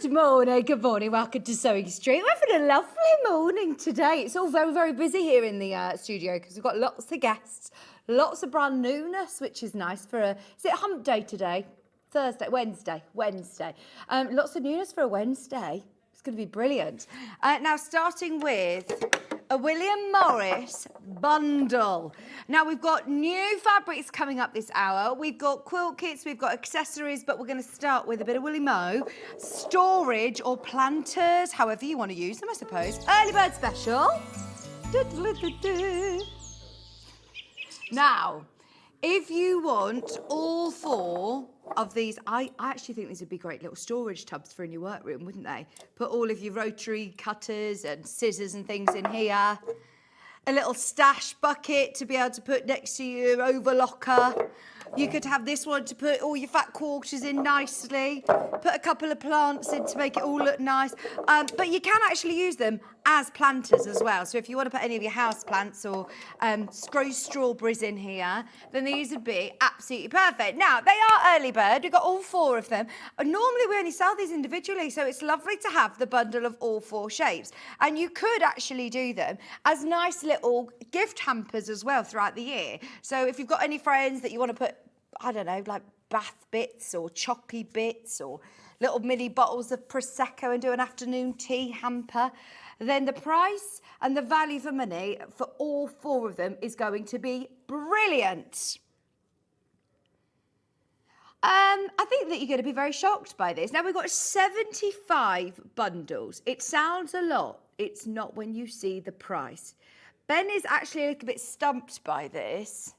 Good morning. Welcome to Sewing Street. We're having a lovely morning today. It's all very, very busy here in the studio because we've got lots of guests, lots of brand newness, which is nice for is it hump day today? Wednesday. Lots of newness for a Wednesday. It's going to be brilliant. Now, starting with a William Morris bundle. Now, we've got new fabrics coming up this hour. We've got quilt kits, we've got accessories, but we're going to start with a bit of Willie Mo. Storage or planters, however you want to use them, I suppose. Early bird special. Now, if you want all four of these, I actually think these would be great little storage tubs for in your workroom, wouldn't they? Put all of your rotary cutters and scissors and things in here. A little stash bucket to be able to put next to your overlocker. You could have this one to put all your fat quarters in nicely. Put a couple of plants in to make it all look nice. But you can actually use them as planters as well. So if you want to put any of your house plants or strawberries in here, then these would be absolutely perfect. Now, they are early bird. We've got all four of them. Normally, we only sell these individually, so it's lovely to have the bundle of all four shapes. And you could actually do them as nice little gift hampers as well throughout the year. So if you've got any friends that you want to put, I don't know, like bath bits or chocky bits or little mini bottles of Prosecco and do an afternoon tea hamper, then the price and the value for money for all four of them is going to be brilliant. I think that you're going to be very shocked by this. Now, we've got 75 bundles. It sounds a lot. It's not when you see the price. Ben is actually a little bit stumped by this.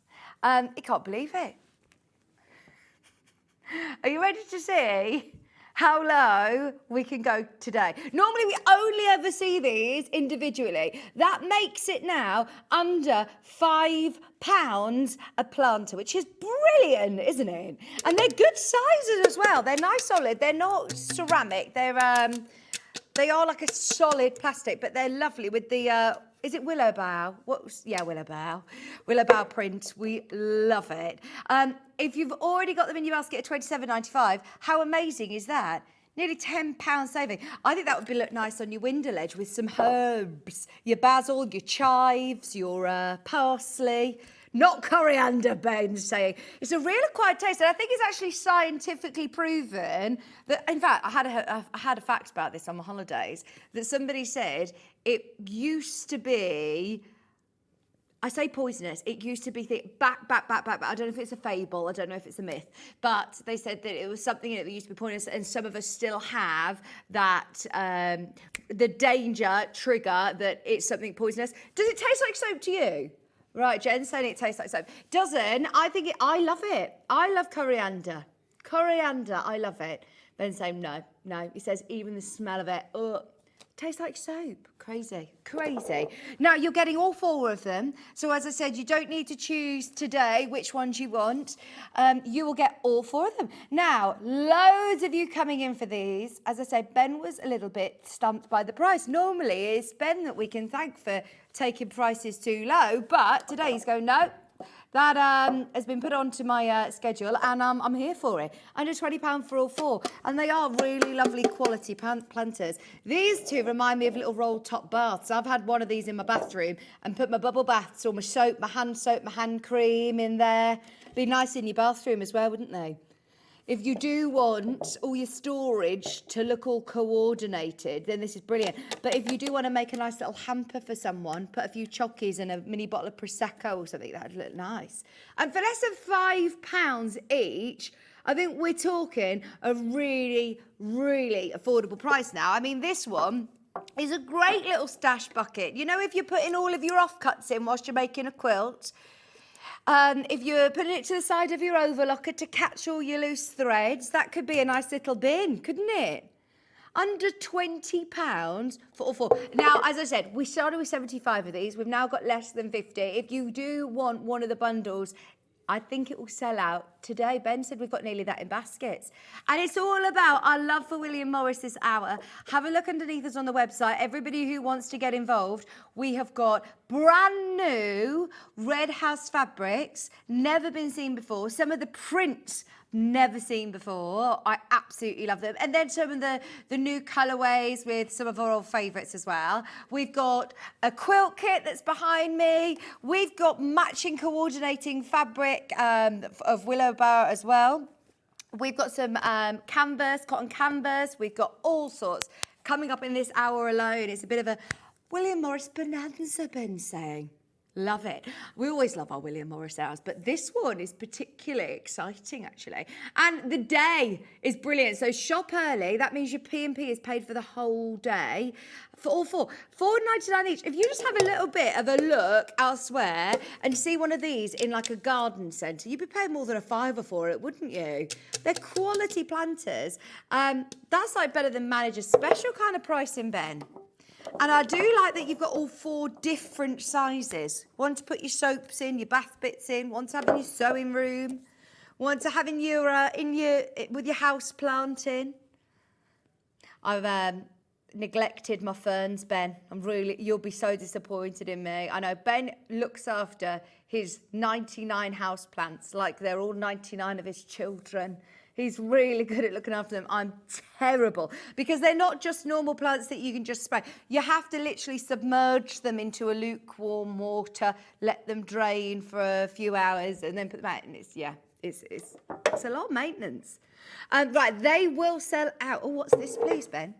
He can't believe it. Are you ready to see how low we can go today? Normally, we only ever see these individually. That makes it now under £5 a planter, which is brilliant, isn't it? And they're good sizes as well. They're nice, solid. They're not ceramic. They are like a solid plastic, but they're lovely with the... is it willow bough? Willow bough. Willow bough print. We love it. If you've already got them in your basket at £27.95, how amazing is that? Nearly £10 saving. I think that would look nice on your window ledge with some herbs. Your basil, your chives, your parsley. Not coriander, Ben's saying. It's a real acquired taste, and I think it's actually scientifically proven that, in fact, I had a fact about this on my holidays, that somebody said it used to be, I say poisonous, it used to be back. I don't know if it's a fable, I don't know if it's a myth, but they said that it was something in it that used to be poisonous, and some of us still have that, the danger trigger that it's something poisonous. Does it taste like soap to you? Right, Jen's saying it tastes like soap. Doesn't. I love it. I love coriander. I love it. Ben's saying no. He says even the smell of it, tastes like soap. Crazy. Now, you're getting all four of them. So, as I said, you don't need to choose today which ones you want. You will get all four of them. Now, loads of you coming in for these. As I said, Ben was a little bit stumped by the price. Normally, it's Ben that we can thank for taking prices too low. But today he's going, no. That has been put onto my schedule, and I'm here for it. Under £20 for all four. And they are really lovely quality planters. These two remind me of little roll-top baths. I've had one of these in my bathroom and put my bubble baths or my soap, my hand cream in there. Be nice in your bathroom as well, wouldn't they? If you do want all your storage to look all coordinated, then this is brilliant. But if you do want to make a nice little hamper for someone, put a few chockies and a mini bottle of Prosecco or something, that would look nice. And for less than £5 each, I think we're talking a really, really affordable price now. I mean, this one is a great little stash bucket. You know, if you're putting all of your offcuts in whilst you're making a quilt, if you're putting it to the side of your overlocker to catch all your loose threads, that could be a nice little bin, couldn't it? Under £20 for all four. Now, as I said, we started with 75 of these. We've now got less than 50. If you do want one of the bundles, I think it will sell out today. Ben said we've got nearly that in baskets. And it's all about our love for William Morris this hour. Have a look underneath us on the website. Everybody who wants to get involved, we have got brand new Red House fabrics, never been seen before. Some of the prints never seen before. I absolutely love them. And then some of the new colourways with some of our old favourites as well. We've got a quilt kit that's behind me. We've got matching coordinating fabric of willow bower as well. We've got some canvas, cotton canvas. We've got all sorts coming up in this hour alone. It's a bit of a William Morris bonanza, Ben saying. Love it. We always love our William Morris hours, but this one is particularly exciting, actually. And the day is brilliant. So shop early. That means your P&P is paid for the whole day. For all four. $4.99 each. If you just have a little bit of a look elsewhere and see one of these in like a garden centre, you'd be paying more than a fiver for it, wouldn't you? They're quality planters. That's like better than Manager's special kind of pricing, Ben. And I do like that you've got all 4 different sizes. One to put your soaps in, your bath bits in, one to have in your sewing room, one to have in your with your house plant in. I've neglected my ferns, Ben. You'll be so disappointed in me. I know Ben looks after his 99 houseplants like they're all 99 of his children. He's really good at looking after them. I'm terrible because they're not just normal plants that you can just spray. You have to literally submerge them into a lukewarm water, let them drain for a few hours and then put them out. And it's a lot of maintenance. Right, they will sell out. Oh, what's this please, Ben?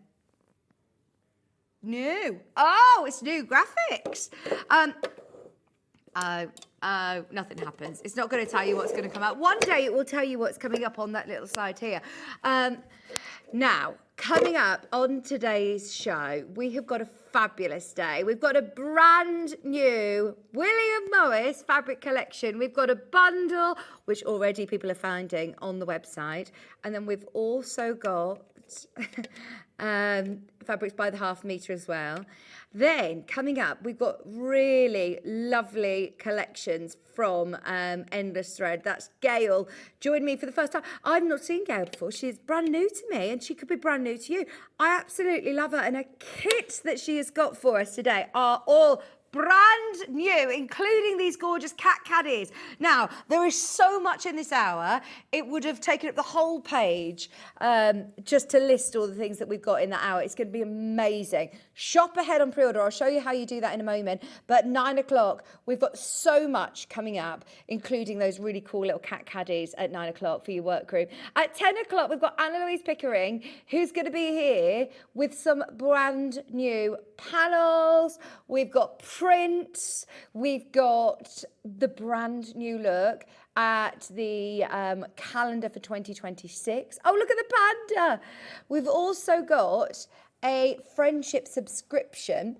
New. Oh, it's new graphics. Nothing happens. It's not going to tell you what's going to come out. One day it will tell you what's coming up on that little slide here. Now, coming up on today's show, we have got a fabulous day. We've got a brand new William Morris fabric collection. We've got a bundle, which already people are finding on the website. And then we've also got fabrics by the half metre as well. Then coming up, we've got really lovely collections from Endless Thread. That's Gail. Joined me for the first time. I've not seen Gail before. She's brand new to me and she could be brand new to you. I absolutely love her, and her kits that she has got for us today are all brand new, including these gorgeous Cat Caddies. Now, there is so much in this hour, it would have taken up the whole page just to list all the things that we've got in that hour. It's going to be amazing. Shop ahead on pre-order. I'll show you how you do that in a moment. But 9 o'clock, we've got so much coming up, including those really cool little Cat Caddies at 9 o'clock for your work group. At 10 o'clock, we've got Anna-Louise Pickering, who's going to be here with some brand new panels. We've got prints. We've got the brand new look at the calendar for 2026. Oh, look at the panda. We've also got a friendship subscription,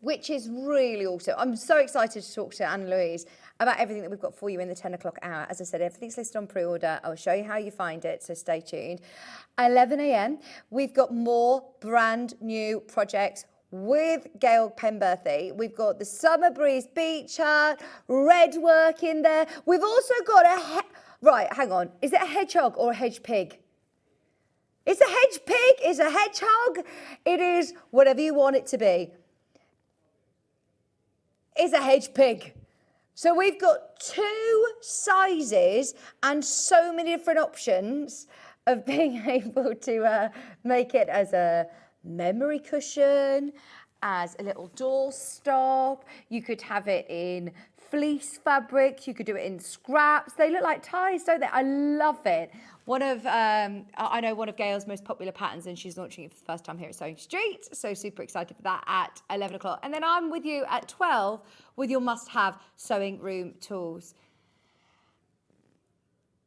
which is really awesome. I'm so excited to talk to Anna-Louise about everything that we've got for you in the 10 o'clock hour. As I said, everything's listed on pre-order. I'll show you how you find it, so stay tuned. 11 a.m, we've got more brand new projects with Gail Penberthy. We've got the Summer Breeze Beach Hut, Redwork in there. We've also got right, hang on. Is it a hedgehog or a hedge pig? It's a hedge pig, it's a hedgehog. It is whatever you want it to be. It's a hedge pig. So we've got 2 sizes and so many different options of being able to make it as a memory cushion, as a little doorstop. You could have it in fleece fabric. You could do it in scraps. They look like ties, don't they? I love it. I know one of Gail's most popular patterns, and she's launching it for the first time here at Sewing Street. So super excited for that at 11 o'clock. And then I'm with you at 12 with your must-have sewing room tools.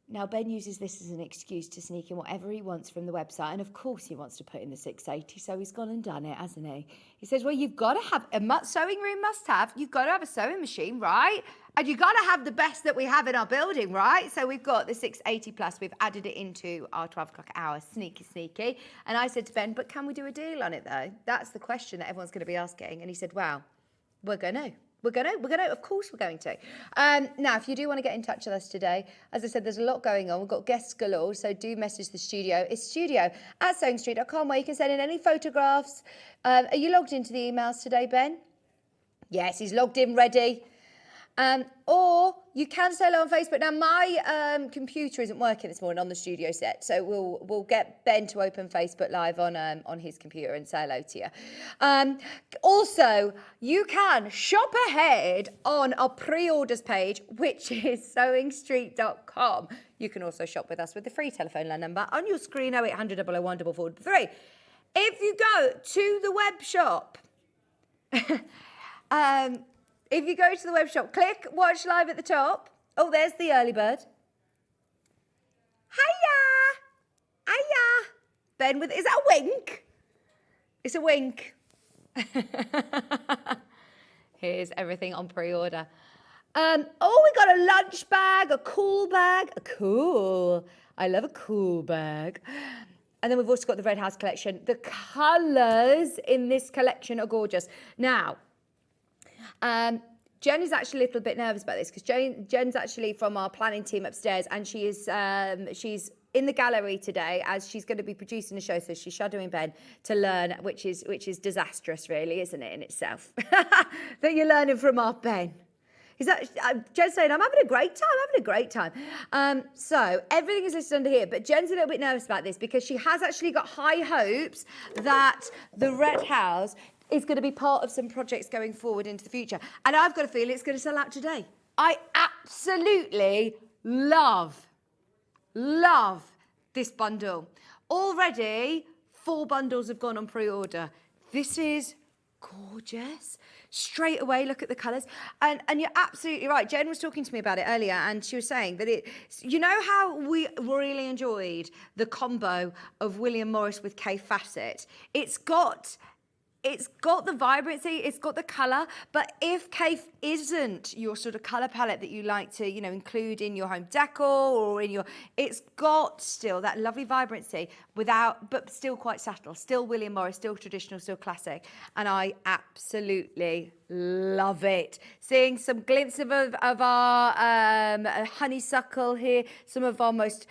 Now, Ben uses this as an excuse to sneak in whatever he wants from the website. And of course he wants to put in the 680, so he's gone and done it, hasn't he? He says, well, you've got to have a sewing room must-have. You've got to have a sewing machine, right? And you've got to have the best that we have in our building, right? So we've got the 680 plus. We've added it into our 12 o'clock hour. Sneaky, sneaky. And I said to Ben, but can we do a deal on it, though? That's the question that everyone's going to be asking. And he said, well, we're going to. Of course we're going to. Now, if you do want to get in touch with us today, as I said, there's a lot going on. We've got guests galore, so do message the studio. It's studio@sewingstreet.com, where you can send in any photographs. Are you logged into the emails today, Ben? Yes, he's logged in, ready. Or you can say hello on Facebook. Now, my computer isn't working this morning on the studio set, so we'll get Ben to open Facebook Live on his computer and say hello to you. Also, you can shop ahead on our pre-orders page, which is sewingstreet.com. You can also shop with us with the free telephone line number on your screen, 0800 001 443. If you go to the web shop, if you go to the web shop, click watch live at the top. Oh, there's the early bird. Hiya! Hiya! Ben is that a wink? It's a wink. Here's everything on pre-order. We got a lunch bag, a cool bag. I love a cool bag. And then we've also got the Red House collection. The colours in this collection are gorgeous. Now, Jen is actually a little bit nervous about this because Jen's actually from our planning team upstairs, and she's in the gallery today as she's going to be producing a show. So she's shadowing Ben to learn, which is disastrous, really, isn't it in itself? That you're learning from our Ben. Jen's saying, I'm having a great time. So everything is listed under here, but Jen's a little bit nervous about this because she has actually got high hopes that the Red House is going to be part of some projects going forward into the future. And I've got a feeling it's going to sell out today. I absolutely love this bundle. Already, 4 bundles have gone on pre-order. This is gorgeous. Straight away, look at the colours. And you're absolutely right. Jen was talking to me about it earlier, and she was saying that you know how we really enjoyed the combo of William Morris with Kay Fassett? It's got the vibrancy, it's got the colour, but if Kay isn't your sort of colour palette that you like to, include in your home decor or it's got still that lovely vibrancy but still quite subtle, still William Morris, still traditional, still classic. And I absolutely love it. Seeing some glimpses of our honeysuckle here, some of our most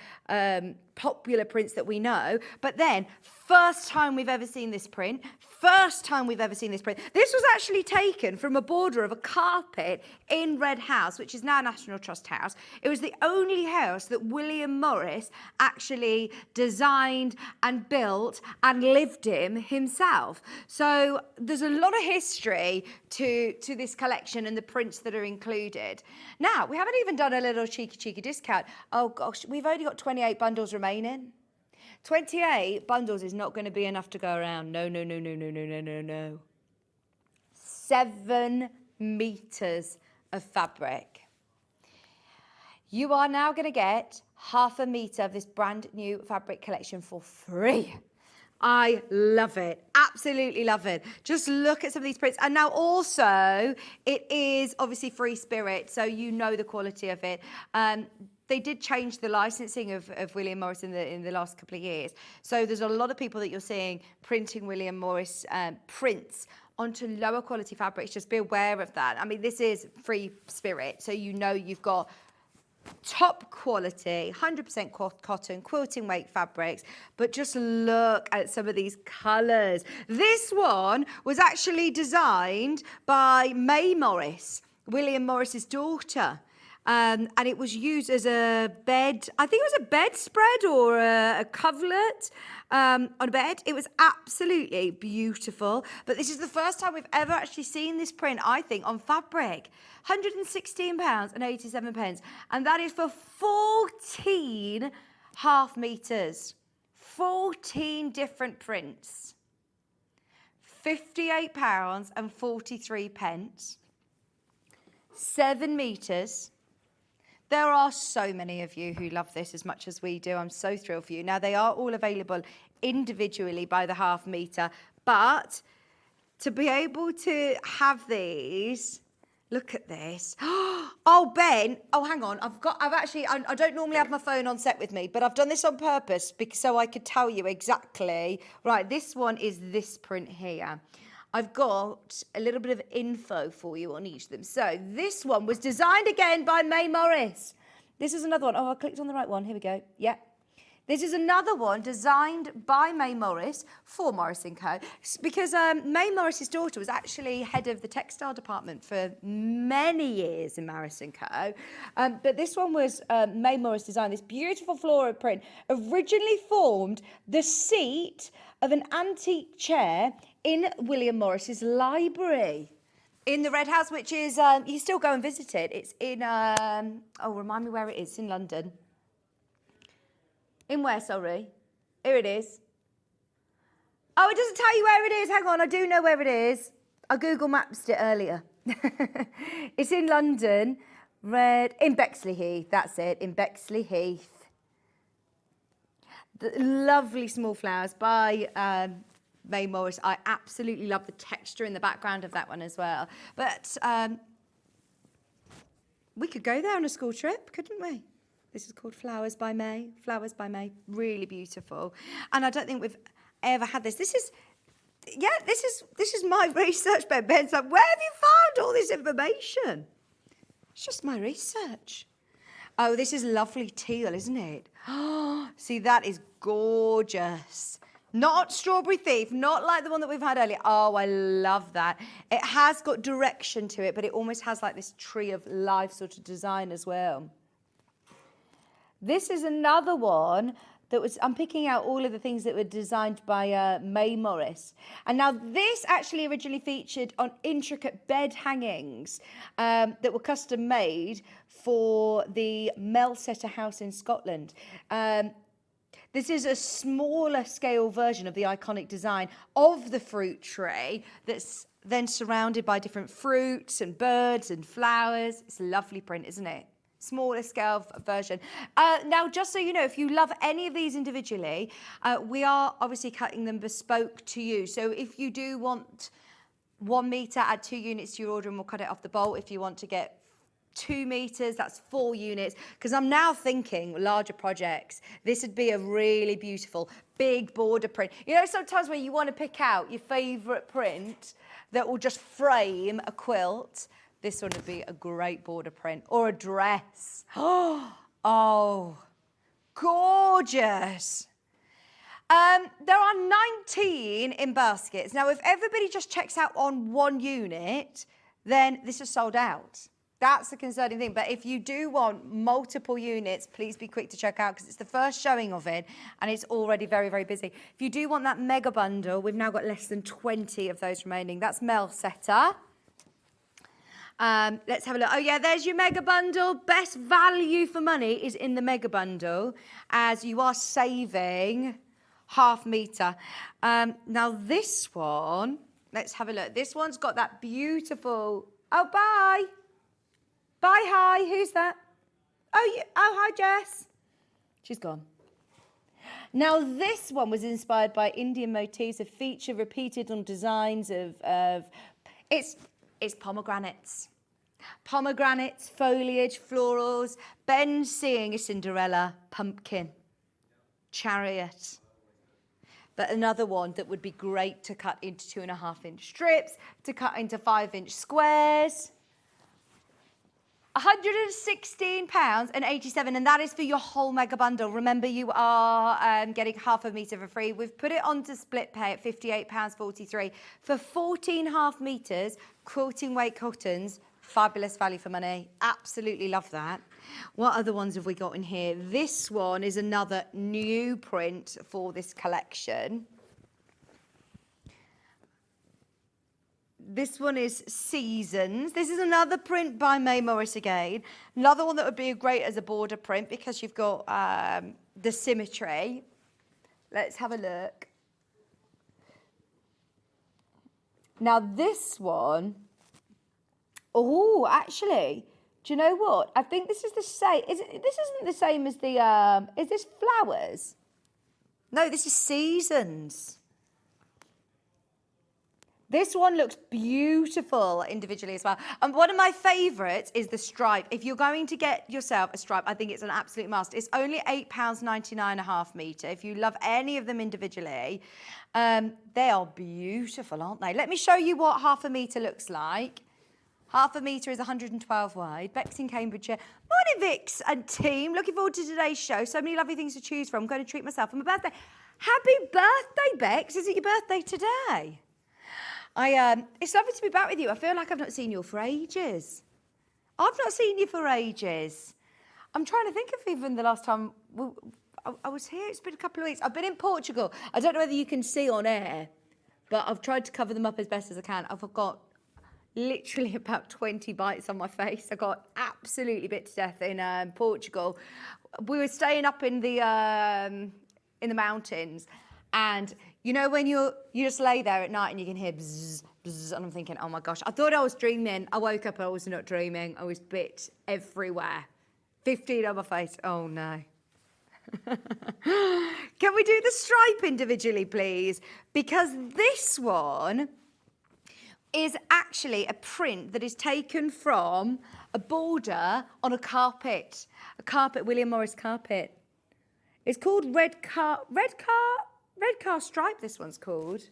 popular prints that we know, but then first time we've ever seen this print. This was actually taken from a border of a carpet in Red House, which is now National Trust House. It was the only house that William Morris actually designed and built and lived in himself. So there's a lot of history to this collection and the prints that are included. Now, we haven't even done a little cheeky discount. Oh gosh, we've only got 28 bundles remaining. 28 bundles is not going to be enough to go around. No. 7 meters of fabric. You are now going to get half a meter of this brand new fabric collection for free. I love it. Absolutely love it. Just look at some of these prints. And now also, it is obviously free spirit, so you know the quality of it. They did change the licensing of William Morris in the last couple of years. So there's a lot of people that you're seeing printing William Morris prints onto lower quality fabrics. Just be aware of that. I mean, this is free spirit, so you know you've got top quality, 100% cotton, quilting weight fabrics, but just look at some of these colours. This one was actually designed by May Morris, William Morris's daughter. And it was used as a bed, I think it was a bedspread or a coverlet on a bed. It was absolutely beautiful. But this is the first time we've ever actually seen this print, I think, on fabric. £116.87. And that is for 14 half meters. 14 different prints. £58.43. 7 meters. There are so many of you who love this as much as we do. I'm so thrilled for you. Now, they are all available individually by the half meter, but to be able to have these, look at this. Oh, Ben, hang on. I don't normally have my phone on set with me, but I've done this on purpose so I could tell you exactly. Right, this one is this print here. I've got a little bit of info for you on each of them. So this one was designed again by May Morris. This is another one. Oh, I clicked on the right one. Here we go. Yeah. This is another one designed by May Morris for Morris & Co. Because May Morris's daughter was actually head of the textile department for many years in Morris & Co. But this one was May Morris designed, this beautiful floral print, originally formed the seat of an antique chair in William Morris's library in the Red House, which is, you can still go and visit it. It's in, remind me where it is. It's in London. In where, sorry? Here it is. Oh, it doesn't tell you where it is. Hang on, I do know where it is. I Google Mapped it earlier. It's in London, in Bexley Heath. That's it, in Bexley Heath. The lovely small flowers by May Morris. I absolutely love the texture in the background of that one as well. But we could go there on a school trip, couldn't we? This is called Flowers by May. Flowers by May, really beautiful. And I don't think we've ever had this. This is my research, Ben. Ben's like, where have you found all this information? It's just my research. Oh, this is lovely teal, isn't it? Oh, see, that is gorgeous. Not Strawberry Thief, not like the one that we've had earlier. Oh, I love that. It has got direction to it, but it almost has like this tree of life sort of design as well. This is another one that was, I'm picking out all of the things that were designed by May Morris. And now this actually originally featured on intricate bed hangings that were custom made for the Melsetter House in Scotland. This is a smaller scale version of the iconic design of the fruit tree that's then surrounded by different fruits and birds and flowers. It's a lovely print, isn't it? Smaller scale version. Now, just so you know, if you love any of these individually, we are obviously cutting them bespoke to you. So if you do want 1 metre, add 2 units to your order and we'll cut it off the bolt. If you want to get 2 metres, that's 4 units. Because I'm now thinking larger projects, this would be a really beautiful big border print. You know, sometimes when you want to pick out your favourite print that will just frame a quilt, this one would be a great border print, or a dress. Oh, gorgeous. There are 19 in baskets. Now, if everybody just checks out on 1 unit, then this is sold out. That's the concerning thing. But if you do want multiple units, please be quick to check out because it's the first showing of it and it's already very, very busy. If you do want that mega bundle, we've now got less than 20 of those remaining. That's Melsetter. Let's have a look. Oh, yeah, there's your mega bundle. Best value for money is in the mega bundle as you are saving ½ metre. Now, this one, let's have a look. This one's got that beautiful... Oh, bye. Bye, hi. Who's that? Oh, hi, Jess. She's gone. Now, this one was inspired by Indian motifs, a feature repeated on designs of it's pomegranates. Pomegranates, foliage, florals. Ben's seeing a Cinderella, pumpkin, chariot. But another one that would be great to cut into 2.5-inch strips, to cut into 5-inch squares. £116.87, and that is for your whole mega bundle. Remember, you are getting ½ metre for free. We've put it on to split pay at £58.43 for 14½ metres, quilting weight cottons. Fabulous value for money. Absolutely love that. What other ones have we got in here? This one is another new print for this collection. This one is Seasons. This is another print by May Morris again. Another one that would be great as a border print because you've got the symmetry. Let's have a look. Now this one, oh, actually, do you know what? I think this is the same. This isn't the same as the, is this Flowers? No, this is Seasons. This one looks beautiful individually as well. And one of my favourites is the stripe. If you're going to get yourself a stripe, I think it's an absolute must. It's only £8.99 metre. If you love any of them individually, they are beautiful, aren't they? Let me show you what ½ metre looks like. Half a metre is 112 wide. Bex in Cambridgeshire. Morning, Vix and team. Looking forward to today's show. So many lovely things to choose from. I'm going to treat myself for my birthday. Happy birthday, Bex. Is it your birthday today? It's lovely to be back with you. I feel like I've not seen you for ages. I've not seen you for ages. I'm trying to think of even the last time I was here. It's been a couple of weeks. I've been in Portugal. I don't know whether you can see on air, but I've tried to cover them up as best as I can. I've got literally about 20 bites on my face. I got absolutely bit to death in Portugal. We were staying up in the mountains, and you know when you just lay there at night and you can hear bzzz, bzzz, and I'm thinking, oh my gosh, I thought I was dreaming. I woke up, I was not dreaming. I was bit everywhere. 15 on my face. Oh no. Can we do the stripe individually, please? Because this one is actually a print that is taken from a border on a carpet, William Morris carpet. It's called Red Car Stripe, this one's called.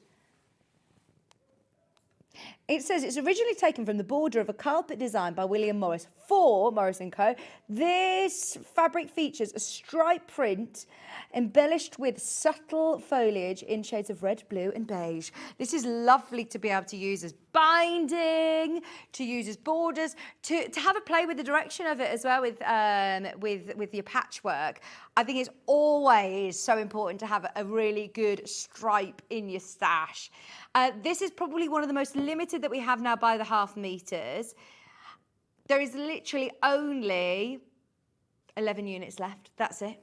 It says it's originally taken from the border of a carpet designed by William Morris for Morris & Co. This fabric features a stripe print embellished with subtle foliage in shades of red, blue and beige. This is lovely to be able to use as binding, to use as borders, to have a play with the direction of it as well with your patchwork. I think it's always so important to have a really good stripe in your stash. This is probably one of the most limited that we have now by the half meters. There is literally only 11 units left. That's it.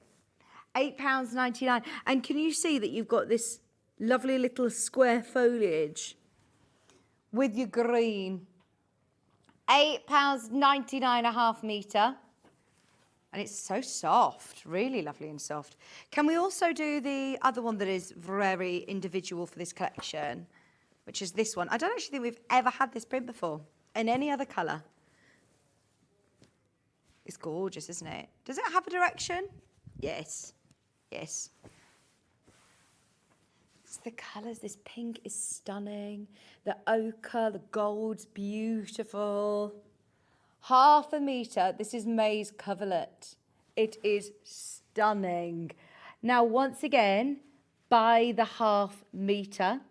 £8.99. And can you see that you've got this lovely little square foliage with your green? £8.99 a half metre. And it's so soft, really lovely and soft. Can we also do the other one that is very individual for this collection, which is this one? I don't actually think we've ever had this print before in any other colour. It's gorgeous, isn't it? Does it have a direction? Yes. Yes. It's the colours. This pink is stunning. The ochre, the gold's beautiful. Half a metre. This is maize coverlet. It is stunning. Now, once again, by the half metre.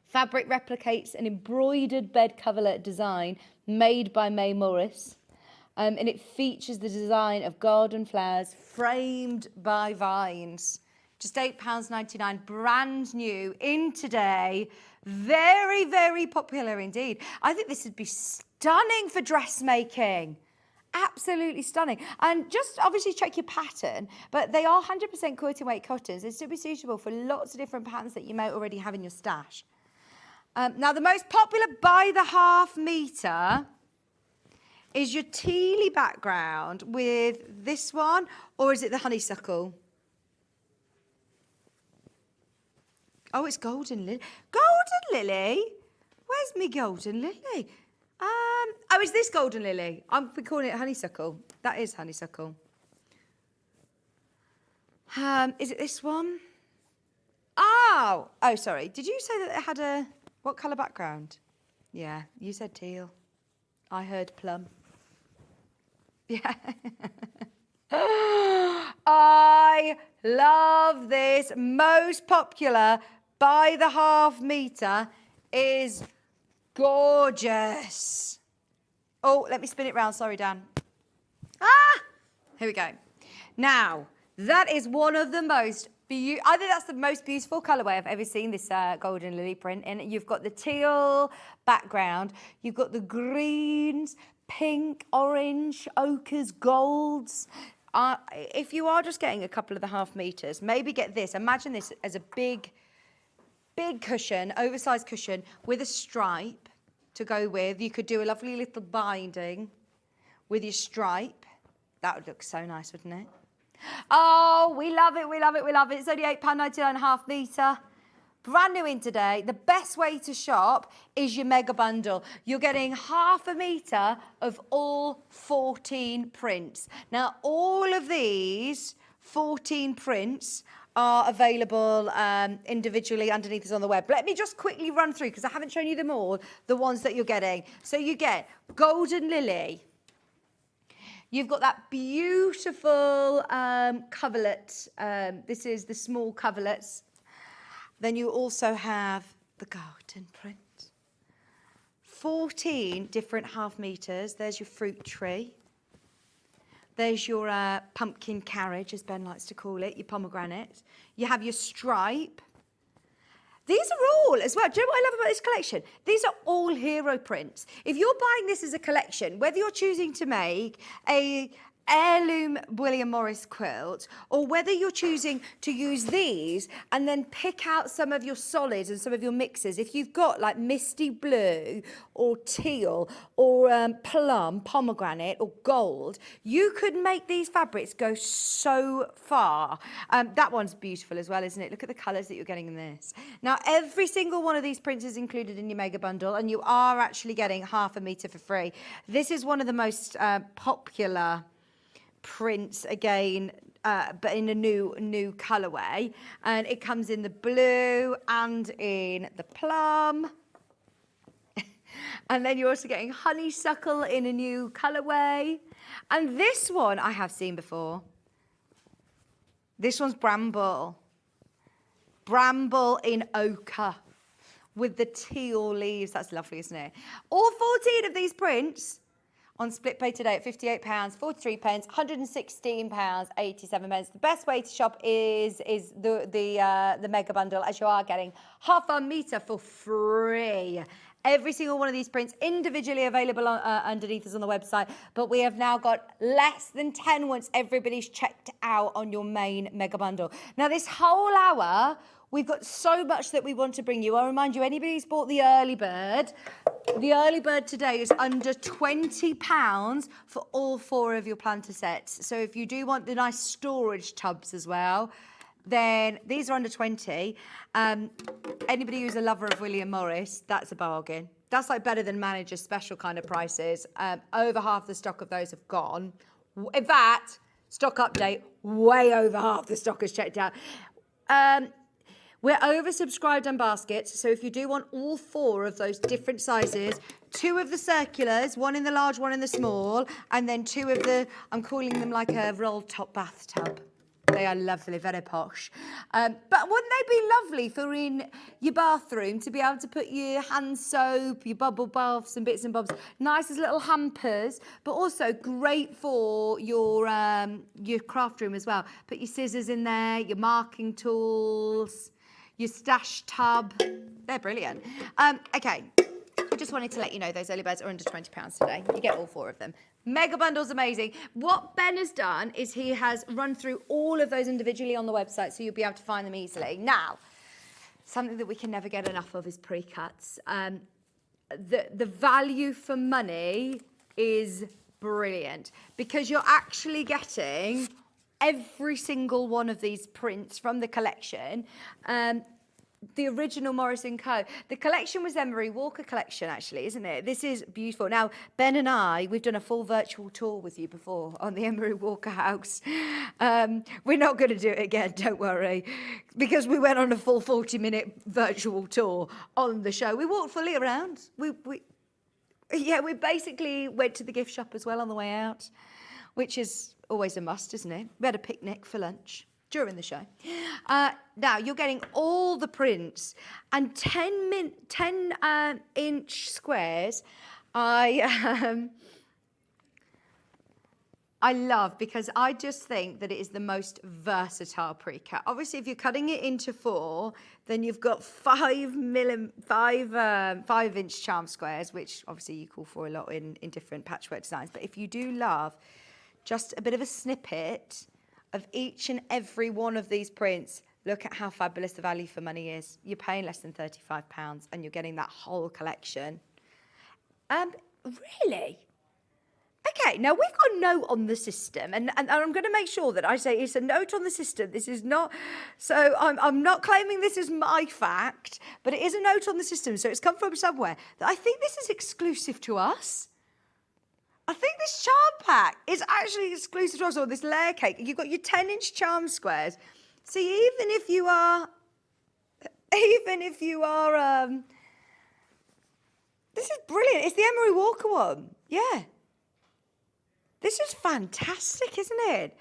Fabric replicates an embroidered bed coverlet design made by May Morris. And it features the design of garden flowers framed by vines. Just £8.99, brand new, in today. Very, very popular indeed. I think this would be stunning for dressmaking. Absolutely stunning. And just obviously check your pattern, but they are 100% quilting weight cottons. They should be suitable for lots of different patterns that you may already have in your stash. Now, the most popular by the half metre is your tealy background with this one, or is it the honeysuckle? Oh, it's golden lily. Golden lily? Where's me golden lily? Oh, is this golden lily? I'm calling it honeysuckle. That is honeysuckle. Is it this one? Oh, sorry. Did you say that it had a, what colour background? Yeah, you said teal. I heard plum. Yeah. I love this. Most popular by the half metre is gorgeous. Oh, let me spin it round. Sorry, Dan. Here we go. Now, that is one of the most I think that's the most beautiful colourway I've ever seen, this golden lily print. And you've got the teal background. You've got the greens, pink, orange, ochres, golds. If you are just getting a couple of the half metres, maybe get this. Imagine this as a big cushion, oversized cushion with a stripe to go with. You could do a lovely little binding with your stripe. That would look so nice, wouldn't it? Oh, we love it, we love it, we love it. It's only £8.99 a half metre. Brand new in today. The best way to shop is your mega bundle. You're getting half a metre of all 14 prints. Now, all of these 14 prints are available individually underneath us on the web. Let me just quickly run through, because I haven't shown you them all, the ones that you're getting. So you get Golden Lily. You've got that beautiful coverlet. This is the small coverlets. Then you also have the garden print. 14 different half meters. There's your fruit tree. There's your pumpkin carriage, as Ben likes to call it, your pomegranate. You have your stripe. These are all, as well, do you know what I love about this collection? These are all hero prints. If you're buying this as a collection, whether you're choosing to make a heirloom William Morris quilt, or whether you're choosing to use these and then pick out some of your solids and some of your mixes, if you've got like misty blue or teal or plum, pomegranate or gold, you could make these fabrics go so far. That one's beautiful as well, isn't it? Look at the colours that you're getting in this. Now, every single one of these prints is included in your mega bundle, and you are actually getting half a metre for free. This is one of the most popular prints, again, but in a new colorway, and it comes in the blue and in the plum. And then you're also getting honeysuckle in a new colorway, and this one I have seen before. This one's bramble in ochre with the teal leaves. That's lovely, isn't it? All 14 of these prints on split pay today at £58, 43 pence, £116, 87 pence. The best way to shop is the mega bundle, as you are getting half a metre for free. Every single one of these prints individually available underneath us on the website, but we have now got less than 10 once everybody's checked out on your main mega bundle. Now, this whole hour, we've got so much that we want to bring you. I'll remind you, anybody who's bought the early bird today is under £20 for all 4 of your planter sets. So if you do want the nice storage tubs as well, then these are under 20. Anybody who's a lover of William Morris, that's a bargain. That's like better than manager's special kind of prices. Over half the stock of those have gone. In fact, stock update, way over half the stock is checked out. We're oversubscribed on baskets, so if you do want all 4 of those different sizes, 2 of the circulars, 1 in the large, 1 in the small, and then 2 of the, I'm calling them like a roll top bathtub. They are lovely, very posh. But wouldn't they be lovely for in your bathroom to be able to put your hand soap, your bubble baths and bits and bobs, nice as little hampers, but also great for your craft room as well. Put your scissors in there, your marking tools, your stash tub. They're brilliant. Okay, I just wanted to let you know those early birds are under £20 today. You get all 4 of them. Mega bundle's amazing. What Ben has done is he has run through all of those individually on the website, so you'll be able to find them easily. Now, something that we can never get enough of is pre-cuts. The value for money is brilliant because you're actually getting every single one of these prints from the collection. The original Morris & Co. The collection was Emery Walker collection, actually, isn't it? This is beautiful. Now, Ben and I, we've done a full virtual tour with you before on the Emery Walker house. We're not going to do it again, don't worry, because we went on a full 40-minute virtual tour on the show. We walked fully around. We basically went to the gift shop as well on the way out, which is always a must, isn't it? We had a picnic for lunch during the show. Now, you're getting all the prints and 10-inch squares. I love, because I just think that it is the most versatile pre-cut. Obviously, if you're cutting it into 4, then you've got 5-inch charm squares, which obviously you call for a lot in different patchwork designs. But if you do love just a bit of a snippet of each and every one of these prints, look at how fabulous the value for money is. You're paying less than £35 and you're getting that whole collection. Really? Okay, now we've got a note on the system, and I'm going to make sure that I say it's a note on the system. This is not, so I'm not claiming this is my fact, but it is a note on the system, so it's come from somewhere, that I think this is exclusive to us. I think this charm pack is actually exclusive to us, or this layer cake. You've got your 10-inch charm squares, See, even if you are, this is brilliant. It's the Emery Walker one. Yeah. This is fantastic, isn't it?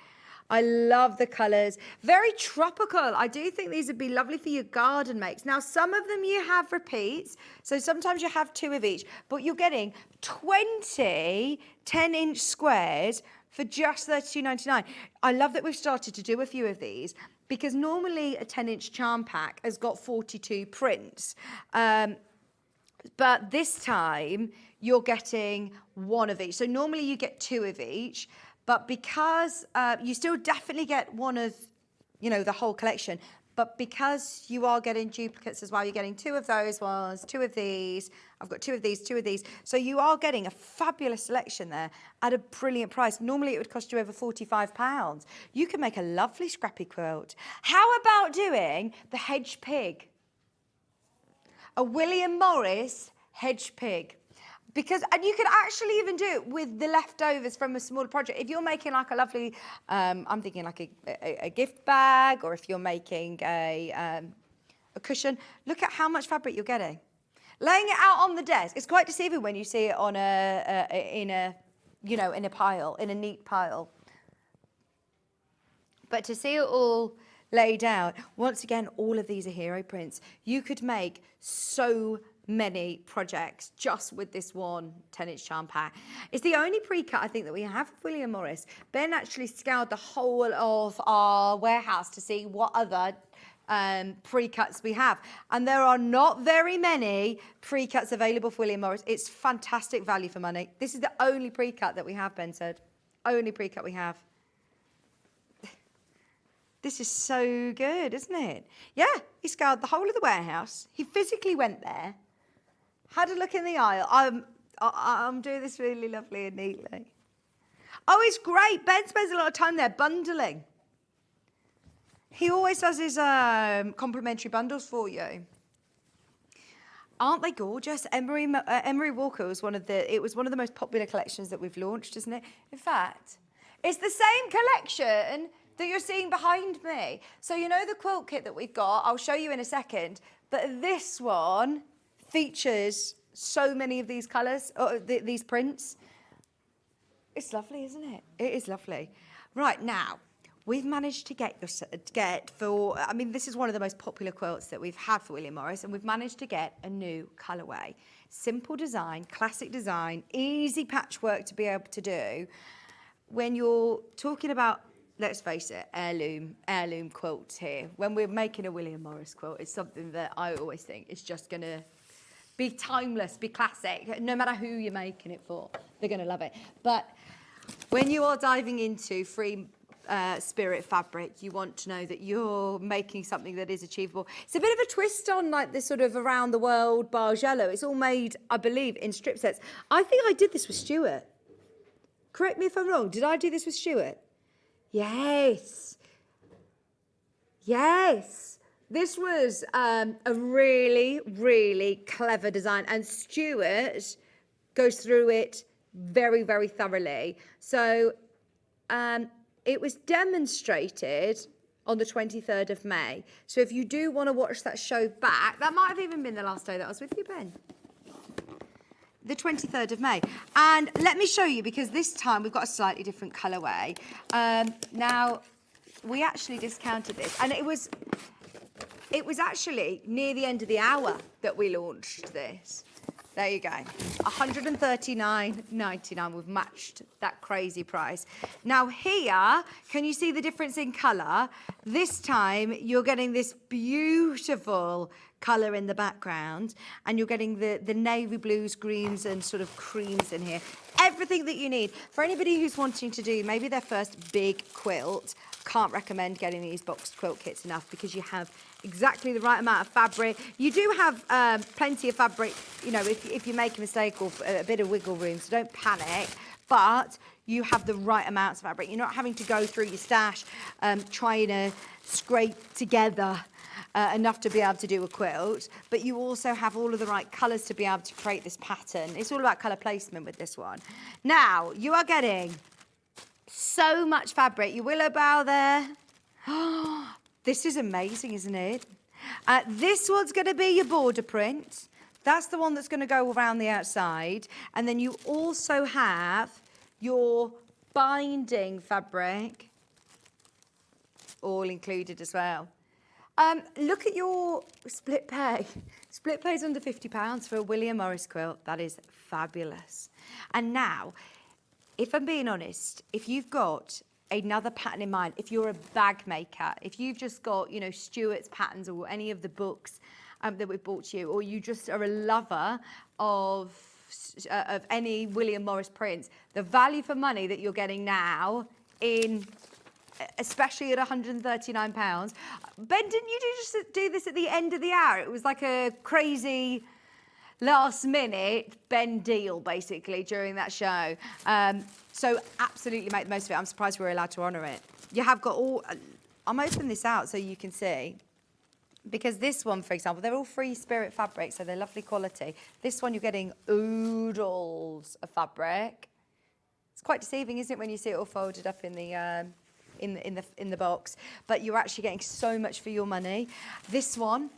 I love the colours. Very tropical. I do think these would be lovely for your garden makes. Now, some of them you have repeats, so sometimes you have 2 of each, but you're getting 20 10-inch squares for just $32.99. I love that we've started to do a few of these because normally a 10-inch charm pack has got 42 prints. But this time you're getting 1 of each. So normally you get 2 of each. But because you still definitely get 1 of, the whole collection, but because you are getting duplicates as well, you're getting 2 of those ones, 2 of these. I've got 2 of these, 2 of these. So you are getting a fabulous selection there at a brilliant price. Normally it would cost you over £45. You can make a lovely scrappy quilt. How about doing the hedge pig? A William Morris hedge pig. And you could actually even do it with the leftovers from a smaller project. If you're making like a lovely, I'm thinking like a gift bag, or if you're making a cushion, look at how much fabric you're getting. Laying it out on the desk, it's quite deceiving when you see it on in a pile, in a neat pile. But to see it all laid out, once again, all of these are hero prints. You could make so many projects just with this one 10-inch charm pack. It's the only pre-cut I think that we have with William Morris. Ben actually scoured the whole of our warehouse to see what other pre-cuts we have, and there are not very many pre-cuts available for William Morris. It's fantastic value for money. This is the only pre-cut that we have, Ben said. Only pre-cut we have. This is so good, isn't it? Yeah, he scoured the whole of the warehouse. He physically went there, had a look in the aisle. I'm doing this really lovely and neatly. Oh, it's great. Ben spends a lot of time there bundling. He always does his complimentary bundles for you. Aren't they gorgeous? Emery Walker was one of the most popular collections that we've launched, isn't it? In fact, it's the same collection that you're seeing behind me. So you know the quilt kit that we've got, I'll show you in a second, but this one features so many of these colours, these prints. It's lovely, isn't it? It is lovely. Right, now, we've managed to this is one of the most popular quilts that we've had for William Morris, and we've managed to get a new colourway. Simple design, classic design, easy patchwork to be able to do. When you're talking about, let's face it, heirloom quilts here. When we're making a William Morris quilt, it's something that I always think is just going to be timeless, be classic. No matter who you're making it for, they're going to love it. But when you are diving into free spirit fabric, you want to know that you're making something that is achievable. It's a bit of a twist on like this sort of around the world Bargello. It's all made, I believe, in strip sets. I think I did this with Stuart. Correct me if I'm wrong. Did I do this with Stuart? Yes. Yes. This was a really, really clever design, and Stuart goes through it very, very thoroughly. So it was demonstrated on the 23rd of May. So if you do want to watch that show back, that might have even been the last day that I was with you, Ben. The 23rd of May. And let me show you, because this time we've got a slightly different colourway. Now, we actually discounted this, and it was actually near the end of the hour that we launched this. There you go. $139.99. We've matched that crazy price. Now here, can you see the difference in colour? This time you're getting this beautiful colour in the background, and you're getting the navy blues, greens and sort of creams in here. Everything that you need. For anybody who's wanting to do maybe their first big quilt, can't recommend getting these boxed quilt kits enough, because you have exactly the right amount of fabric. You do have plenty of fabric, you know, if you make a mistake or a bit of wiggle room, so don't panic, but you have the right amounts of fabric. You're not having to go through your stash trying to scrape together enough to be able to do a quilt, but you also have all of the right colours to be able to create this pattern. It's all about colour placement with this one. Now, you are getting so much fabric. Your willow bough there. This is amazing, isn't it? This one's going to be your border print. That's the one that's going to go around the outside. And then you also have your binding fabric all included as well. Look at your split pay. Split pay is under £50 for a William Morris quilt. That is fabulous. And now, if I'm being honest, if you've got another pattern in mind, if you're a bag maker, if you've just got, you know, Stuart's patterns or any of the books that we've bought to you, or you just are a lover of any William Morris prints, the value for money that you're getting now in, especially at £139. Ben, didn't you just do this at the end of the hour? It was like a crazy last minute Ben deal basically during that show. So absolutely make the most of it. I'm surprised we were allowed to honour it. You have got all, I'm opening this out so you can see. Because this one, for example, they're all free spirit fabric, so they're lovely quality. This one, you're getting oodles of fabric. It's quite deceiving, isn't it, when you see it all folded up in the box? But you're actually getting so much for your money. This one,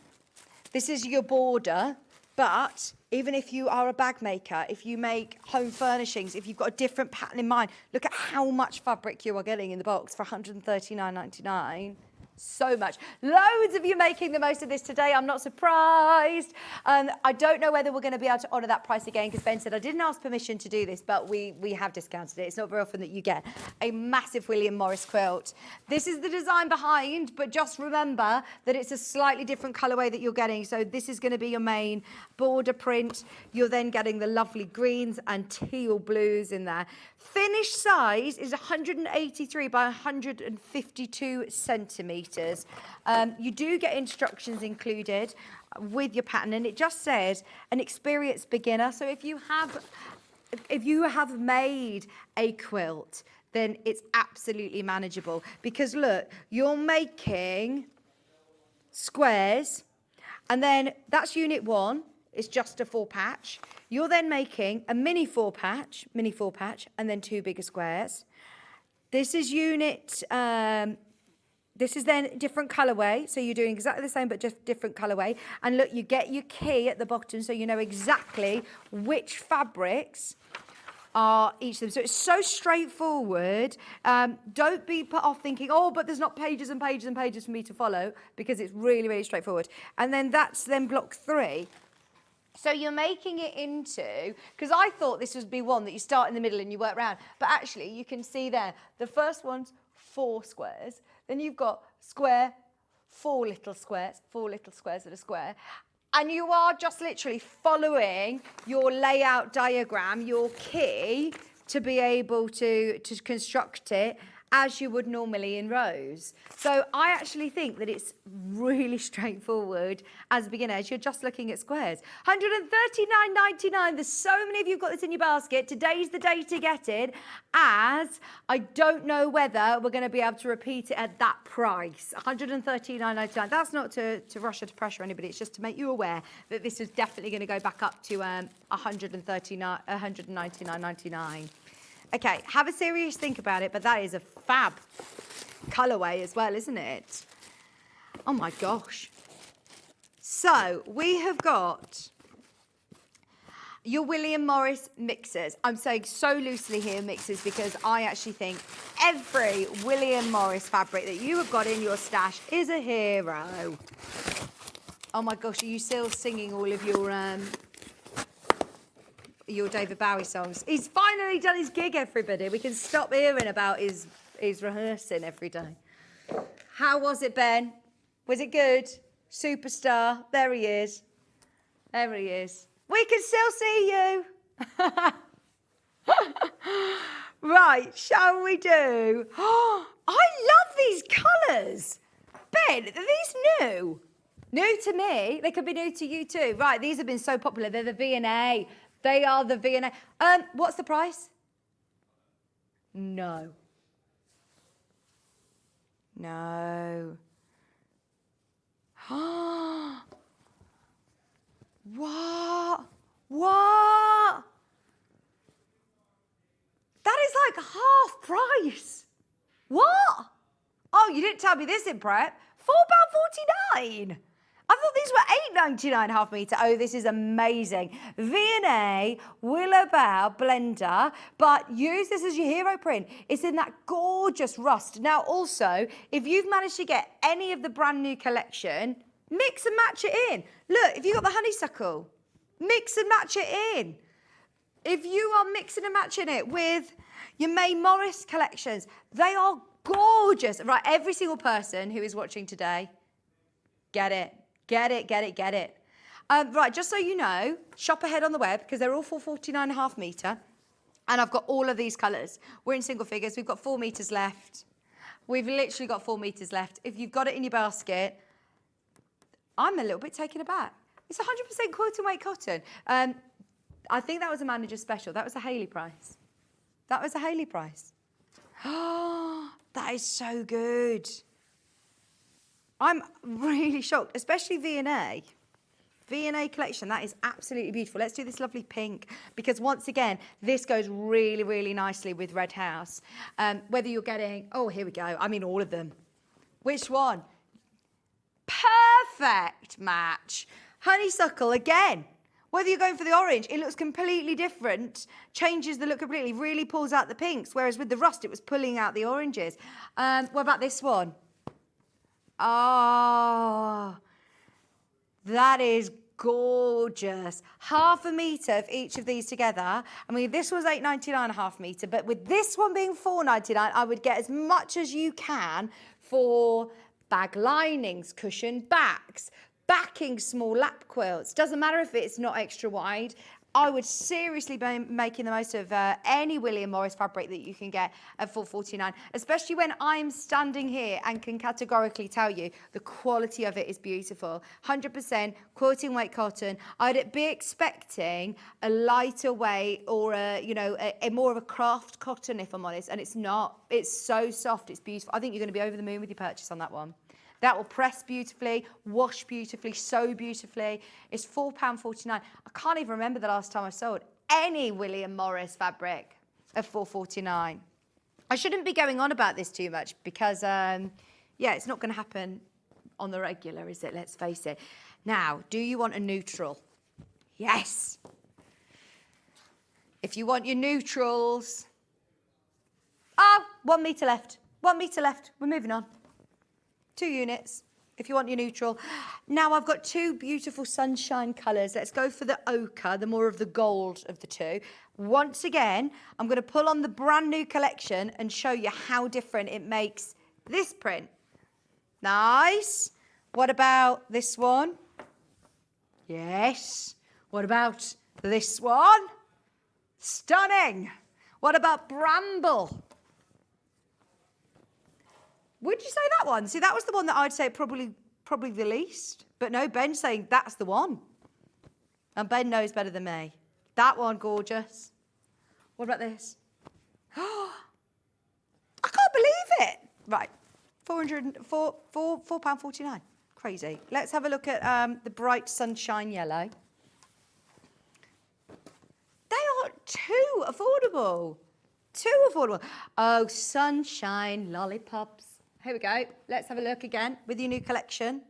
this is your border. But even if you are a bag maker, if you make home furnishings, if you've got a different pattern in mind, look at how much fabric you are getting in the box for £139.99. So much. Loads of you making the most of this today. I'm not surprised. I don't know whether we're going to be able to honour that price again because Ben said I didn't ask permission to do this, but we have discounted it. It's not very often that you get a massive William Morris quilt. This is the design behind, but just remember that it's a slightly different colourway that you're getting. So this is going to be your main border print. You're then getting the lovely greens and teal blues in there. Finished size is 183 by 152 centimetres. You do get instructions included with your pattern, and it just says an experienced beginner. So if you have made a quilt, then it's absolutely manageable. Because look, you're making squares, and then that's unit 1. It's just a 4-patch. You're then making a mini 4-patch, and then 2 bigger squares. This is unit, this is then different colourway. So you're doing exactly the same, but just different colourway. And look, you get your key at the bottom, so you know exactly which fabrics are each of them. So it's so straightforward. Don't be put off thinking, oh, but there's not pages and pages and pages for me to follow, because it's really, really straightforward. And then that's then block 3. So you're making it into, because I thought this would be one that you start in the middle and you work round, but actually you can see there, the first one's 4 squares, then you've got square, 4 little squares that are square, and you are just literally following your layout diagram, your key, to be able to construct it as you would normally in rows. So I actually think that it's really straightforward as a beginner, as you're just looking at squares. £139.99. There's so many of you got this in your basket. Today's the day to get it, as I don't know whether we're going to be able to repeat it at that price. £139.99. That's not to rush or to pressure anybody. It's just to make you aware that this is definitely going to go back up to £199.99. Okay, have a serious think about it, but that is a fab colourway as well, isn't it? Oh my gosh. So we have got your William Morris mixers. I'm saying so loosely here mixers because I actually think every William Morris fabric that you have got in your stash is a hero. Oh my gosh, are you still singing all of your David Bowie songs? He's finally done his gig, everybody. We can stop hearing about his rehearsing every day. How was it, Ben? Was it good? Superstar. There he is. There he is. We can still see you. Right, shall we do? Oh, I love these colours. Ben, are these new? New to me. They could be new to you too. Right, these have been so popular. They're the V&A. They are the V&A. What's the price? No. No. What? What? That is like half price. What? Oh, you didn't tell me this in prep. £4.49. I thought these were £8.99 half metre. Oh, this is amazing. V&A Willow Bough blender, but use this as your hero print. It's in that gorgeous rust. Now, also, if you've managed to get any of the brand new collection, mix and match it in. Look, if you've got the honeysuckle, mix and match it in. If you are mixing and matching it with your May Morris collections, they are gorgeous. Right, every single person who is watching today, get it. Get it, get it, get it. Right, just so you know, shop ahead on the web because they're all £4.49 a half metre. And I've got all of these colours. We're in single figures. We've got 4 metres left. We've literally got 4 metres left. If you've got it in your basket, I'm a little bit taken aback. It's 100% quilting weight cotton. I think that was a manager's special. That was a Hayley price. That was a Hayley price. Oh, that is so good. I'm really shocked, especially V&A. V&A collection, that is absolutely beautiful. Let's do this lovely pink because once again, this goes really, really nicely with Red House. Whether you're getting, oh, here we go. I mean, all of them. Which one? Perfect match. Honeysuckle again. Whether you're going for the orange, it looks completely different, changes the look completely, really pulls out the pinks, whereas with the rust, it was pulling out the oranges. What about this one? Oh, that is gorgeous. Half a metre of each of these together. I mean, this was £8.99 a half metre, but with this one being £4.99, I would get as much as you can for bag linings, cushion backs, backing small lap quilts. Doesn't matter if it's not extra wide. I would seriously be making the most of any William Morris fabric that you can get at £4.49, especially when I'm standing here and can categorically tell you the quality of it is beautiful. 100% quilting weight cotton. I'd be expecting a lighter weight or a more of a craft cotton, if I'm honest, and it's not. It's so soft, it's beautiful. I think you're going to be over the moon with your purchase on that one. That will press beautifully, wash beautifully, sew beautifully. It's £4.49. I can't even remember the last time I sold any William Morris fabric at £4.49. I shouldn't be going on about this too much because, it's not going to happen on the regular, is it? Let's face it. Now, do you want a neutral? Yes. If you want your neutrals... 1 metre left. 1 metre left. We're moving on. 2 units, if you want your neutral. Now I've got 2 beautiful sunshine colours. Let's go for the ochre, the more of the gold of the 2. Once again, I'm going to pull on the brand new collection and show you how different it makes this print. Nice. What about this one? Yes. What about this one? Stunning. What about bramble? Would you say that one? See, that was the one that I'd say probably the least. But no, Ben's saying that's the one. And Ben knows better than me. That one, gorgeous. What about this? Oh, I can't believe it. Right, £4.49. Crazy. Let's have a look at the bright sunshine yellow. They are too affordable. Too affordable. Oh, sunshine lollipops. Here we go. Let's have a look again with your new collection.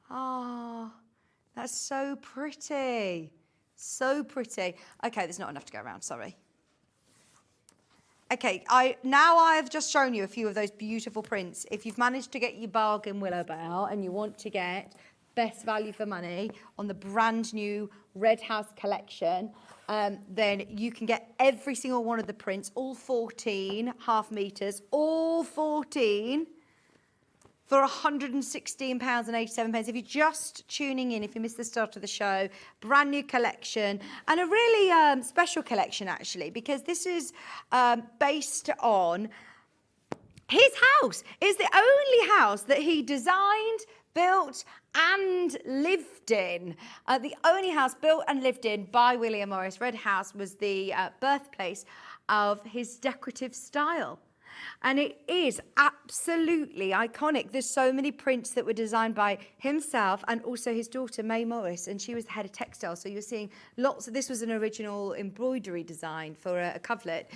Oh, that's so pretty. So pretty. Okay, there's not enough to go around, sorry. Okay, now I've just shown you a few of those beautiful prints. If you've managed to get your bargain willow bough and you want to get best value for money on the brand new Red House collection, then you can get every single one of the prints, all 14 half metres, all 14 for £116.87. If you're just tuning in, if you missed the start of the show, brand new collection and a really special collection actually, because this is based on his house. It's the only house that he designed, built and lived in. The only house built and lived in by William Morris. Red House was the birthplace of his decorative style. And it is absolutely iconic. There's so many prints that were designed by himself and also his daughter, May Morris, and she was the head of textile. So you're seeing lots of, this was an original embroidery design for a coverlet.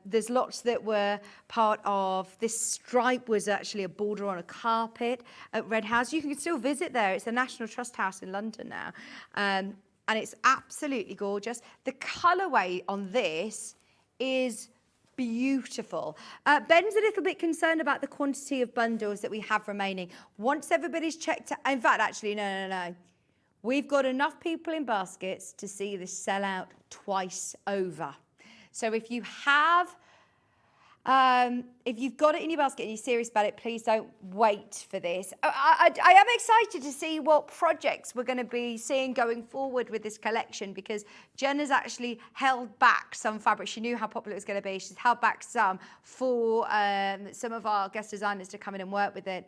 There's lots that were part of, this stripe was actually a border on a carpet at Red House. You can still visit there. It's the National Trust House in London now. And it's absolutely gorgeous. The colourway on this is beautiful. Ben's a little bit concerned about the quantity of bundles that we have remaining. Once everybody's checked, in fact, actually, no. We've got enough people in baskets to see this sell out twice over. So if you have, if you've got it in your basket and you're serious about it, please don't wait for this. I am excited to see what projects we're going to be seeing going forward with this collection, because Jen has actually held back some fabric. She knew how popular it was going to be. She's held back some for some of our guest designers to come in and work with it.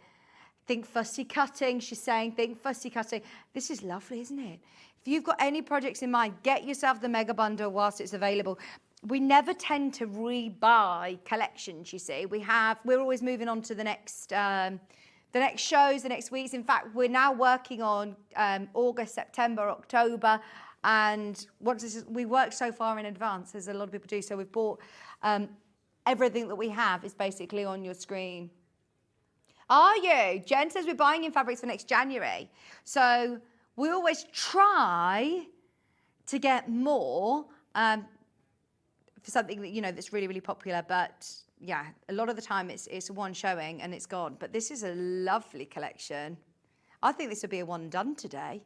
Think fussy cutting, she's saying, think fussy cutting. This is lovely, isn't it? If you've got any projects in mind, get yourself the mega bundle whilst it's available. We never tend to rebuy collections, you see. We're always moving on to the next shows, the next weeks. In fact, we're now working on August, September, October, and we work so far in advance, as a lot of people do. So we've bought everything that we have is basically on your screen. Are you? Jen says we're buying in fabrics for next January. So we always try to get more. For something that, you know, that's really, really popular, but yeah, a lot of the time it's one showing and it's gone. But this is a lovely collection. I think this will be a one done today.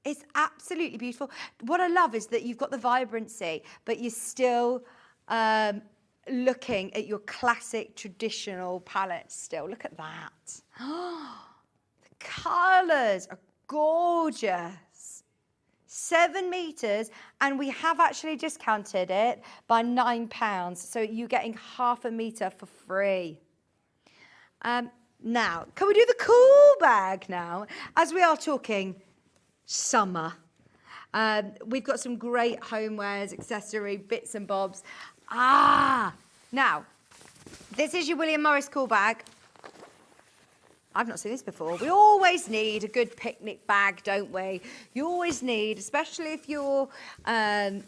It's absolutely beautiful. What I love is that you've got the vibrancy, but you're still looking at your classic traditional palettes still. Look at that. The colours are gorgeous. 7 meters, and we have actually discounted it by £9, so you're getting half a meter for free. Now, can we do the cool bag now? As we are talking summer, we've got some great homewares, accessory, bits and bobs. Now, this is your William Morris cool bag. I've not seen this before. We always need a good picnic bag, don't we? You always need, especially if you're, do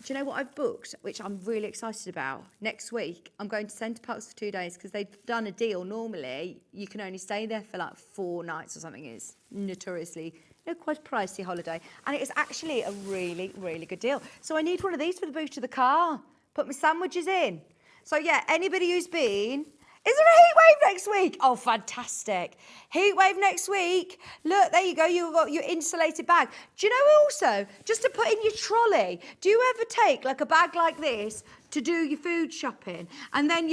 you know what I've booked, which I'm really excited about? Next week, I'm going to Centre Parks for 2 days because they've done a deal. Normally, you can only stay there for like 4 nights or something. It's notoriously, quite pricey holiday. And it is actually a really, really good deal. So I need one of these for the boot of the car. Put my sandwiches in. So yeah, anybody who's been... Is there a heat wave next week? Oh, fantastic. Heat wave next week. Look, there you go. You've got your insulated bag. Do you know also, just to put in your trolley, do you ever take like a bag like this to do your food shopping? And then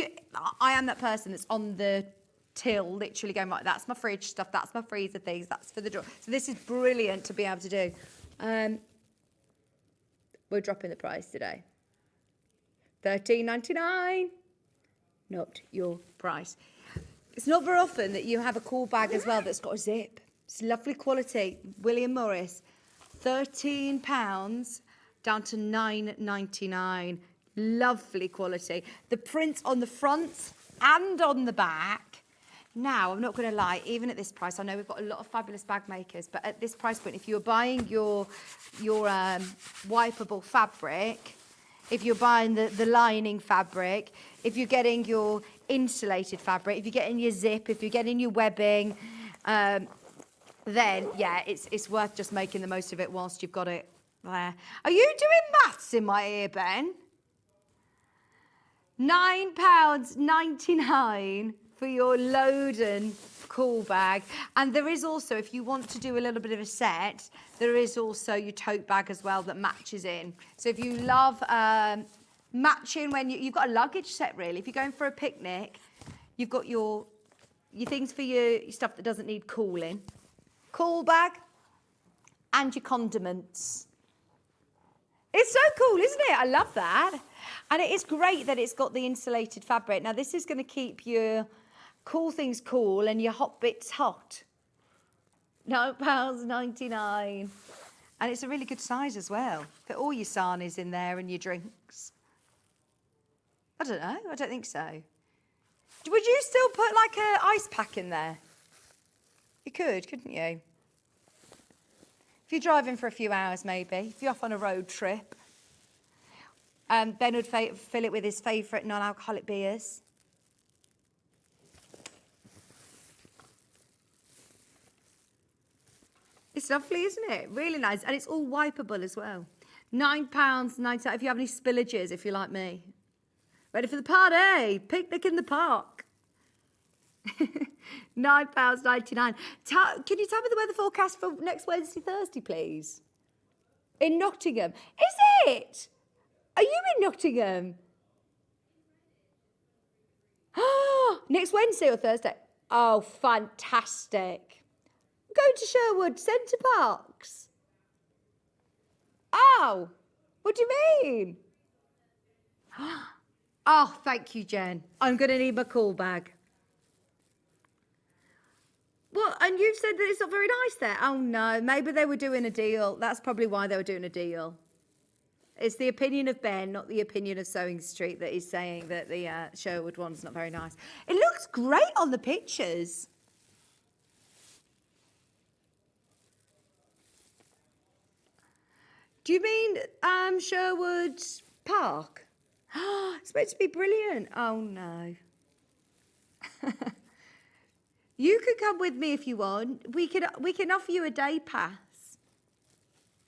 I am that person that's on the till, literally going, right, that's my fridge stuff, that's my freezer things, that's for the drawer. So this is brilliant to be able to do. We're dropping the price today. $13.99. Not your price. It's not very often that you have a cool bag as well that's got a zip. It's lovely quality. William Morris, £13 down to $9.99. Lovely quality. The prints on the front and on the back. Now, I'm not going to lie, even at this price, I know we've got a lot of fabulous bag makers, but at this price point, if you're buying your wipeable fabric, if you're buying the lining fabric, if you're getting your insulated fabric, if you're getting your zip, if you're getting your webbing, then, yeah, it's worth just making the most of it whilst you've got it there. Are you doing maths in my ear, Ben? £9.99 for your Loden cool bag. And there is also, if you want to do a little bit of a set, there is also your tote bag as well that matches in. So if you love matching when you've got a luggage set, really. If you're going for a picnic, you've got your things for your stuff that doesn't need cooling. Cool bag and your condiments. It's so cool, isn't it? I love that. And it is great that it's got the insulated fabric. Now, this is going to keep your cool things cool and your hot bits hot. £9.99. And it's a really good size as well. Fit all your sarnies in there and your drinks. I don't know. I don't think so. Would you still put like a ice pack in there? You could, couldn't you? If you're driving for a few hours, maybe. If you're off on a road trip. Ben would fill it with his favourite non-alcoholic beers. It's lovely, isn't it? Really nice. And it's all wipeable as well. £9.99 if you have any spillages, if you're like me. Ready for the party? Picnic in the park. £9.99. Can you tell me the weather forecast for next Wednesday, Thursday, please? In Nottingham. Is it? Are you in Nottingham? Next Wednesday or Thursday? Oh, fantastic. I'm going to Sherwood Centre Parks. Oh, what do you mean? Oh, thank you, Jen. I'm going to need my call bag. Well, and you've said that it's not very nice there. Oh, no, maybe they were doing a deal. That's probably why they were doing a deal. It's the opinion of Ben, not the opinion of Sewing Street, that is saying that the Sherwood one's not very nice. It looks great on the pictures. Do you mean Sherwood Park? It's meant to be brilliant. Oh, no. You could come with me if you want. We can offer you a day pass.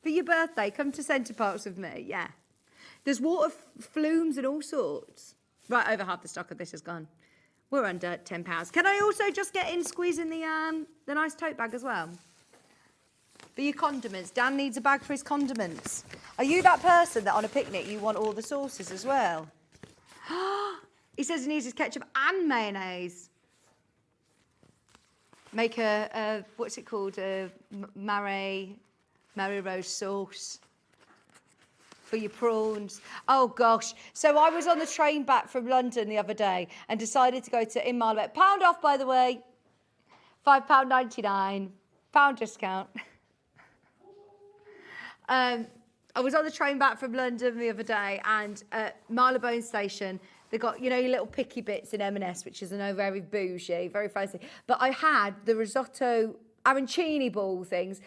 For your birthday, come to Centre Parks with me, yeah. There's water flumes and all sorts. Right, over half the stock of this is gone. We're under £10. Can I also just get in, squeeze in the nice tote bag as well? For your condiments. Dan needs a bag for his condiments. Are you that person that on a picnic you want all the sauces as well? He says he needs his ketchup and mayonnaise. Make a what's it called? A Mary Rose sauce for your prawns. Oh gosh. So I was on the train back from London the other day and decided to go to in Marlow. Pound off, by the way. £5.99. Pound discount. I was on the train back from London the other day, and at Marylebone Station, they got, your little picky bits in M&S, which is, I know, very bougie, very fancy. But I had the risotto arancini ball things,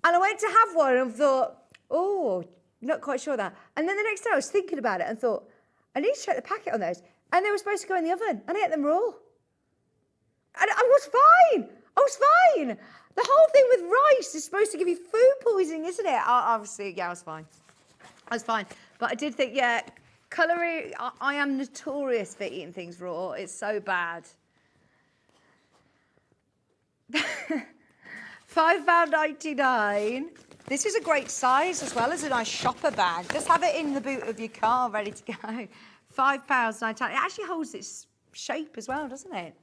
and I went to have one and thought, oh, not quite sure that. And then the next day I was thinking about it and thought, I need to check the packet on those. And they were supposed to go in the oven, and I ate them raw. And I was fine. I was fine. The whole thing with rice is supposed to give you food poisoning, isn't it? Obviously, yeah, I was fine. I was fine. But I did think, yeah, cutlery, I am notorious for eating things raw. It's so bad. £5.99. This is a great size as well as a nice shopper bag. Just have it in the boot of your car, ready to go. £5.99. It actually holds its shape as well, doesn't it?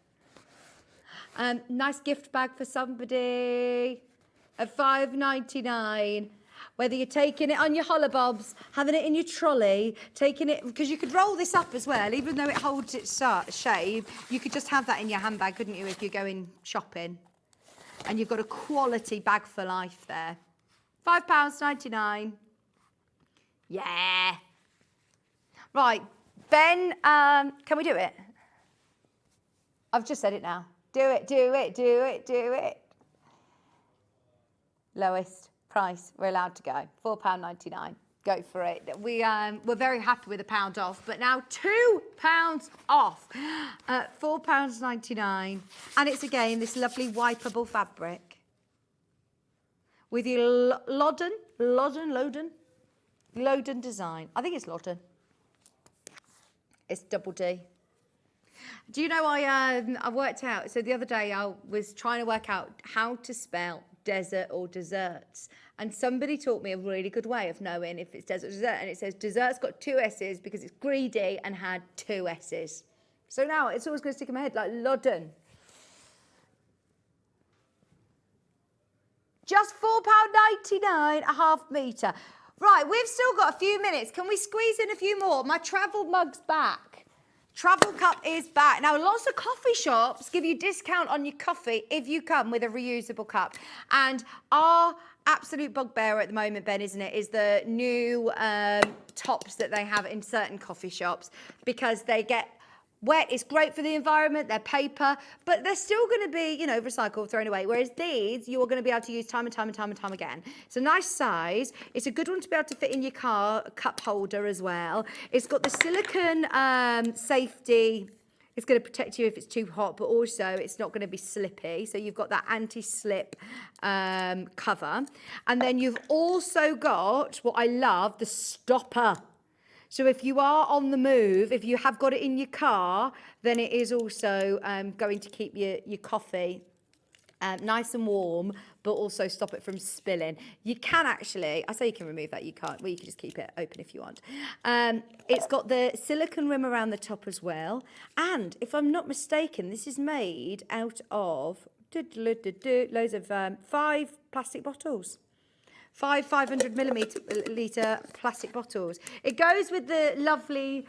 Nice gift bag for somebody at $5.99. Whether you're taking it on your hollabobs, having it in your trolley, taking it, because you could roll this up as well, even though it holds its shape, you could just have that in your handbag, couldn't you, if you're going shopping? And you've got a quality bag for life there. £5.99. Yeah. Right, Ben, can we do it? I've just said it now. Do it, do it, do it, do it. Lowest price we're allowed to go, £4.99. Go for it. We're very happy with £1 off, but now £2 off at £4.99. And it's again this lovely wipeable fabric with your Loden design. I think it's Loden. It's double D. Do you know, I worked out, so the other day I was trying to work out how to spell desert or desserts, and somebody taught me a really good way of knowing if it's desert or dessert, and it says dessert's got 2 S's because it's greedy and had 2 S's. So now it's always going to stick in my head, like Loden. Just £4.99 a half metre. Right, we've still got a few minutes. Can we squeeze in a few more? My travel mug's back. Travel cup is back. Now, lots of coffee shops give you discount on your coffee if you come with a reusable cup. And our absolute bugbear at the moment, Ben, isn't it, is the new tops that they have in certain coffee shops because they get wet. It's great for the environment, they're paper, but they're still going to be, you know, recycled, thrown away. Whereas these, you're going to be able to use time and time and time and time again. It's a nice size. It's a good one to be able to fit in your car cup holder as well. It's got the silicone safety. It's going to protect you if it's too hot, but also it's not going to be slippy. So you've got that anti-slip cover. And then you've also got, what I love, the stopper. So if you are on the move, if you have got it in your car, then it is also going to keep your coffee nice and warm, but also stop it from spilling. You can actually, I say you can remove that, you can't, well, you can just keep it open if you want. It's got the silicone rim around the top as well. And if I'm not mistaken, this is made out of loads of 5 plastic bottles. 500 milliliter plastic bottles. It goes with the lovely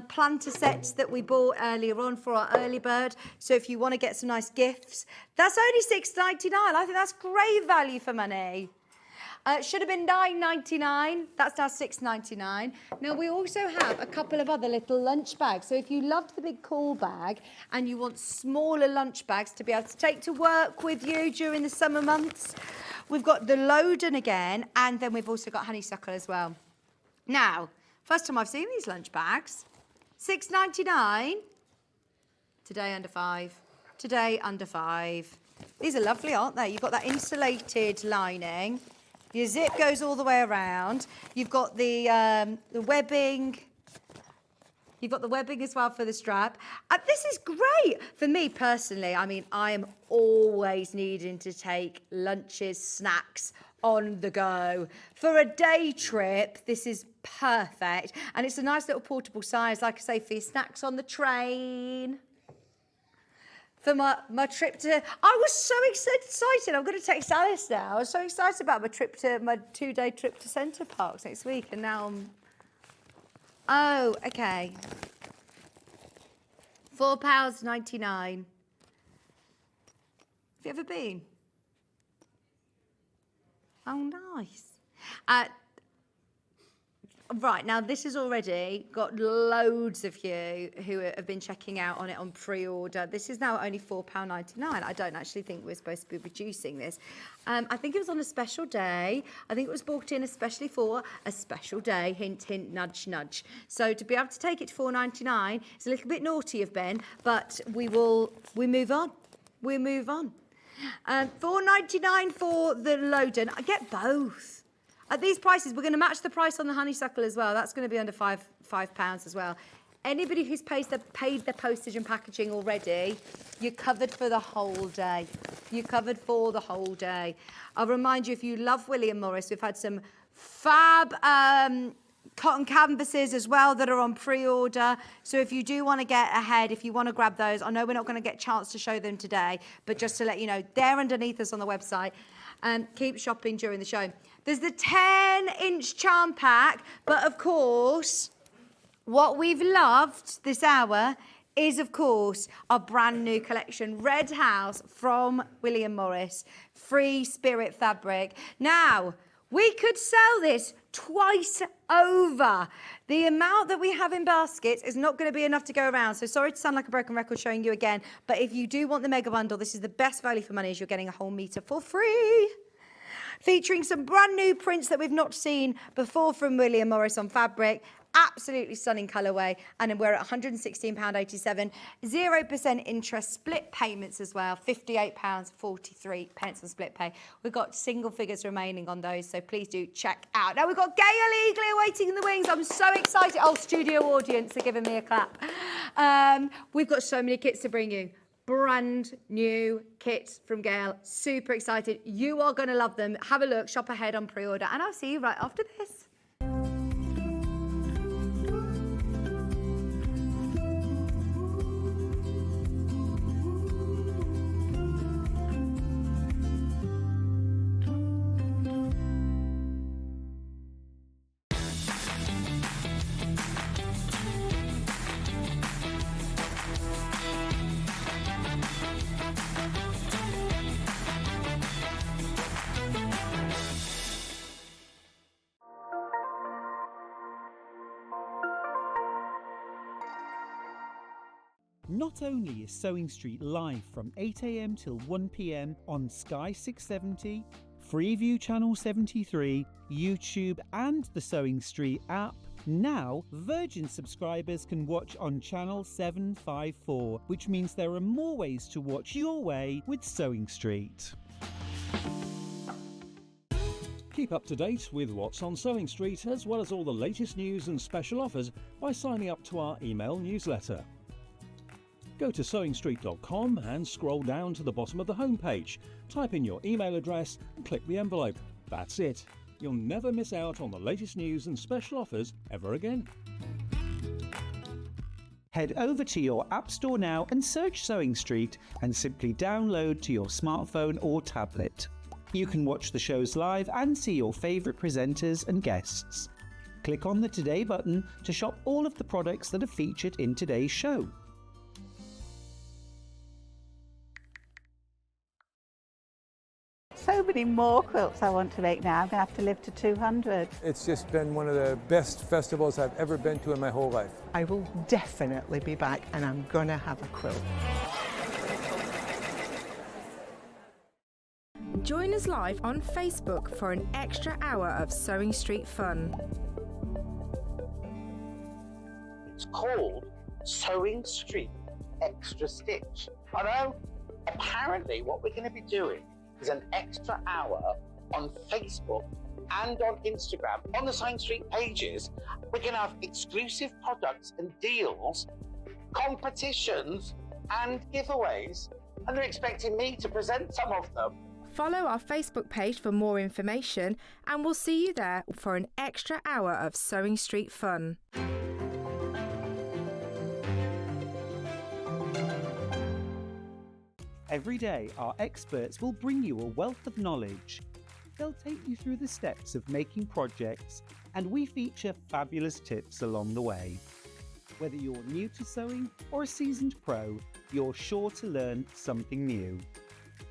planter sets that we bought earlier on for our early bird. So if you want to get some nice gifts, that's only $6.99. I think that's great value for money. It should have been $9.99. That's now $6.99. Now we also have a couple of other little lunch bags. So if you loved the big cool bag and you want smaller lunch bags to be able to take to work with you during the summer months, we've got the Loden again, and then we've also got honeysuckle as well. Now, first time I've seen these lunch bags, $6.99. Today under 5. Today under 5. These are lovely, aren't they? You've got that insulated lining. Your zip goes all the way around. You've got the webbing. You've got the webbing as well for the strap. This is great for me personally. I mean, I am always needing to take lunches, snacks on the go. For a day trip, this is perfect. And it's a nice little portable size, like I say, for your snacks on the train. For my trip to, I was so excited. I'm going to text Alice now. I was so excited about my 2-day trip to Centre Parks next week. And now I'm, oh, okay. £4.99. Have you ever been? Oh, nice. Right, now this has already got loads of you who have been checking out on it on pre-order. This is now only £4.99. I don't actually think we're supposed to be reducing this. I think it was on a special day. I think it was bought in especially for a special day. Hint, hint, nudge, nudge. So to be able to take it to £4.99 is a little bit naughty of Ben, but we move on. We move on. £4.99 for the Loden. I get both. At these prices, we're going to match the price on the honeysuckle as well. That's going to be under £5 as well. Anybody who's paid their postage and packaging already, you're covered for the whole day. You're covered for the whole day. I'll remind you, if you love William Morris, we've had some fab cotton canvases as well that are on pre-order. So if you do want to get ahead, if you want to grab those, I know we're not going to get a chance to show them today, but just to let you know, they're underneath us on the website. Keep shopping during the show. There's the 10-inch charm pack, but of course, what we've loved this hour is, of course, our brand new collection, Red House from William Morris, free spirit fabric. Now, we could sell this twice over. The amount that we have in baskets is not going to be enough to go around. So sorry to sound like a broken record showing you again, but if you do want the mega bundle, this is the best value for money as you're getting a whole metre for free. Featuring some brand new prints that we've not seen before from William Morris on fabric. Absolutely stunning colourway. And then we're at £116.87. 0% interest, split payments as well. £58.43 on split pay. We've got single figures remaining on those, so please do check out. Now we've got Gail eagerly awaiting in the wings. I'm so excited. Oh, studio audience are giving me a clap. We've got so many kits to bring you. Brand new kits from Gail. Super excited. You are going to love them. Have a look, shop ahead on pre-order, and I'll see you right after this. Not only is Sewing Street live from 8 a.m. till 1 p.m. on Sky 670, Freeview Channel 73, YouTube and the Sewing Street app, now Virgin subscribers can watch on Channel 754, which means there are more ways to watch your way with Sewing Street. Keep up to date with what's on Sewing Street, as well as all the latest news and special offers by signing up to our email newsletter. Go to sewingstreet.com and scroll down to the bottom of the homepage. Type in your email address and click the envelope. That's it. You'll never miss out on the latest news and special offers ever again. Head over to your App Store now and search Sewing Street and simply download to your smartphone or tablet. You can watch the shows live and see your favourite presenters and guests. Click on the Today button to shop all of the products that are featured in today's show. So many more quilts I want to make now. I'm going to have to live to 200. It's just been one of the best festivals I've ever been to in my whole life. I will definitely be back and I'm going to have a quilt. Join us live on Facebook for an extra hour of Sewing Street fun. It's called Sewing Street Extra Stitch. I know, apparently what we're going to be doing is an extra hour on Facebook and on Instagram. On the Sewing Street pages, we're going to have exclusive products and deals, competitions and giveaways, and they're expecting me to present some of them. Follow our Facebook page for more information, and we'll see you there for an extra hour of Sewing Street fun. Every day, our experts will bring you a wealth of knowledge. They'll take you through the steps of making projects, and we feature fabulous tips along the way. Whether you're new to sewing or a seasoned pro, you're sure to learn something new.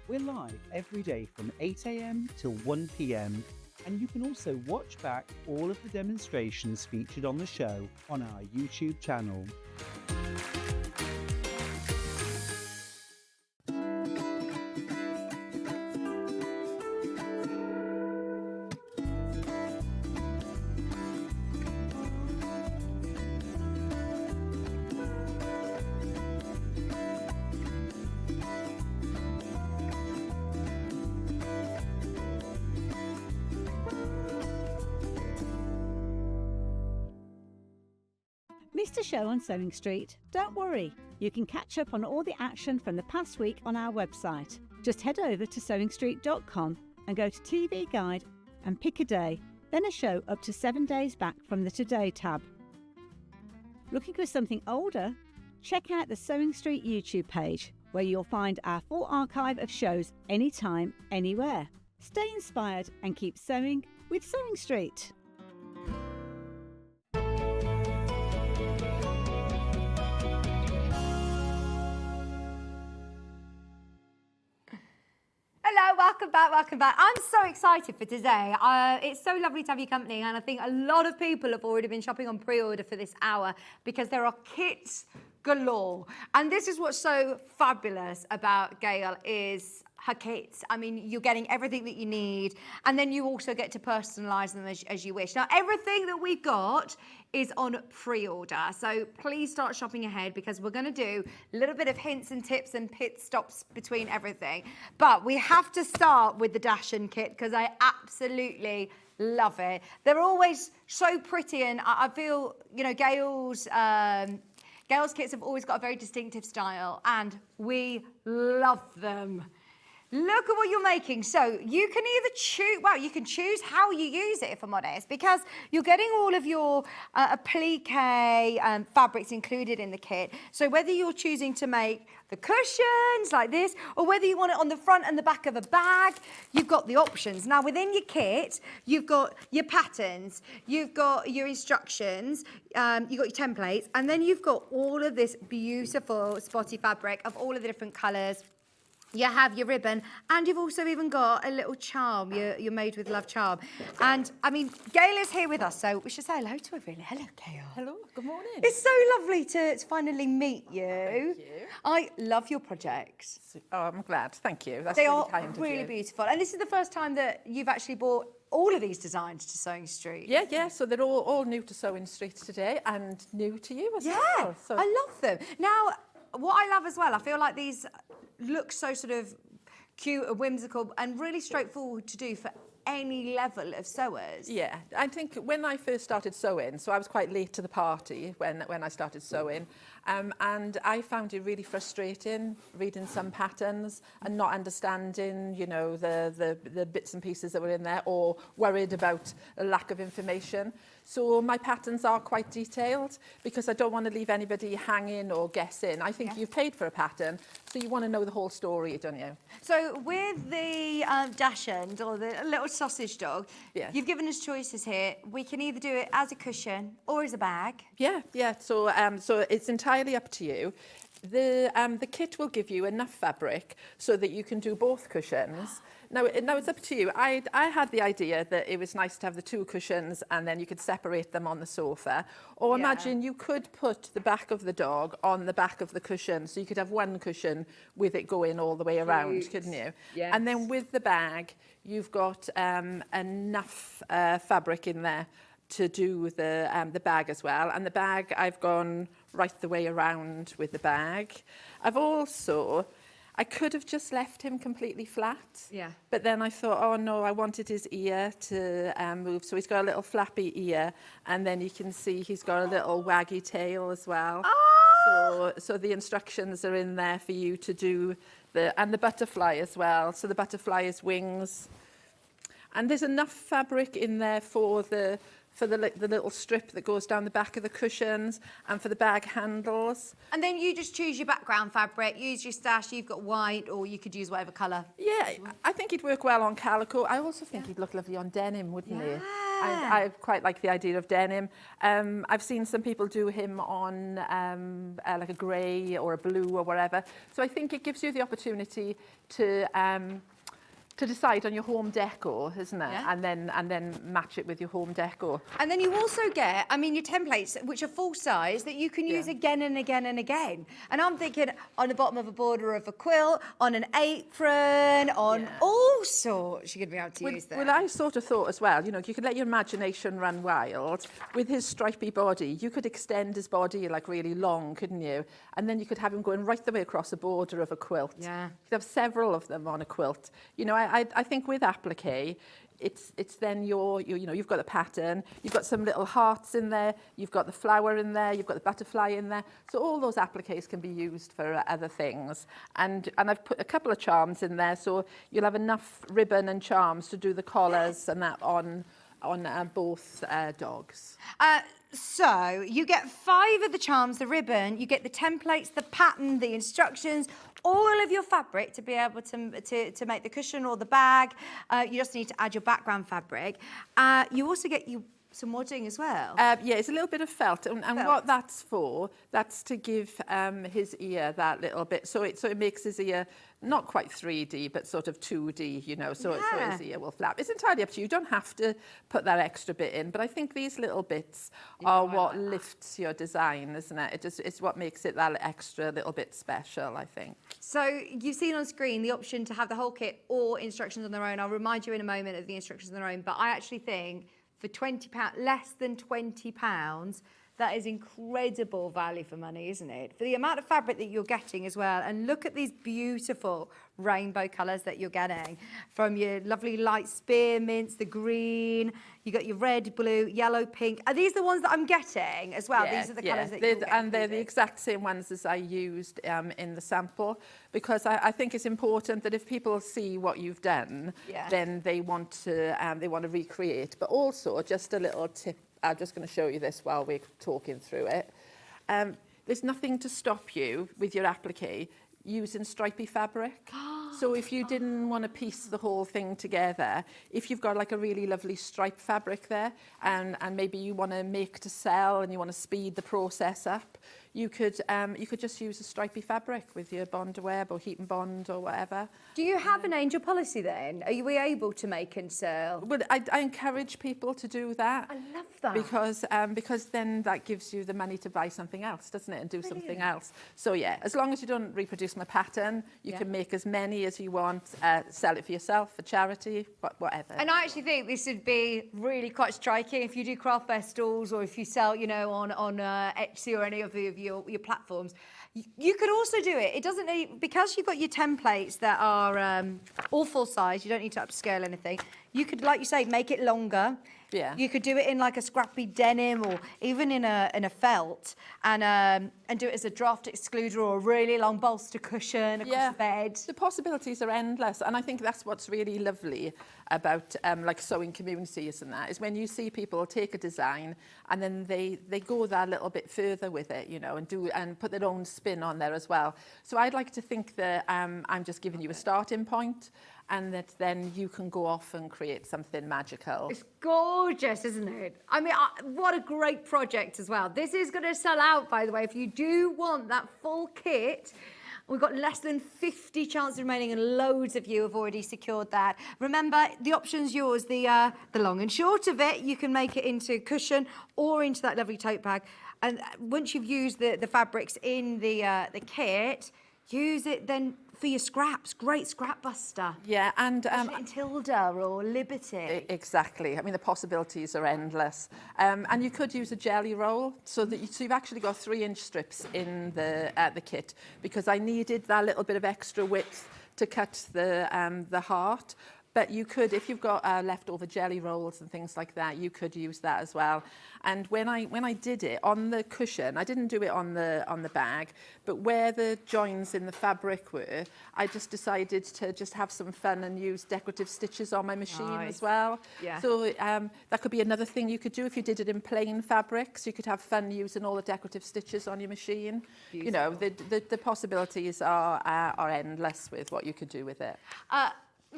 We're live every day from 8 a.m. till 1 p.m, and you can also watch back all of the demonstrations featured on the show on our YouTube channel. Missed a show on Sewing Street? Don't worry, you can catch up on all the action from the past week on our website. Just head over to sewingstreet.com and go to TV Guide and pick a day, then a show up to 7 days back from the Today tab. Looking for something older? Check out the Sewing Street YouTube page, where you'll find our full archive of shows anytime, anywhere. Stay inspired and keep sewing with Sewing Street. Hello, welcome back. I'm so excited for today. It's so lovely to have your company, and I think a lot of people have already been shopping on pre-order for this hour because there are kits galore. And this is what's so fabulous about Gail is her kits. I mean, you're getting everything that you need, and then you also get to personalise them as you wish. Now, everything that we've got is on pre-order, so please start shopping ahead because we're going to do a little bit of hints and tips and pit stops between everything. But we have to start with the Dashin kit because I absolutely love it. They're always so pretty, and I feel, you know, Gail's kits have always got a very distinctive style, and we love them. Look at what you're making. So you can either choose, well, you can choose how you use it, if I'm honest, because you're getting all of your applique fabrics included in the kit. So whether you're choosing to make the cushions like this, or whether you want it on the front and the back of a bag, you've got the options. Now within your kit, you've got your patterns, you've got your instructions, you've got your templates, and then you've got all of this beautiful spotty fabric of all of the different colours. You have your ribbon, and you've also even got a little charm, your Made with Love charm. And, I mean, Gail is here with us, so we should say hello to her, really. Hello, Gail. Hello, good morning. It's so lovely to finally meet you. Thank you. I love your projects. Oh, I'm glad. Thank you. That's They really are kind of really you. beautiful. And this is the first time that you've actually brought all of these designs to Sewing Street. Yeah. So they're all new to Sewing Street today and new to you as Yeah, well. So I love them. Now, what I love as well, I feel like these look so sort of cute and whimsical and really straightforward to do for any level of sewers. yeah, I think when I first started sewing, so I was quite late to the party when I started sewing, and I found it really frustrating reading some patterns and not understanding, you know, the bits and pieces that were in there, or worried about a lack of information. So my patterns are quite detailed because I don't want to leave anybody hanging or guessing. I think you've paid for a pattern, so you want to know the whole story, don't you? So with the dachshund or the little sausage dog, Yes. you've given us choices here. We can either do it as a cushion or as a bag. Yeah. So it's entirely up to you. The kit will give you enough fabric so that you can do both cushions. Now it's up to you. I had the idea that it was nice to have the two cushions and then you could separate them on the sofa. Or imagine you could put the back of the dog on the back of the cushion, so you could have one cushion with it going all the way around, Cute. couldn't you? Yes. And then with the bag, you've got enough fabric in there to do the bag as well. And the bag, I've gone right the way around with the bag. I could have just left him completely flat. Yeah. But then I thought, oh no, I wanted his ear to move. So he's got a little flappy ear, and then you can see he's got a little waggy tail as well. So the instructions are in there for you to do and the butterfly as well. So the butterfly is wings. And there's enough fabric in there for the little strip that goes down the back of the cushions and for the bag handles. And then you just choose your background fabric, use your stash, you've got white, or you could use whatever colour. Yeah, I think he'd work well on calico. I also think he'd look lovely on denim, wouldn't he? I quite like the idea of denim. I've seen some people do him on like a grey or a blue or whatever. So I think it gives you the opportunity to decide on your home decor, isn't it? Yeah. And then match it with your home decor. And then you also get, I mean, your templates, which are full size, that you can use again and again and again. And I'm thinking on the bottom of a border of a quilt, on an apron, on all sorts you're going to be able to use them. Well, I sort of thought as well, you know, you could let your imagination run wild. With his stripy body, you could extend his body like really long, couldn't you? And then you could have him going right the way across the border of a quilt. Yeah. You could have several of them on a quilt. You know, I think with applique, it's then you've got the pattern, you've got some little hearts in there, you've got the flower in there, you've got the butterfly in there. So all those appliques can be used for other things. And I've put a couple of charms in there, so you'll have enough ribbon and charms to do the collars and that on both dogs. So you get 5 of the charms, the ribbon, you get the templates, the pattern, the instructions, all of your fabric to be able to make the cushion or the bag. You just need to add your background fabric. You also get some wadding as well. Yeah, it's a little bit of felt, and what that's for, that's to give his ear that little bit, so it makes his ear not quite 3D, but sort of 2D, you know, so his ear will flap. It's entirely up to you. You don't have to put that extra bit in, but I think these little bits are what lifts your design, isn't it? It's what makes it that extra little bit special, I think. So you've seen on screen the option to have the whole kit or instructions on their own. I'll remind you in a moment of the instructions on their own, but I actually think for £20, less than £20, that is incredible value for money, isn't it? For the amount of fabric that you're getting as well. And look at these beautiful rainbow colours that you're getting from your lovely light spearmints, the green, you got your red, blue, yellow, pink. Are these the ones that I'm getting as well? These are the colours that you're getting. And they're the exact same ones as I used in the sample, because I think it's important that if people see what you've done, then they want to recreate. But also, just a little tip, I'm just going to show you this while we're talking through it. There's nothing to stop you with your applique using stripy fabric. So if you didn't want to piece the whole thing together, if you've got like a really lovely striped fabric there, and maybe you want to make to sell and you want to speed the process up, you could just use a stripy fabric with your bond web or heat and bond or whatever. Do you have an angel policy then? Are you able to make and sell? Well, I encourage people to do that. I love that. Because then that gives you the money to buy something else, doesn't it, and do something else. So yeah, as long as you don't reproduce my pattern, you can make as many as you want, sell it for yourself, for charity, whatever. And I actually think this would be really quite striking if you do craft fair stalls or if you sell, you know, on Etsy or any of your platforms. You could also do it. It doesn't need, because you've got your templates that are all full size, you don't need to upscale anything. You could, like you say, make it longer. Yeah. You could do it in like a scrappy denim or even in a felt and do it as a draft excluder or a really long bolster cushion across the bed. The possibilities are endless, and I think that's what's really lovely about like sewing communities and that, is when you see people take a design and then they go that little bit further with it, you know, and put their own spin on there as well. So I'd like to think that I'm just giving you a starting point, and that then you can go off and create something magical. It's gorgeous, isn't it? I mean, what a great project as well. This is going to sell out, by the way. If you do want that full kit, we've got less than 50 chances remaining and loads of you have already secured that. Remember, the option's yours. The long and short of it, you can make it into cushion or into that lovely tote bag. And once you've used the fabrics in the kit, use it then for your scraps. Great scrap buster. Yeah, and in Tilda or Liberty. Exactly. I mean, the possibilities are endless. And you could use a jelly roll, so you've actually got 3-inch strips in the kit, because I needed that little bit of extra width to cut the heart. But you could, if you've got leftover jelly rolls and things like that, you could use that as well. And when I did it on the cushion, I didn't do it on the bag, but where the joins in the fabric were, I just decided to just have some fun and use decorative stitches on my machine as well. Yeah. So that could be another thing you could do if you did it in plain fabrics. You could have fun using all the decorative stitches on your machine. Beautiful. You know, the possibilities are endless with what you could do with it.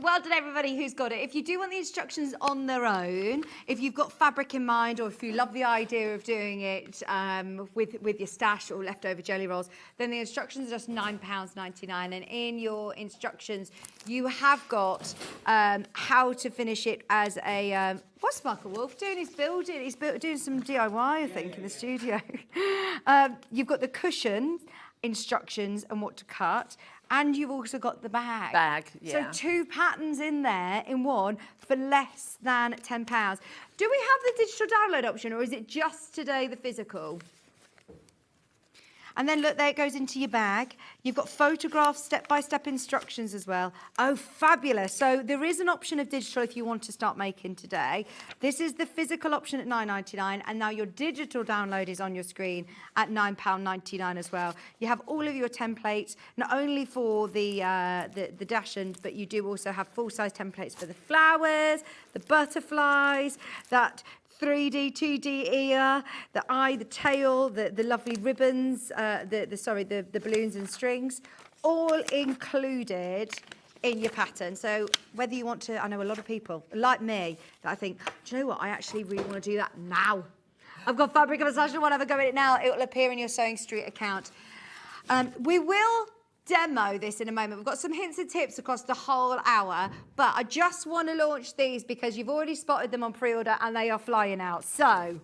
Well done, everybody who's got it. If you do want the instructions on their own, if you've got fabric in mind, or if you love the idea of doing it with your stash or leftover jelly rolls, then the instructions are just £9.99. And in your instructions, you have got how to finish it as a... what's Michael Wolf doing? He's doing some DIY, I think, in the studio. You've got the cushion instructions and what to cut. And you've also got the bag. Yeah. So 2 patterns in there in one for less than £10. Do we have the digital download option, or is it just today the physical? And then look, there it goes into your bag. You've got photographs, step-by-step instructions as well. Oh, fabulous. So there is an option of digital if you want to start making today. This is the physical option at £9.99, and now your digital download is on your screen at £9.99 as well. You have all of your templates, not only for the dachshund, but you do also have full-size templates for the flowers, the butterflies, that 3D, 2D ear, the eye, the tail, the lovely ribbons, the balloons and strings, all included in your pattern. So whether you want to, I know a lot of people, like me, that I think, do you know what, I actually really want to do that now. I've got fabric of a session, whatever, go in it now, it will appear in your Sewing Street account. We will demo this in a moment. We've got some hints and tips across the whole hour, but I just want to launch these because you've already spotted them on pre-order and they are flying out. So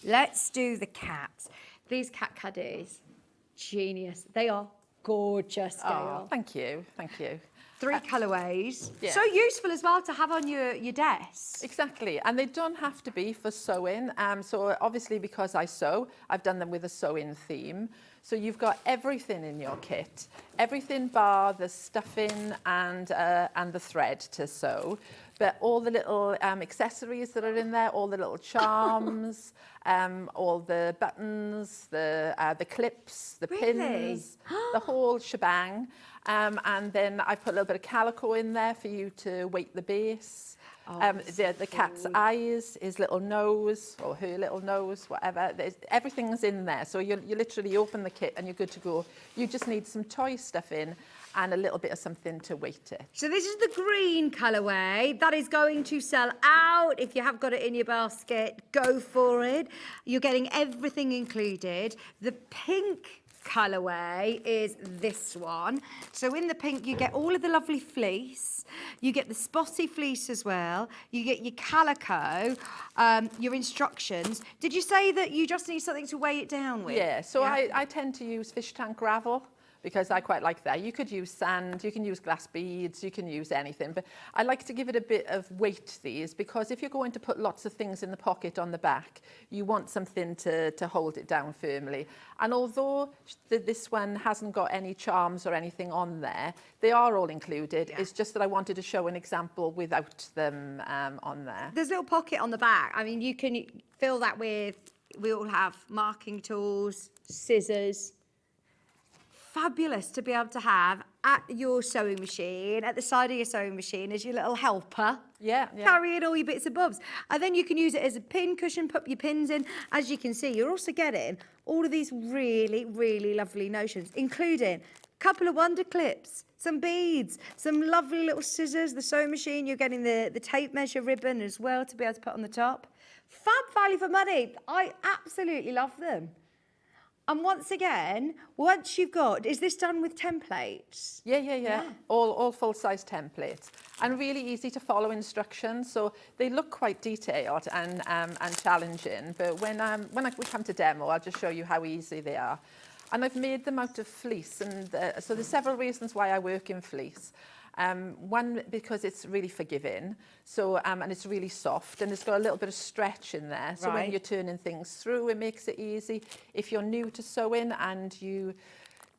let's do the cats. These Cat Caddies, genius. They are gorgeous, Gail. Oh, thank you. 3 colourways. Yeah. So useful as well to have on your desk. Exactly, and they don't have to be for sewing. So obviously, because I sew, I've done them with a sewing theme. So you've got everything in your kit, everything bar the stuffing and the thread to sew, but all the little accessories that are in there, all the little charms, all the buttons, the clips, the pins, the whole shebang. And then I put a little bit of calico in there for you to weight the base. The cat's eyes, his little nose, or her little nose, whatever. Everything's in there. So you literally open the kit and you're good to go. You just need some toy stuff in. and a little bit of something to weight it. So this is the green colourway. That is going to sell out. If you have got it in your basket, go for it. You're getting everything included. The pink colourway is this one. So in the pink you get all of the lovely fleece, you get the spotty fleece as well, you get your calico, your instructions. Did you say that you just need something to weigh it down with? Yeah, so I tend to use fish tank gravel because I quite like that. You could use sand, you can use glass beads, you can use anything, but I like to give it a bit of weight to these, because if you're going to put lots of things in the pocket on the back, you want something to hold it down firmly. And although this one hasn't got any charms or anything on there, they are all included. Yeah. It's just that I wanted to show an example without them on there. There's a little pocket on the back. I mean, you can fill that with, we all have marking tools, scissors. Fabulous to be able to have at your sewing machine, at the side of your sewing machine as your little helper. Yeah. Carrying all your bits and bobs. And then you can use it as a pin cushion, put your pins in. As you can see, you're also getting all of these really, really lovely notions, including a couple of wonder clips, some beads, some lovely little scissors, the sewing machine. You're getting the tape measure ribbon as well to be able to put on the top. Fab value for money. I absolutely love them. And once again, once you've got, is this done with templates? Yeah. All full-size templates, and really easy to follow instructions. So they look quite detailed and challenging. But when we come to demo, I'll just show you how easy they are. And I've made them out of fleece, and so there's several reasons why I work in fleece. One, because it's really forgiving, so and it's really soft, and it's got a little bit of stretch in there. So when you're turning things through, it makes it easy. If you're new to sewing and you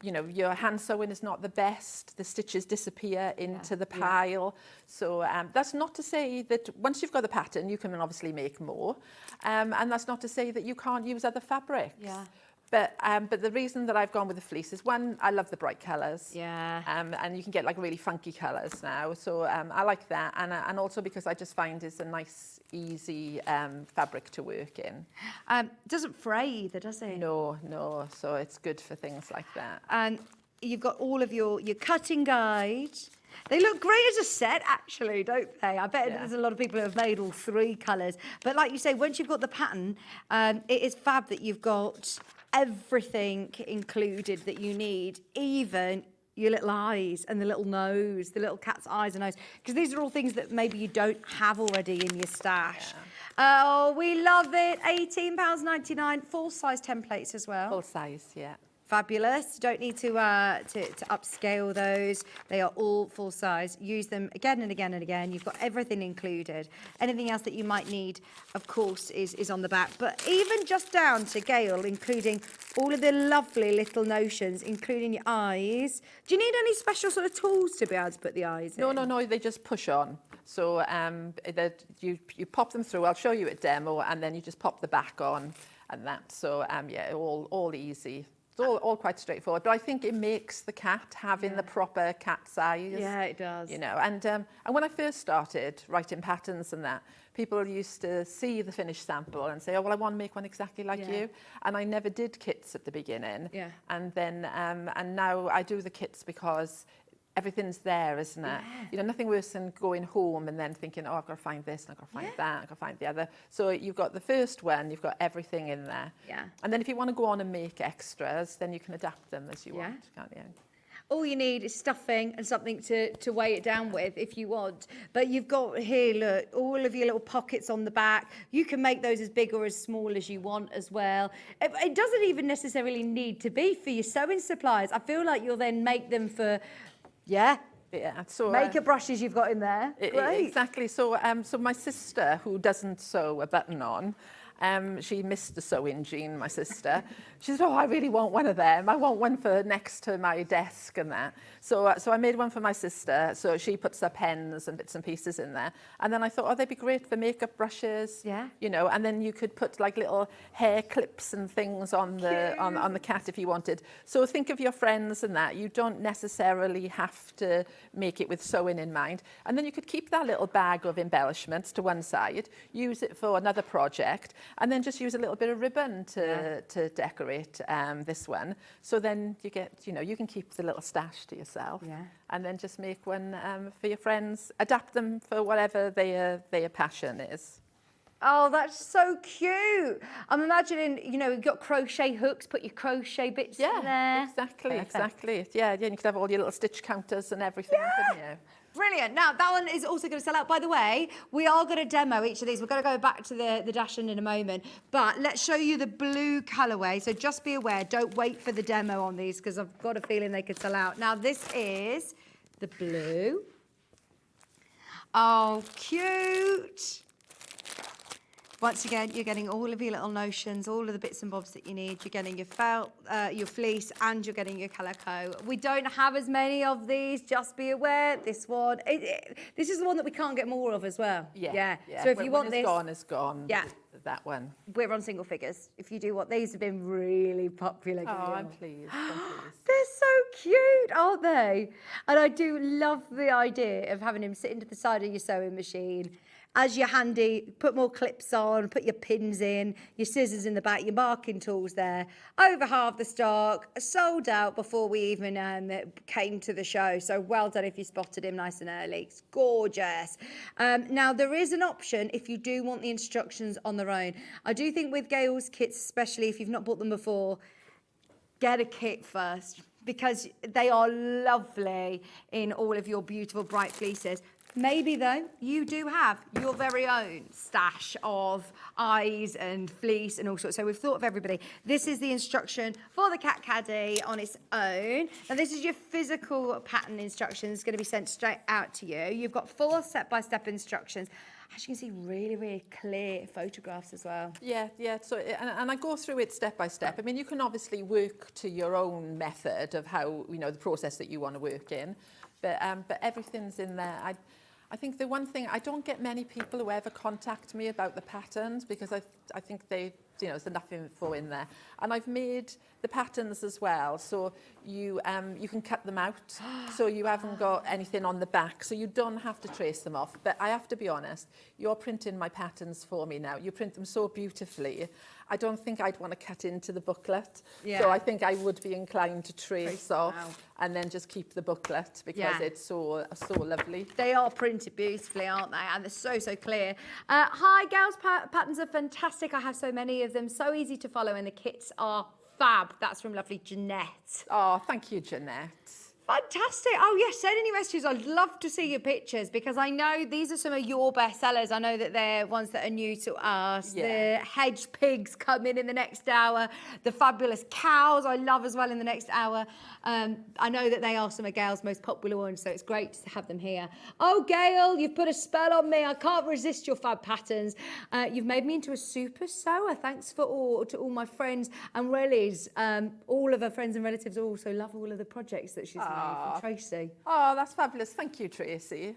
know, your hand sewing is not the best, the stitches disappear into the pile. So that's not to say that once you've got the pattern, you can obviously make more, and that's not to say that you can't use other fabrics. Yeah. But the reason that I've gone with the fleece is, one, I love the bright colours. Yeah. And you can get like really funky colours now. So I like that. And also because I just find it's a nice, easy fabric to work in. Doesn't fray either, does it? No. So it's good for things like that. And you've got all of your cutting guide. They look great as a set, actually, don't they? I bet there's a lot of people who have made all three colours. But like you say, once you've got the pattern, it is fab that you've got everything included that you need, even your little eyes and the little nose, the little cat's eyes and nose, because these are all things that maybe you don't have already in your stash. Oh, we love it. £18.99, full-size templates as well. Full size, yeah. Fabulous. You don't need to upscale those. They are all full size. Use them again and again and again. You've got everything included. Anything else that you might need, of course, is on the back. But even just down to Gail, including all of the lovely little notions, including your eyes. Do you need any special sort of tools to be able to put the eyes in? No, they just push on. So that you pop them through. I'll show you a demo, and then you just pop the back on and that. So yeah, all easy. It's all quite straightforward, but I think it makes the cat having the proper cat size. Yeah, it does. You know, and when I first started writing patterns and that, people used to see the finished sample and say, oh, well, I want to make one exactly like you. And I never did kits at the beginning. Yeah. And then, and now I do the kits because everything's there, isn't it? Yeah. You know, nothing worse than going home and then thinking, oh, I've got to find this, and I've got to find that, I've got to find the other. So you've got the first one, you've got everything in there. Yeah. And then if you want to go on and make extras, then you can adapt them as you want, can't you? All you need is stuffing and something to weigh it down with if you want. But you've got here, look, all of your little pockets on the back. You can make those as big or as small as you want as well. It doesn't even necessarily need to be for your sewing supplies. I feel like you'll then make them for... Yeah. So makeup brushes you've got in there. Great. Exactly. So so my sister, who doesn't sew a button on, she missed the sewing gene, my sister. She said, oh, I really want one of them. I want one for next to my desk and that. So I made one for my sister. So she puts her pens and bits and pieces in there. And then I thought, oh, they'd be great for makeup brushes. Yeah. You know, and then you could put like little hair clips and things on the cat if you wanted. So think of your friends and that. You don't necessarily have to make it with sewing in mind. And then you could keep that little bag of embellishments to one side, use it for another project. And then just use a little bit of ribbon to decorate this one. So then you get, you can keep the little stash to yourself. Yeah. And then just make one for your friends. Adapt them for whatever their passion is. Oh, that's so cute. I'm imagining, you've got crochet hooks, put your crochet bits in there. Exactly. Yeah, you could have all your little stitch counters and everything, couldn't you? Brilliant. Now, that one is also going to sell out. By the way, we are going to demo each of these. We're going to go back to the Dachshund in a moment. But let's show you the blue colourway. So just be aware, don't wait for the demo on these because I've got a feeling they could sell out. Now, this is the blue. Oh, cute. Once again, you're getting all of your little notions, all of the bits and bobs that you need. You're getting your felt, your fleece, and you're getting your calico. We don't have as many of these, just be aware. This one, this is the one that we can't get more of as well. Yeah. So if you want this... it's gone. Yeah. That one. We're on single figures. If you do want, these have been really popular. Oh, I'm pleased. They're so cute, aren't they? And I do love the idea of having him sitting to the side of your sewing machine. As you're handy, put more clips on, put your pins in, your scissors in the back, your marking tools there. Over half the stock, sold out before we even came to the show. So well done if you spotted him nice and early. It's gorgeous. Now, there is an option if you do want the instructions on their own. I do think with Gail's kits, especially if you've not bought them before, get a kit first because they are lovely in all of your beautiful bright fleeces. Maybe, though, you do have your very own stash of eyes and fleece and all sorts. So we've thought of everybody. This is the instruction for the Cat Caddy on its own. And this is your physical pattern instructions going to be sent straight out to you. You've got full step-by-step instructions. As you can see, really, really clear photographs as well. Yeah. So, and I go through it step by step. I mean, you can obviously work to your own method of how, the process that you want to work in. But everything's in there. I think the one thing, I don't get many people who ever contact me about the patterns because I think there's enough info in there. And I've made the patterns as well, so you can cut them out, so you haven't got anything on the back, so you don't have to trace them off. But I have to be honest, you're printing my patterns for me now. You print them so beautifully. I don't think I'd want to cut into the booklet. Yeah. So I think I would be inclined to trace off and then just keep the booklet because it's so lovely. They are printed beautifully, aren't they? And they're so clear. Hi, Gail's patterns are fantastic. I have so many of them. So easy to follow and the kits are fab. That's from lovely Jeanette. Oh, thank you, Jeanette. Fantastic. Oh, yes, send any messages. I'd love to see your pictures because I know these are some of your best sellers. I know that they're ones that are new to us. The hedge pigs come in the next hour. The fabulous cows I love as well in the next hour. I know that they are some of Gail's most popular ones, so it's great to have them here. Oh, Gail, you've put a spell on me. I can't resist your fab patterns. You've made me into a super sewer. Thanks to all my friends and relatives. All of her friends and relatives also love all of the projects that she's made from Tracy. Oh, that's fabulous. Thank you, Tracy.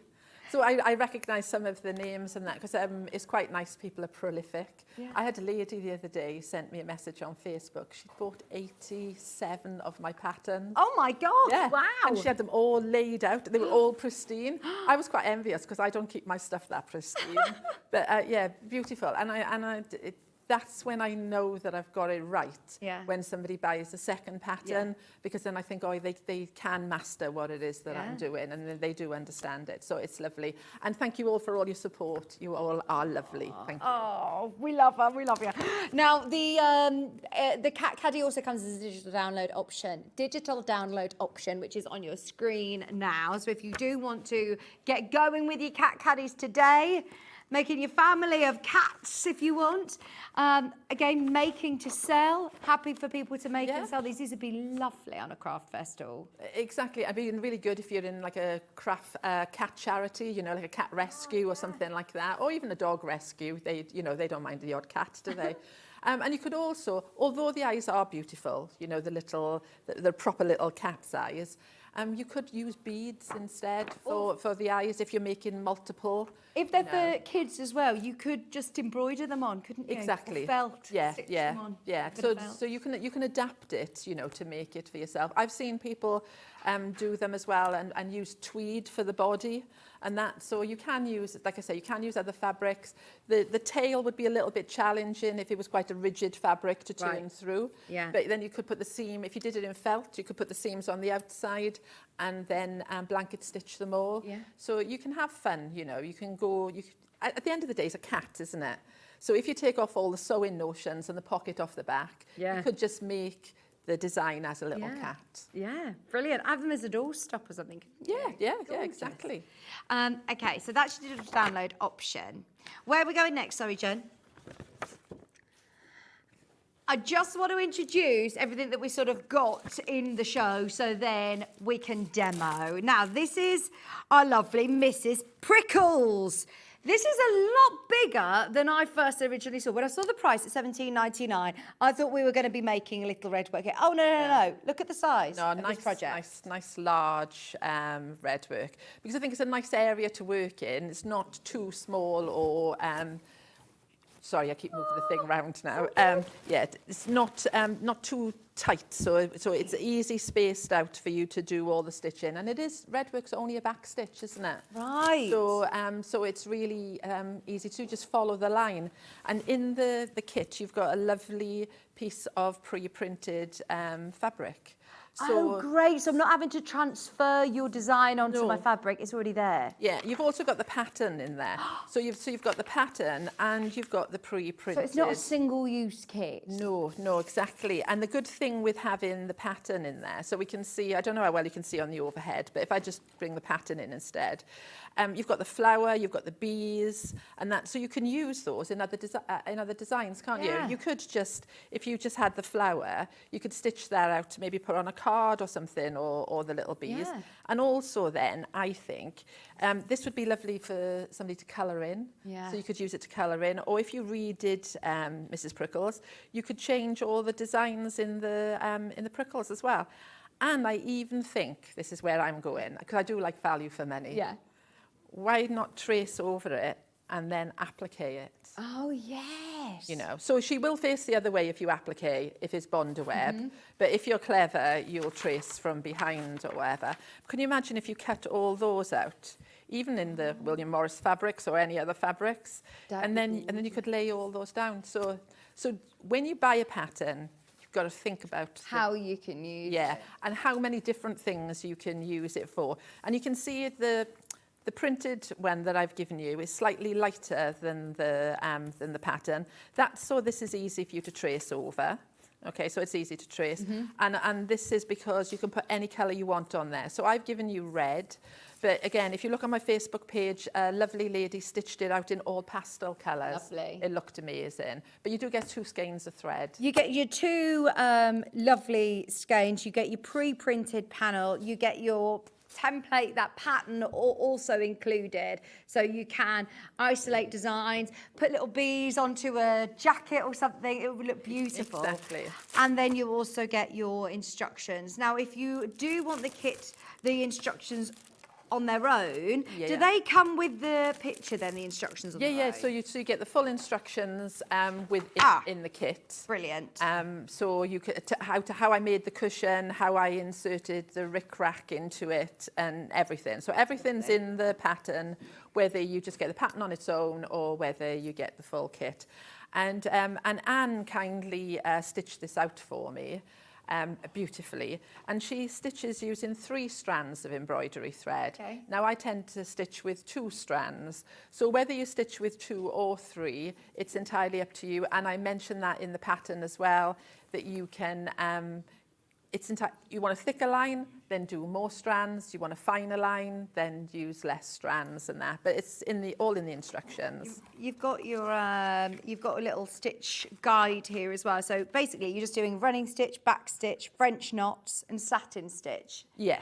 So I recognise some of the names and that because it's quite nice. People are prolific. Yeah. I had a lady the other day sent me a message on Facebook. She bought 87 of my patterns. Oh my God! Yeah. Wow! And she had them all laid out. They were all pristine. I was quite envious because I don't keep my stuff that pristine. But yeah, beautiful. And that's when I know that I've got it right. Yeah. When somebody buys a second pattern, because then I think, they can master what it is that I'm doing, and then they do understand it. So it's lovely. And thank you all for all your support. You all are lovely. Thank you. Oh, we love her. We love you. Now, the Cat Caddy also comes as a digital download option, which is on your screen now. So if you do want to get going with your Cat Caddies today, making your family of cats if you want. Again, making to sell. Happy for people to make and sell these. These would be lovely on a craft festival. Exactly. I mean, really good if you're in like a craft cat charity, like a cat rescue or something like that, or even a dog rescue. They don't mind the odd cat, do they? And you could also, although the eyes are beautiful, the proper little cat's eyes, you could use beads instead for the eyes if you're making multiple. If they're for kids as well, you could just embroider them on, couldn't you? Exactly. Or felt. Yeah. Them on. So you can adapt it, to make it for yourself. I've seen people do them as well and use tweed for the body. And that, so you can use, like I say, you can use other fabrics. The tail would be a little bit challenging if it was quite a rigid fabric to turn through. Yeah. But then you could put the seam, if you did it in felt, you could put the seams on the outside and then blanket stitch them all. Yeah. So you can have fun, you know, you can go, at the end of the day, it's a cat, isn't it? So if you take off all the sewing notions and the pocket off the back, you could just make the design as a little cat. Yeah, brilliant. Have them as a doorstop or something. Yeah, exactly. Okay, so that's your digital download option. Where are we going next? Sorry, Jen. I just want to introduce everything that we sort of got in the show so then we can demo. Now, this is our lovely Mrs. Prickles. This is a lot bigger than I first originally saw. When I saw the price at $17.99, I thought we were going to be making a little Redwork here. Oh, no. Look at the size of this project. Nice large Redwork. Because I think it's a nice area to work in. It's not too small or... sorry, I keep moving the thing around now. It's not too tight, so it's easy spaced out for you to do all the stitching. And it is, Redwork's only a back stitch, isn't it? Right. So it's really easy to just follow the line. And in the kit, you've got a lovely piece of pre-printed fabric. So, great. So I'm not having to transfer your design onto my fabric. It's already there. Yeah, you've also got the pattern in there. so you've got the pattern and you've got the pre-printed. So it's not a single-use kit. No, exactly. And the good thing with having the pattern in there, so we can see, I don't know how well you can see on the overhead, but if I just bring the pattern in instead, you've got the flower, you've got the bees, and that. So you can use those in other designs, can't you? You could just, if you just had the flower, you could stitch that out to maybe put on a card or something, or the little bees. Yeah. And also then, I think, this would be lovely for somebody to colour in. Yeah. So you could use it to colour in. Or if you redid Mrs. Prickles, you could change all the designs in the prickles as well. And I even think, this is where I'm going, because I do like value for money. Yeah. Why not trace over it and then applique it? Oh, yes. You know, so she will face the other way if you applique, if it's bond a web. But if you're clever, you'll trace from behind or whatever. Can you imagine if you cut all those out, even in the William Morris fabrics or any other fabrics, and then you could lay all those down. So when you buy a pattern, you've got to think about how you can use it. And how many different things you can use it for. And you can see the printed one that I've given you is slightly lighter than the pattern. So this is easy for you to trace over. Okay, so it's easy to trace. And this is because you can put any colour you want on there. So I've given you red. But again, if you look on my Facebook page, a lovely lady stitched it out in all pastel colours. Lovely. It looked amazing. But you do get 2 skeins of thread. You get your 2 lovely skeins. You get your pre-printed panel. You get your template, that pattern also included, so you can isolate designs, put little bees onto a jacket or something. It would look beautiful. Exactly. And then you also get your instructions. Now, if you do want the instructions on their own, do they come with the picture then, the instructions on their own? So you get the full instructions in the kit. Brilliant. So you could how I made the cushion, how I inserted the rickrack into it, and everything. So everything's in the pattern, whether you just get the pattern on its own or whether you get the full kit. And Anne kindly stitched this out for me. Beautifully, and she stitches using 3 strands of embroidery thread. Okay. Now I tend to stitch with 2 strands, so whether you stitch with 2 or 3, it's entirely up to you. And I mentioned that in the pattern as well, that you can you want a thicker line, then do more strands. You want a finer line, then use less strands and that. But it's all in the instructions. You've got a little stitch guide here as well. So basically, you're just doing running stitch, back stitch, French knots, and satin stitch. Yeah,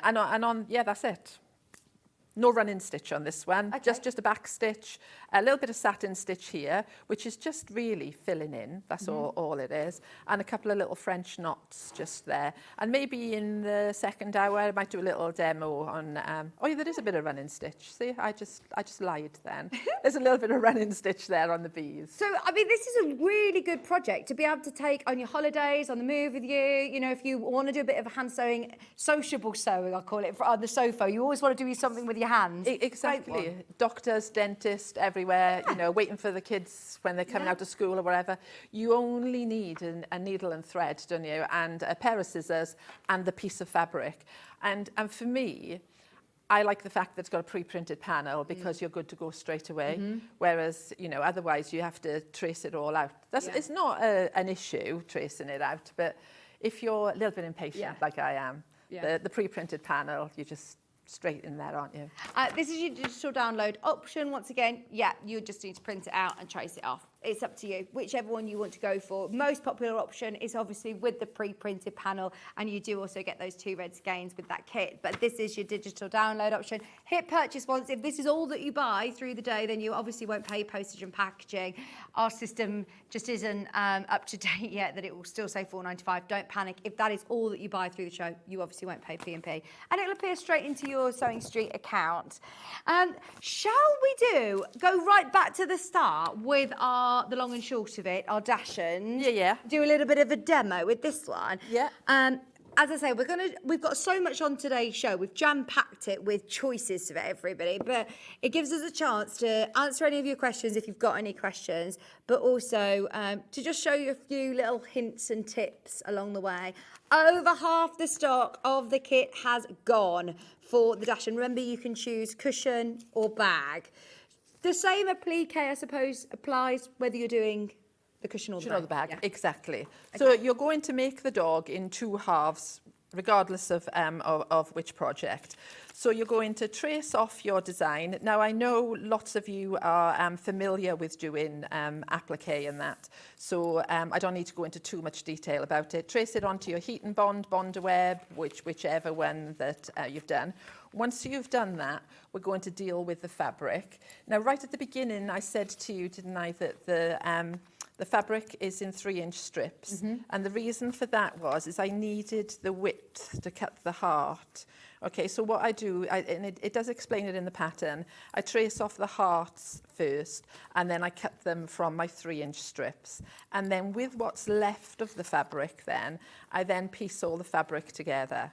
and that's it. No running stitch on this one, just a back stitch, a little bit of satin stitch here, which is just really filling in, that's all it is, and a couple of little French knots just there. And maybe in the second hour, I might do a little demo on, there is a bit of running stitch. See, I just lied then. There's a little bit of running stitch there on the bees. So, I mean, this is a really good project to be able to take on your holidays, on the move with you. You know, if you want to do a bit of hand sewing, sociable sewing, I call it, on the sofa, you always want to do something with your your hands. Exactly. Doctors, dentists, everywhere, you know, waiting for the kids when they're coming out of school or whatever. You only need a needle and thread, don't you? And a pair of scissors and the piece of fabric. And for me, I like the fact that it's got a pre-printed panel because you're good to go straight away. Whereas, you know, otherwise you have to trace it all out. It's not an issue tracing it out, but if you're a little bit impatient like I am, the pre-printed panel, you just straight in there, aren't you? This is your digital download option. Once again, you just need to print it out and trace it off. It's up to you, whichever one you want to go for. Most popular option is obviously with the pre-printed panel, and you do also get those 2 red skeins with that kit, but this is your digital download option. Hit purchase once. If this is all that you buy through the day, then you obviously won't pay postage and packaging. Our system just isn't up to date yet, that it will still say $4.95. Don't panic. If that is all that you buy through the show, you obviously won't pay P&P, and it'll appear straight into your Sewing Street account. Shall we go right back to the start with the long and short of it, our dash-ins? Do a little bit of a demo with this one. As I say, we've got so much on today's show. We've jam-packed it with choices for everybody, but it gives us a chance to answer any of your questions if you've got any questions, but also to just show you a few little hints and tips along the way. Over half the stock of the kit has gone for the dash, and remember, you can choose cushion or bag. The same applique, I suppose, applies whether you're doing the cushion or the bag. Exactly. Okay. So you're going to make the dog in 2 halves, regardless of which project. So you're going to trace off your design. Now, I know lots of you are familiar with doing applique and that, so I don't need to go into too much detail about it. Trace it onto your heat and bond, Bond-A-Web, whichever one that you've done. Once you've done that, we're going to deal with the fabric. Now, right at the beginning, I said to you, didn't I, that the fabric is in 3-inch strips. And the reason for that is I needed the width to cut the heart. Okay, so what I do, and it does explain it in the pattern, I trace off the hearts first, and then I cut them from my 3-inch strips. And then with what's left of the fabric then, I then piece all the fabric together.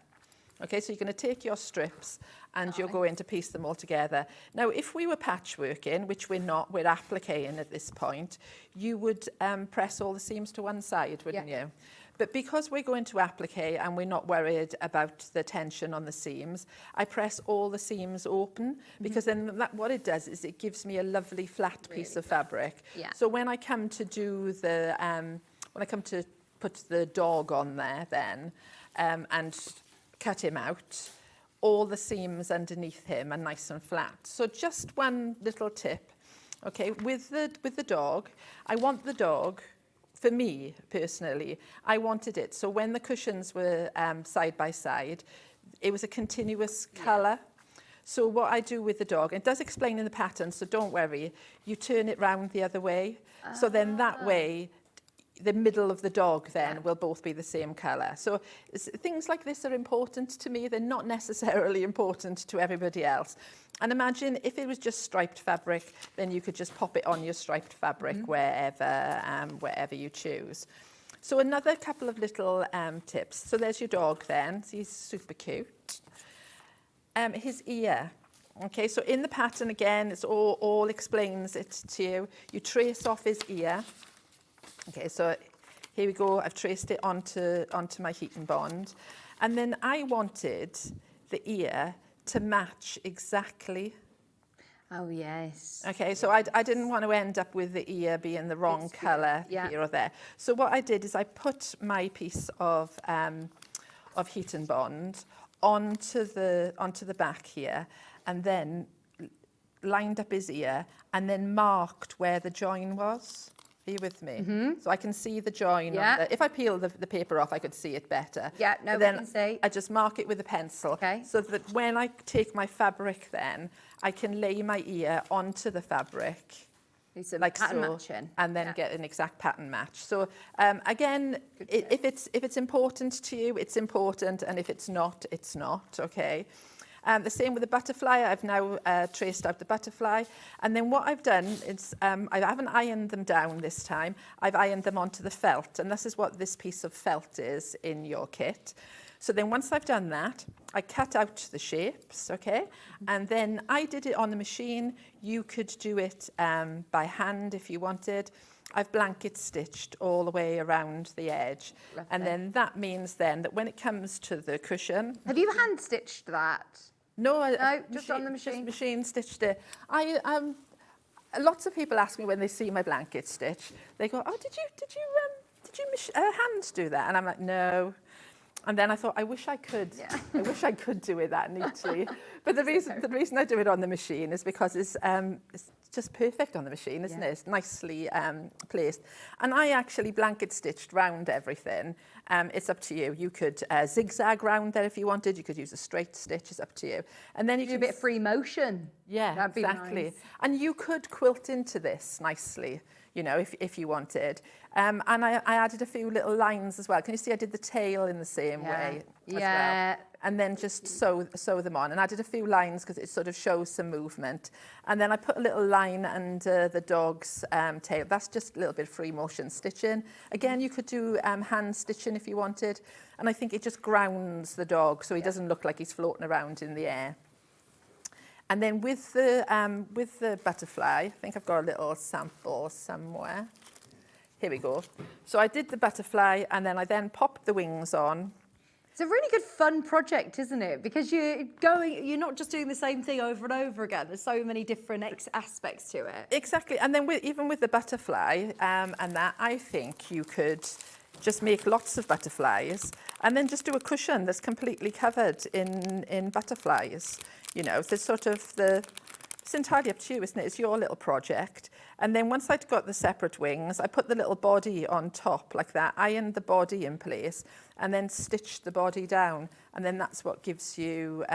Okay, so you're going to take your strips and you're going to piece them all together. Now, if we were patchworking, which we're not, we're appliquing at this point, you would press all the seams to one side, wouldn't you? But because we're going to applique and we're not worried about the tension on the seams, I press all the seams open, because then what it does is it gives me a lovely flat piece of fabric. So when I come to do the, when I come to put the dog on there then, and cut him out, all the seams underneath him are nice and flat. So just one little tip, okay, with the dog, I want the dog, for me personally, I wanted it so when the cushions were side by side, it was a continuous colour. So what I do with the dog, it does explain in the pattern, so don't worry, you turn it round the other way. So then that way, the middle of the dog then will both be the same colour. So things like this are important to me. They're not necessarily important to everybody else. And imagine if it was just striped fabric, then you could just pop it on your striped fabric wherever you choose. So another couple of little tips. So there's your dog then. He's super cute. His ear. Okay, so in the pattern again, it's all explains it to you. You trace off his ear. Okay, so here we go. I've traced it onto my heat and bond. And then I wanted the ear to match exactly. Oh, yes. Okay, so I didn't want to end up with the ear being the wrong colour here or there. So what I did is I put my piece of heat and bond onto the back here, and then lined up his ear, and then marked where the join was. Are you with me? So I can see the join. If I peel the paper off, I could see it better. Yeah, no, we can see. I just mark it with a pencil. Okay. So that when I take my fabric then, I can lay my ear onto the fabric. Like pattern so, matching. and then get an exact pattern match. So again, if it's important to you, it's important, and if it's not, it's not, okay? The same with the butterfly. I've now traced out the butterfly. And then what I've done is, I haven't ironed them down this time. I've ironed them onto the felt. And this is what this piece of felt is in your kit. So then once I've done that, I cut out the shapes, okay? And then I did it on the machine. You could do it by hand if you wanted. I've blanket stitched all the way around the edge. Lovely. And then that means then that when it comes to the cushion... Have you hand stitched that? No, just on the machine? Just machine stitched it. Lots of people ask me when they see my blanket stitch, they go, "Oh, did you hand do that?" And I'm like, "No." And then I thought, I wish I could. Yeah. I wish I could do it that neatly. But the reason I do it on the machine is because it's just perfect on the machine, isn't it? It's nicely placed. And I actually blanket stitched round everything. It's up to you. You could zigzag round there if you wanted. You could use a straight stitch. It's up to you. And then you do a bit of free motion. Yeah, that'd be exactly. Nice. And you could quilt into this nicely, you know, if you wanted. And I added a few little lines as well. Can you see I did the tail in the same way as well? And then just sew them on. And I did a few lines because it sort of shows some movement. And then I put a little line under the dog's tail. That's just a little bit of free motion stitching. Again, you could do hand stitching if you wanted. And I think it just grounds the dog so he doesn't look like he's floating around in the air. And then with the butterfly, I think I've got a little sample somewhere. Here we go. So I did the butterfly and then I popped the wings on. It's a really good fun project, isn't it? Because you're not just doing the same thing over and over again. There's so many different aspects to it. Exactly. And then even with the butterfly and that, I think you could just make lots of butterflies and then just do a cushion that's completely covered in butterflies. You know, so it's entirely up to you, isn't it? It's your little project. And then once I'd got the separate wings, I put the little body on top like that, ironed the body in place, and then stitched the body down. And then that's what gives you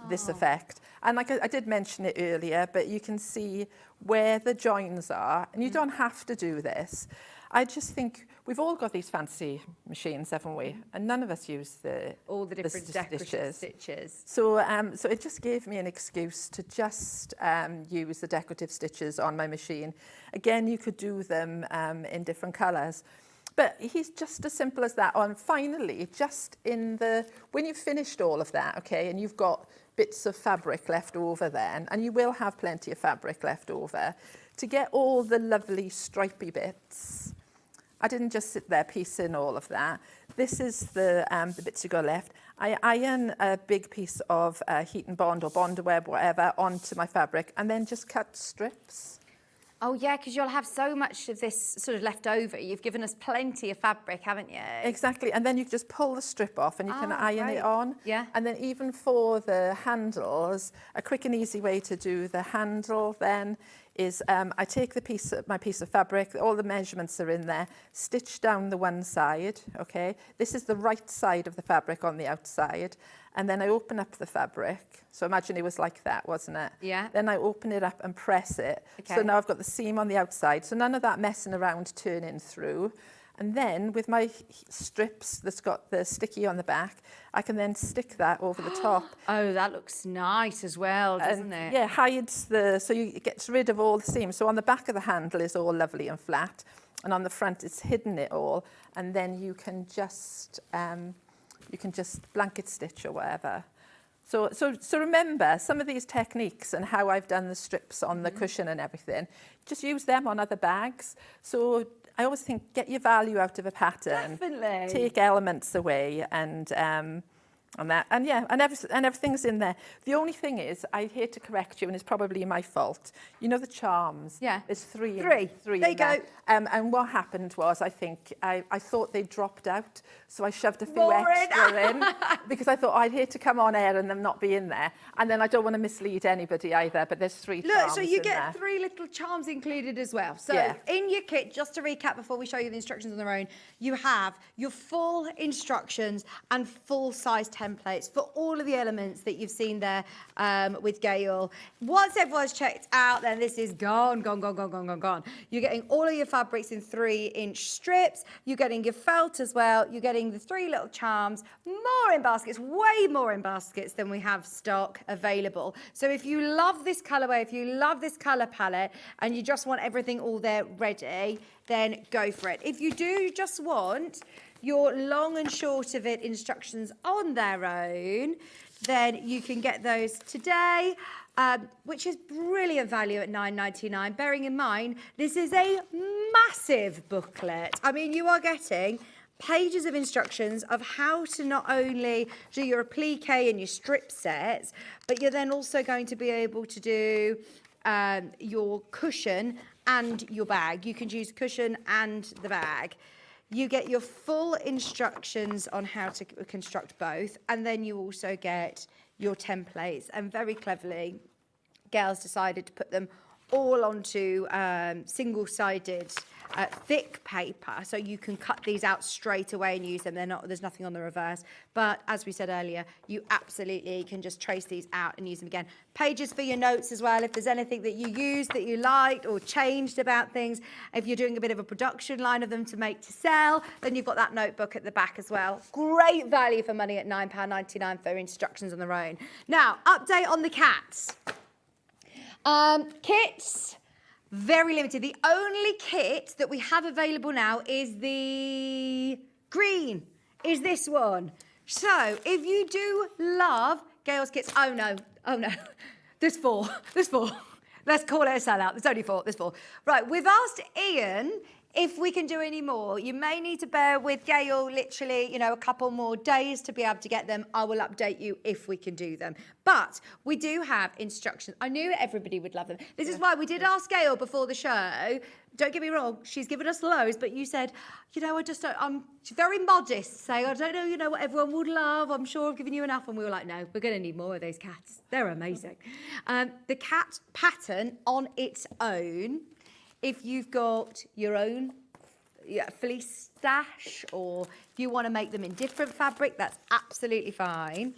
this effect. And like I did mention it earlier, but you can see where the joins are. And you don't have to do this. I just think we've all got these fancy machines, haven't we? And none of us use all the different decorative stitches. So it just gave me an excuse to just use the decorative stitches on my machine. Again, you could do them in different colours. But he's just as simple as that. And finally, just when you've finished all of that, okay, and you've got bits of fabric left over then, and you will have plenty of fabric left over, to get all the lovely stripy bits. I didn't just sit there piecing all of that. This is the bits you got left. I iron a big piece of heat and bond or Bond-O-Web, whatever, onto my fabric and then just cut strips. Oh, yeah, because you'll have so much of this sort of left over. You've given us plenty of fabric, haven't you? Exactly. And then you just pull the strip off and you can iron it on. Yeah. And then even for the handles, a quick and easy way to do the handle then is I take my piece of fabric, all the measurements are in there, stitch down the one side, okay? This is the right side of the fabric on the outside. And then I open up the fabric. So imagine it was like that, wasn't it? Yeah. Then I open it up and press it. Okay. So now I've got the seam on the outside. So none of that messing around turning through. And then with my strips that's got the sticky on the back, I can then stick that over the top. Oh, that looks nice as well, doesn't it? Yeah, hides so it gets rid of all the seams. So on the back of the handle is all lovely and flat. And on the front, it's hidden it all. And then you can just blanket stitch or whatever. So remember, some of these techniques and how I've done the strips on the cushion and everything, just use them on other bags. So I always think, get your value out of a pattern. Definitely. Take elements away and that. And yeah, and everything's in there. The only thing is, I hate to correct you, and it's probably my fault. You know the charms? Yeah. There's three. There you go. And what happened was, I think, I thought they dropped out, so I shoved a few extra in, because I thought I'd hate to come on air and them not be in there. And then I don't want to mislead anybody either, but there's three charms. Look, so you get there. 3 little charms included as well. So in your kit, just to recap before we show you the instructions on their own, you have your full instructions and full-size templates for all of the elements that you've seen there with Gail. Once everyone's checked out, then this is gone. You're getting all of your fabrics in 3-inch strips. You're getting your felt as well. You're getting the 3 little charms, more in baskets, way more in baskets than we have stock available. So if you love this colourway, if you love this colour palette, and you just want everything all there ready, then go for it. If you do just want your long and short of it instructions on their own, then you can get those today, which is brilliant value at £9.99. Bearing in mind, this is a massive booklet. I mean, you are getting pages of instructions of how to not only do your applique and your strip sets, but you're then also going to be able to do your cushion and your bag. You can choose cushion and the bag. You get your full instructions on how to construct both, and then you also get your templates. And very cleverly, Gail's decided to put them all onto single-sided thick paper, so you can cut these out straight away and use them. There's nothing on the reverse, but as we said earlier, you absolutely can just trace these out and use them again. Pages for your notes as well, if there's anything that you used that you liked or changed about things. If you're doing a bit of a production line of them to make to sell, then you've got that notebook at the back as well. Great value for money at £9.99 for instructions on their own. Now, update on the cats. Kits, very limited. The only kit that we have available now is the green, is this one. So if you do love Gail's kits, oh no, there's four. Let's call it a sellout. There's only four, there's four. Right, we've asked Ian if we can do any more. You may need to bear with Gail literally, a couple more days to be able to get them. I will update you if we can do them. But we do have instructions. I knew everybody would love them. This is why we did ask Gail before the show. Don't get me wrong, she's given us loads, but you said, I just don't, I'm very modest, saying, I don't know, what everyone would love. I'm sure I've given you enough. And we were like, no, we're going to need more of those cats. They're amazing. The cat pattern on its own, if you've got your own fleece stash, or if you want to make them in different fabric, that's absolutely fine.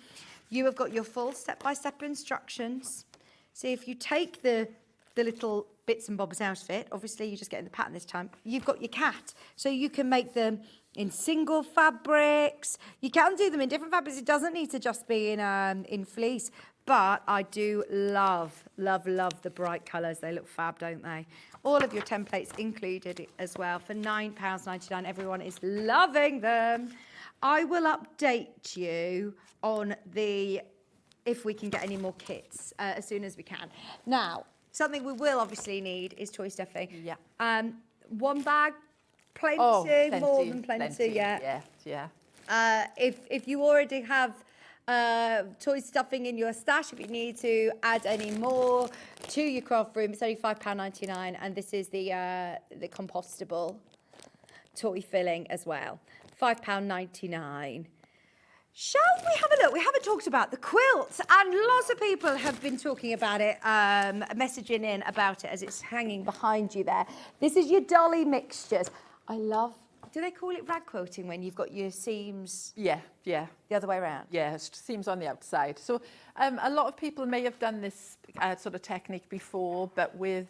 You have got your full step-by-step instructions. So if you take the little bits and bobs out of it, obviously you're just getting the pattern this time, you've got your cat. So you can make them in single fabrics. You can do them in different fabrics. It doesn't need to just be in fleece. But I do love the bright colours. They look fab, don't they? All of your templates included as well for £9.99. Everyone is loving them. I will update you on if we can get any more kits as soon as we can. Now, something we will obviously need is toy stuffing. Yeah. One bag, plenty, more than plenty. Yeah. If you already have toy stuffing in your stash, if you need to add any more to your craft room, it's only £5.99, and this is the compostable toy filling as well, £5.99. Shall we have a look? We haven't talked about the quilt, and lots of people have been talking about it, messaging in about it as it's hanging behind you there. This is your dolly mixtures. I love. Do they call it rag quilting when you've got your seams? Yeah. The other way around? Yeah, seams on the outside. So a lot of people may have done this sort of technique before, but with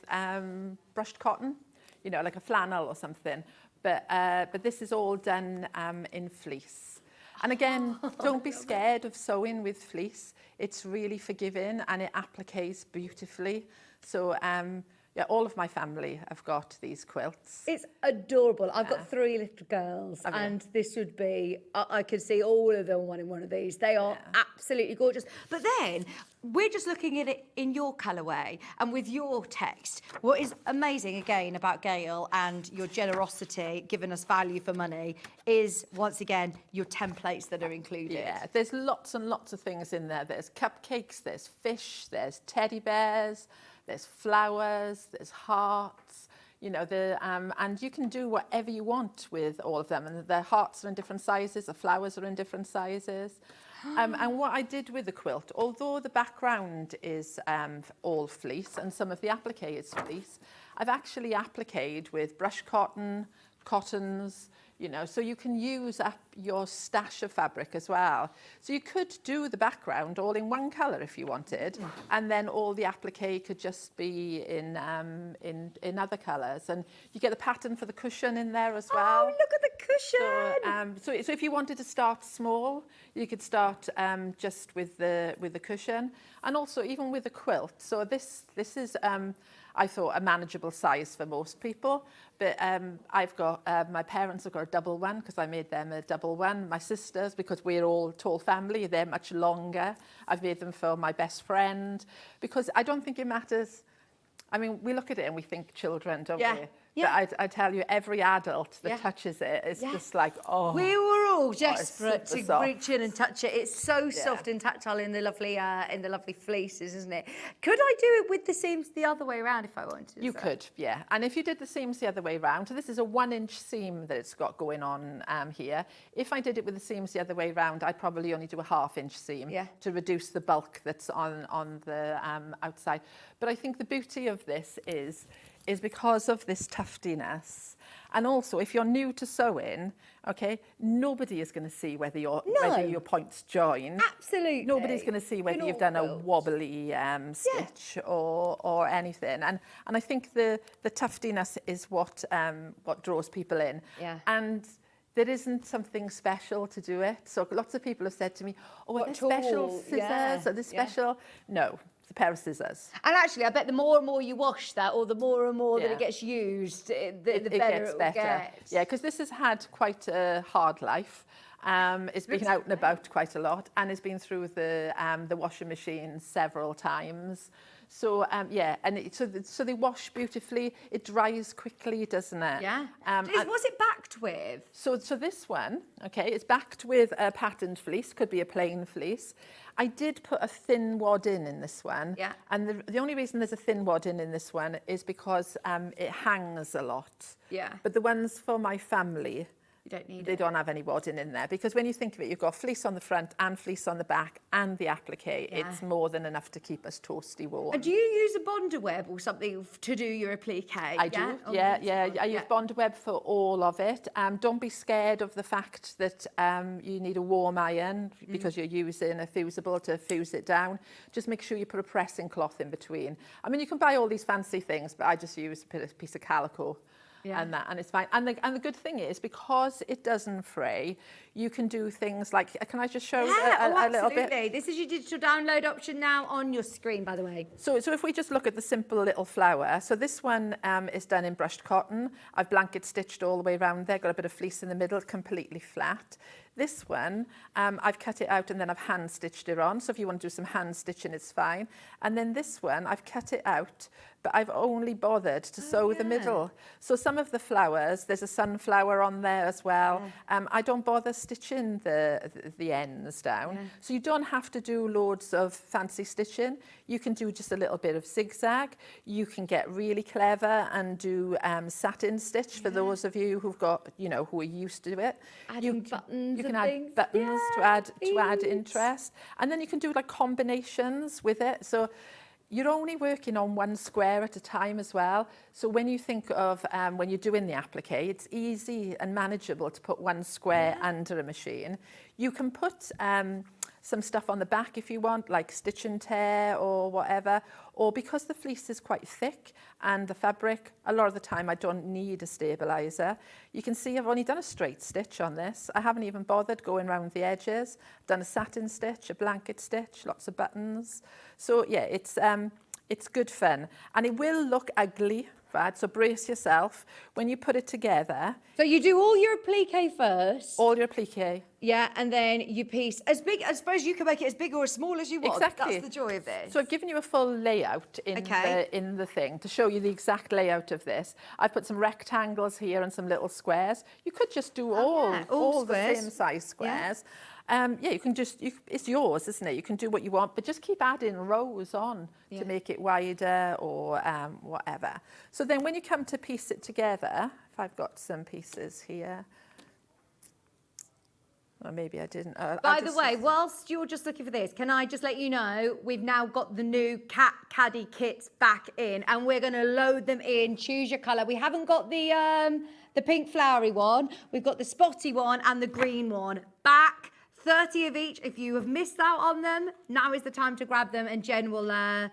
brushed cotton, like a flannel or something. But this is all done in fleece. And again, don't be scared of sewing with fleece. It's really forgiving and it appliques beautifully. So all of my family have got these quilts. It's adorable. I've got 3 little girls, and this would be, I could see all of them wanting one of these. They are absolutely gorgeous. But then, we're just looking at it in your colourway and with your text. What is amazing, again, about Gail and your generosity, giving us value for money, is, once again, your templates that are included. Yeah, there's lots and lots of things in there. There's cupcakes, there's fish, there's teddy bears, there's flowers, there's hearts, and you can do whatever you want with all of them. And the hearts are in different sizes, the flowers are in different sizes. And what I did with the quilt, although the background is all fleece and some of the applique is fleece, I've actually appliqued with brush cotton, cottons, so you can use up your stash of fabric as well. So you could do the background all in one colour if you wanted, and then all the applique could just be in other colours. And you get the pattern for the cushion in there as well. Oh, look at the cushion! So if you wanted to start small, you could start just with the cushion, and also even with the quilt. So this is I thought, a manageable size for most people. But I've got, my parents have got a double one because I made them a double one. My sisters, because we're all tall family, they're much longer. I've made them for my best friend because I don't think it matters. I mean, we look at it and we think children, don't we? Yeah. But I tell you, every adult that touches it is just like, oh. We were all desperate to soft. reach in and touch it. It's so soft and tactile in the lovely fleeces, isn't it? Could I do it with the seams the other way around if I wanted? You could, yeah. And if you did the seams the other way around, so this is a 1-inch seam that it's got going on here. If I did it with the seams the other way around, I'd probably only do a 1/2-inch seam to reduce the bulk that's on the outside. But I think the beauty of this is because of this tuftiness. And also, if you're new to sewing, okay, nobody is going to see whether your points join. Absolutely. Nobody's going to see whether you've done a wobbly stitch or anything. And I think the tuftiness is what draws people in. Yeah. And there isn't something special to do it. So lots of people have said to me, oh, are there special scissors? Are there special? No. A pair of scissors. And actually, I bet the more and more you wash that, or the more and more that it gets used, the better it will get. Yeah, because this has had quite a hard life. It's been out and about quite a lot, and it's been through the washing machine several times. So so they wash beautifully. It dries quickly, doesn't it? Yeah. What's it backed with? So this one, okay, it's backed with a patterned fleece. Could be a plain fleece. I did put a thin wad in this one. Yeah. And the only reason there's a thin wad in this one is because it hangs a lot. Yeah. But the ones for my family, you don't need they don't have any wadding in there, because when you think of it, you've got fleece on the front and fleece on the back and the applique. It's more than enough to keep us toasty warm. And do you use a bonder web or something to do your applique? I do, I use bonder web for all of it. Don't be scared of the fact that you need a warm iron because you're using a fusible to fuse it down. Just make sure you put a pressing cloth in between. I mean, you can buy all these fancy things, but I just use a piece of calico. And it's fine. And the good thing is, because it doesn't fray, you can do things like, can I just show a little bit? This is your digital download option now on your screen, by the way. So if we just look at the simple little flower, so this one is done in brushed cotton. I've blanket stitched all the way around there, got a bit of fleece in the middle, completely flat. This one, I've cut it out and then I've hand stitched it on. So if you want to do some hand stitching, it's fine. And then this one, I've cut it out, but I've only bothered to sew the middle. So some of the flowers, there's a sunflower on there as well. I don't bother stitching the ends down. So you don't have to do loads of fancy stitching. You can do just a little bit of zigzag. You can get really clever and do satin stitch for those of you who've got, who are used to it. Adding buttons. You can add buttons to add interest, and then you can do like combinations with it. So you're only working on one square at a time as well. So when you think of when you're doing the applique, it's easy and manageable to put one square under a machine. You can put some stuff on the back if you want, like stitch and tear or whatever, or because the fleece is quite thick and the fabric, a lot of the time I don't need a stabilizer. You can see I've only done a straight stitch on this. I haven't even bothered going around the edges. I've done a satin stitch, a blanket stitch, lots of buttons. So yeah, it's good fun, and it will look ugly, right? So brace yourself when you put it together. So you do all your applique first. All your applique. Yeah, and then you piece as big. I suppose you can make it as big or as small as you want. Exactly. That's the joy of this. So I've given you a full layout in the thing to show you the exact layout of this. I've put some rectangles here and some little squares. You could just do all the same size squares. You can it's yours, isn't it? You can do what you want, but just keep adding rows on to make it wider or whatever. So then when you come to piece it together, if I've got some pieces here, or maybe I didn't. By the way, whilst you're just looking for this, can I just let you know, we've now got the new Cat Caddy kits back in, and we're going to load them in. Choose your colour. We haven't got the pink flowery one. We've got the spotty one and the green one back. 30 of each. If you have missed out on them, now is the time to grab them, and Jen will load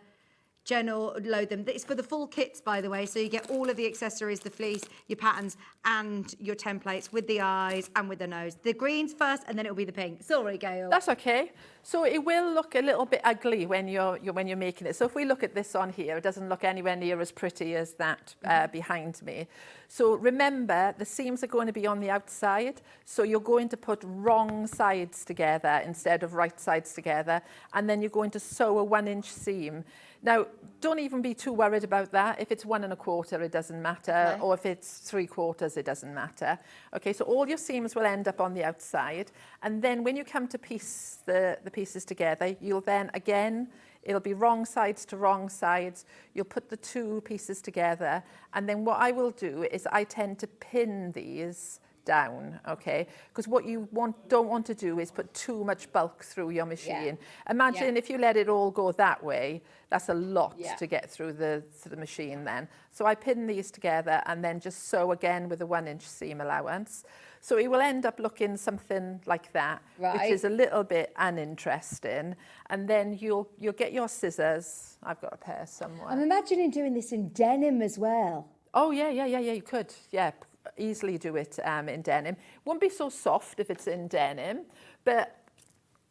them. It's for the full kits, by the way, so you get all of the accessories, the fleece, your patterns, and your templates with the eyes and with the nose. The green's first, and then it'll be the pink. Sorry, Gail. That's okay. So it will look a little bit ugly when you're making it. So if we look at this on here, it doesn't look anywhere near as pretty as that behind me. So remember, the seams are going to be on the outside. So you're going to put wrong sides together instead of right sides together. And then you're going to sew a 1-inch seam. Now, don't even be too worried about that. If it's 1 1/4, it doesn't matter. Okay. Or if it's 3/4, it doesn't matter. Okay, so all your seams will end up on the outside. And then when you come to piece the pieces together, you'll then, again, it'll be wrong sides to wrong sides. You'll put the 2 pieces together. And then what I will do is I tend to pin these down, okay? Because what you don't want to do is put too much bulk through your machine. Imagine if you let it all go that way, that's a lot to get through the machine then. So I pin these together and then just sew again with a 1-inch seam allowance. So it will end up looking something like that, which is a little bit uninteresting. And then you'll get your scissors. I've got a pair somewhere. I'm imagining doing this in denim as well. Oh, yeah, you could. Yeah, easily do it in denim. Won't be so soft if it's in denim, but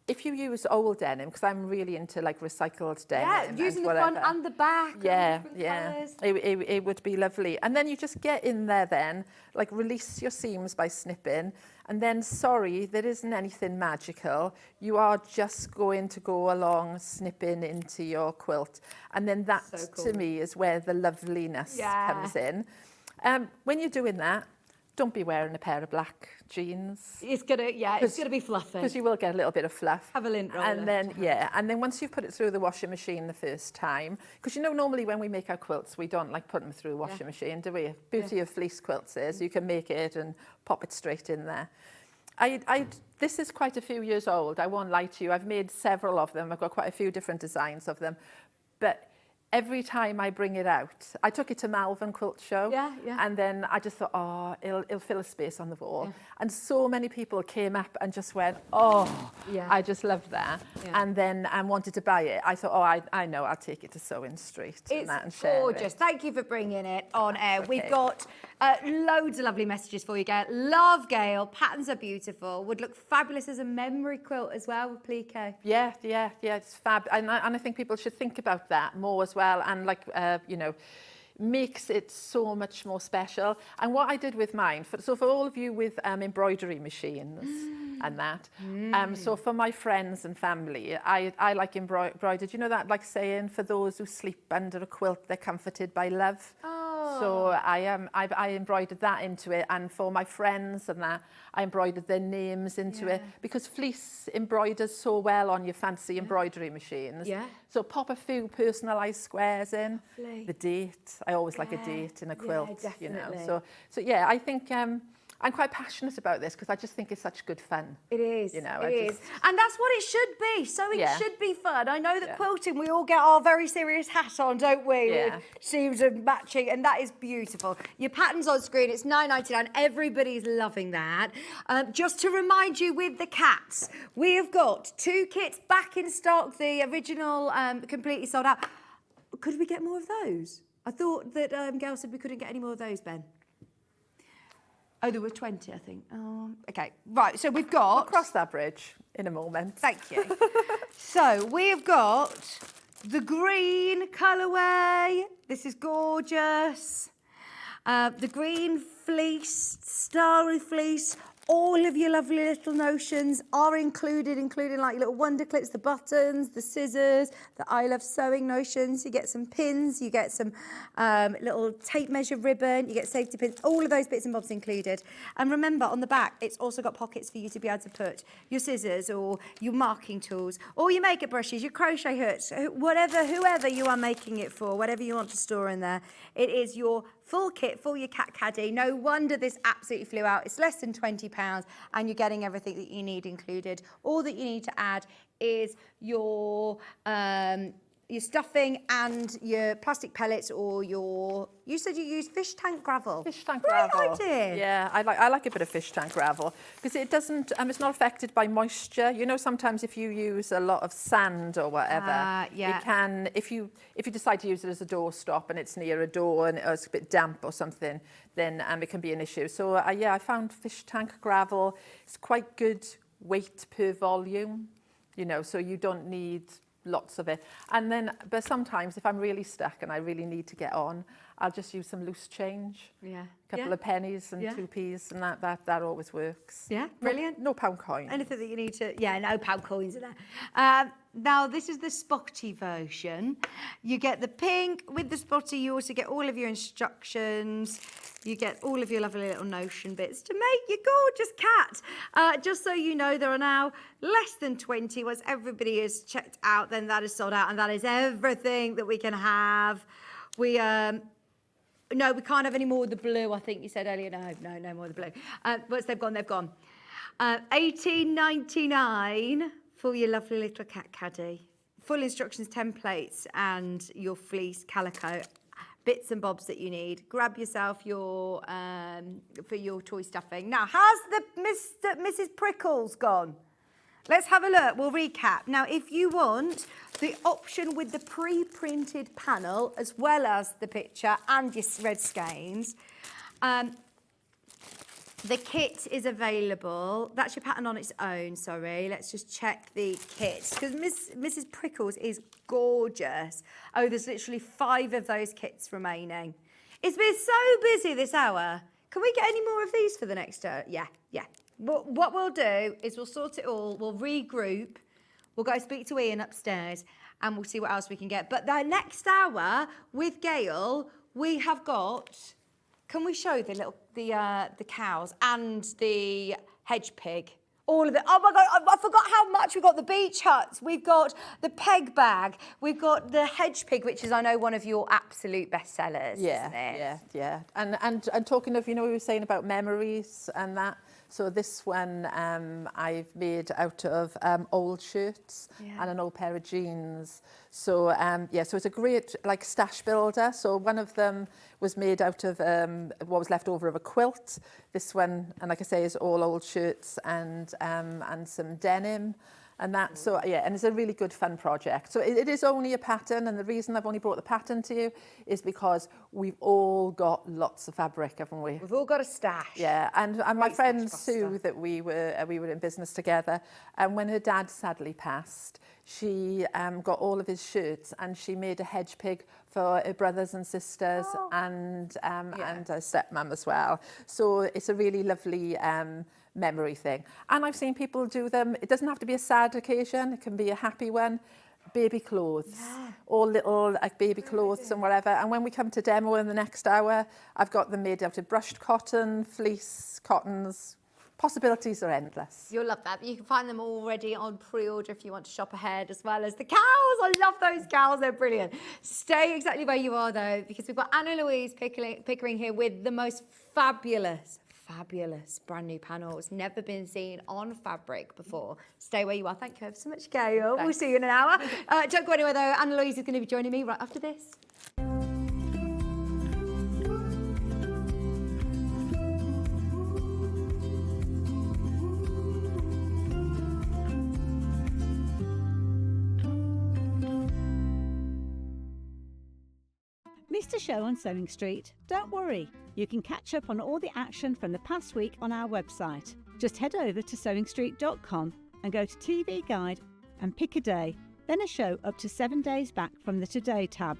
if you use old denim, because I'm really into like recycled denim. Yeah, using the front and the back. Yeah. It would be lovely. And then you just get in there then, like release your seams by snipping. And then, sorry, there isn't anything magical. You are just going to go along snipping into your quilt. And then that, to me, is where the loveliness comes in. When you're doing that, don't be wearing a pair of black jeans. It's gonna be fluffy. Because you will get a little bit of fluff. Have a lint roller. And then once you've put it through the washing machine the first time, because normally when we make our quilts, we don't like put them through the washing machine, do we? Beauty of fleece quilts is you can make it and pop it straight in there. This is quite a few years old, I won't lie to you. I've made several of them. I've got quite a few different designs of them. But every time I bring it out, I took it to Malvern Quilt Show. And then I just thought, it'll fill a space on the wall. And so many people came up and just went, I just love that. And then wanted to buy it. I thought, I know, I'll take it to Sewing Street and share gorgeous. it. Thank you for bringing it on air. Okay. We've got loads of lovely messages for you, Gail. Love Gail. Patterns are beautiful. Would look fabulous as a memory quilt as well with plique. Yeah, it's fab. And I think people should think about that more as well. And makes it so much more special. And what I did with mine, for all of you with embroidery machines and that, so for my friends and family, I like embroidered. You know that like saying, for those who sleep under a quilt, they're comforted by love. So I embroidered that into it, and for my friends and that, I embroidered their names into it, because fleece embroiders so well on your fancy embroidery machines. So pop a few personalised squares in. Lovely. The date, I always like a date in a quilt. So I think I'm quite passionate about this because I just think it's such good fun. It is. And that's what it should be. Sewing should be fun. I know that quilting, we all get our very serious hat on, don't we? With seams and matching, and that is beautiful. Your pattern's on screen. It's £9.99. Everybody's loving that. Just to remind you, with the cats, we have got 2 kits back in stock. The original completely sold out. Could we get more of those? I thought that Gail said we couldn't get any more of those, Ben. Oh, there were 20, I think. Okay, right, so we've got... We'll cross that bridge in a moment. Thank you. So we've got the green colourway. This is gorgeous. The green fleece, starry fleece. All of your lovely little notions are included, including like little wonder clips, the buttons, the scissors, the I Love Sewing notions. You get some pins, you get some little tape measure ribbon, you get safety pins, all of those bits and bobs included. And remember, on the back, it's also got pockets for you to be able to put your scissors or your marking tools, or your makeup brushes, your crochet hooks, whoever you are making it for, whatever you want to store in there. It is your full kit for your Cat Caddy. No wonder this absolutely flew out. It's less than £20 and you're getting everything that you need included. All that you need to add is your stuffing and your plastic pellets, or you said you use fish tank gravel. Fish tank gravel. Great idea. Yeah, I like a bit of fish tank gravel because it doesn't, it's not affected by moisture. You know, sometimes if you use a lot of sand or whatever, it can, if you decide to use it as a doorstop and it's near a door and it's a bit damp or something, then it can be an issue. So I found fish tank gravel, it's quite good weight per volume. you know, so you don't need lots of it. And then, but sometimes if I'm really stuck and I really need to get on, I'll just use some loose change. Yeah. A couple of pennies and 2p's, and that always works. Yeah, brilliant. No pound coins. Anything that you need to, no pound coins in there. Now, this is the spotty version. You get the pink with the spotty. You also get all of your instructions. You get all of your lovely little Notion bits to make your gorgeous cat. Just so you know, there are now less than 20. Once everybody is checked out, then that is sold out, and that is everything that we can have. No, we can't have any more of the blue, I think you said earlier. No more of the blue. Once they've gone, they've gone. $18.99 for your lovely little Cat Caddy. Full instructions, templates, and your fleece calico. Bits and bobs that you need. Grab yourself your for your toy stuffing. Now, has the Mrs. Prickles gone? Let's have a look. We'll recap. Now, if you want the option with the pre-printed panel, as well as the picture and your red skeins, the kit is available. That's your pattern on its own, sorry. Let's just check the kit. Because Mrs. Prickles is gorgeous. Oh, there's literally 5 of those kits remaining. It's been so busy this hour. Can we get any more of these for the next hour? Yeah. What we'll do is we'll sort it all, we'll regroup, we'll go speak to Ian upstairs, and we'll see what else we can get. But the next hour with Gail, we have got, can we show the cows and the hedge pig? All of it. Oh my God, I forgot how much. We've got the beach huts, we've got the peg bag, we've got the hedge pig, which is, I know, one of your absolute bestsellers, isn't it? Yeah. And talking of, you know, we were saying about memories and that. So this one I've made out of old shirts and an old pair of jeans. So so it's a great like stash builder. So one of them was made out of what was left over of a quilt. This one, and like I say, is all old shirts and some denim. And that, so and it's a really good fun project. So it is only a pattern, and the reason I've only brought the pattern to you is because we've all got lots of fabric, haven't we? We've all got a stash. Yeah, and my friend Sue, that we were in business together, and when her dad sadly passed, she got all of his shirts and she made a hedge pig for her brothers and sisters and her stepmom as well. So it's a really lovely memory thing. And I've seen people do them. It doesn't have to be a sad occasion. It can be a happy one. Baby clothes, all little like baby clothes and whatever. And when we come to demo in the next hour, I've got them made out of brushed cotton, fleece, cottons. Possibilities are endless. You'll love that. You can find them already on pre-order if you want to shop ahead, as well as the cows. I love those cows. They're brilliant. Stay exactly where you are, though, because we've got Anna-Louise Pickering here with the most fabulous brand new panel. It's never been seen on fabric before. Stay where you are. Thank you ever so much, Gail. We'll see you in an hour. Don't go anywhere, though. Anna-Louise is going to be joining me right after this. Missed a show on Sewing Street? Don't worry, you can catch up on all the action from the past week on our website. Just head over to sewingstreet.com and go to TV Guide and pick a day, then a show up to 7 days back from the Today tab.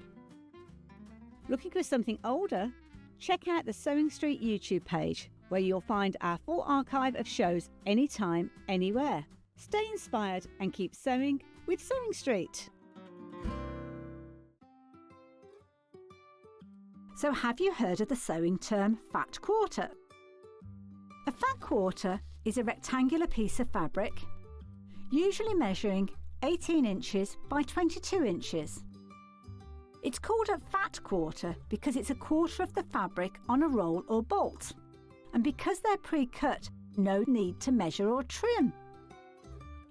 Looking for something older? Check out the Sewing Street YouTube page, where you'll find our full archive of shows anytime, anywhere. Stay inspired and keep sewing with Sewing Street. So have you heard of the sewing term fat quarter? A fat quarter is a rectangular piece of fabric, usually measuring 18 inches by 22 inches. It's called a fat quarter because it's a quarter of the fabric on a roll or bolt. And because they're pre-cut, no need to measure or trim.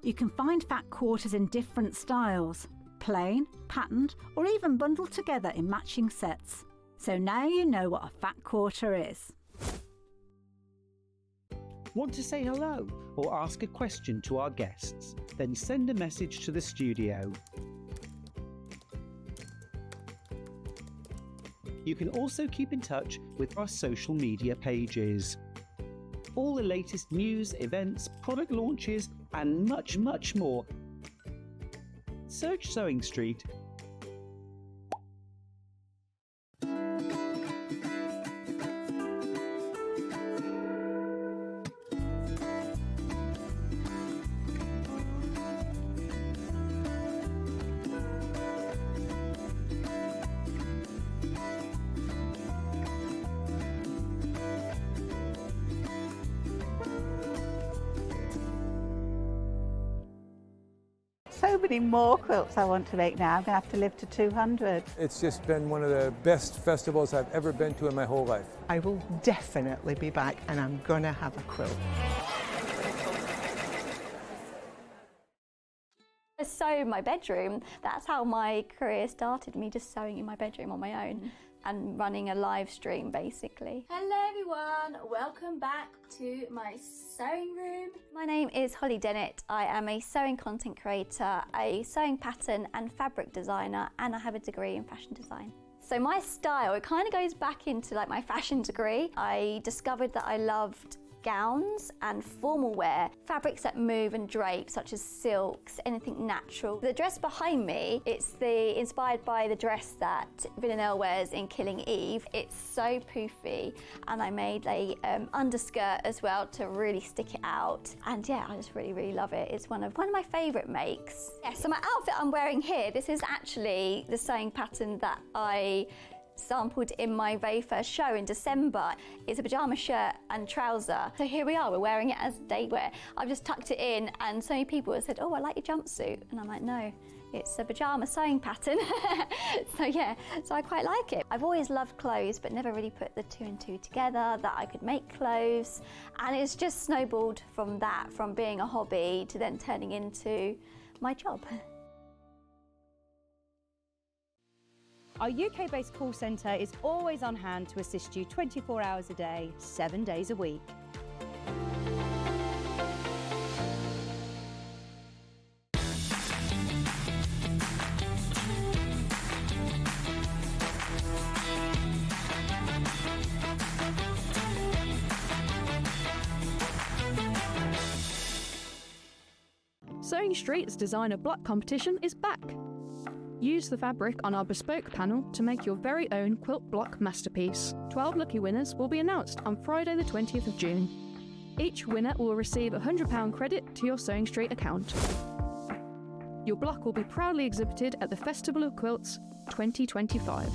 You can find fat quarters in different styles, plain, patterned, or even bundled together in matching sets. So now you know what a fat quarter is. Want to say hello or ask a question to our guests? Then send a message to the studio. You can also keep in touch with our social media pages. All the latest news, events, product launches, and much, much more Search Sewing Street. So many more quilts I want to make now. I'm going to have to live to 200. It's just been one of the best festivals I've ever been to in my whole life. I will definitely be back and I'm going to have a quilt. I sew in my bedroom. That's how my career started, me just sewing in my bedroom on my own and running a live stream basically. Hello everyone, welcome back to my sewing room. My name is Holly Dennett. I am a sewing content creator, a sewing pattern and fabric designer, and I have a degree in fashion design. So my style, it kind of goes back into like my fashion degree. I discovered that I loved gowns and formal wear, fabrics that move and drape such as silks, anything natural. The dress behind me, it's inspired by the dress that Villanelle wears in Killing Eve. It's so poofy, and I made a underskirt as well to really stick it out. And yeah, I just really love it. It's one of my favourite makes. Yeah, so my outfit I'm wearing here, this is actually the sewing pattern that I sampled in my very first show in December. It's a pyjama shirt and trouser. So here we are, we're wearing it as day wear. I've just tucked it in and so many people have said, oh, I like your jumpsuit. And I'm like, no, it's a pyjama sewing pattern. So yeah, so I quite like it. I've always loved clothes, but never really put the two and two together, that I could make clothes. And it's just snowballed from that, from being a hobby to then turning into my job. Our UK-based call centre is always on hand to assist you 24 hours a day, 7 days a week. Sewing Street's designer block competition is back. Use the fabric on our bespoke panel to make your very own quilt block masterpiece. 12 lucky winners will be announced on Friday the 20th of June. Each winner will receive a £100 credit to your Sewing Street account. Your block will be proudly exhibited at the Festival of Quilts 2025.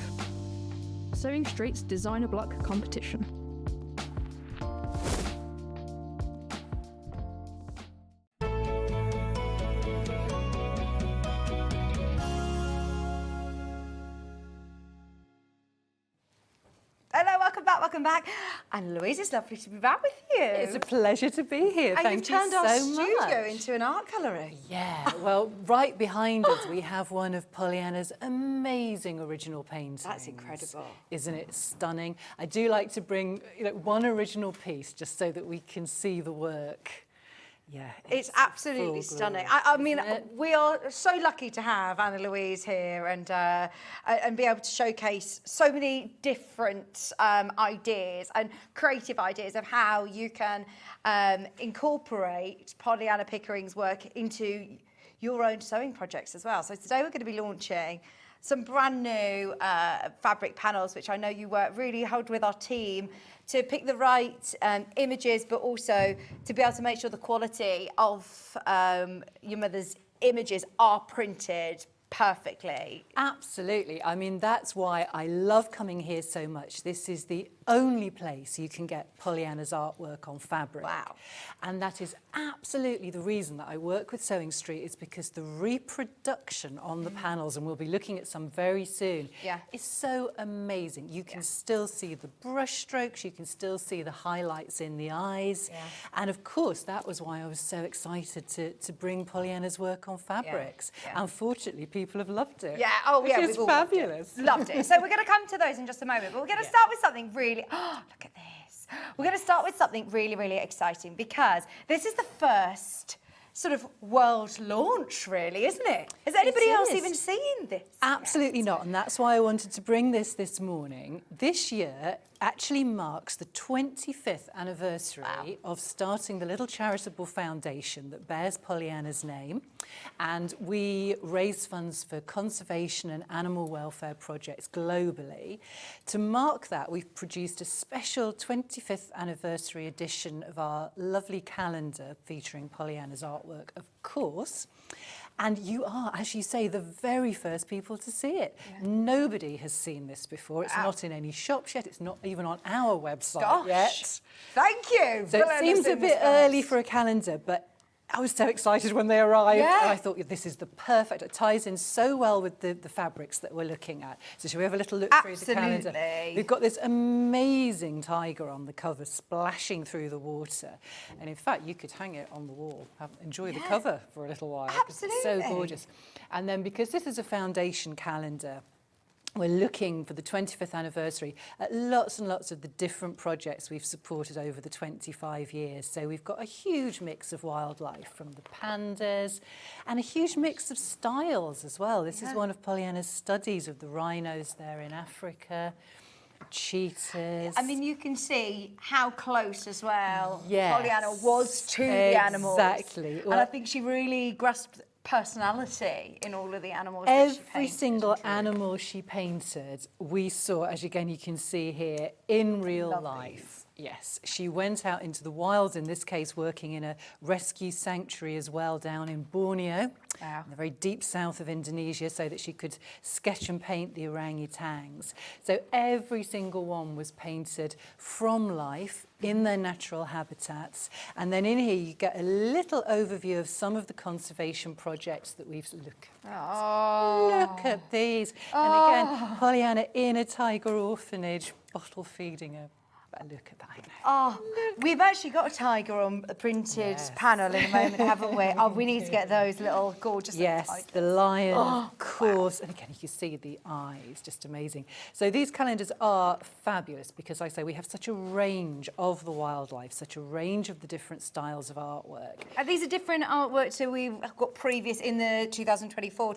Sewing Street's designer block competition. Welcome back. Anna-Louise, it's lovely to be back with you. It's a pleasure to be here. And Thank you've turned our so much. studio into an art gallery. Yeah, well, right behind us we have one of Pollyanna's amazing original paintings. That's incredible. Isn't it stunning? I do like to bring one original piece just so that we can see the work. Yeah, it's absolutely stunning. I mean, we are so lucky to have Anna-Louise here and be able to showcase so many different ideas and creative ideas of how you can incorporate Pollyanna Pickering's work into your own sewing projects as well. So today we're going to be launching some brand new fabric panels, which I know you work really hard with our team to pick the right images, but also to be able to make sure the quality of your mother's images are printed perfectly. Absolutely. I mean, that's why I love coming here so much. This is the only place you can get Pollyanna's artwork on fabric. Wow. And that is absolutely the reason that I work with Sewing Street, is because the reproduction on the panels, and we'll be looking at some very soon, is so amazing. You can still see the brush strokes, you can still see the highlights in the eyes. And of course, that was why I was so excited to bring Pollyanna's work on fabrics. Unfortunately, people have loved it. Yeah, oh yeah, which is fabulous. Loved it. So we're going to come to those in just a moment, but we're going to start with something really, look at this. We're going to start with something really, really exciting, because this is the first sort of world launch, really, isn't it? Has anybody else even seen this? Absolutely not, and that's why I wanted to bring this morning. This year actually marks the 25th anniversary of starting the little charitable foundation that bears Pollyanna's name. And we raise funds for conservation and animal welfare projects globally. To mark that, we've produced a special 25th anniversary edition of our lovely calendar featuring Pollyanna's artwork, of course. And you are, as you say, the very first people to see it. Yeah. Nobody has seen this before. It's not in any shops yet. It's not even on our website yet. Thank you. So it seems a bit early for a calendar, but I was so excited when they arrived. And I thought, this is the perfect, it ties in so well with the fabrics that we're looking at. So shall we have a little look through the calendar? We've got this amazing tiger on the cover splashing through the water. And in fact, you could hang it on the wall, enjoy the cover for a little while. Absolutely. It's so gorgeous. And then because this is a foundation calendar, we're looking for the 25th anniversary at lots and lots of the different projects we've supported over the 25 years. So we've got a huge mix of wildlife from the pandas and a huge mix of styles as well. This is one of Pollyanna's studies of the rhinos there in Africa. Cheetahs. I mean, you can see how close as well Pollyanna was to the animals. Exactly. And I think she really grasped personality in all of the animals. Every single animal she painted, we saw, as again you can see here, in real life. Yes, she went out into the wilds, in this case working in a rescue sanctuary as well down in Borneo, in the very deep south of Indonesia, so that she could sketch and paint the orangutans. So every single one was painted from life in their natural habitats. And then in here you get a little overview of some of the conservation projects that we've looked at. Look at these. And again, Pollyanna in a tiger orphanage, bottle feeding her. But look at that. We've actually got a tiger on a printed panel in a moment, haven't we? We need to get those little gorgeous little tigers. The lion, of course. And again, you can see the eyes, just amazing. So these calendars are fabulous because, like I say, we have such a range of the wildlife, such a range of the different styles of artwork. And these are different artworks, so we've got previous in the 2024-25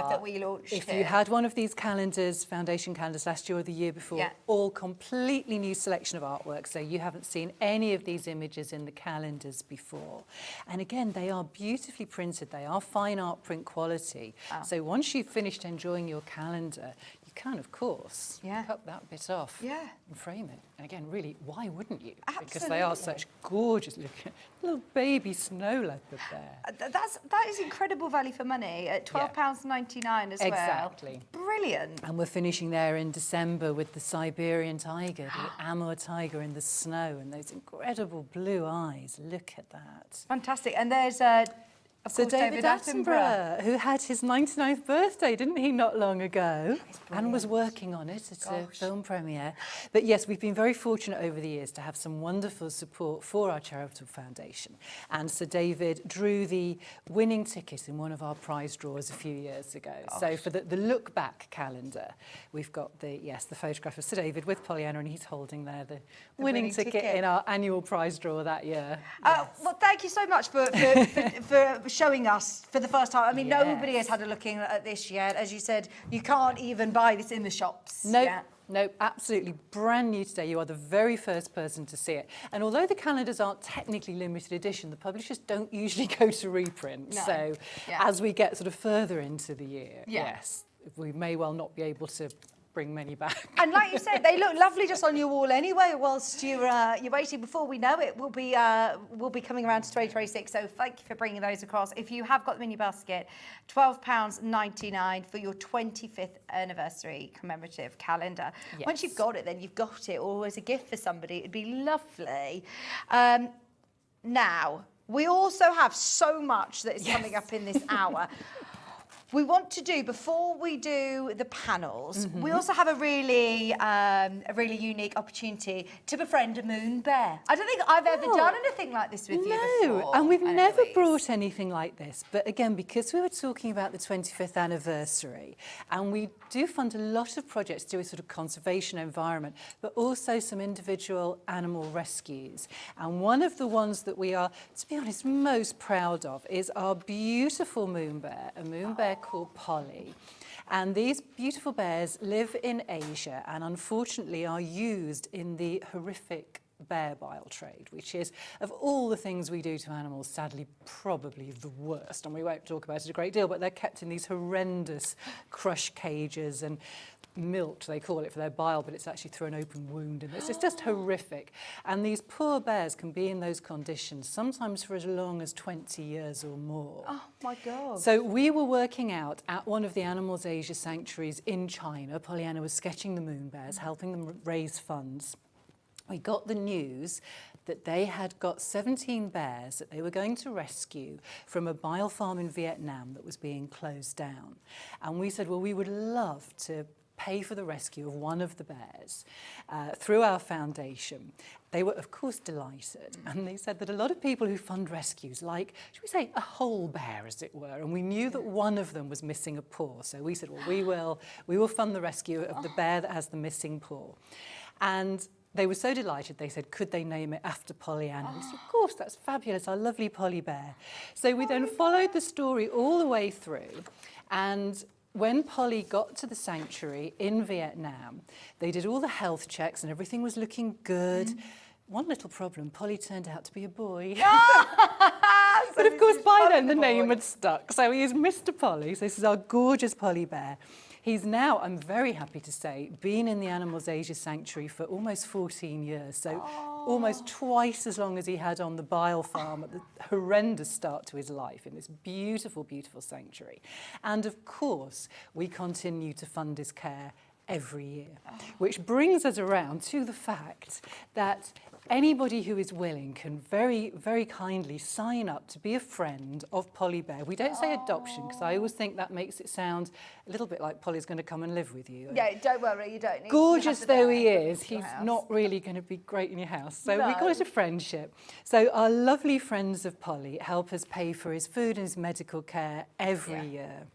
that we launched. If you had one of these calendars, foundation calendars last year or the year before, all completely new selection of artwork, so you haven't seen any of these images in the calendars before. And again, they are beautifully printed, they are fine art print quality. So once you've finished enjoying your calendar, you can, of course, cut that bit off and frame it. And again, really, why wouldn't you? Absolutely. Because they are such gorgeous looking little baby snow leopard there. That is incredible value for money at £12.99 as well. Exactly. Brilliant. And we're finishing there in December with the Siberian tiger, the Amur tiger in the snow, and those incredible blue eyes. Look at that. Fantastic. And there's of course, David Attenborough, who had his 99th birthday, didn't he, not long ago? And was working on it at a film premiere. But yes, we've been very fortunate over the years to have some wonderful support for our charitable foundation. And Sir David drew the winning ticket in one of our prize draws a few years ago. So for the look back calendar, we've got the photograph of Sir David with Pollyanna, and he's holding there the winning ticket in our annual prize draw that year. Well, thank you so much for showing us for the first time. I mean, nobody has had a look at this yet. As you said, you can't even buy this in the shops. No, absolutely brand new today. You are the very first person to see it. And although the calendars aren't technically limited edition, the publishers don't usually go to reprint. So as we get sort of further into the year, we may well not be able to bring many back. And like you said, they look lovely just on your wall anyway. Whilst you're waiting, before we know it, we'll be coming around to 2026. So thank you for bringing those across. If you have got them in your basket, £12.99 for your 25th anniversary commemorative calendar. Once you've got it, then you've got it. Or as a gift for somebody, it'd be lovely. Now we also have so much that is coming up in this hour. We want to do, before we do the panels, we also have a really unique opportunity to befriend a moon bear. I don't think I've ever done anything like this with you before. No, and we've never brought anything like this. But again, because we were talking about the 25th anniversary, and we do fund a lot of projects to do with sort of conservation environment, but also some individual animal rescues. And one of the ones that we are, to be honest, most proud of is our beautiful moon bear, a moon bear called Polly. And these beautiful bears live in Asia and unfortunately are used in the horrific bear bile trade, which is, of all the things we do to animals, sadly, probably the worst. And we won't talk about it a great deal, but they're kept in these horrendous crush cages and milked, they call it, for their bile, but it's actually through an open wound, and it's just horrific. And these poor bears can be in those conditions, sometimes for as long as 20 years or more. Oh my God. So we were working out at one of the Animals Asia sanctuaries in China. Pollyanna was sketching the moon bears, helping them raise funds. We got the news that they had got 17 bears that they were going to rescue from a bile farm in Vietnam that was being closed down. And we said, well, we would love to pay for the rescue of one of the bears through our foundation. They were, of course, delighted, and they said that a lot of people who fund rescues like, should we say, a whole bear, as it were, and we knew that one of them was missing a paw, so we said, well, we will fund the rescue of the bear that has the missing paw. And they were so delighted, they said, could they name it after Pollyanna? We said, of course, that's fabulous, our lovely Polly bear. So we then followed the story all the way through, and when Polly got to the sanctuary in Vietnam, they did all the health checks and everything was looking good. One little problem, Polly turned out to be a boy. But of course, by then the name had stuck. So he is Mr. Polly. So this is our gorgeous Polly bear. He's now, I'm very happy to say, been in the Animals Asia Sanctuary for almost 14 years, so almost twice as long as he had on the bile farm at the horrendous start to his life in this beautiful, beautiful sanctuary. And of course, we continue to fund his care every year, which brings us around to the fact that anybody who is willing can very, very kindly sign up to be a friend of Polly Bear. We don't say adoption, because I always think that makes it sound a little bit like Polly's going to come and live with you. Yeah, don't worry, you don't need Gorgeous to though he is, he's not really going to be great in your house. So we call it a friendship. So our lovely friends of Polly help us pay for his food and his medical care every year.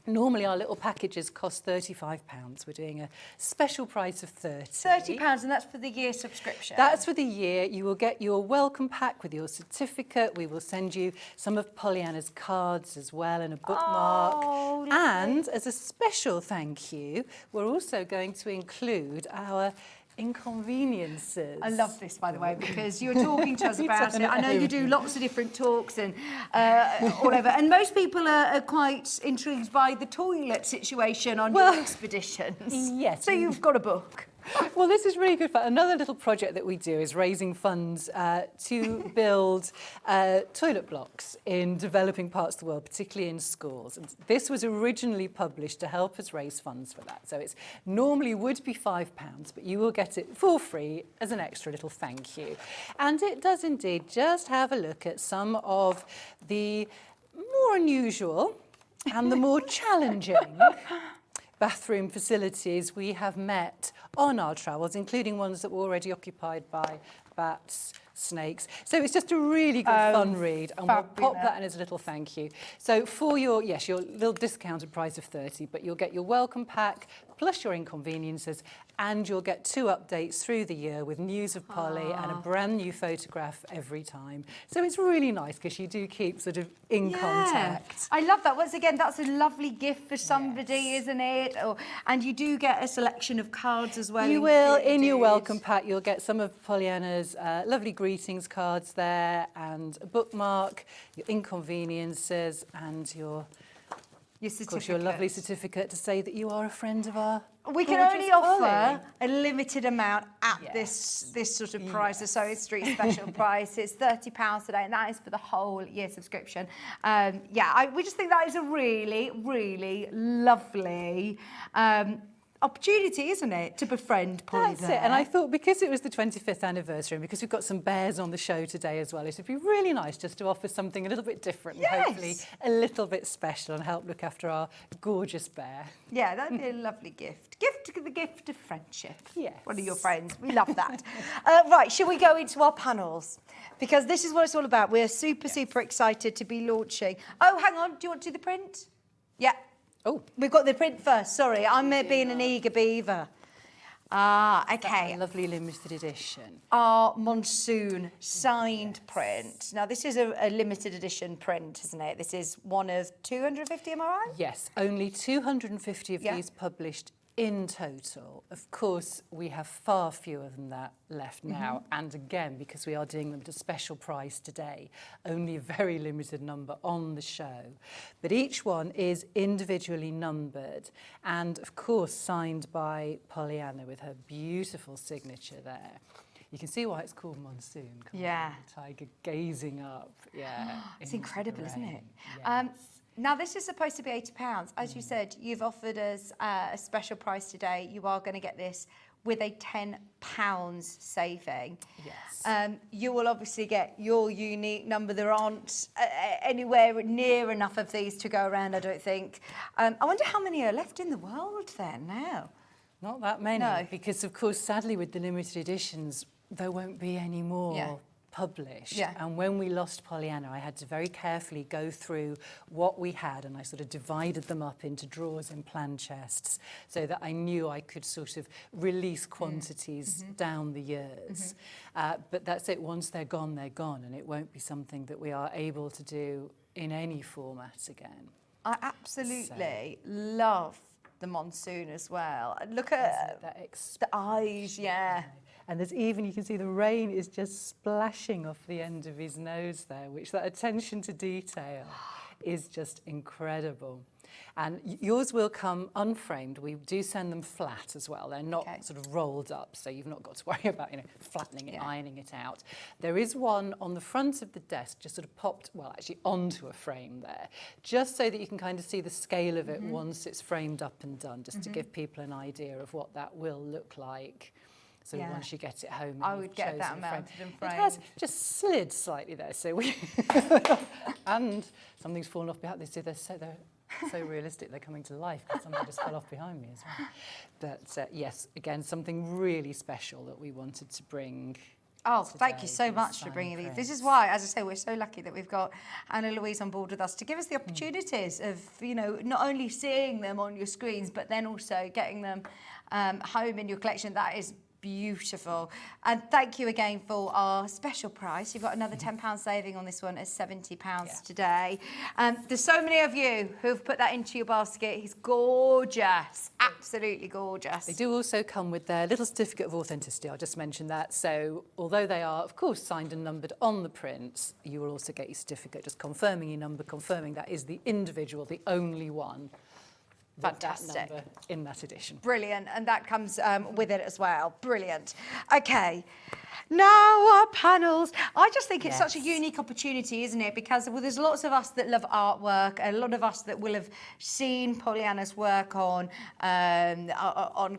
Normally our little packages cost £35. We're doing a special price of £30. £30, and that's for the year subscription? That's for the year. You will get your welcome pack with your certificate. We will send you some of Pollyanna's cards as well and a bookmark. Oh, and as a special thank you, we're also going to include our inconveniences. I love this, by the way, because you were talking to us about it. I know you do lots of different talks and all over, and most people are quite intrigued by the toilet situation on your expeditions. Yes. So you've got a book. Well, this is really good fun. Another little project that we do is raising funds to build toilet blocks in developing parts of the world, particularly in schools. And this was originally published to help us raise funds for that. So it's normally would be £5, but you will get it for free as an extra little thank you. And it does indeed just have a look at some of the more unusual and the more challenging bathroom facilities we have met on our travels, including ones that were already occupied by bats, snakes. So it's just a really good fun read, and we'll pop that in as a little thank you. So for your little discounted price of £30, but you'll get your welcome pack plus your inconveniences, and you'll get 2 updates through the year with news of Polly and a brand new photograph every time. So it's really nice because you do keep sort of in contact. I love that. Once again, that's a lovely gift for somebody, isn't it? And you do get a selection of cards as well. You will. In your welcome pack, you'll get some of Pollyanna's lovely greetings cards there, and a bookmark, your inconveniences, and your certificate. Of course, your lovely certificate to say that you are a friend of our. We can only offer a limited amount at this sort of price, the Sewing Street special price. It's £30 today, and that is for the whole year subscription. We just think that is a really, really lovely opportunity, isn't it, to befriend Polly. That's it. And I thought, because it was the 25th anniversary, and because we've got some bears on the show today as well, it would be really nice just to offer something a little bit different and hopefully a little bit special and help look after our gorgeous bear. Yeah, that'd be a lovely gift. The gift of friendship. Yes. One of your friends. We love that. Right, shall we go into our panels? Because this is what it's all about. We're super, super excited to be launching. Oh, hang on. Do you want to do the print? Yeah. Oh, we've got the print first. Sorry, I'm being an eager beaver. Okay. Lovely limited edition. Our monsoon signed print. Now, this is a limited edition print, isn't it? This is one of 250, am I right? Yes, only 250 of these published in total. Of course, we have far fewer than that left now. And again, because we are doing them at a special price today, only a very limited number on the show. But each one is individually numbered and, of course, signed by Pollyanna with her beautiful signature there. You can see why it's called Monsoon. Yeah. The tiger gazing up. Yeah. It's incredible, isn't it? Yes. Now, this is supposed to be £80. As you said, you've offered us a special price today. You are going to get this with a £10 saving. Yes. You will obviously get your unique number. There aren't anywhere near enough of these to go around, I don't think. I wonder how many are left in the world then now? Not that many, because of course, sadly, with the limited editions, there won't be any more published. And when we lost Pollyanna, I had to very carefully go through what we had, and I sort of divided them up into drawers and plan chests so that I knew I could sort of release quantities down the years. But that's it. Once they're gone, and it won't be something that we are able to do in any format again. I absolutely love the Monsoon as well. Look at the eyes, And there's even, you can see the rain is just splashing off the end of his nose there, which that attention to detail is just incredible. And yours will come unframed. We do send them flat as well. They're not sort of rolled up, so you've not got to worry about, flattening it, ironing it out. There is one on the front of the desk, just sort of popped, well, actually onto a frame there, just so that you can kind of see the scale of it once it's framed up and done, just to give people an idea of what that will look like. So once you get it home, I would get that mounted and framed. It has just slid slightly there, so we and something's fallen off behind. They're so realistic. They're coming to life because something just fell off behind me as well. But yes, again, something really special that we wanted to bring. Oh, thank you so much for bringing these. This is why, as I say, we're so lucky that we've got Anna-Louise on board with us to give us the opportunities of, not only seeing them on your screens, but then also getting them home in your collection. That is beautiful. And thank you again for our special price. You've got another £10 saving on this one at £70 today. There's so many of you who've put that into your basket. He's gorgeous, absolutely gorgeous. They do also come with their little certificate of authenticity. I'll just mention that. So although they are, of course, signed and numbered on the prints, you will also get your certificate, just confirming your number, confirming that is the individual, the only one. Fantastic. That number in that edition. Brilliant, and that comes with it as well. Brilliant. Okay, now our panels. I just think it's such a unique opportunity, isn't it? Because there's lots of us that love artwork, a lot of us that will have seen Pollyanna's work on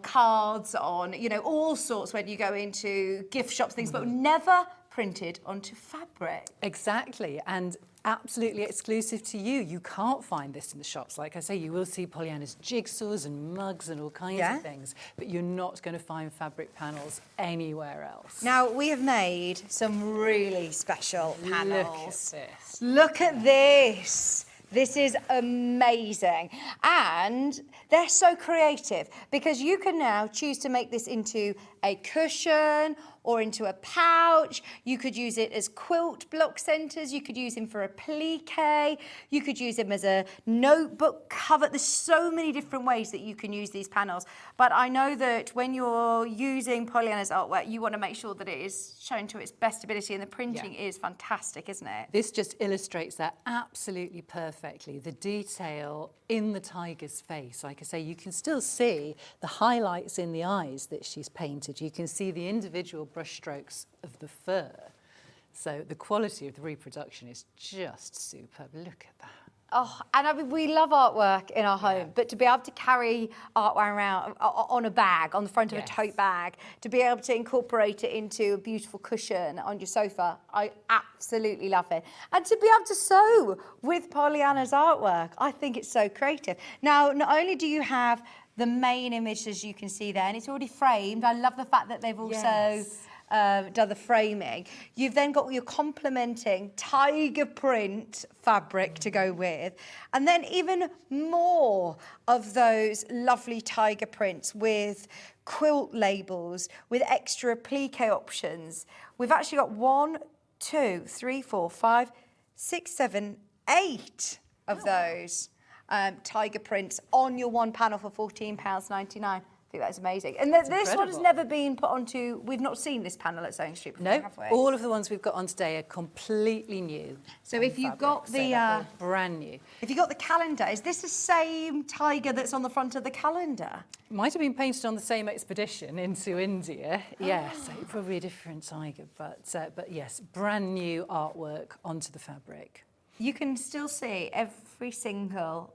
cards, on all sorts when you go into gift shops, things, but never printed onto fabric. Exactly, and absolutely exclusive to you. You can't find this in the shops. Like I say, you will see Pollyanna's jigsaws and mugs and all kinds of things, but you're not going to find fabric panels anywhere else. Now, we have made some really special panels. Look at this. Look at this. This is amazing. And they're so creative because you can now choose to make this into a cushion or into a pouch. You could use it as quilt block centres. You could use them for a plique. You could use them as a notebook cover. There's so many different ways that you can use these panels. But I know that when you're using Pollyanna's artwork, you want to make sure that it is shown to its best ability, and the printing is fantastic, isn't it? This just illustrates that absolutely perfectly. The detail in the tiger's face. Like I say, you can still see the highlights in the eyes that she's painted. You can see the individual brushstrokes of the fur. So the quality of the reproduction is just superb. Look at that. Oh, and I mean, we love artwork in our home, but to be able to carry artwork around on a bag, on the front of a tote bag, to be able to incorporate it into a beautiful cushion on your sofa, I absolutely love it. And to be able to sew with Pollyanna's artwork, I think it's so creative. Now, not only do you have the main image, as you can see there, and it's already framed. I love the fact that they've also done the framing. You've then got your complementing tiger print fabric to go with, and then even more of those lovely tiger prints with quilt labels, with extra plique options. We've actually got 1, 2, 3, 4, 5, 6, 7, 8 of those. tiger prints on your one panel for £14.99. I think that's amazing. And this one has never been put onto, we've not seen this panel at Sewing Street before, have we? All of the ones we've got on today are completely new. So if you've got the... brand new. If you've got the calendar, is this the same tiger that's on the front of the calendar? Might have been painted on the same expedition into India. Yes, probably a different tiger, but yes, brand new artwork onto the fabric. You can still see every single...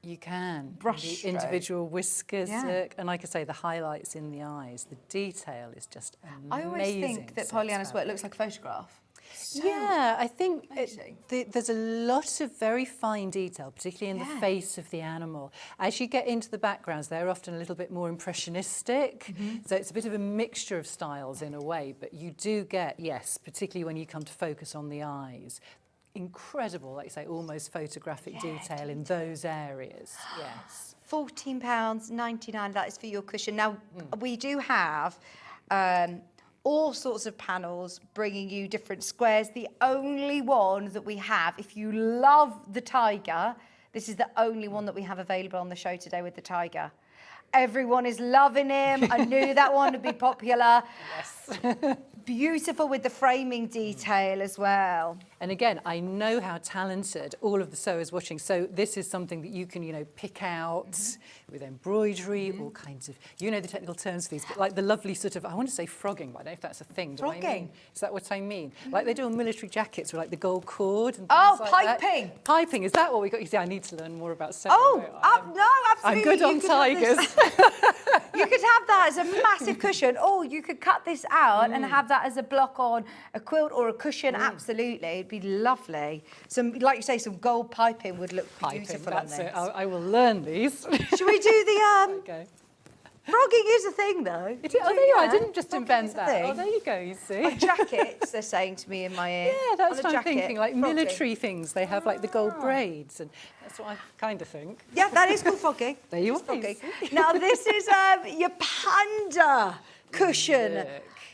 You can. Brush the individual whiskers, Yeah. and like I say, the highlights in the eyes, the detail is just amazing. I always think that Pollyanna's work looks like a photograph. Yeah, I think there's a lot of very fine detail, particularly in the face of the animal. As you get into the backgrounds, they're often a little bit more impressionistic. So it's a bit of a mixture of styles in a way, but you do get, yes, particularly when you come to focus on the eyes, incredible, like you say, almost photographic detail in those areas. Yes. £14.99, that is for your cushion. Now, we do have all sorts of panels bringing you different squares. The only one that we have, if you love the tiger, this is the only one that we have available on the show today with the tiger. Everyone is loving him. I knew that one would be popular. Yes. Beautiful with the framing detail as well. And again, I know how talented all of the sewers watching. So this is something that you can, pick out with embroidery, all kinds of, the technical terms for these, but like the lovely sort of, I want to say frogging, but I don't know if that's a thing. Do I mean? Is that what I mean? Like they do on military jackets with like the gold cord and things like piping. That. Piping, is that what we got? You see, I need to learn more about sewing. No, absolutely. I'm good on tigers. You could have that as a massive cushion, or you could cut this out and have that as a block on a quilt or a cushion. Absolutely, it'd be lovely. Some, like you say, some gold piping would look beautiful on this. That's it. I will learn these. Should we do the Okay. Frogging is a thing, though. There you are. I didn't just invent that. Thing. Oh, there you go, you see. On jackets, they're saying to me in my ear. Yeah, that's what I'm jacket, thinking. Like frogging. military things, they have like the gold braids, and that's what I kind of think. Yeah, that is called frogging. There you are. are. Now, this is your panda cushion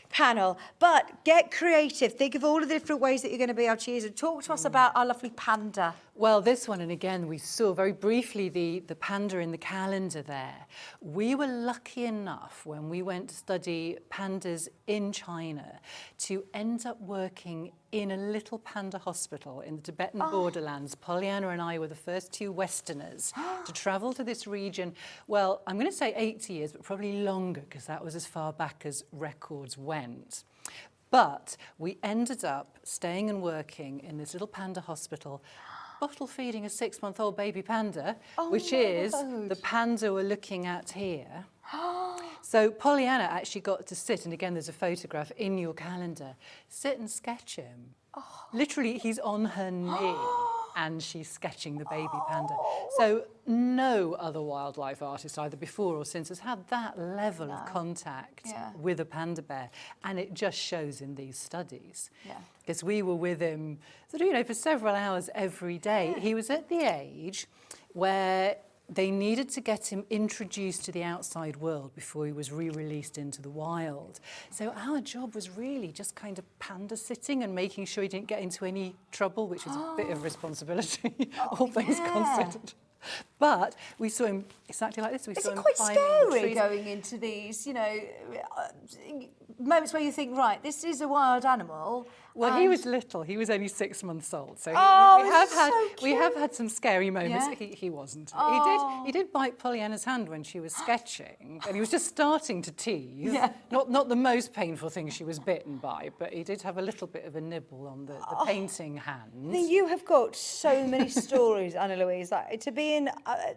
panel, but get creative. Think of all of the different ways that you're going to be able to use it. Talk to us about our lovely panda. Well, this one, and again, we saw very briefly the panda in the calendar there. We were lucky enough when we went to study pandas in China to end up working in a little panda hospital in the Tibetan borderlands. Pollyanna and I were the first two Westerners to travel to this region. Well, I'm going to say 80 years, but probably longer, because that was as far back as records went. But we ended up staying and working in this little panda hospital, bottle feeding a 6-month-old baby panda, which is the panda we're looking at here. So Pollyanna actually got to sit, and again there's a photograph in your calendar, sit and sketch him. Literally, he's on her knee and she's sketching the baby panda. So no other wildlife artist, either before or since, has had that level of contact with a panda bear. And it just shows in these studies. Because we were with him for several hours every day. He was at the age where they needed to get him introduced to the outside world before he was re-released into the wild. So our job was really just kind of panda sitting and making sure he didn't get into any trouble, which was a bit of responsibility, all things considered. But we saw him exactly like this. Is it quite scary going into these, moments where you think, right, this is a wild animal? Well, he was little. He was only 6 months old. So we have had some scary moments. Yeah. He wasn't. He did bite Pollyanna's hand when she was sketching, and he was just starting to tease. Yeah. Not the most painful thing she was bitten by, but he did have a little bit of a nibble on the painting hand. You have got so many stories, Anna-Louise. Like, to be in, I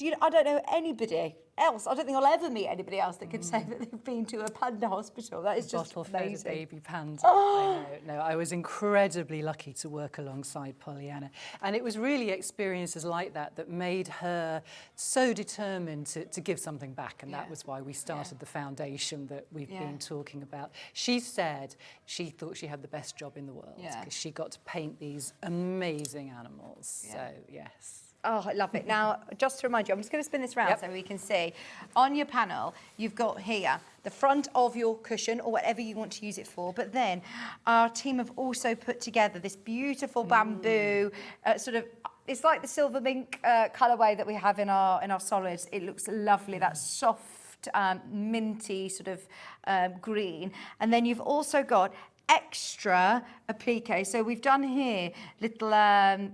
don't know anybody else. I don't think I'll ever meet anybody else that can say that they've been to a panda hospital. That is just amazing. Baby panda. I know. No, I was incredibly lucky to work alongside Pollyanna, and it was really experiences like that made her so determined to give something back, and that was why we started the foundation that we've been talking about. She said she thought she had the best job in the world because she got to paint these amazing animals. So yes. Oh, I love it. Now, just to remind you, I'm just going to spin this round so we can see. On your panel, you've got here the front of your cushion or whatever you want to use it for. But then our team have also put together this beautiful bamboo sort of it's like the silver mink colourway that we have in our solids. It looks lovely. That soft, minty sort of green. And then you've also got extra applique. So we've done here little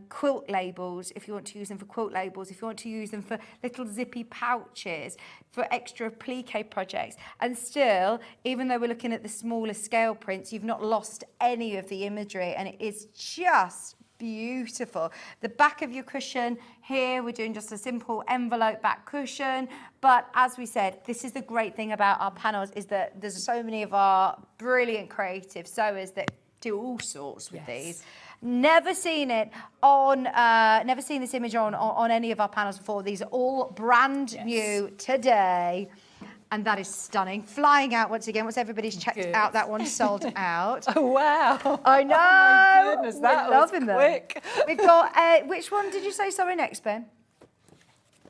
quilt labels, if you want to use them for quilt labels, if you want to use them for little zippy pouches, for extra applique projects. And still, even though we're looking at the smaller scale prints, you've not lost any of the imagery, and it is just beautiful. The back of your cushion here, we're doing just a simple envelope back cushion. But as we said, this is the great thing about our panels, is that there's so many of our brilliant creative sewers that do all sorts with these. Never seen it on, never seen this image on any of our panels before. These are all brand new today. And that is stunning. Flying out once again. Once everybody's checked out, that one's sold out. Oh, wow. I know. Oh, my goodness, that We're was loving quick. them. We've got, which one did you say, sorry, next, Ben?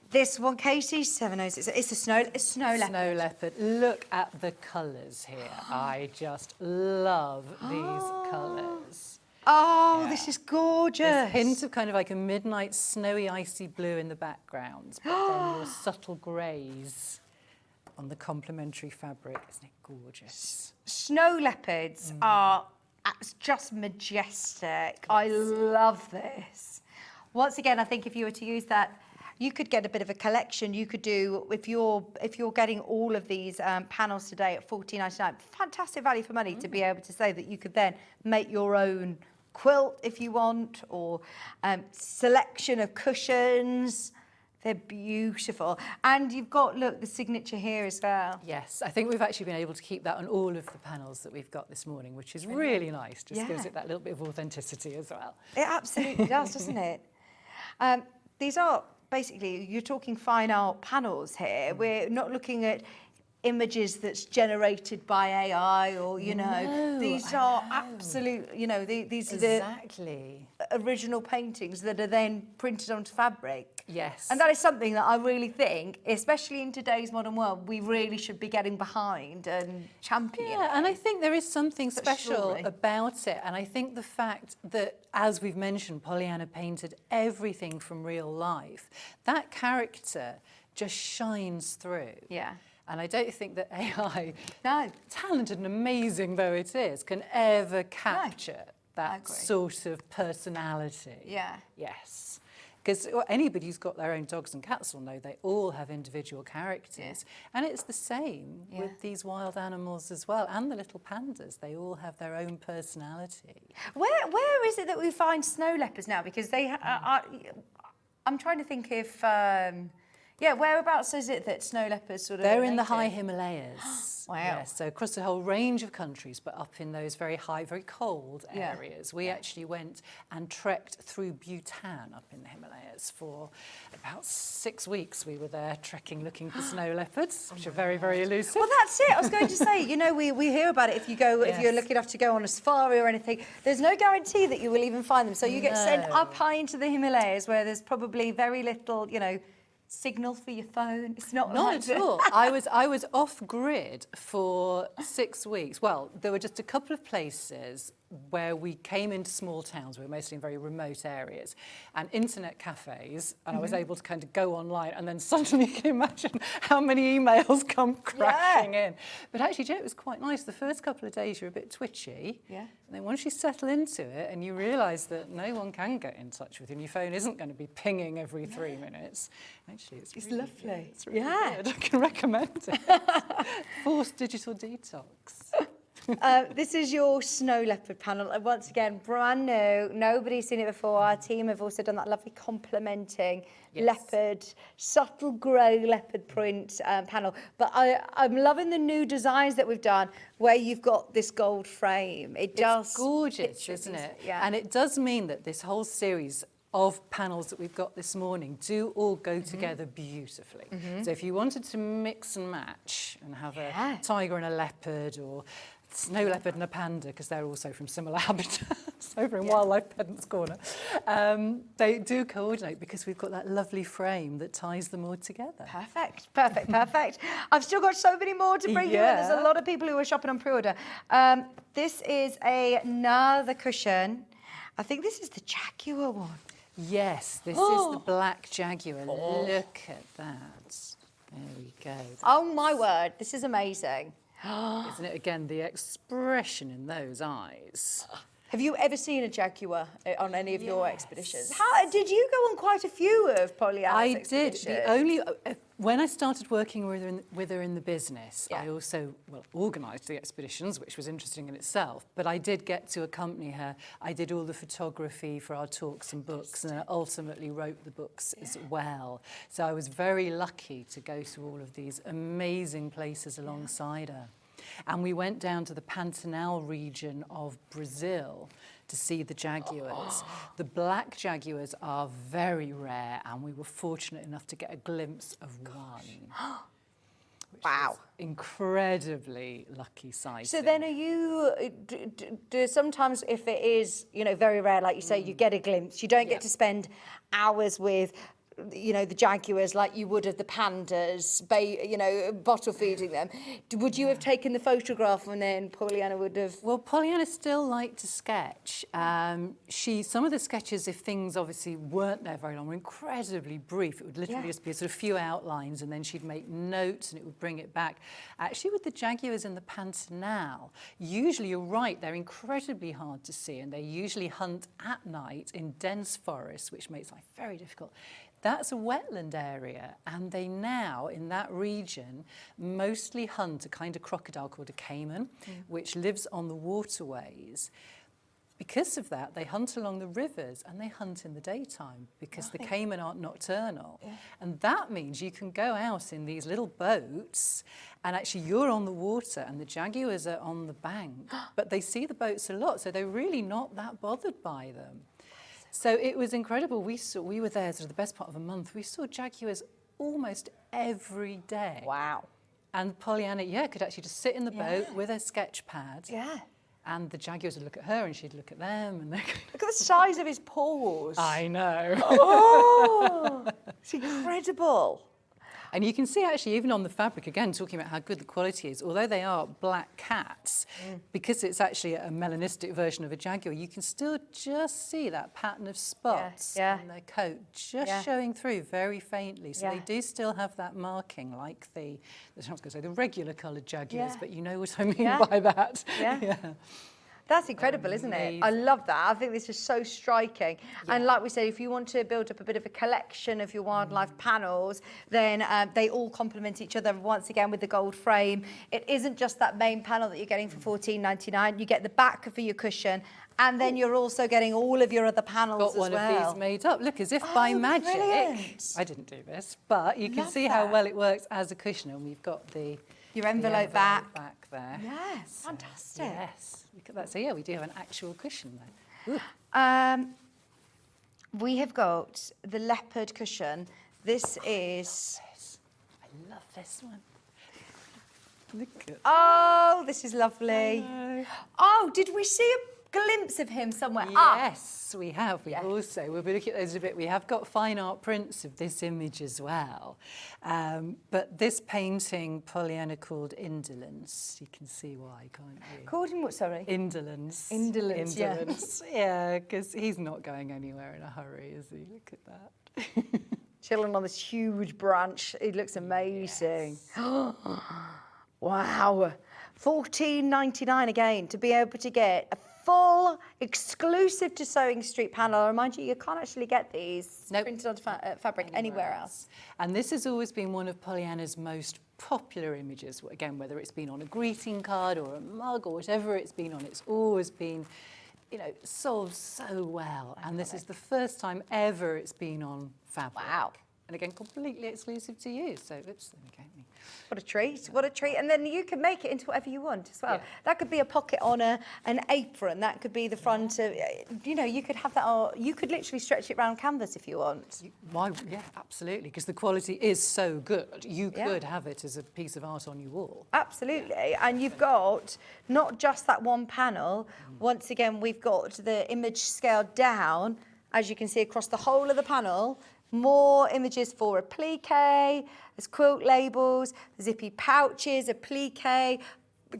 This one, Katie, 706. It's a snow leopard. Snow leopard. Look at the colours here. I just love these colours. Oh, this is gorgeous. There's a hint of kind of like a midnight snowy icy blue in the background, but then your subtle greys on the complementary fabric. Isn't it gorgeous? Snow leopards are just majestic. I love this. Once again, I think if you were to use that, you could get a bit of a collection. You could do, if you're getting all of these panels today at $14.99, fantastic value for money to be able to say that you could then make your own quilt if you want, or selection of cushions. They're beautiful. And you've got, look, the signature here as well. Yes, I think we've actually been able to keep that on all of the panels that we've got this morning, which is really nice. Just gives it that little bit of authenticity as well. It absolutely does, doesn't it? These are basically, you're talking fine art panels here. We're not looking at images that's generated by AI, or, you know, these are absolute, you know, these are the original paintings that are then printed onto fabric. Yes. And that is something that I really think, especially in today's modern world, we really should be getting behind and championing. Yeah, and I think there is something special about it. And I think the fact that, as we've mentioned, Pollyanna painted everything from real life, that character just shines through. Yeah. And I don't think that AI, talented and amazing though it is, can ever capture that sort of personality. Yeah. Yes. Because anybody who's got their own dogs and cats will know they all have individual characters. And it's the same with these wild animals as well, and the little pandas. They all have their own personality. Where is it that we find snow leopards now? Because they I'm trying to think if... whereabouts is it that snow leopards sort of... They're in the high Himalayas. Wow. Yes, so across a whole range of countries, but up in those very high, very cold areas. We actually went and trekked through Bhutan up in the Himalayas for about 6 weeks. We were there trekking, looking for snow leopards, which are very, very elusive. Well, that's it. I was going to say, you know, we hear about it if you go, if you're lucky enough to go on a safari or anything. There's no guarantee that you will even find them. So you get sent up high into the Himalayas where there's probably very little, you know, signal for your phone. It's not at all. I was off grid for 6 weeks. Well, there were just a couple of places where we came into small towns. We were mostly in very remote areas, and internet cafes, and I was able to kind of go online, and then suddenly you can imagine how many emails come crashing in. But actually, Joe, it was quite nice. The first couple of days you're a bit twitchy, and then once you settle into it and you realise that no one can get in touch with you, and your phone isn't going to be pinging every 3 minutes. Actually, it's really lovely. Good. It's really good. I can recommend it. Forced digital detox. This is your snow leopard panel. And once again, brand new. Nobody's seen it before. Our team have also done that lovely complementing leopard, subtle grey leopard print panel. But I'm loving the new designs that we've done where you've got this gold frame. It's gorgeous, isn't it? Yeah. And it does mean that this whole series of panels that we've got this morning do all go together beautifully. So if you wanted to mix and match and have a tiger and a leopard, or snow leopard and a panda, because they're also from similar habitats over in Wildlife Pedant's Corner, they do coordinate because we've got that lovely frame that ties them all together. Perfect, perfect, perfect. I've still got so many more to bring you in. There's a lot of people who are shopping on pre-order. This is another cushion. I think this is the Jaguar one. Yes, this is the black jaguar. Look at that. There we go. Oh my word, this is amazing. Isn't it, again, the expression in those eyes? Have you ever seen a jaguar on any of your expeditions? How did you go on quite a few of Pollyanna's expeditions? I did. The only when I started working with her in the business, I also organised the expeditions, which was interesting in itself. But I did get to accompany her. I did all the photography for our talks and books, and I ultimately wrote the books as well. So I was very lucky to go to all of these amazing places alongside her. And we went down to the Pantanal region of Brazil to see the jaguars. The black jaguars are very rare, and we were fortunate enough to get a glimpse of one. Wow. Incredibly lucky sighting. So then are you, do sometimes if it is, you know, very rare, like you say, you get a glimpse, you don't get to spend hours with, you know, the jaguars like you would of the pandas, you know, bottle feeding them. Would you have taken the photograph and then Pollyanna would have... Well, Pollyanna still liked to sketch. Some of the sketches, if things obviously weren't there very long, were incredibly brief. It would literally just be a sort of few outlines, and then she'd make notes and it would bring it back. Actually, with the jaguars in the Pantanal, usually, you're right, they're incredibly hard to see, and they usually hunt at night in dense forests, which makes life very difficult. That's a wetland area, and they now, in that region, mostly hunt a kind of crocodile called a caiman, which lives on the waterways. Because of that, they hunt along the rivers, and they hunt in the daytime, because the caiman aren't nocturnal. And that means you can go out in these little boats, and actually you're on the water, and the jaguars are on the bank, but they see the boats a lot, so they're really not that bothered by them. So it was incredible. We were there sort of the best part of a month. We saw jaguars almost every day. Wow. And Pollyanna, could actually just sit in the boat with her sketch pad. Yeah. And the jaguars would look at her and she'd look at them. And look at the size of his paws. I know. Oh, it's incredible. And you can see actually even on the fabric, again, talking about how good the quality is, although they are black cats, because it's actually a melanistic version of a jaguar, you can still just see that pattern of spots on their coat just showing through very faintly. So they do still have that marking like I was going to say the regular coloured jaguars, but you know what I mean by that. Yeah. That's incredible, isn't it? I love that. I think this is so striking. Yeah. And like we said, if you want to build up a bit of a collection of your wildlife panels, then they all complement each other once again with the gold frame. It isn't just that main panel that you're getting for $14.99. You get the back for your cushion, and then you're also getting all of your other panels as well. Got one of these made up. Look, as if by magic. Brilliant. I didn't do this, but you can see how well it works as a cushion, and we've got your envelope back there. Yes, fantastic. Yes. Look at that. So yeah, we do have an actual cushion there. We have got the leopard cushion. This is... I love this one. Look at Oh, this is lovely. Oh, did we see a glimpse of him somewhere? Yes, we have. We'll be looking at those a bit. We have got fine art prints of this image as well. But this painting, Pollyanna called Indolence. You can see why, can't you? Called him what, sorry? Indolence. Indolence. Yeah, because he's not going anywhere in a hurry, is he? Look at that. Chilling on this huge branch. It looks amazing. Yes. Wow. $14.99 again to be able to get a full exclusive to Sewing Street panel. I remind you, you can't actually get these printed on fabric anywhere else. And this has always been one of Pollyanna's most popular images. Again, whether it's been on a greeting card or a mug or whatever it's been on, it's always been, you know, sold so well. And this is the first time ever it's been on fabric. Wow. And again, completely exclusive to you. So, oops, there we go. What a treat, what a treat. And then you can make it into whatever you want as well. That could be a pocket on an apron. That could be the front of, you know, you could have that, or you could literally stretch it around canvas if you want. Yeah, absolutely, because the quality is so good. You could have it as a piece of art on your wall. Absolutely. And you've got not just that one panel. Once again, we've got the image scaled down, as you can see across the whole of the panel. More images for applique, there's quilt labels, zippy pouches, applique,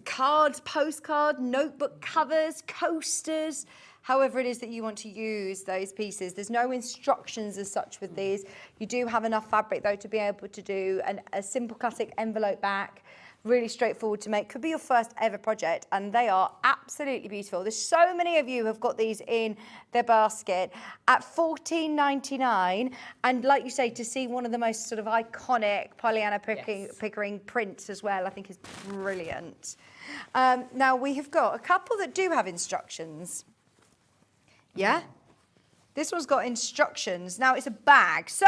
cards, postcard, notebook covers, coasters, however it is that you want to use those pieces. There's no instructions as such with these. You do have enough fabric though to be able to do a simple classic envelope back. Really straightforward to make. Could be your first ever project, and they are absolutely beautiful. There's so many of you who have got these in their basket at $14.99, and like you say, to see one of the most sort of iconic Pollyanna Pickering prints as well, I think is brilliant. Now we have got a couple that do have instructions. Yeah? This one's got instructions. Now it's a bag. So,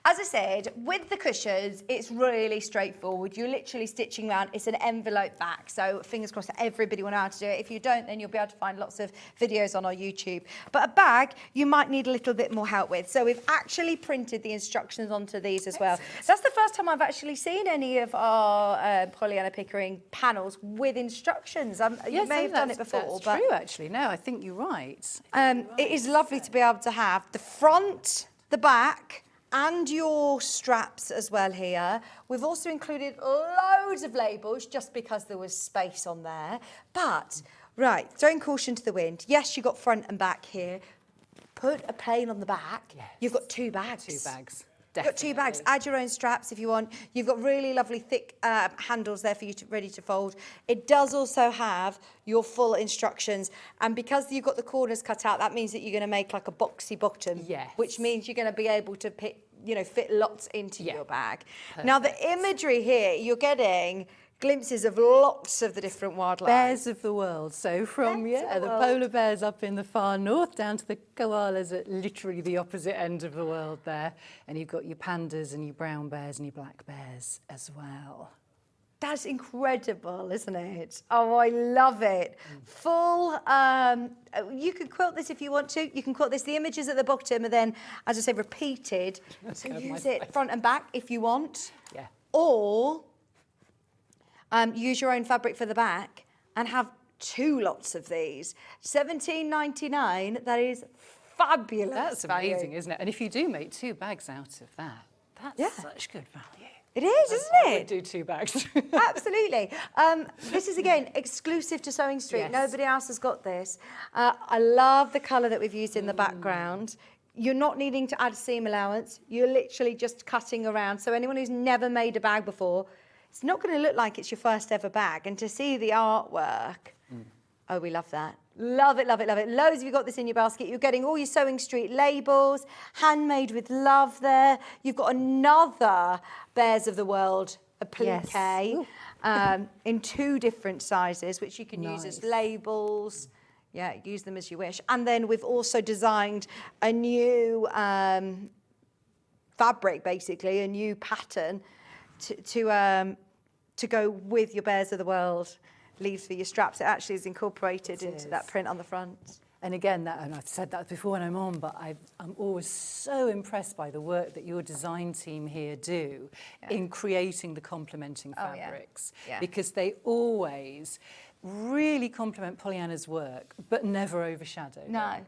as I said, with the cushions, it's really straightforward. You're literally stitching around. It's an envelope back. So fingers crossed that everybody will know how to do it. If you don't, then you'll be able to find lots of videos on our YouTube. But a bag, you might need a little bit more help with. So we've actually printed the instructions onto these as well. That's the first time I've actually seen any of our Pollyanna Pickering panels with instructions. You may have done it before. That's but true, actually. No, I think you're right. It is lovely to be able to have the front, the back, and your straps as well here. We've also included loads of labels just because there was space on there. But, right, throwing caution to the wind. Yes, you've got front and back here. Put a plain on the back. Yes. You've got 2 bags. 2 bags. You've got 2 bags. Add your own straps if you want. You've got really lovely thick handles there for you ready to fold. It does also have your full instructions, and because you've got the corners cut out, that means that you're going to make like a boxy bottom. Yes. Which means you're going to be able to fit lots into your bag. Perfect. Now the imagery here, you're getting glimpses of lots of the different wildlife. Bears of the world. So from the polar bears up in the far north down to the koalas at literally the opposite end of the world there. And you've got your pandas and your brown bears and your black bears as well. That's incredible, isn't it? Oh, I love it. Full, you can quilt this if you want to. You can quilt this, the images at the bottom, and then, as I say, repeated. So use it front and back if you want. Yeah. Or use your own fabric for the back and have 2 lots of these. $17.99, that is fabulous. That's amazing, isn't it? And if you do make 2 bags out of that, that's such good value. It is, isn't it? I would do 2 bags. Absolutely. This is, again, exclusive to Sewing Street. Yes. Nobody else has got this. I love the colour that we've used in the background. You're not needing to add seam allowance. You're literally just cutting around. So anyone who's never made a bag before, it's not going to look like it's your first ever bag. And to see the artwork, oh, we love that. Love it, love it, love it. Loads of you got this in your basket. You're getting all your Sewing Street labels, handmade with love there. You've got another Bears of the World applique in 2 different sizes, which you can use as labels. Yeah, use them as you wish. And then we've also designed a new fabric, basically, a new pattern to go with your Bears of the World leaves for your straps. It actually is incorporated into that print on the front. And again, and I've said that before when I'm on, but I'm always so impressed by the work that your design team here do in creating the complementing fabrics, because they always really complement Pollyanna's work, but never overshadow. No,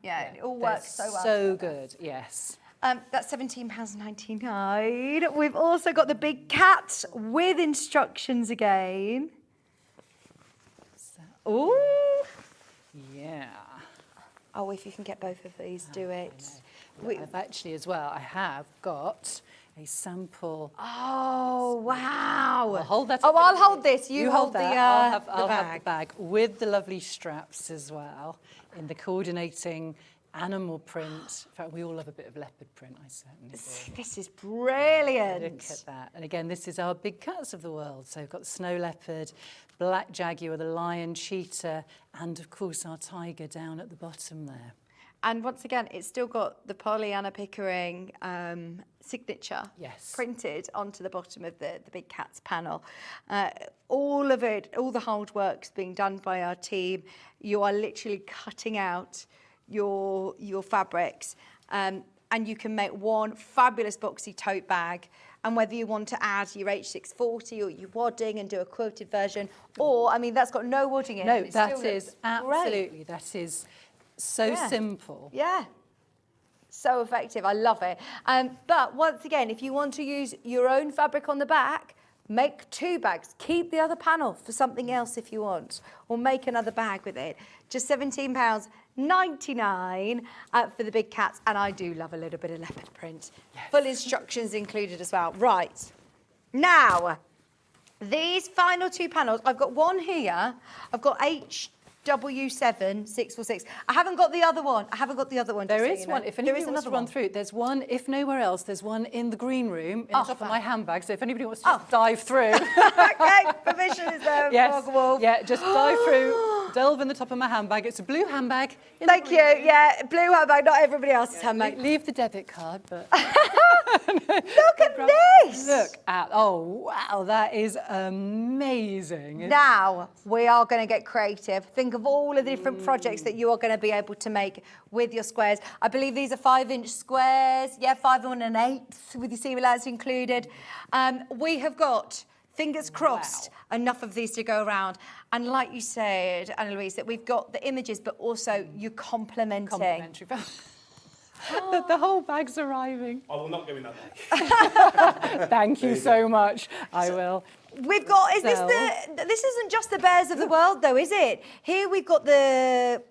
it all works so well. So good, yes. That's £17.99. We've also got the big cats with instructions again. Ooh. Yeah. Oh, if you can get both of these, do it. I've actually as well, I have got a sample. Oh, wow. I'll hold that. Oh, I'll hold this. You hold that. the I'll have the bag with the lovely straps as well in the coordinating animal print. In fact, we all love a bit of leopard print, I certainly do. This is brilliant. Look at that. And again, this is our big cats of the world. So we've got the snow leopard, black jaguar, the lion, cheetah, and of course our tiger down at the bottom there. And once again, it's still got the Pollyanna Pickering signature printed onto the bottom of the Big Cats panel. All of it, all the hard work's being done by our team. You are literally cutting out your fabrics, and you can make one fabulous boxy tote bag. And whether you want to add your H640 or your wadding and do a quilted version, or, I mean, that's got no wadding in it. No, that is absolutely, that is so simple. Yeah, so effective. I love it. But once again, if you want to use your own fabric on the back, Make 2 bags. Keep the other panel for something else if you want, or make another bag with it. Just £17.99 for the big cats, and I do love a little bit of leopard print. Yes. Full instructions included as well. Right, now, these final 2 panels, I've got one here, I've got HW7646. I haven't got the other one. There is one. If anybody wants to run through, there's one, if nowhere else, there's one in the green room, in the top of my handbag. So if anybody wants to just dive through. Okay, permission is there. Yes. Yeah, just dive through, delve in the top of my handbag. It's a blue handbag. Thank you. Yeah, blue handbag, not everybody else's handbag. Leave the debit card, but... Look at this! Look at, oh, wow, that is amazing. Now, we are going to get creative. Think of all of the different projects that you are going to be able to make with your squares. I believe these are 5-inch squares. Yeah, 5 1/8 with your seam allowance included. We have got, fingers crossed, enough of these to go around. And like you said, Anna-Louise, that we've got the images, but also you complementing. Complimentary. The whole bag's arriving. I will not go in that bag. Thank you so much. I will. We've got, this isn't just the bears of the world though, is it? Here we've got the,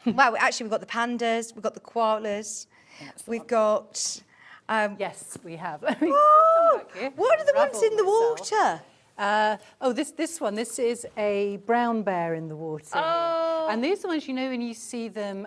well, actually we've got the pandas, we've got the koalas, we've got... yes, we have. Oh, what are the ones in the water? This one, this is a brown bear in the water. Oh. And these are the ones, you know, when you see them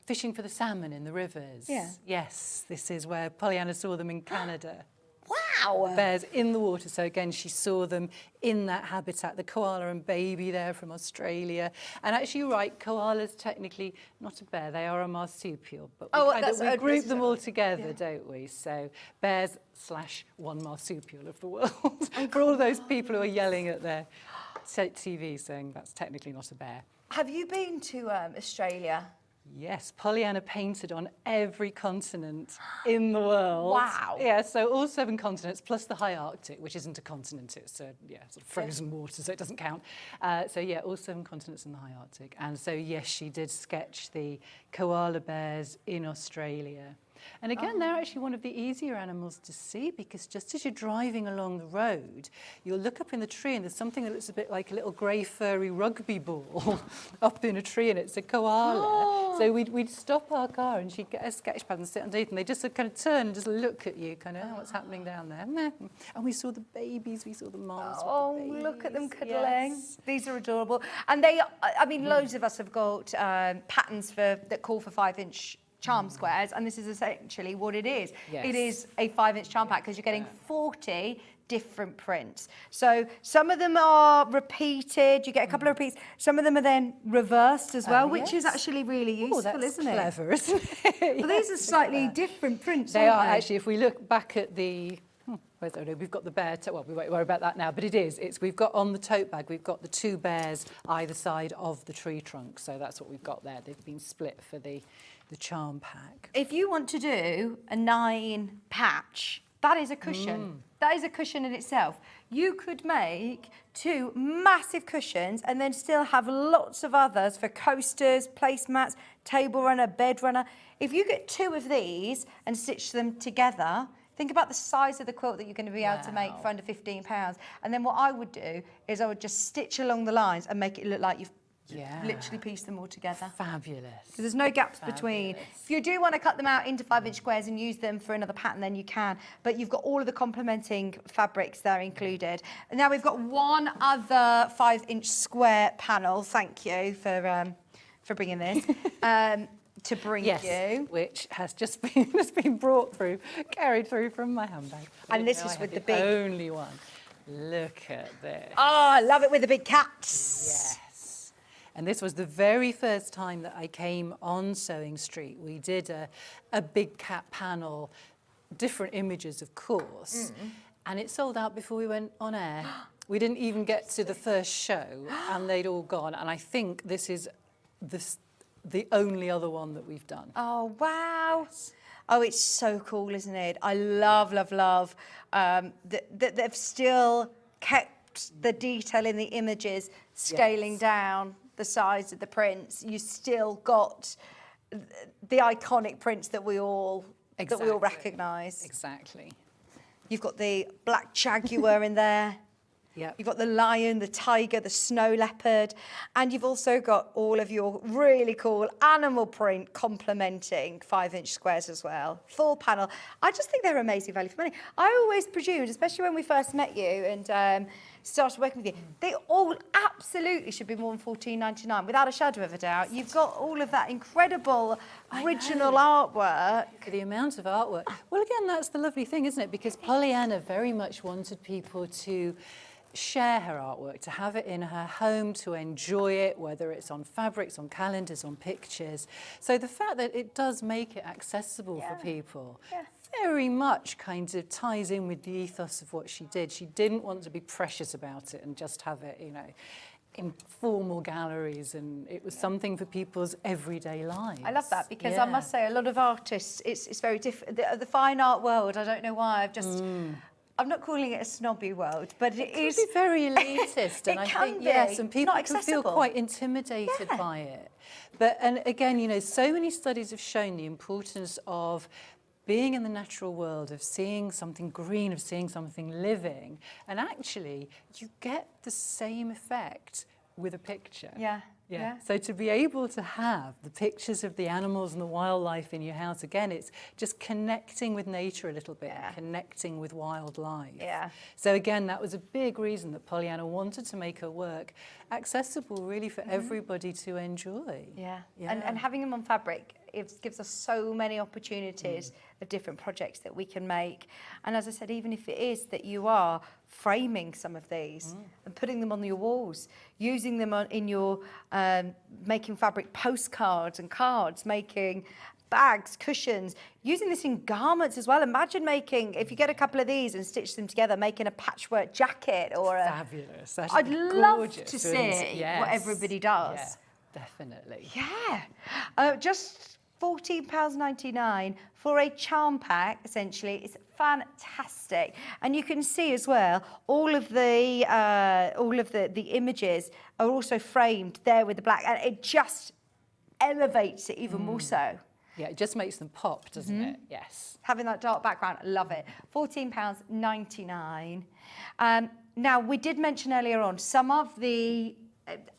fishing for the salmon in the rivers. Yeah. Yes, this is where Pollyanna saw them in Canada. Wow! Bears in the water. So again, she saw them in that habitat. The koala and baby there from Australia. And actually, you're right, koala's technically not a bear. They are a marsupial. But we group them all together, don't we? So bears/one marsupial of the world. For all those people who are yelling at their TV saying that's technically not a bear. Have you been to Australia? Yes, Pollyanna painted on every continent in the world. Wow. Yeah, so all 7 continents, plus the high Arctic, which isn't a continent, it's sort of frozen water, so it doesn't count. So yeah, all 7 continents in the high Arctic. And so yes, she did sketch the koala bears in Australia. And again, they're actually one of the easier animals to see, because just as you're driving along the road, you'll look up in the tree and there's something that looks a bit like a little grey furry rugby ball up in a tree, and it's a koala. So we'd stop our car and she'd get a sketch pad and sit underneath, and they just kind of turn and just look at you, kind of, what's happening down there? And we saw the babies, we saw the mums. Oh, look at them cuddling. Yes. These are adorable. And they, I mean, loads of us have got patterns that call for 5-inch charm squares, and this is essentially what it is. Yes. It is a 5-inch charm pack because you're getting 40 different prints. So some of them are repeated, you get a couple of repeats. Some of them are then reversed as well, which is actually really useful, isn't it? Clever, isn't it? Well, these are slightly different prints, They aren't are they? actually, if we look back at the, we've got the bear, well, we won't worry about that now, but we've got on the tote bag, we've got the 2 bears either side of the tree trunk, so that's what we've got there. They've been split for the charm pack. If you want to do a 9 patch, that is a cushion. That is a cushion in itself. You could make 2 massive cushions and then still have lots of others for coasters, placemats, table runner, bed runner. If you get 2 of these and stitch them together, think about the size of the quilt that you're going to be able to make for under £15. And then what I would do is I would just stitch along the lines and make it look like you've literally pieced them all together. Fabulous. So there's no gaps between. If you do want to cut them out into 5-inch squares and use them for another pattern, then you can. But you've got all of the complementing fabrics there included. And now we've got one other 5-inch square panel. Thank you for bringing this. To bring you. Which has just been brought through, carried through from my handbag. And this is with the big... only one. Look at this. Oh, I love it with the big cats. Yes. And this was the very first time that I came on Sewing Street. We did a big cat panel, different images, of course. And it sold out before we went on air. We didn't even get to the first show and they'd all gone. And I think this is the only other one that we've done. Oh, wow. Oh, it's so cool, isn't it? I love, love, love that they've still kept the detail in the images, scaling down the size of the prints. You still got the iconic prints that we all recognise. Exactly. You've got the black jaguar in there. Yep. You've got the lion, the tiger, the snow leopard, and you've also got all of your really cool animal print complementing 5-inch squares as well. Full panel. I just think they're amazing value for money. I always presumed, especially when we first met you and started working with you, they all absolutely should be more than $14.99, without a shadow of a doubt. You've got all of that incredible original artwork. The amount of artwork. Well, again, that's the lovely thing, isn't it? Because Pollyanna very much wanted people to share her artwork, to have it in her home, to enjoy it, whether it's on fabrics, on calendars, on pictures. So the fact that it does make it accessible for people very much kind of ties in with the ethos of what she did. She didn't want to be precious about it and just have it, you know, in formal galleries, and it was something for people's everyday lives. I love that, because I must say a lot of artists, it's very different. The fine art world, I don't know why, I'm not calling it a snobby world, but it is. It can be very elitist, and I think, yes, and people can feel quite intimidated by it. But, and again, you know, so many studies have shown the importance of being in the natural world, of seeing something green, of seeing something living, and actually you get the same effect with a picture. Yeah. So to be able to have the pictures of the animals and the wildlife in your house, again, it's just connecting with nature a little bit, connecting with wildlife. So again, that was a big reason that Pollyanna wanted to make her work accessible really for everybody to enjoy. And having them on fabric, it gives us so many opportunities of different projects that we can make. And as I said, even if it is that you are framing some of these and putting them on your walls, using them in your making fabric postcards and cards, making bags, cushions, using this in garments as well. Imagine making, if you get a couple of these and stitch them together, making a patchwork jacket or a... Fabulous. I'd love to see what everybody does. Definitely. Just £14.99 for a charm pack, essentially. It's fantastic, and you can see as well all of the images are also framed there with the black, and it just elevates it even more so. Yeah, it just makes them pop, doesn't it? Yes. Having that dark background, I love it. £14.99. Now, we did mention earlier on some of the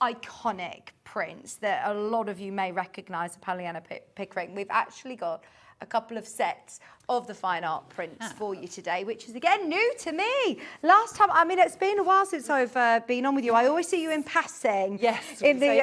iconic prints that a lot of you may recognise of Pollyanna Pickering. We've actually got a couple of sets of the fine art prints for you today, which is again new to me. Last time, I mean, it's been a while since I've been on with you. I always see you in passing. Yes, in the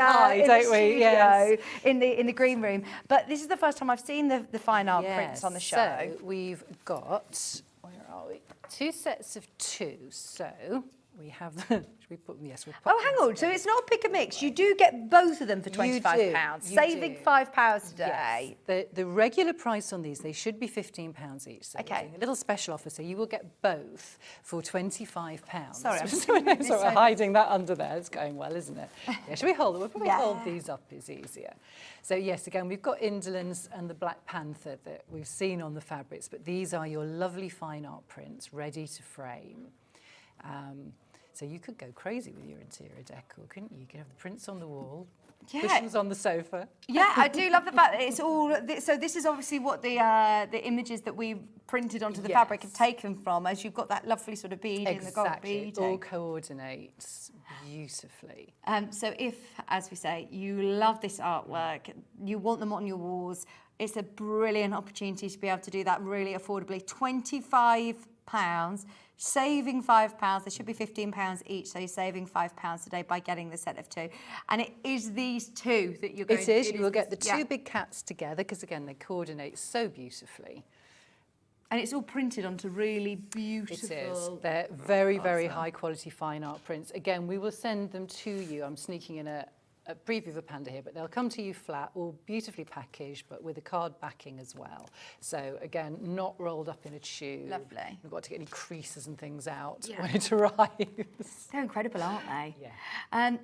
studio, in the green room. But this is the first time I've seen the fine art prints on the show. So we've got, where are we? 2 sets of 2. So we have the. Should we put them? Yes, we'll put hang on. So it's not pick a mix. You do get both of them for £25, saving £5 today. Yes. The regular price on these, they should be £15 each. So a little special offer, so you will get both for £25. Sorry, I'm sort of hiding that under there. It's going well, isn't it? Yeah. Should we hold them? We'll probably hold these up. Is easier. So yes, again, we've got Indolence and the Black Panther that we've seen on the fabrics, but these are your lovely fine art prints ready to frame. So you could go crazy with your interior decor, couldn't you? You could have the prints on the wall, cushions on the sofa. Yeah, I do love the fact that it's all... So this is obviously what the images that we printed onto the fabric have taken from, as you've got that lovely sort of bead in the gold bead. It all coordinates beautifully. So if, as we say, you love this artwork, you want them on your walls, it's a brilliant opportunity to be able to do that really affordably. £25. Saving £5, there should be £15 each, so you're saving £5 a day by getting the set of 2. And it is these 2 that you're going to... It is, you will get the 2 big cats together, because again, they coordinate so beautifully. And it's all printed onto really beautiful... It is. They're very, very high quality fine art prints. Again, we will send them to you. I'm sneaking in a preview of a panda here, but they'll come to you flat, all beautifully packaged, but with a card backing as well. So again, not rolled up in a tube. Lovely. We've got to get any creases and things out when it arrives. They're incredible, aren't they? Yeah.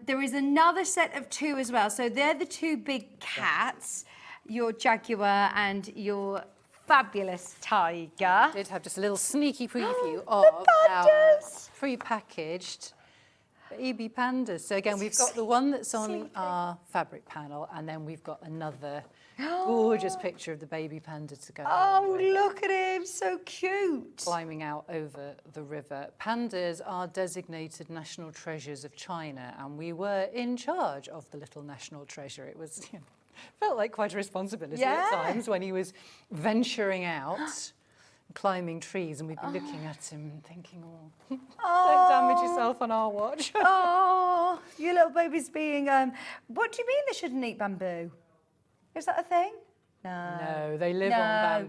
There is another set of 2 as well. So they're the 2 big cats, your jaguar and your fabulous tiger. We did have just a little sneaky preview of our pre-packaged. baby pandas. So again, we've got the one that's on our fabric panel, and then we've got another gorgeous picture of the baby panda to go. Oh, look at him, so cute. Climbing out over the river. Pandas are designated national treasures of China, and we were in charge of the little national treasure. It was, felt like quite a responsibility at times when he was venturing out. Climbing trees, and we'd be looking at him and thinking, don't damage yourself on our watch. Oh, your little baby's being, what do you mean they shouldn't eat bamboo? Is that a thing? No, they live on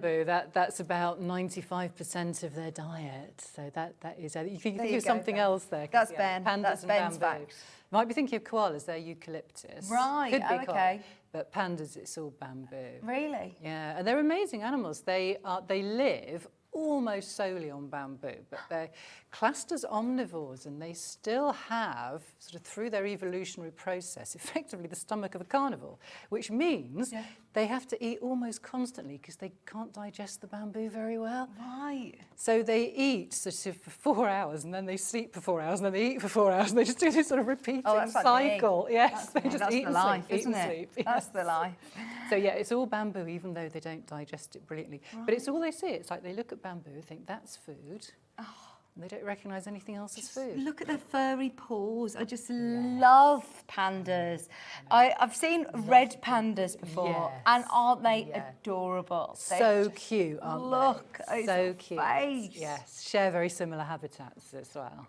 bamboo. That's about 95% of their diet. So that is, you can think of something else there. That's Ben. Pandas That's and Ben's bamboo. fact. Might be thinking of koalas, they're eucalyptus. Right, Could be okay. But pandas, it's all bamboo. Really? Yeah, and they're amazing animals. They live almost solely on bamboo, but they're classed as omnivores, and they still have, sort of through their evolutionary process, effectively the stomach of a carnivore, which means they have to eat almost constantly because they can't digest the bamboo very well. Right. So they eat sort of for 4 hours, and then they sleep for 4 hours, and then they eat for 4 hours, and they just do this sort of repeating cycle. Yes, they just eat and sleep, eat and sleep. That's the life. So yeah, it's all bamboo, even though they don't digest it brilliantly. Right. But it's all they see. It's like they look at bamboo, think that's food, and they don't recognise anything else as food. Look at the furry paws. I just love pandas. I've seen red pandas before, and aren't they adorable? So cute, aren't they? Look, so cute. Face. Yes, share very similar habitats as well.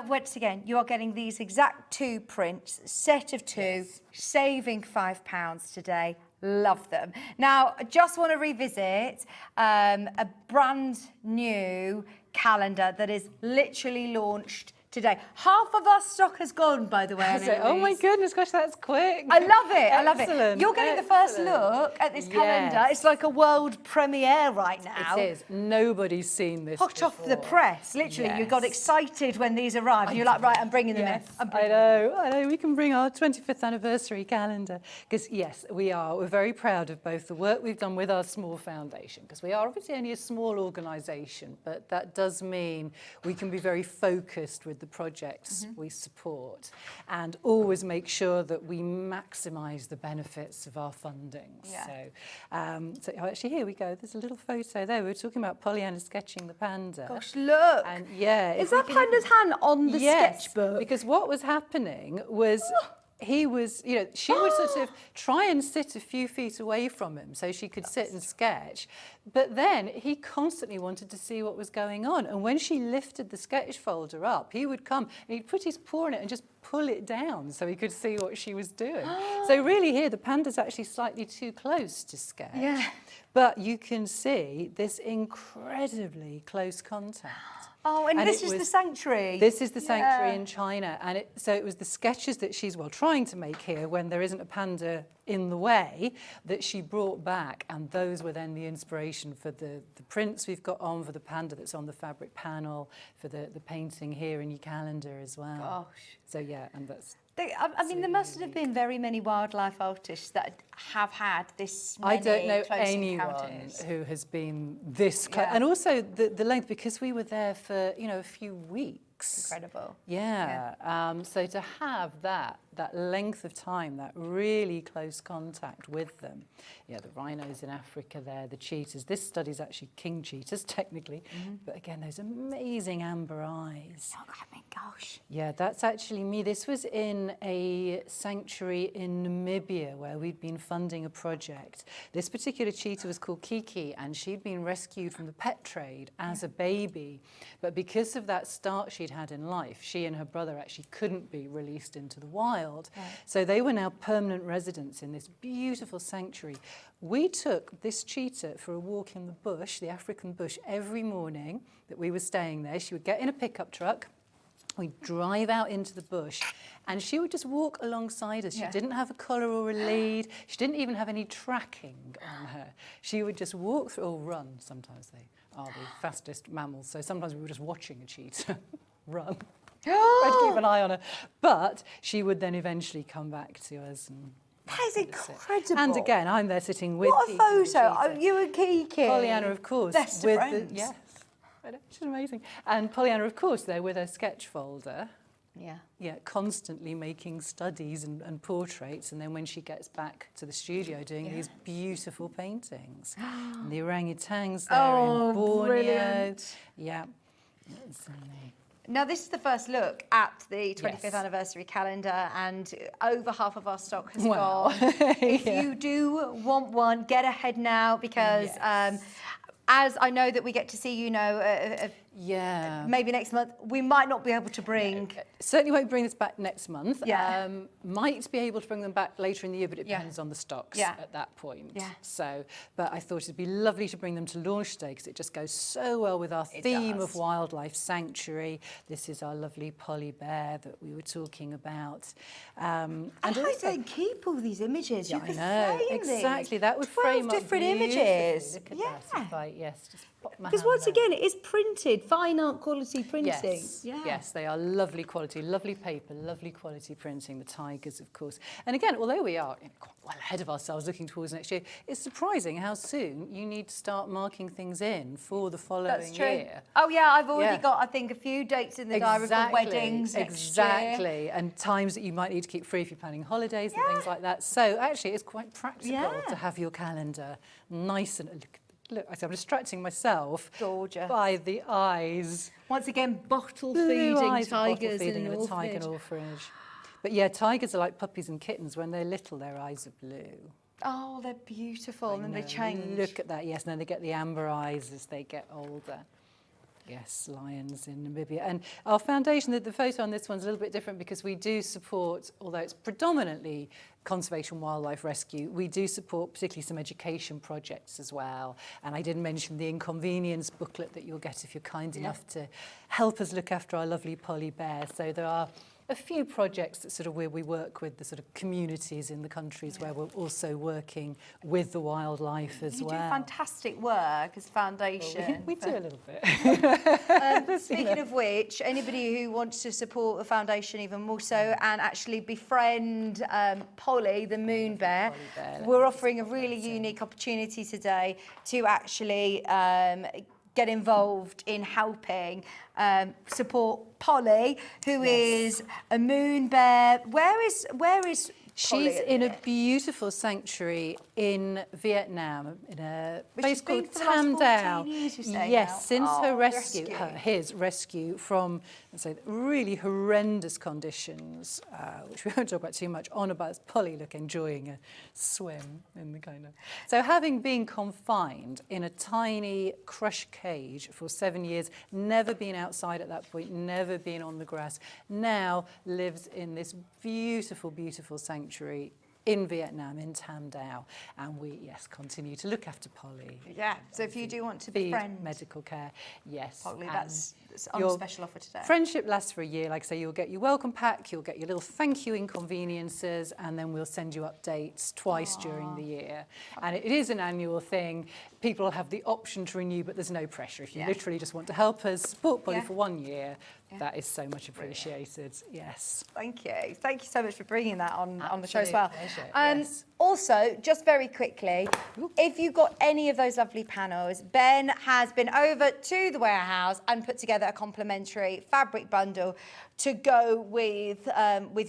Once again, you are getting these exact 2 prints, set of 2, saving £5 today. Love them. Now, I just want to revisit a brand new calendar that is literally launched today. Half of our stock has gone, by the way. Oh my goodness, gosh, that's quick. I love it. I love it. Excellent, You're getting the first look at this calendar. It's like a world premiere right now. It is. Nobody's seen this Hot off the press, literally. You got excited when these arrived. And you're like, right, I'm bringing them in. I know. We can bring our 25th anniversary calendar. Because, yes, we are. We're very proud of both the work we've done with our small foundation, because we are obviously only a small organisation, but that does mean we can be very focused with the projects we support, and always make sure that we maximise the benefits of our funding. So actually, here we go. There's a little photo there. We were talking about Pollyanna sketching the panda. Gosh, look. And is that panda's hand on the sketchbook? Because what was happening was he was, she would sort of try and sit a few feet away from him so she could sit and sketch. But then he constantly wanted to see what was going on. And when she lifted the sketch folder up, he would come and he'd put his paw in it and just pull it down so he could see what she was doing. So really here, the panda's actually slightly too close to sketch. Yeah. But you can see this incredibly close contact. Oh, and this is the sanctuary. This is the sanctuary in China. And so it was the sketches that she's, trying to make here when there isn't a panda in the way, that she brought back. And those were then the inspiration for the prints we've got on, for the panda that's on the fabric panel, for the painting here in your calendar as well. Gosh. So, yeah, and that's... I mean, there must have been very many wildlife artists that have had this many I don't know close anyone encounters. who has been this close. And also the length, because we were there for, a few weeks. Incredible. Yeah. So to have that length of time, that really close contact with them. Yeah, the rhinos in Africa there, the cheetahs. This study's actually king cheetahs, technically. But again, those amazing amber eyes. Oh, I mean, gosh. Yeah, that's actually me. This was in a sanctuary in Namibia where we'd been funding a project. This particular cheetah was called Kiki, and she'd been rescued from the pet trade as a baby. But because of that start she'd had in life, she and her brother actually couldn't be released into the wild. So they were now permanent residents in this beautiful sanctuary. We took this cheetah for a walk in the bush, the African bush, every morning that we were staying there. She would get in a pickup truck, we'd drive out into the bush, and she would just walk alongside us. She didn't have a collar or a lead. She didn't even have any tracking on her. She would just walk through, or run. Sometimes they are the fastest mammals, so sometimes we were just watching a cheetah run. I'd keep an eye on her. But she would then eventually come back to us. And that is incredible. And again, I'm there sitting with What a Kiki, photo. You and Kiki. Pollyanna, of course. Best of friends. Yes. She's amazing. And Pollyanna, of course, there with her sketch folder. constantly making studies and portraits, and then when she gets back to the studio doing these beautiful paintings. And the orangutans there in Borneo. Brilliant. Yeah. Now, this is the first look at the 25th anniversary calendar, and over half of our stock has gone. If you do want one, get ahead now, because as I know that we get to see, you know, maybe next month, we might not be able to bring... Certainly won't bring this back next month. Might be able to bring them back later in the year, but it depends on the stocks at that point. So, but I thought it'd be lovely to bring them to launch day, because it just goes so well with our theme of wildlife sanctuary. This is our lovely Polly bear that we were talking about. And I don't keep all these images. You I know, exactly. That would frame up different images. Look at that. If I, just pop my because hand once there. again, it is printed, fine art quality printing. Yes, they are lovely quality, lovely paper, lovely quality printing, the tigers, of course. And again, although we are quite well ahead of ourselves looking towards next year, it's surprising how soon you need to start marking things in for the following year. Oh yeah, I've already got, I think, a few dates in the diary for weddings next year. And times that you might need to keep free if you're planning holidays and things like that. So actually, it's quite practical to have your calendar nice and... Look, I'm distracting myself by the eyes. Once again, bottle feeding tigers in a tiger orphanage. But yeah, tigers are like puppies and kittens. When they're little, their eyes are blue. Oh, they're beautiful, and then they change. Look at that, yes, and then they get the amber eyes as they get older. Yes, lions in Namibia. And our foundation, the photo on this one's a little bit different, because we do support, although it's predominantly conservation wildlife rescue, we do support particularly some education projects as well. And I did mention the inconvenience booklet that you'll get if you're kind enough to help us look after our lovely Polly bear. So there are a few projects that sort of where we work with the sort of communities in the countries where we're also working with the wildlife as well. You do fantastic work as a foundation. Well, we do a little bit. Speaking of which, anybody who wants to support the foundation even more so and actually befriend Polly, the moon bear, we're offering a really unique opportunity today to actually get involved in helping support Polly, who is a moon bear. Where is Polly? She's in a beautiful sanctuary in Vietnam, in a place called Tam Dao. Yes, since her rescue, his rescue from, let's say, really horrendous conditions, which we won't talk about too much on, about Polly, look, enjoying a swim in the kind of... So having been confined in a tiny crush cage for 7 years, never been outside at that point, never been on the grass, now lives in this beautiful, beautiful sanctuary in Vietnam, in Tam Dao, and we, continue to look after Polly. Yeah, so if you do want to befriend medical care, Polly, that's on special offer today. Friendship lasts for a year. Like I say, you'll get your welcome pack, you'll get your little thank you inconveniences, and then we'll send you updates twice during the year. And it is an annual thing. People have the option to renew, but there's no pressure. If you literally just want to help us support Polly for 1 year, that is so much appreciated. Yes. Thank you. Thank you so much for bringing that on the show as well. Pleasure, Also, just very quickly, if you've got any of those lovely panels, Ben has been over to the warehouse and put together a complimentary fabric bundle to go with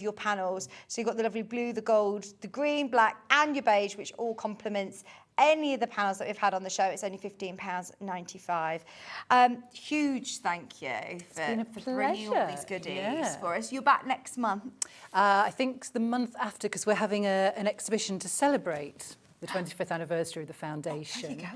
your panels. So you've got the lovely blue, the gold, the green, black, and your beige, which all complements any of the panels that we've had on the show. It's only £15.95. Huge thank you for bringing all these goodies for us. You're back next month. I think the month after, because we're having an exhibition to celebrate the 25th anniversary of the foundation.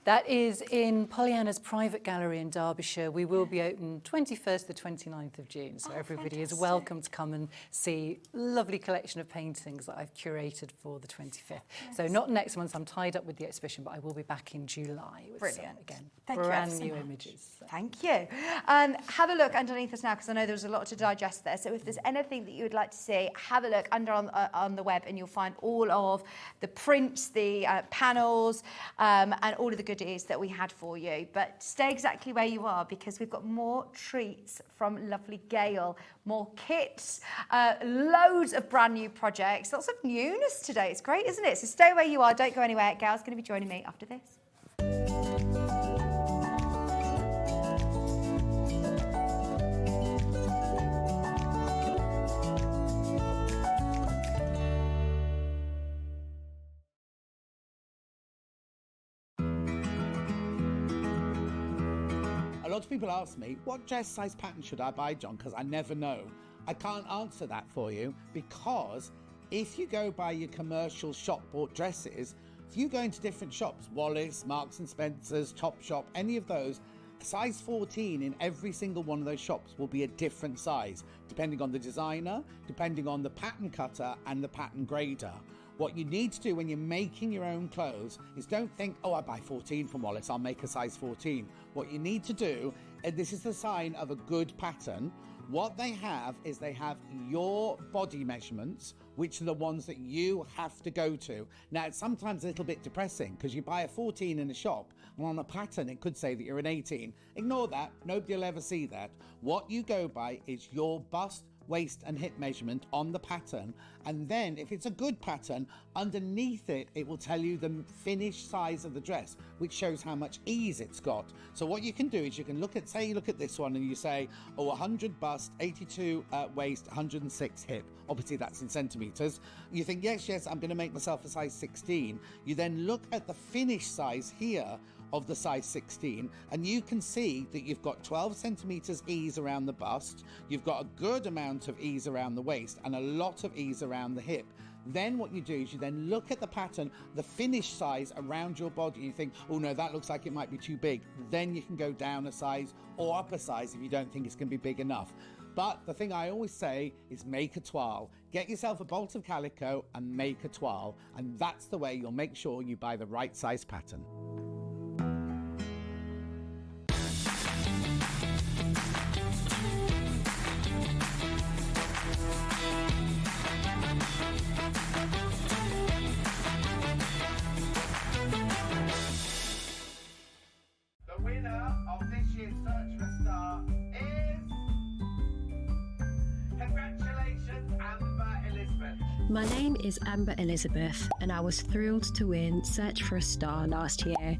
That is in Pollyanna's private gallery in Derbyshire. We will be open 21st to 29th of June, so everybody is welcome to come and see a lovely collection of paintings that I've curated for the 25th. So not next month, I'm tied up with the exhibition, but I will be back in July with Brilliant. Again, Thank brand you new so much. images. So. Thank you. Have a look underneath us now, because I know there's a lot to digest there. So if there's anything that you would like to see, have a look under on the web, and you'll find all of the prints, the panels, and all of the goodies that we had for you. But stay exactly where you are, because we've got more treats from lovely Gail, more kits, loads of brand new projects, lots of newness today. It's great, isn't it? So stay where you are, don't go anywhere. Gail's going to be joining me after this. lot of people ask me, what dress size pattern should I buy, John? Because I never know. I can't answer that for you, because if you go by your commercial shop bought dresses, if you go into different shops, Wallis, Marks and Spencer's, Topshop, any of those, size 14 in every single one of those shops will be a different size, depending on the designer, depending on the pattern cutter and the pattern grader. What you need to do when you're making your own clothes is don't think, oh, I buy 14 from Wallis, I'll make a size 14. What you need to do, and this is the sign of a good pattern, what they have is they have your body measurements, which are the ones that you have to go to. Now, it's sometimes a little bit depressing because you buy a 14 in a shop and on a pattern it could say that you're an 18. Ignore that, nobody will ever see that. What you go by is your bust, waist and hip measurement on the pattern, and then if it's a good pattern, underneath it will tell you the finished size of the dress, which shows how much ease it's got. So what you can do is you can look at, say you look at this one and you say, oh, 100 bust, 82 waist, 106 hip. Obviously that's in centimeters. You think, yes, I'm going to make myself a size 16. You then look at the finished size here of the size 16, and you can see that you've got 12 centimeters ease around the bust, you've got a good amount of ease around the waist and a lot of ease around the hip. Then what you do is you then look at the pattern, the finished size around your body, you think, oh no, that looks like it might be too big. Then you can go down a size or up a size if you don't think it's going to be big enough. But the thing I always say is make a toile. Get yourself a bolt of calico and make a toile, and that's the way you'll make sure you buy the right size pattern. The winner of this year's Search for a Star is... Congratulations, Amber Elizabeth. My name is Amber Elizabeth, and I was thrilled to win Search for a Star last year.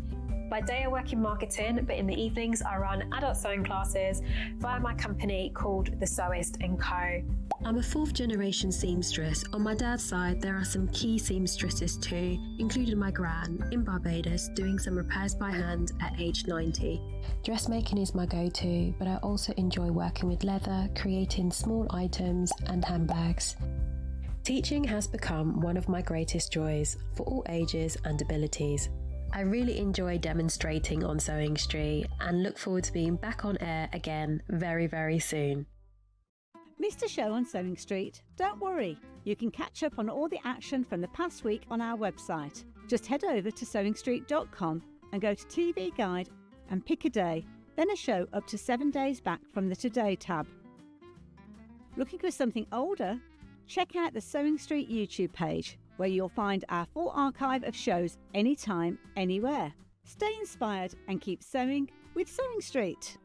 By day I work in marketing, but in the evenings I run adult sewing classes via my company called The Sewist & Co. I'm a fourth generation seamstress. On my dad's side, there are some key seamstresses too, including my gran in Barbados doing some repairs by hand at age 90. Dressmaking is my go-to, but I also enjoy working with leather, creating small items and handbags. Teaching has become one of my greatest joys for all ages and abilities. I really enjoy demonstrating on Sewing Street and look forward to being back on air again very, very soon. Missed a show on Sewing Street? Don't worry, you can catch up on all the action from the past week on our website. Just head over to sewingstreet.com and go to TV Guide and pick a day, then a show up to 7 days back from the Today tab. Looking for something older? Check out the Sewing Street YouTube page, where you'll find our full archive of shows anytime, anywhere. Stay inspired and keep sewing with Sewing Street.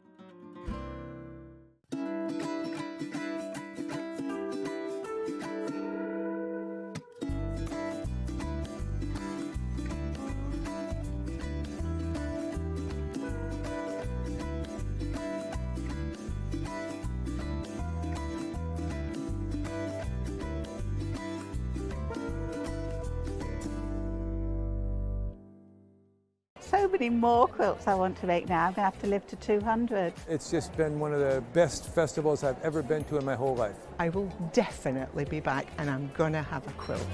So many more quilts I want to make now. I'm going to have to live to 200. It's just been one of the best festivals I've ever been to in my whole life. I will definitely be back, and I'm going to have a quilt.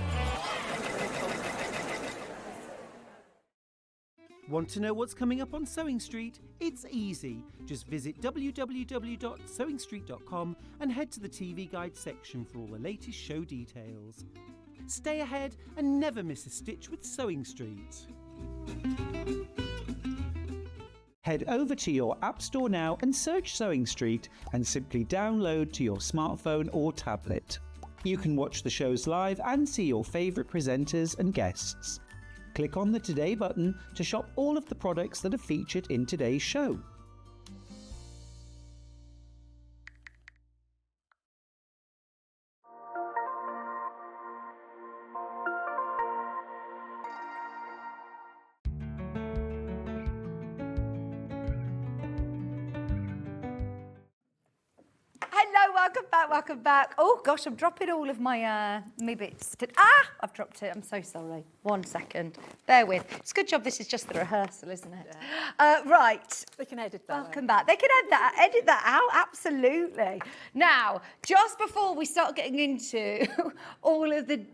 Want to know what's coming up on Sewing Street? It's easy. Just visit www.sewingstreet.com and head to the TV Guide section for all the latest show details. Stay ahead and never miss a stitch with Sewing Street. Head over to your App Store now and search Sewing Street and simply download to your smartphone or tablet. You can watch the shows live and see your favourite presenters and guests. Click on the Today button to shop all of the products that are featured in today's show. welcome back. Oh gosh, I'm dropping all of my me bits. I've dropped it. I'm so sorry. 1 second. Bear with. It's a good job this is just the rehearsal, isn't it? Yeah. Right. We can edit that. Welcome back. They can edit that out, absolutely. Now, just before we start getting into all of the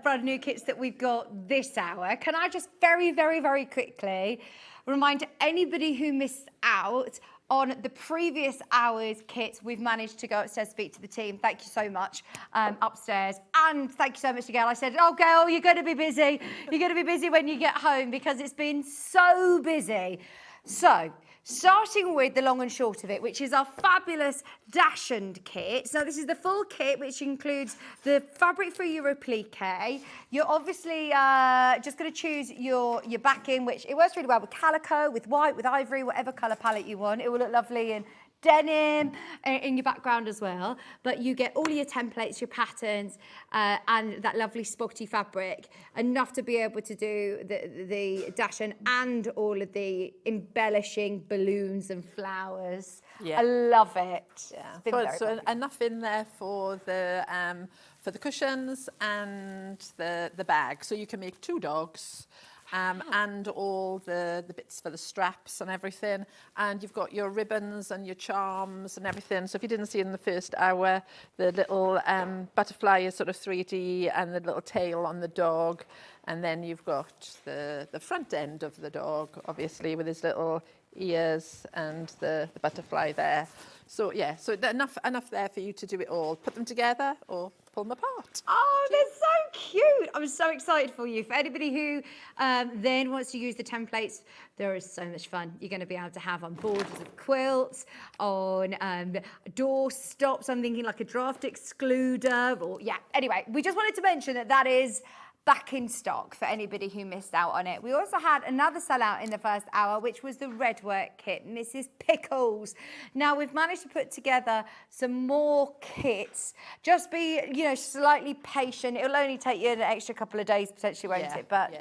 brand new kits that we've got this hour, can I just very, very, very quickly remind anybody who missed out on the previous hour's kits, we've managed to go upstairs, speak to the team. Thank you so much upstairs. And thank you so much to Gail. I said, oh, Gail, you're going to be busy. You're going to be busy when you get home because it's been so busy. So, starting with the long and short of it, which is our fabulous Dachshund kit. So this is the full kit, which includes the fabric for your applique. You're obviously just going to choose your backing, which it works really well with calico, with white, with ivory, whatever colour palette you want. It will look lovely in denim in your background as well. But you get all your templates, your patterns, and that lovely spotty fabric, enough to be able to do the Dachshund and all of the embellishing balloons and flowers. Yeah. I love it. Yeah. So enough in there for the cushions and the bag. So you can make 2 dogs. And all the bits for the straps and everything. And you've got your ribbons and your charms and everything. So if you didn't see in the first hour, the little butterfly is sort of 3D and the little tail on the dog. And then you've got the front end of the dog, obviously, with his little ears and the butterfly there. So, yeah, so enough there for you to do it all. Put them together or pull them apart. Oh, they're so cute. I'm so excited for you. For anybody who then wants to use the templates, there is so much fun you're going to be able to have on borders of quilts, on door stops. I'm thinking like a draft excluder or, yeah. Anyway, we just wanted to mention that is back in stock for anybody who missed out on it. We also had another sellout in the first hour, which was the Redwork kit, Mrs. Pickles. Now, we've managed to put together some more kits. Just be, slightly patient. It'll only take you an extra couple of days, potentially, won't it? But,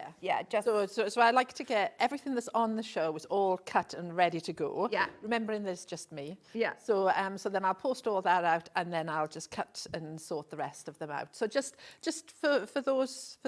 just... So I like to get everything that's on the show is all cut and ready to go. Yeah. Remembering there's just me. Yeah. So then I'll post all that out and then I'll just cut and sort the rest of them out. So just for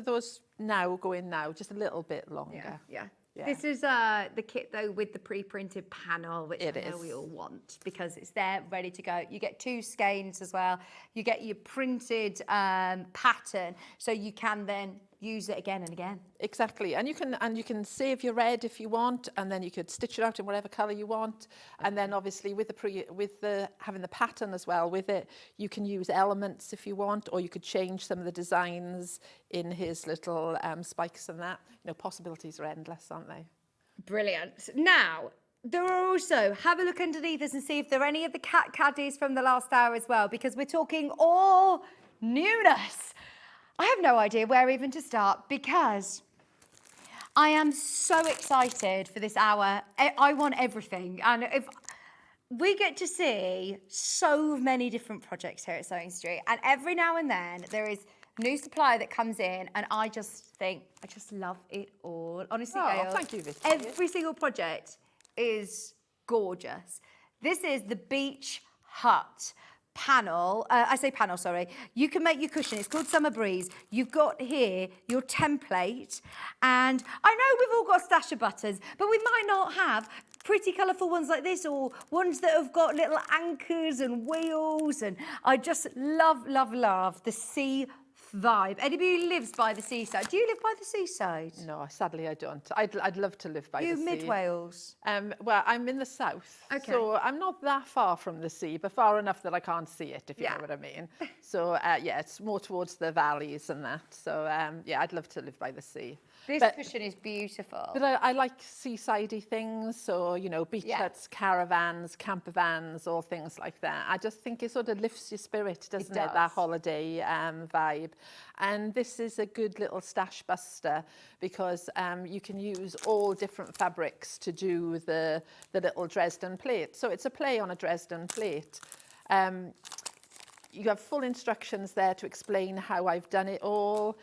those now going now, just a little bit longer. Yeah. This is the kit though with the pre-printed panel, which I know we all want because it's there ready to go. You get 2 skeins as well. You get your printed pattern, so you can then use it again and again. Exactly, and you can save your red if you want, and then you could stitch it out in whatever colour you want. And then obviously with having the pattern as well with it, you can use elements if you want, or you could change some of the designs in his little spikes and that. Possibilities are endless, aren't they? Brilliant. Now, there are also, have a look underneath us and see if there are any of the Cat Caddies from the last hour as well, because we're talking all newness. I have no idea where even to start because I am so excited for this hour. I want everything. And if we get to see so many different projects here at Sewing Street, and every now and then there is new supply that comes in, and I just love it all. Honestly, Gail, thank you, Vicki. Every single project is gorgeous. This is the Beach Hut panel. You can make your cushion. It's called Summer Breeze. You've got here your template, and I know we've all got stasher buttons, but we might not have pretty colourful ones like this, or ones that have got little anchors and wheels, and I just love the sea vibe. Anybody who lives by the seaside. Do you live by the seaside? No, sadly I don't. I'd love to live by the sea. You mid Wales? Well, I'm in the south, so I'm not that far from the sea, but far enough that I can't see it, if you know what I mean. So it's more towards the valleys and that. So I'd love to live by the sea. This cushion is beautiful. But I like seasidey things, so, beach huts, caravans, camper vans, all things like that. I just think it sort of lifts your spirit, doesn't it? That holiday vibe. And this is a good little stash buster because you can use all different fabrics to do the little Dresden plate. So it's a play on a Dresden plate. You have full instructions there to explain how I've done it all.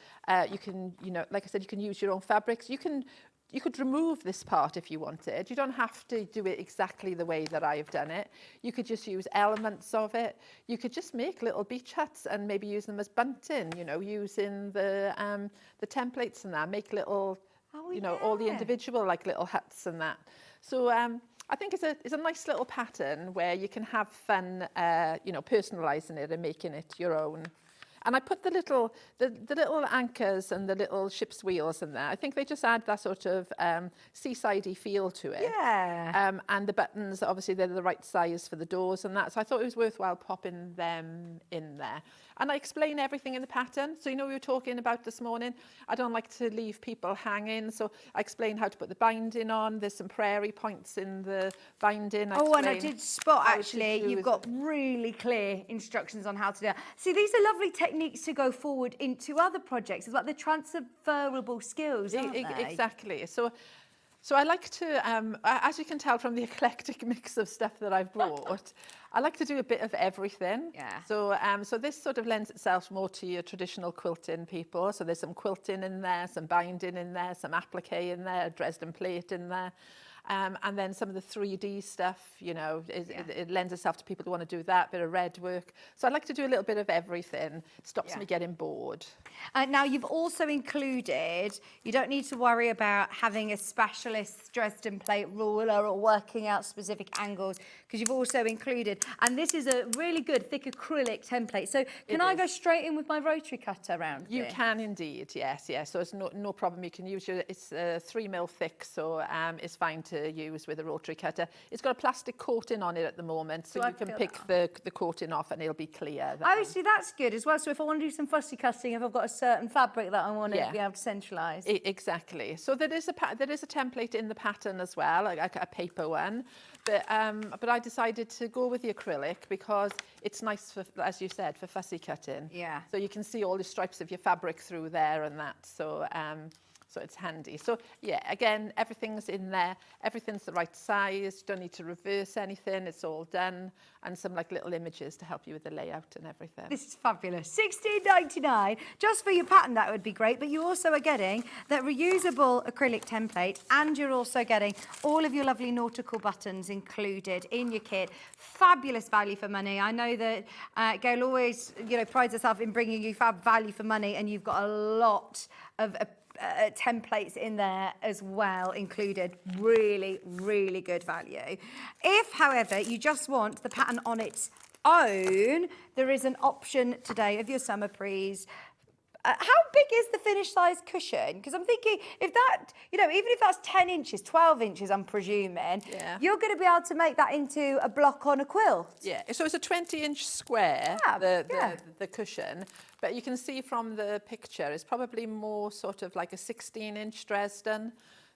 You can, like I said, you can use your own fabrics. You can you could remove this part if you wanted. You don't have to do it exactly the way that I've done it. You could just use elements of it. You could just make little beach huts and maybe use them as bunting, you know, using the templates and that, make little, you know, all the individual like little huts and that. So I think it's a nice little pattern where you can have fun, you know, personalising it and making it your own. And I put the little anchors and the little ship's wheels in there. I think they just add that sort of seasidey feel to it. Yeah. And the buttons, obviously, they're the right size for the doors and that. So I thought it was worthwhile popping them in there. And I explain everything in the pattern. So, you know, we were talking about this morning, I don't like to leave people hanging. So I explain how to put the binding on. There's some prairie points in the binding. Oh, and I did spot, actually, you've got really clear instructions on how to do it. See, these are lovely techniques to go forward into other projects. It's like the transferable skills, aren't they? Exactly. So I like to, as you can tell from the eclectic mix of stuff that I've brought, I like to do a bit of everything. Yeah. So this sort of lends itself more to your traditional quilting people. So there's some quilting in there, some binding in there, some applique in there, Dresden plate in there. And then some of the 3D stuff, you know, it lends itself to people who want to do that, bit of Redwork. So I like to do a little bit of everything. Stops me getting bored. Now, you've also included, you don't need to worry about having a specialist Dresden plate ruler or working out specific angles, because you've also included, and this is a really good thick acrylic template. So can I go straight in with my rotary cutter around You can indeed, yes. So it's no problem. You can use it's 3mm thick, so it's fine to use with a rotary cutter. It's got a plastic coating on it at the moment, so you can pick the coating off and it'll be clear. Oh, see, that's good as well. So if I want to do some fussy cutting, if I've got a certain fabric that I want to be able to centralise. Exactly. So there is a template in the pattern as well, like a paper one. But I decided to go with the acrylic because it's nice for, as you said, for fussy cutting. Yeah. So you can see all the stripes of your fabric through there and that. So it's handy. So yeah, again, everything's in there. Everything's the right size. You don't need to reverse anything. It's all done. And some like little images to help you with the layout and everything. This is fabulous. $16.99 just for your pattern. That would be great. But you also are getting that reusable acrylic template, and you're also getting all of your lovely nautical buttons included in your kit. Fabulous value for money. I know that Gail always, you know, prides herself in bringing you fab value for money, and you've got a lot of templates in there as well included. Really, really good value. If, however, you just want the pattern on its own, there is an option today of your summer prees. How big is the finished size cushion? Because I'm thinking if that, you know, even if that's 10 inches, 12 inches, I'm presuming, you're going to be able to make that into a block on a quilt. Yeah, so it's a 20-inch square, the cushion. But you can see from the picture, it's probably more sort of like a 16-inch Dresden.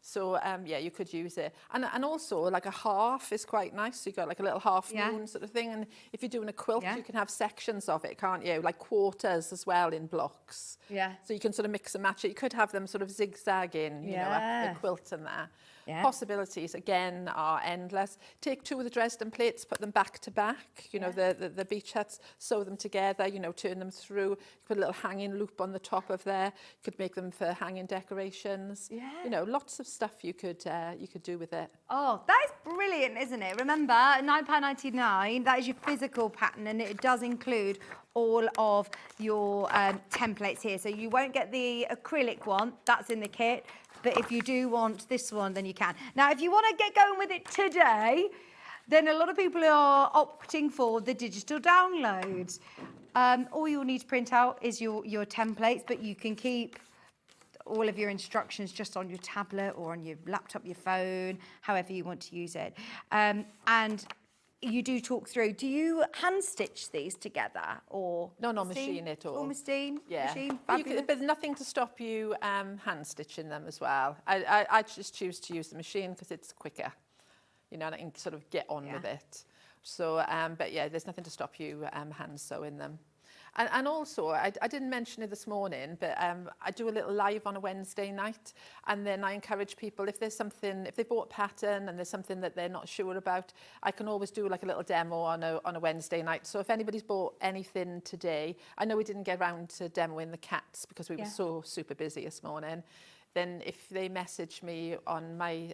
So, yeah, you could use it. And also, like a half is quite nice. So you've got like a little half moon sort of thing. And if you're doing a quilt, you can have sections of it, can't you? Like quarters as well in blocks. Yeah. So you can sort of mix and match it. You could have them sort of zigzagging, you know, up the quilt and that. Possibilities, again, are endless. Take 2 of the Dresden plates, put them back to back, you know, the beach huts, sew them together, you know, turn them through, put a little hanging loop on the top of there. You could make them for hanging decorations. Yeah. You know, lots of stuff you could do with it. Oh, that is brilliant, isn't it? Remember, £9.99, that is your physical pattern, and it does include all of your templates here. So you won't get the acrylic one, that's in the kit. But if you do want this one, then you can. Now, if you want to get going with it today, then a lot of people are opting for the digital downloads. All you'll need to print out is your templates, but you can keep all of your instructions just on your tablet or on your laptop, your phone, however you want to use it. And you do talk through. Do you hand stitch these together or no, machine it all. Or machine? Yeah. Machine, but nothing to stop you hand stitching them as well. I just choose to use the machine because it's quicker, you know, and I can sort of get on with it. So, but yeah, there's nothing to stop you hand sewing them. And also, I didn't mention it this morning, but I do a little live on a Wednesday night, and then I encourage people, if there's something, if they bought pattern and there's something that they're not sure about, I can always do like a little demo on a Wednesday night. So if anybody's bought anything today, I know we didn't get around to demoing the cats because we were so super busy this morning. then if they message me on my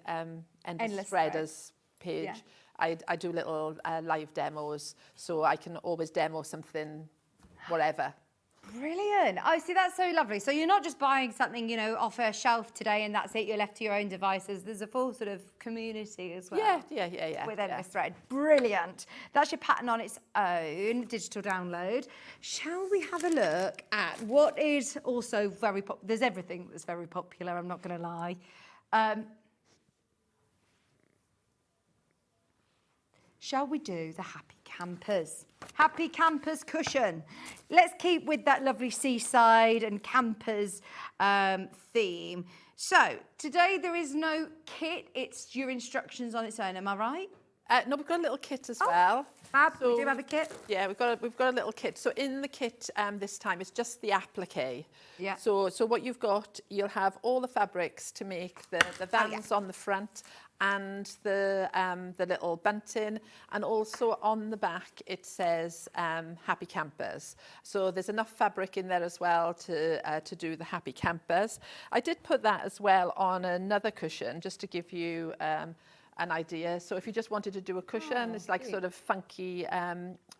Endless Thread. Threaders page, I do little live demos, so I can always demo something, whatever. Brilliant. Oh, see, that's so lovely. So you're not just buying something, you know, off a shelf today and that's it, you're left to your own devices. There's a full sort of community as well. Yeah. With Endless Thread. Brilliant. That's your pattern on its own, digital download. Shall we have a look at what is also very popular? There's everything that's very popular, I'm not going to lie. Shall we do the Happy Campers? Happy Campers cushion. Let's keep with that lovely seaside and campers theme. So today there is no kit, it's your instructions on its own, am I right? No, we've got a little kit as well. Fab, So we do have a kit? Yeah, we've got a little kit. So in the kit this time, it's just the applique. Yeah. So what you've got, you'll have all the fabrics to make the vans on the front and the little bunting, and also on the back it says Happy Campers. So there's enough fabric in there as well to do the Happy Campers. I did put that as well on another cushion just to give you an idea. So if you just wanted to do a cushion, it's like sort of funky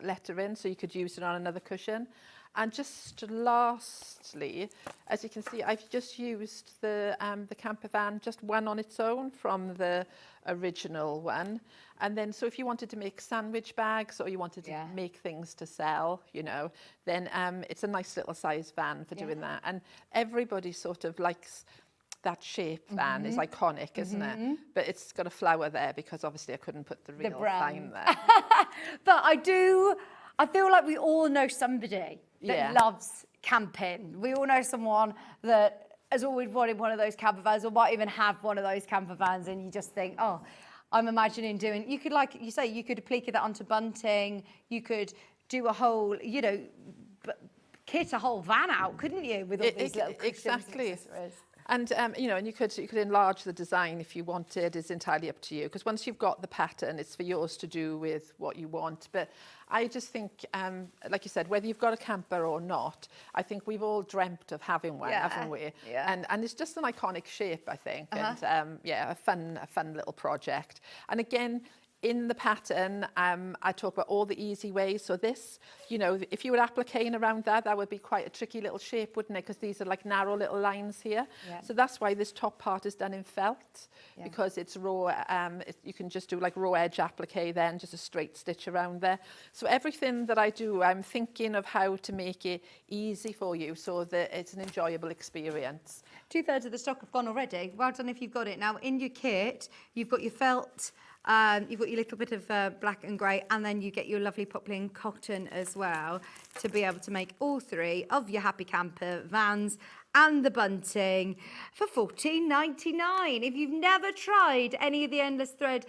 lettering, so you could use it on another cushion. And just lastly, as you can see, I've just used the camper van, just one on its own from the original one. And then, so if you wanted to make sandwich bags or you wanted to make things to sell, you know, then it's a nice little size van for doing that. And everybody sort of likes that shape van. Is iconic, isn't it? But it's got a flower there because obviously I couldn't put the real sign there. But I feel like we all know somebody that loves camping. We all know someone that has always wanted one of those camper vans or might even have one of those camper vans, and you just think, oh, I'm imagining doing, you could, like you say, you could applique that onto bunting, you could do a whole, you know, kit a whole van out, couldn't you, with all these little cushions and accessories? And you know, and you could enlarge the design if you wanted. It's entirely up to you, because once you've got the pattern, it's for yours to do with what you want. But I just think, like you said, whether you've got a camper or not, I think we've all dreamt of having one, haven't we? Yeah. And it's just an iconic shape, I think, and a fun little project. And again, in the pattern, I talk about all the easy ways. So this, you know, if you were appliquing around that would be quite a tricky little shape, wouldn't it? Because these are like narrow little lines here. Yeah. So that's why this top part is done in felt, because it's raw. You can just do like raw edge applique then, just a straight stitch around there. So everything that I do, I'm thinking of how to make it easy for you so that it's an enjoyable experience. 2/3 of the stock have gone already. Well done if you've got it. Now in your kit, you've got your felt, you've got your little bit of black and grey, and then you get your lovely poplin cotton as well to be able to make all three of your Happy Camper vans and the bunting for $14.99. If you've never tried any of the Endless Thread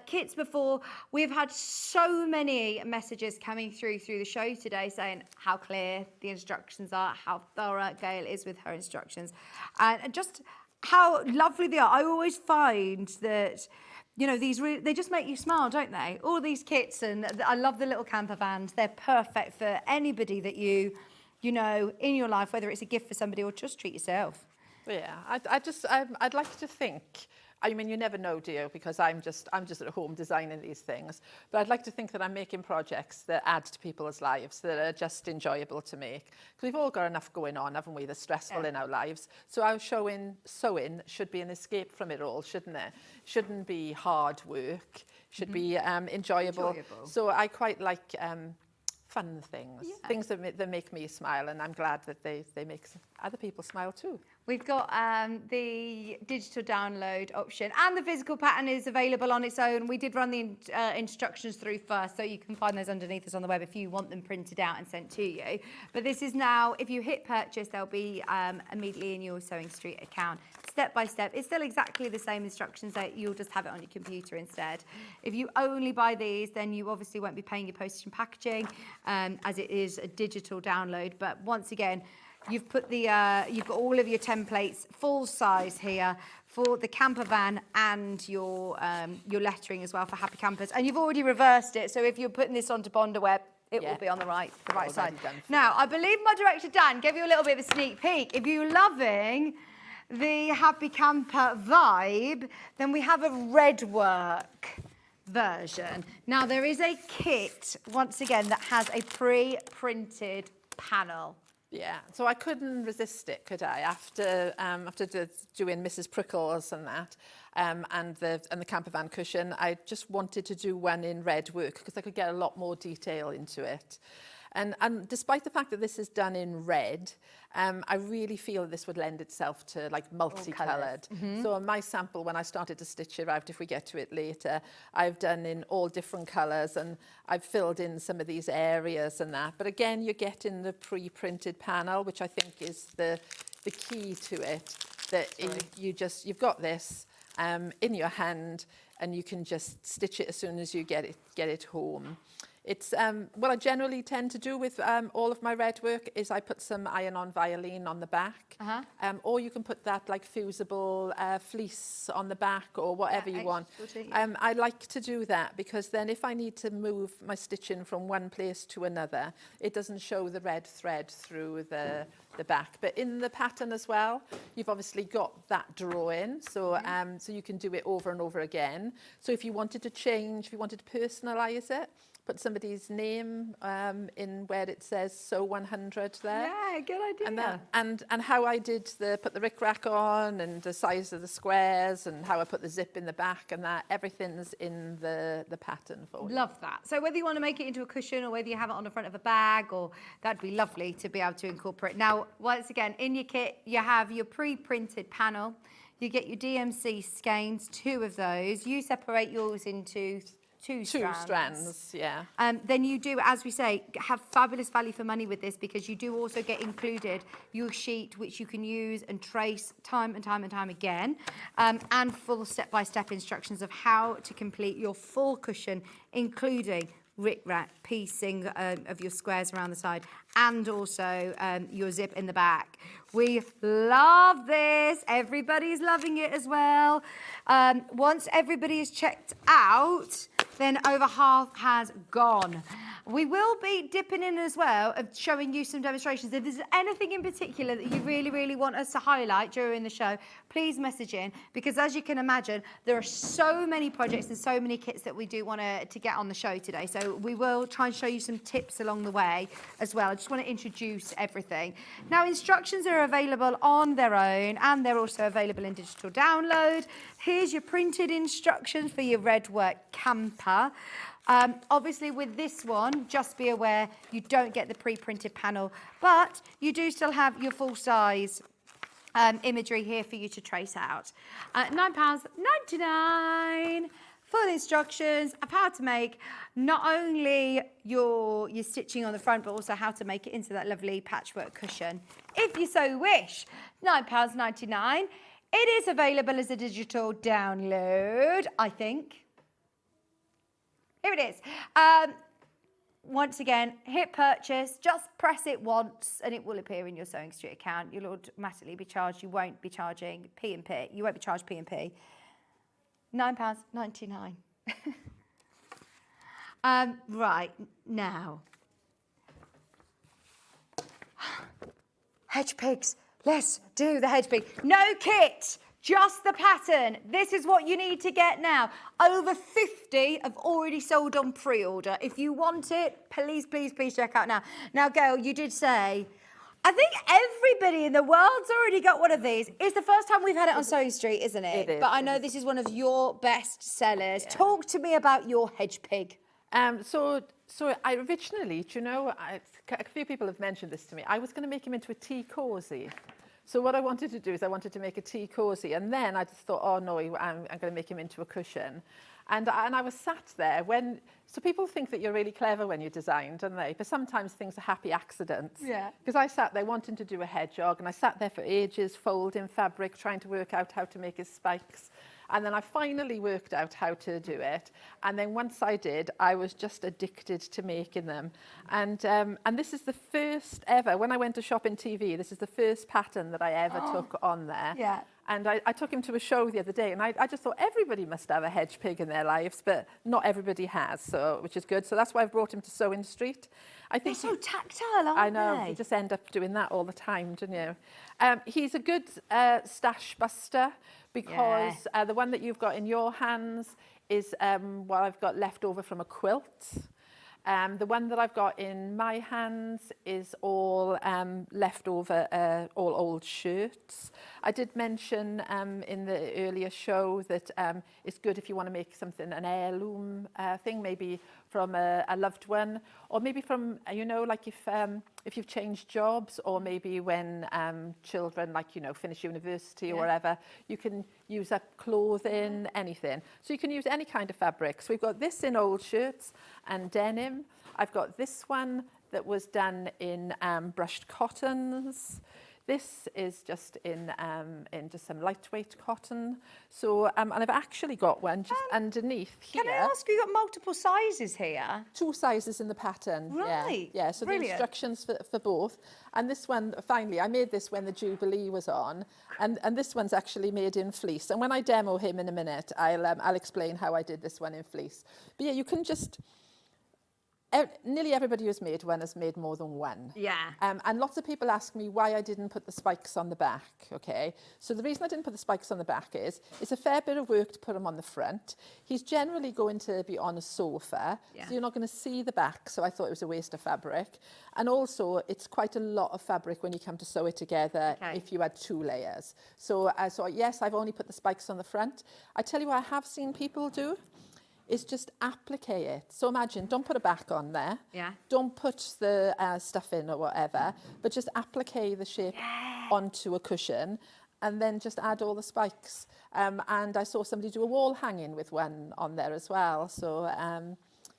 kits before, we've had so many messages coming through the show today saying how clear the instructions are, how thorough Gail is with her instructions, and just how lovely they are. I always find that, you know, they just make you smile, don't they? All these kits, and I love the little camper vans. They're perfect for anybody that you know, in your life, whether it's a gift for somebody or just treat yourself. Yeah, I'd like to think, I mean, you never know, do you? Because I'm just at home designing these things. But I'd like to think that I'm making projects that add to people's lives, that are just enjoyable to make. Because we've all got enough going on, haven't we, that's stressful in our lives. So our sewing should be an escape from it all, shouldn't it? Shouldn't be hard work, should be enjoyable. So I quite like fun things, things that make me smile, and I'm glad that they make other people smile too. We've got the digital download option, and the physical pattern is available on its own. We did run the instructions through first, so you can find those underneath us on the web if you want them printed out and sent to you. But this is now, if you hit purchase, they'll be immediately in your Sewing Street account. Step by step, it's still exactly the same instructions, that you'll just have it on your computer instead. If you only buy these, then you obviously won't be paying your postage and packaging, as it is a digital download. But once again, you've put you've got all of your templates full size here for the camper van and your lettering as well for Happy Campers, and you've already reversed it. So if you're putting this onto Bonderweb, it will be on the right side. Now, I believe my director Dan gave you a little bit of a sneak peek. If you're loving the happy camper vibe, then we have a Redwork version. Now there is a kit, once again, that has a pre-printed panel. Yeah, so I couldn't resist it, could I? After doing Mrs. Prickles and that, and the camper van cushion, I just wanted to do one in Redwork because I could get a lot more detail into it. And despite the fact that this is done in red, I really feel this would lend itself to like multicoloured. So on my sample, when I started to stitch it out, if we get to it later, I've done in all different colours and I've filled in some of these areas and that. But again, you're getting the pre-printed panel, which I think is the key to it, that you've got this in your hand and you can just stitch it as soon as you get it home. It's what I generally tend to do with all of my Redwork is I put some iron-on violin on the back, or you can put that like fusible fleece on the back or whatever you want. I like to do that because then if I need to move my stitching from one place to another, it doesn't show the red thread through the back. But in the pattern as well, you've obviously got that drawing, so so you can do it over and over again. So if you wanted to change, if you wanted to personalise it, put somebody's name in where it says sew 100 there. Yeah, good idea. And how I did put the rickrack on and the size of the squares and how I put the zip in the back and that, everything's in the pattern for you. Love that. So whether you want to make it into a cushion or whether you have it on the front of a bag, or that'd be lovely to be able to incorporate. Now, once again, in your kit, you have your pre-printed panel. You get your DMC skeins, 2 of those. You separate yours into two strands, yeah. Then you do, as we say, have fabulous value for money with this because you do also get included your sheet, which you can use and trace time and time and time again, and full step-by-step instructions of how to complete your full cushion, including rickrack, piecing of your squares around the side, and also your zip in the back. We love this. Everybody's loving it as well. Once everybody is checked out, then over half has gone. We will be dipping in as well of showing you some demonstrations. If there's anything in particular that you really, really want us to highlight during the show, please message in, because as you can imagine, there are so many projects and so many kits that we do want to get on the show today. So we will try and show you some tips along the way as well. I just want to introduce everything. Now, instructions are available on their own and they're also available in digital download. Here's your printed instructions for your Redwork camper. Obviously with this one, just be aware you don't get the pre-printed panel, but you do still have your full size imagery here for you to trace out. £9.99. Full instructions of how to make not only your stitching on the front, but also how to make it into that lovely patchwork cushion. If you so wish, £9.99. It is available as a digital download, I think. Here it is. Once again, hit purchase, just press it once and it will appear in your Sewing Street account. You'll automatically be charged. You won't be charging P&P. You won't be charged P&P. £9.99. Right, now. Hedge pigs. Let's do the hedge pig. No kit. Just the pattern. This is what you need to get now. Over 50 have already sold on pre-order. If you want it, please, please, please check out now. Now, Gail, you did say, I think everybody in the world's already got one of these. It's the first time we've had it on Sewing Street, isn't it? It is. But I know this is one of your best sellers. Yeah. Talk to me about your hedge pig. So I originally, do you know, a few people have mentioned this to me. I was going to make him into a tea cosy. So what I wanted to do is I wanted to make a tea cosy, and then I just thought, oh no, I'm going to make him into a cushion. And I was sat there so people think that you're really clever when you design, don't they? But sometimes things are happy accidents. Yeah. Because I sat there wanting to do a hedgehog, and I sat there for ages folding fabric, trying to work out how to make his spikes. And then I finally worked out how to do it. And then once I did, I was just addicted to making them. And this is the first ever, when I went to shop in TV, this is the first pattern that I ever took on there. Yeah. And I took him to a show the other day, and I just thought everybody must have a hedge pig in their lives, but not everybody has, so which is good. So that's why I've brought him to Sewing Street. I think They're so tactile, aren't they? I know, you just end up doing that all the time, don't you? He's a good stash buster because the one that you've got in your hands is what I've got left over from a quilt. The one that I've got in my hands is all leftover, all old shirts. I did mention in the earlier show that it's good if you want to make something, an heirloom thing, maybe from a loved one, or maybe from, you know, like if you've changed jobs, or maybe when children, like, you know, finish university or whatever, you can use up clothing, anything. So you can use any kind of fabric. So we've got this in old shirts and denim. I've got this one that was done in brushed cottons. This is just in just some lightweight cotton. So, and I've actually got one just underneath here. Can I ask, you got multiple sizes here? 2 sizes in the pattern. Right. Yeah, so Brilliant. the instructions for both. And this one, finally, I made this when the Jubilee was on. And this one's actually made in fleece. And when I demo him in a minute, I'll explain how I did this one in fleece. But yeah, you can just... Nearly everybody who's made one has made more than one. Yeah. And lots of people ask me why I didn't put the spikes on the back, okay? So the reason I didn't put the spikes on the back is it's a fair bit of work to put them on the front. He's generally going to be on a sofa, so you're not going to see the back, so I thought it was a waste of fabric. And also, it's quite a lot of fabric when you come to sew it together if you had 2 layers. So yes, I've only put the spikes on the front. I tell you what I have seen people do, is just applique it. So imagine, don't put a back on there. Yeah. Don't put the stuff in or whatever, but just applique the shape onto a cushion and then just add all the spikes. And I saw somebody do a wall hanging with one on there as well. So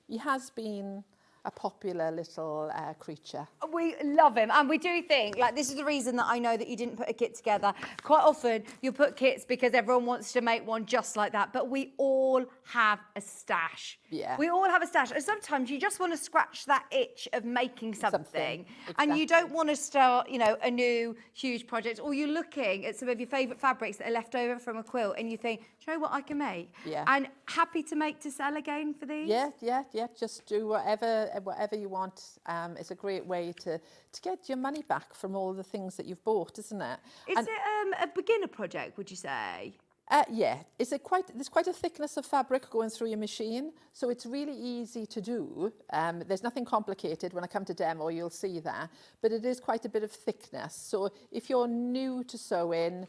he has been a popular little creature. We love him, and we do think, like, this is the reason that I know that you didn't put a kit together. Quite often, you put kits because everyone wants to make one just like that, but we all have a stash. Yeah. We all have a stash, and sometimes you just want to scratch that itch of making something. And you don't want to start, you know, a new huge project, or you're looking at some of your favourite fabrics that are left over from a quilt, and you think, do you know what I can make? Yeah. And happy to make to sell again for these? Yeah. Just do whatever you want. It's a great way to get your money back from all the things that you've bought, isn't it? Is it a beginner project, would you say? Yeah, there's quite a thickness of fabric going through your machine, so it's really easy to do. There's nothing complicated. When I come to demo, you'll see that, but it is quite a bit of thickness. So if you're new to sewing,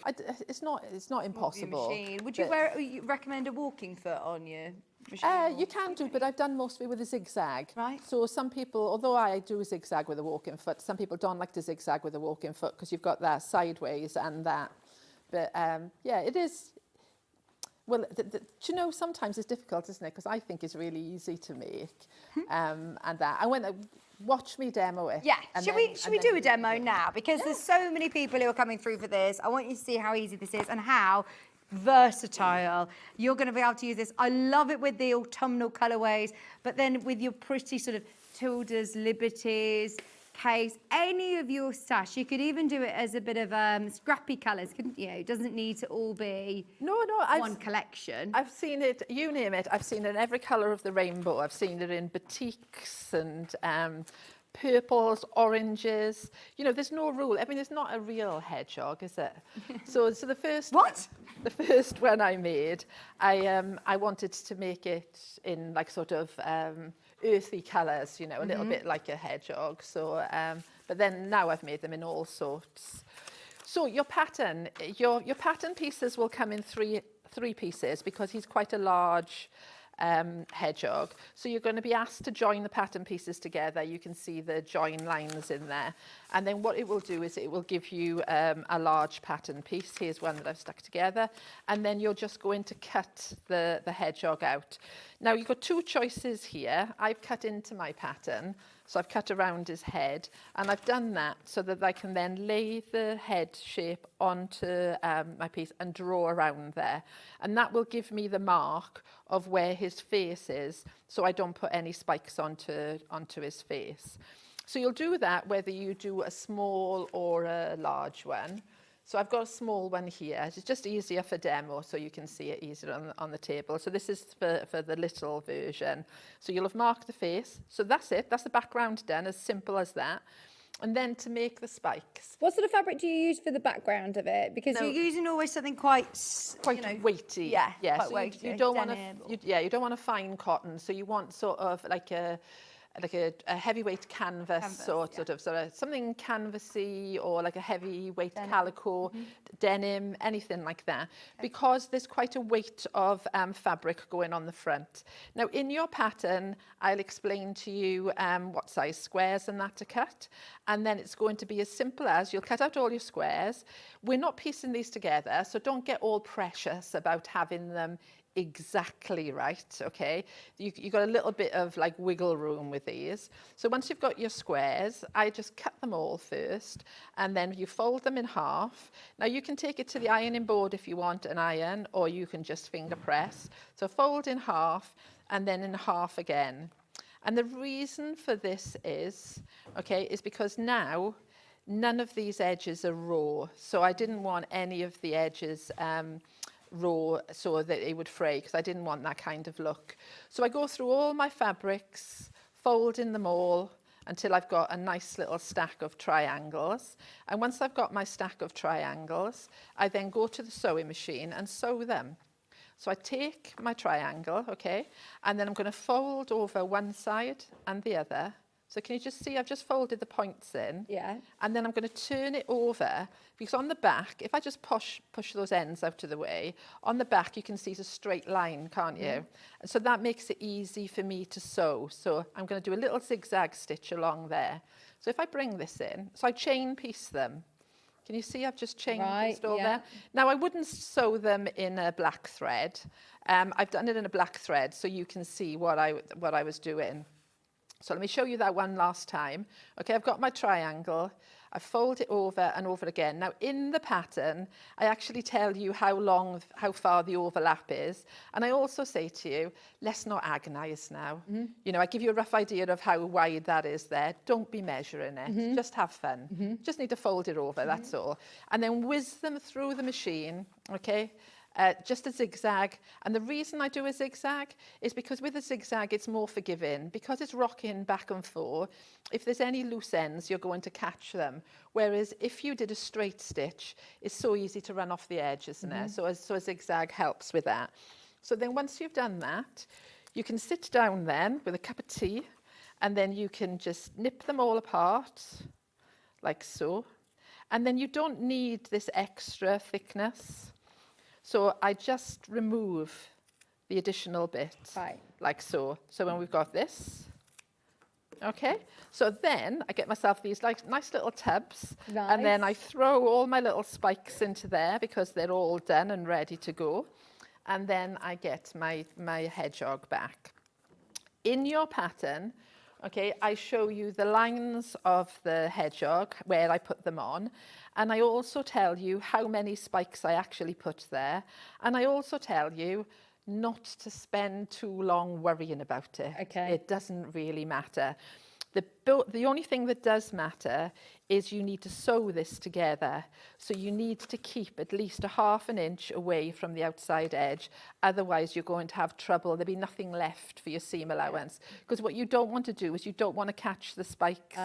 it's not impossible. Machine. Would you recommend a walking foot on your machine? You can do, but I've done mostly with a zigzag. Right. So some people, although I do zigzag with a walking foot, some people don't like to zigzag with a walking foot because you've got that sideways and that. But yeah, it is. Well, do you know, sometimes it's difficult, isn't it? Because I think it's really easy to make. And that. I went, watch me demo it. Yeah, should we do a demo now? Because there's so many people who are coming through for this. I want you to see how easy this is and how versatile you're going to be able to use this. I love it with the autumnal colourways, but then with your pretty sort of Tildas, Liberties, Case, any of your stash. You could even do it as a bit of scrappy colours, couldn't you? It doesn't need to all be one collection. I've seen it, you name it, I've seen it in every colour of the rainbow. I've seen it in batiks and purples, oranges. You know, there's no rule. I mean, it's not a real hedgehog, is it? So the first the first one I made, I wanted to make it in like sort of earthy colours, you know, a little bit like a hedgehog. So, but then now I've made them in all sorts. So your pattern pieces will come in three pieces because he's quite a large hedgehog. So you're going to be asked to join the pattern pieces together. You can see the join lines in there. And then what it will do is it will give you a large pattern piece. Here's one that I've stuck together. And then you're just going to cut the hedgehog out. Now you've got 2 choices here. I've cut into my pattern. So I've cut around his head, and I've done that so that I can then lay the head shape onto my piece and draw around there. And that will give me the mark of where his face is, so I don't put any spikes onto his face. So you'll do that whether you do a small or a large one. So I've got a small one here. It's just easier for demo, so you can see it easier on the table. So this is for the little version. So you'll have marked the face. So that's it. That's the background done, as simple as that. And then to make the spikes. What sort of fabric do you use for the background of it? Because you're using always something quite weighty. Yeah, quite so weighty. you don't want you don't want a fine cotton. So you want sort of like a heavyweight canvas sort of something canvassy, or like a heavyweight calico, denim, anything like that, because there's quite a weight of fabric going on the front. Now in your pattern, I'll explain to you what size squares and that to cut, and then it's going to be as simple as you'll cut out all your squares. We're not piecing these together, so don't get all precious about having them exactly right, okay? You got a little bit of like wiggle room with these. So once you've got your squares, I just cut them all first, and then you fold them in half. Now you can take it to the ironing board if you want an iron, or you can just finger press. So fold in half, and then in half again. And the reason for this is because now none of these edges are raw, so I didn't want any of the edges raw so that it would fray, because I didn't want that kind of look. So I go through all my fabrics, folding them all until I've got a nice little stack of triangles. And once I've got my stack of triangles, I then go to the sewing machine and sew them. So I take my triangle, and then I'm going to fold over one side and the other. So can you just see I've just folded the points in? Yeah. And then I'm going to turn it over, because on the back, if I just push those ends out of the way, on the back you can see it's a straight line, can't you? And so that makes it easy for me to sew. So I'm going to do a little zigzag stitch along there. So if I bring this in, so I chain piece them. Can you see I've just chain pieced all there? Now I wouldn't sew them in a black thread. I've done it in a black thread so you can see what I was doing. So let me show you that one last time. Okay, I've got my triangle. I fold it over and over again. Now in the pattern, I actually tell you how far the overlap is. And I also say to you, let's not agonize now. You know, I give you a rough idea of how wide that is there. Don't be measuring it, just have fun. Just need to fold it over, that's all. And then whiz them through the machine, okay? Just a zigzag. And the reason I do a zigzag is because with a zigzag it's more forgiving, because it's rocking back and forth. If there's any loose ends, you're going to catch them. Whereas if you did a straight stitch, it's so easy to run off the edge, isn't it? So a zigzag helps with that. So then once you've done that, you can sit down then with a cup of tea, and then you can just nip them all apart like so. And then you don't need this extra thickness. So I just remove the additional bit, like so. So when we've got this, so then I get myself these like nice little tubs, and then I throw all my little spikes into there because they're all done and ready to go. And then I get my hedgehog back. In your pattern, I show you the lines of the hedgehog, where I put them on. And I also tell you how many spikes I actually put there. And I also tell you not to spend too long worrying about it. It doesn't really matter. The only thing that does matter is you need to sew this together. So you need to keep at least a ½ inch away from the outside edge. Otherwise, you're going to have trouble. There'll be nothing left for your seam allowance. Because what you don't want to do is you don't want to catch the spikes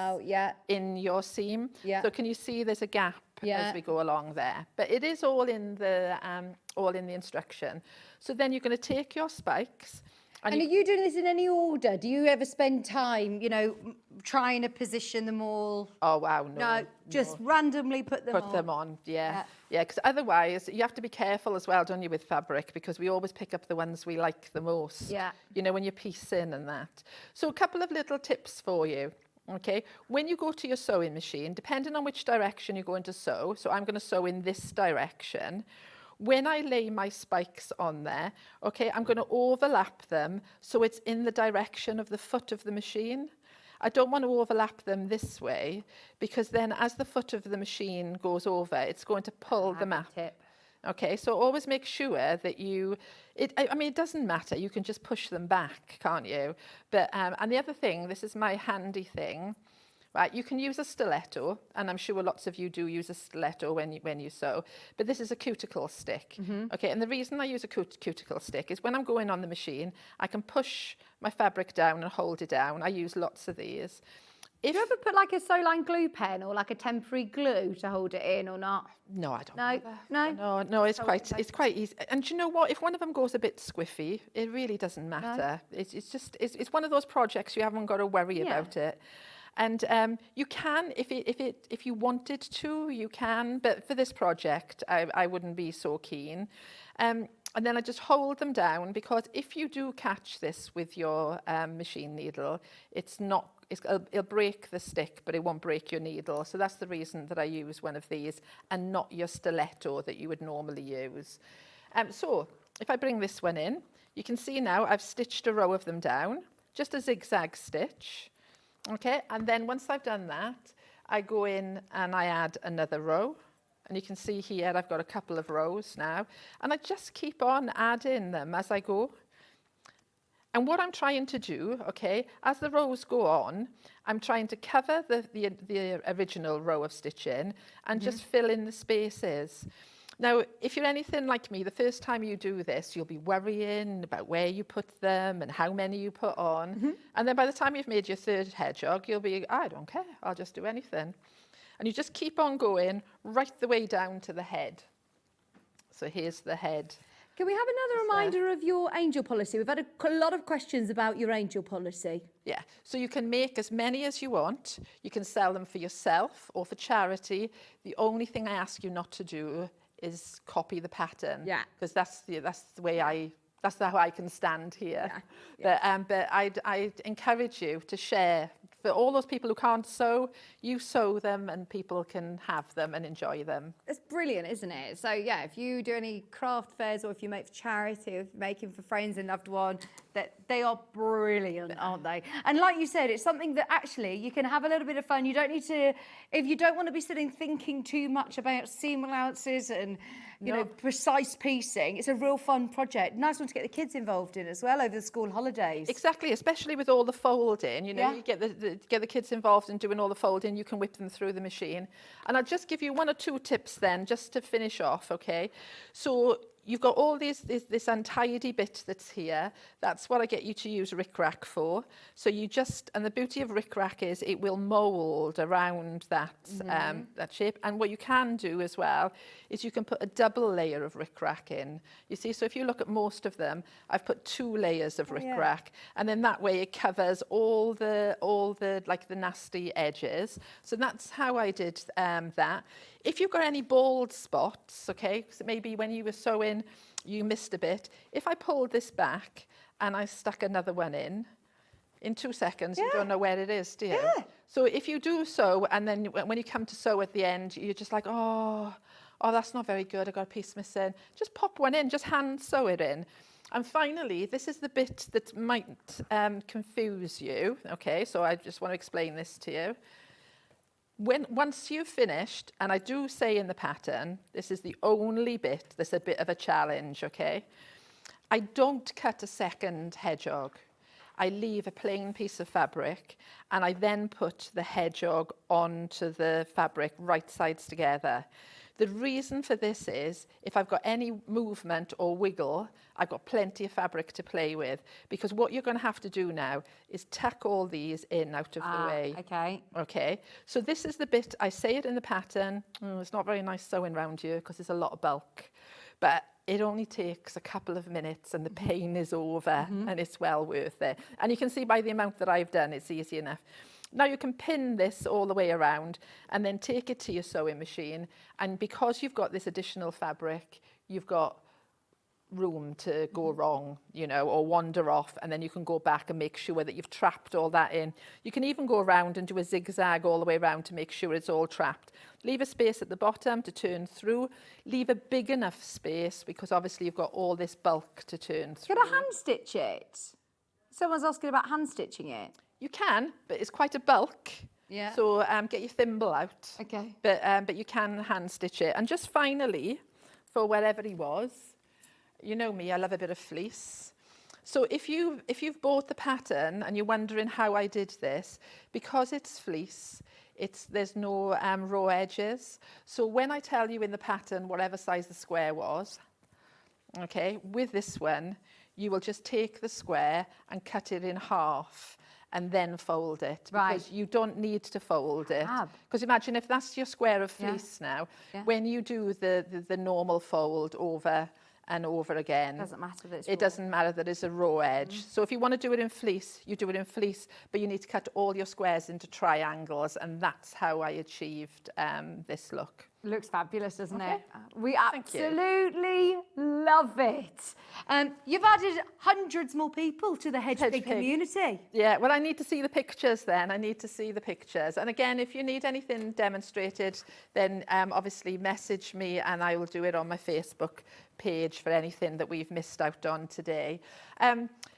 in your seam. So can you see there's a gap as we go along there? But it is all in the instruction. So then you're going to take your spikes. And are you doing this in any order? Do you ever spend time, you know, trying to position them all? Oh, wow, no. Just randomly put them on? Put them on, yeah. Yeah, because otherwise you have to be careful as well, don't you, with fabric, because we always pick up the ones we like the most. Yeah. You know, when you piece in and that. So a couple of little tips for you. When you go to your sewing machine, depending on which direction you're going to sew, so I'm going to sew in this direction. When I lay my spikes on there, I'm going to overlap them so it's in the direction of the foot of the machine. I don't want to overlap them this way, because then as the foot of the machine goes over, it's going to pull them up. So always make sure that I mean, it doesn't matter. You can just push them back, can't you? But, and the other thing, this is my handy thing. right? You can use a stiletto, and I'm sure lots of you do use a stiletto when you sew, but this is a cuticle stick, okay? And the reason I use a cuticle stick is when I'm going on the machine, I can push my fabric down and hold it down. I use lots of these. Do you ever put like a Soline glue pen or like a temporary glue to hold it in or not? No, I don't. No. It's quite easy. And do you know what? If one of them goes a bit squiffy, it really doesn't matter. It's one of those projects you haven't got to worry about it. And you can, if you wanted to, you can. But for this project, I wouldn't be so keen. And then I just hold them down, because if you do catch this with your machine needle, it'll break the stick, but it won't break your needle. So that's the reason that I use one of these and not your stiletto that you would normally use. So if I bring this one in, you can see now I've stitched a row of them down, just a zigzag stitch. Okay, and then once I've done that, I go in and I add another row. And you can see here I've got a couple of rows now, and I just keep on adding them as I go. And what I'm trying to do, okay, as the rows go on, I'm trying to cover the original row of stitching and just fill in the spaces. Now, if you're anything like me, the first time you do this, you'll be worrying about where you put them and how many you put on. And then by the time you've made your third hedgehog, you'll be, I don't care, I'll just do anything. And you just keep on going right the way down to the head. So here's the head. Can we have another reminder of your angel policy? We've had a lot of questions about your angel policy. Yeah, so you can make as many as you want. You can sell them for yourself or for charity. The only thing I ask you not to do is copy the pattern. Yeah. Because that's the way that's how I can stand here. Yeah. But I'd encourage you to share. For all those people who can't sew, you sew them and people can have them and enjoy them. It's brilliant, isn't it? So yeah, if you do any craft fairs or if you make for charity, or if you're making for friends and loved one, that they are brilliant, aren't they? And like you said, it's something that actually you can have a little bit of fun. You don't need to, if you don't want to be sitting thinking too much about seam allowances and you know, precise piecing, it's a real fun project. Nice one to get the kids involved in as well over the school holidays. Exactly, especially with all the folding, you know, you get the kids involved in doing all the folding, you can whip them through the machine. And I'll just give you 1 or 2 tips then, just to finish off, okay? So you've got all this untidy bit that's here. That's what I get you to use rickrack for. So you just, and the beauty of rickrack is it will mould around that, that shape. And what you can do as well is you can put a double layer of rickrack in. You see, so if you look at most of them, I've put 2 layers of rickrack. And then that way it covers all the like the nasty edges. So that's how I did that. If you've got any bald spots, okay, so maybe when you were sewing, you missed a bit. If I pulled this back and I stuck another one in 2 seconds, you don't know where it is, do you? Yeah. So if you do sew, and then when you come to sew at the end, you're just like, oh, that's not very good, I got a piece missing. Just pop one in, just hand sew it in. And finally, this is the bit that might confuse you, okay, so I just want to explain this to you. Once you've finished, and I do say in the pattern, this is the only bit that's a bit of a challenge, okay? I don't cut a second hedgehog. I leave a plain piece of fabric, and I then put the hedgehog onto the fabric right sides together. The reason for this is, if I've got any movement or wiggle, I've got plenty of fabric to play with, because what you're going to have to do now is tuck all these in out of the way. Okay. Okay, so this is the bit, I say it in the pattern, it's not very nice sewing around here because there's a lot of bulk, but it only takes a couple of minutes and the pain is over and it's well worth it. And you can see by the amount that I've done, it's easy enough. Now you can pin this all the way around and then take it to your sewing machine. And because you've got this additional fabric, you've got room to go wrong, you know, or wander off, and then you can go back and make sure that you've trapped all that in. You can even go around and do a zigzag all the way around to make sure it's all trapped. Leave a space at the bottom to turn through. Leave a big enough space because obviously you've got all this bulk to turn through. Can I hand stitch it? Someone's asking about hand stitching it. You can, but it's quite a bulk. Yeah. So get your thimble out. Okay. But you can hand stitch it. And just finally, for wherever he was, you know me, I love a bit of fleece. So if you've bought the pattern and you're wondering how I did this, because it's fleece, there's no raw edges. So when I tell you in the pattern whatever size the square was, okay, with this one, you will just take the square and cut it in half and then fold it. Right. Because you don't need to fold it. Because imagine if that's your square of fleece now, when you do the normal fold over and over again, Doesn't matter that it's it raw. doesn't matter that it's a raw edge. So if you want to do it in fleece, you do it in fleece, but you need to cut all your squares into triangles, and that's how I achieved this look. Looks fabulous, doesn't Okay. it? We Thank you. absolutely love it. You've added hundreds more people to the Hedge Pig community. Yeah, well, I need to see the pictures then. I need to see the pictures. And again, if you need anything demonstrated, then obviously message me and I will do it on my Facebook page for anything that we've missed out on today.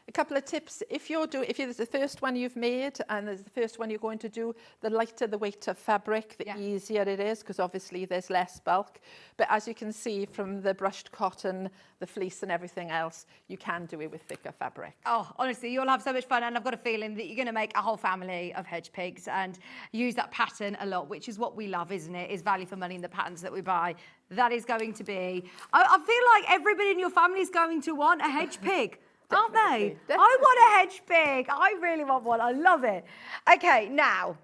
A couple of tips: if there's the first one you've made and there's the first one you're going to do, the lighter the weight of fabric, the easier it is, because obviously there's less bulk. But as you can see from the brushed cotton, the fleece and everything else, you can do it with thicker fabric. Oh, honestly, you'll have so much fun, and I've got a feeling that you're going to make a whole family of hedge pigs and use that pattern a lot, which is what we love, isn't it? Is value for money in the patterns that we buy. That is going to be... I feel like everybody in your family is going to want a hedge pig. Aren't they? Definitely. I want a hedge pig. I really want one. I love it. Okay, now,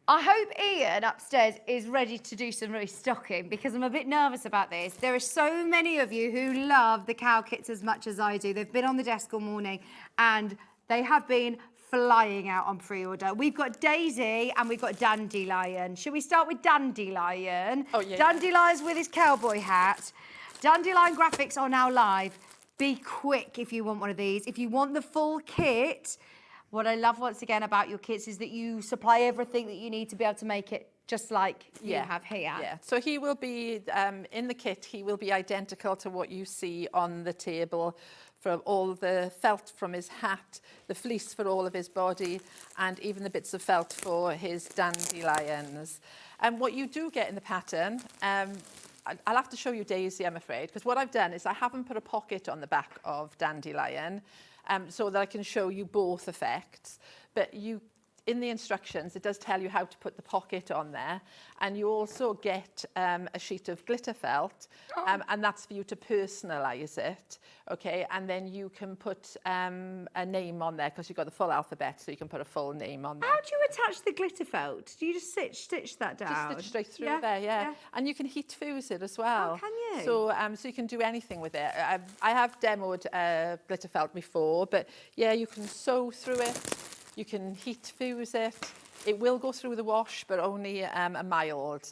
I hope Ian upstairs is ready to do some restocking, because I'm a bit nervous about this. There are so many of you who love the cow kits as much as I do. They've been on the desk all morning and they have been flying out on pre-order. We've got Daisy and we've got Dandelion. Should we start with Dandelion? Oh, yeah. Dandelion's with his cowboy hat. Dandelion graphics are now live. Be quick if you want one of these. If you want the full kit, what I love once again about your kits is that you supply everything that you need to be able to make it just like you have here. Yeah, so he will be, in the kit, he will be identical to what you see on the table, from all the felt from his hat, the fleece for all of his body, and even the bits of felt for his dandelions. And what you do get in the pattern, I'll have to show you Daisy, I'm afraid, because what I've done is I haven't put a pocket on the back of Dandelion so that I can show you both effects. But in the instructions, it does tell you how to put the pocket on there. And you also get a sheet of glitter felt, and that's for you to personalise it, okay? And then you can put a name on there, because you've got the full alphabet, so you can put a full name on there. How do you attach the glitter felt? Do you just stitch that down? Just stitch straight through there, yeah. And you can heat fuse it as well. Oh, can you? So you can do anything with it. I have demoed glitter felt before, but yeah, you can sew through it. You can heat fuse it. It will go through the wash, but only a mild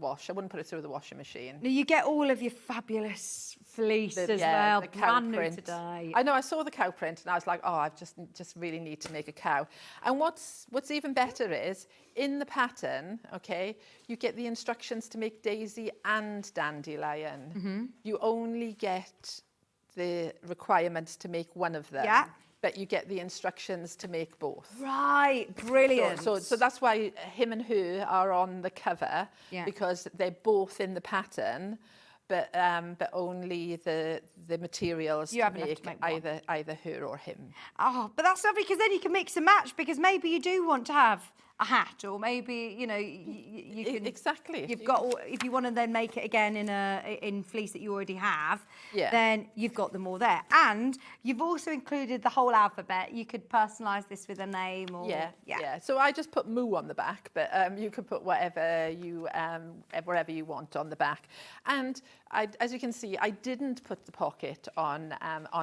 wash. I wouldn't put it through the washing machine. Now you get all of your fabulous fleece as well, the cow brand new print. today. I know, I saw the cow print and I was like, oh, I just really need to make a cow. And what's even better is, in the pattern, okay, you get the instructions to make Daisy and Dandelion. Mm-hmm. You only get the requirements to make one of them. Yeah. But you get the instructions to make both. Right, brilliant. So that's why him and her are on the cover, because they're both in the pattern, but only the materials You to have enough make, to make one. either her or him. Oh, but that's lovely, because then you can mix and match, because maybe you do want to have a hat, or maybe, you know, you can... Exactly. If you want to then make it again in fleece that you already have, then you've got them all there. And you've also included the whole alphabet. You could personalise this with a name or... Yeah. So I just put Moo on the back, but you could put wherever you want on the back. And as you can see, I didn't put the pocket on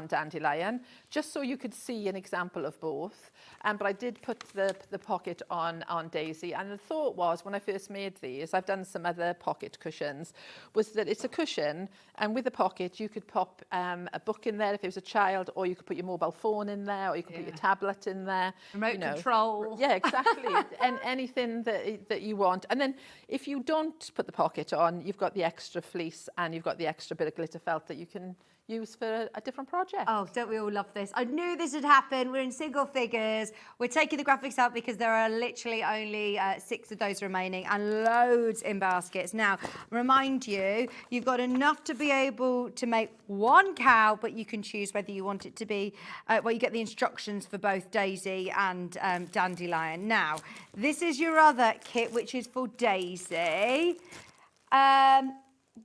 Dandelion, just so you could see an example of both. But I did put the pocket on Daisy. And the thought was, when I first made these, I've done some other pocket cushions, was that it's a cushion, and with the pocket, you could pop a book in there if it was a child, or you could put your mobile phone in there, or you could put your tablet in there. Remote control. Yeah, exactly. And anything that you want. And then if you don't put the pocket on, you've got the extra fleece and you've got the extra bit of glitter felt that you can use for a different project. Oh, don't we all love this? I knew this would happen. We're in single figures. We're taking the graphics out because there are literally literally only 6 of those remaining and loads in baskets. Now, remind you, you've got enough to be able to make 1 cow, but you can choose whether you want it to be, well, you get the instructions for both Daisy and Dandelion. Now, this is your other kit, which is for Daisy.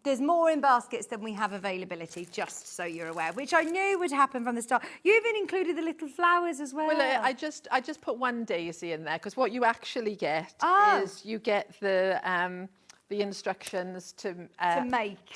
There's more in baskets than we have availability, just so you're aware, which I knew would happen from the start. You even included the little flowers as well. Well, I just put 1 daisy in there, because what you actually get is you get the instructions to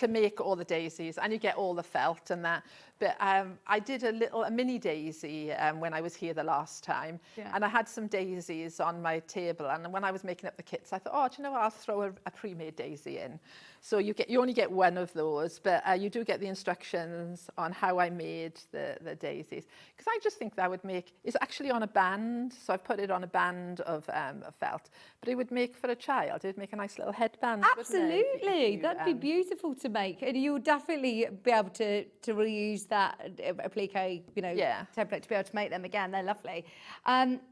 make all the daisies, and you get all the felt and that. But I did a mini daisy when I was here the last time, and I had some daisies on my table. And when I was making up the kits, I thought, oh, do you know what? I'll throw a pre-made daisy in. So you only get 1 of those, but you do get the instructions on how I made the daisies. Because I just think that would make, it's actually on a band, so I've put it on a band of felt. But it would make, for a child, it would make a nice little headband. Absolutely, that'd be beautiful to make, and you'll definitely be able to reuse that applique, template to be able to make them again. They're lovely.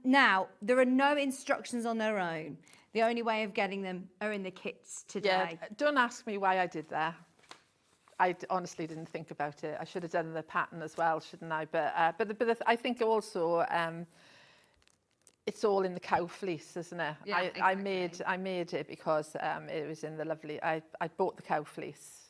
Now, there are no instructions on their own. The only way of getting them are in the kits today. Yeah, don't ask me why I did that. I honestly didn't think about it. I should have done the pattern as well, shouldn't I? But I think also it's all in the cow fleece, isn't it? Yeah, exactly. I made it because it was in the lovely. I bought the cow fleece.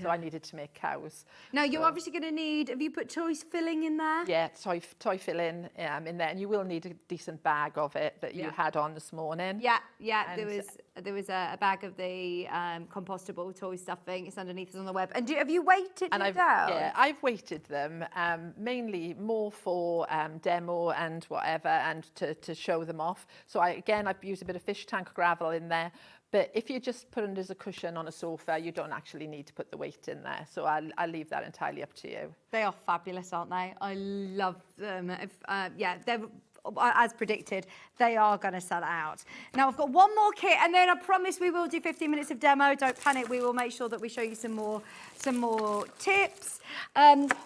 So I needed to make cows. Now, you're obviously going to need, have you put toy filling in there? Yeah, toy filling in there. And you will need a decent bag of it that you had on this morning. Yeah, there was a bag of the compostable toy stuffing. It's underneath us on the web. And have you weighted it down? Yeah, I've weighted them, mainly more for demo and whatever, and to show them off. So I've used a bit of fish tank gravel in there. But if you just put it as a cushion on a sofa, you don't actually need to put the weight in there. So I'll leave that entirely up to you. They are fabulous, aren't they? I love them. They're, as predicted, they are going to sell out. Now, I've got 1 more kit, and then I promise we will do 15 minutes of demo. Don't panic. We will make sure that we show you some more tips.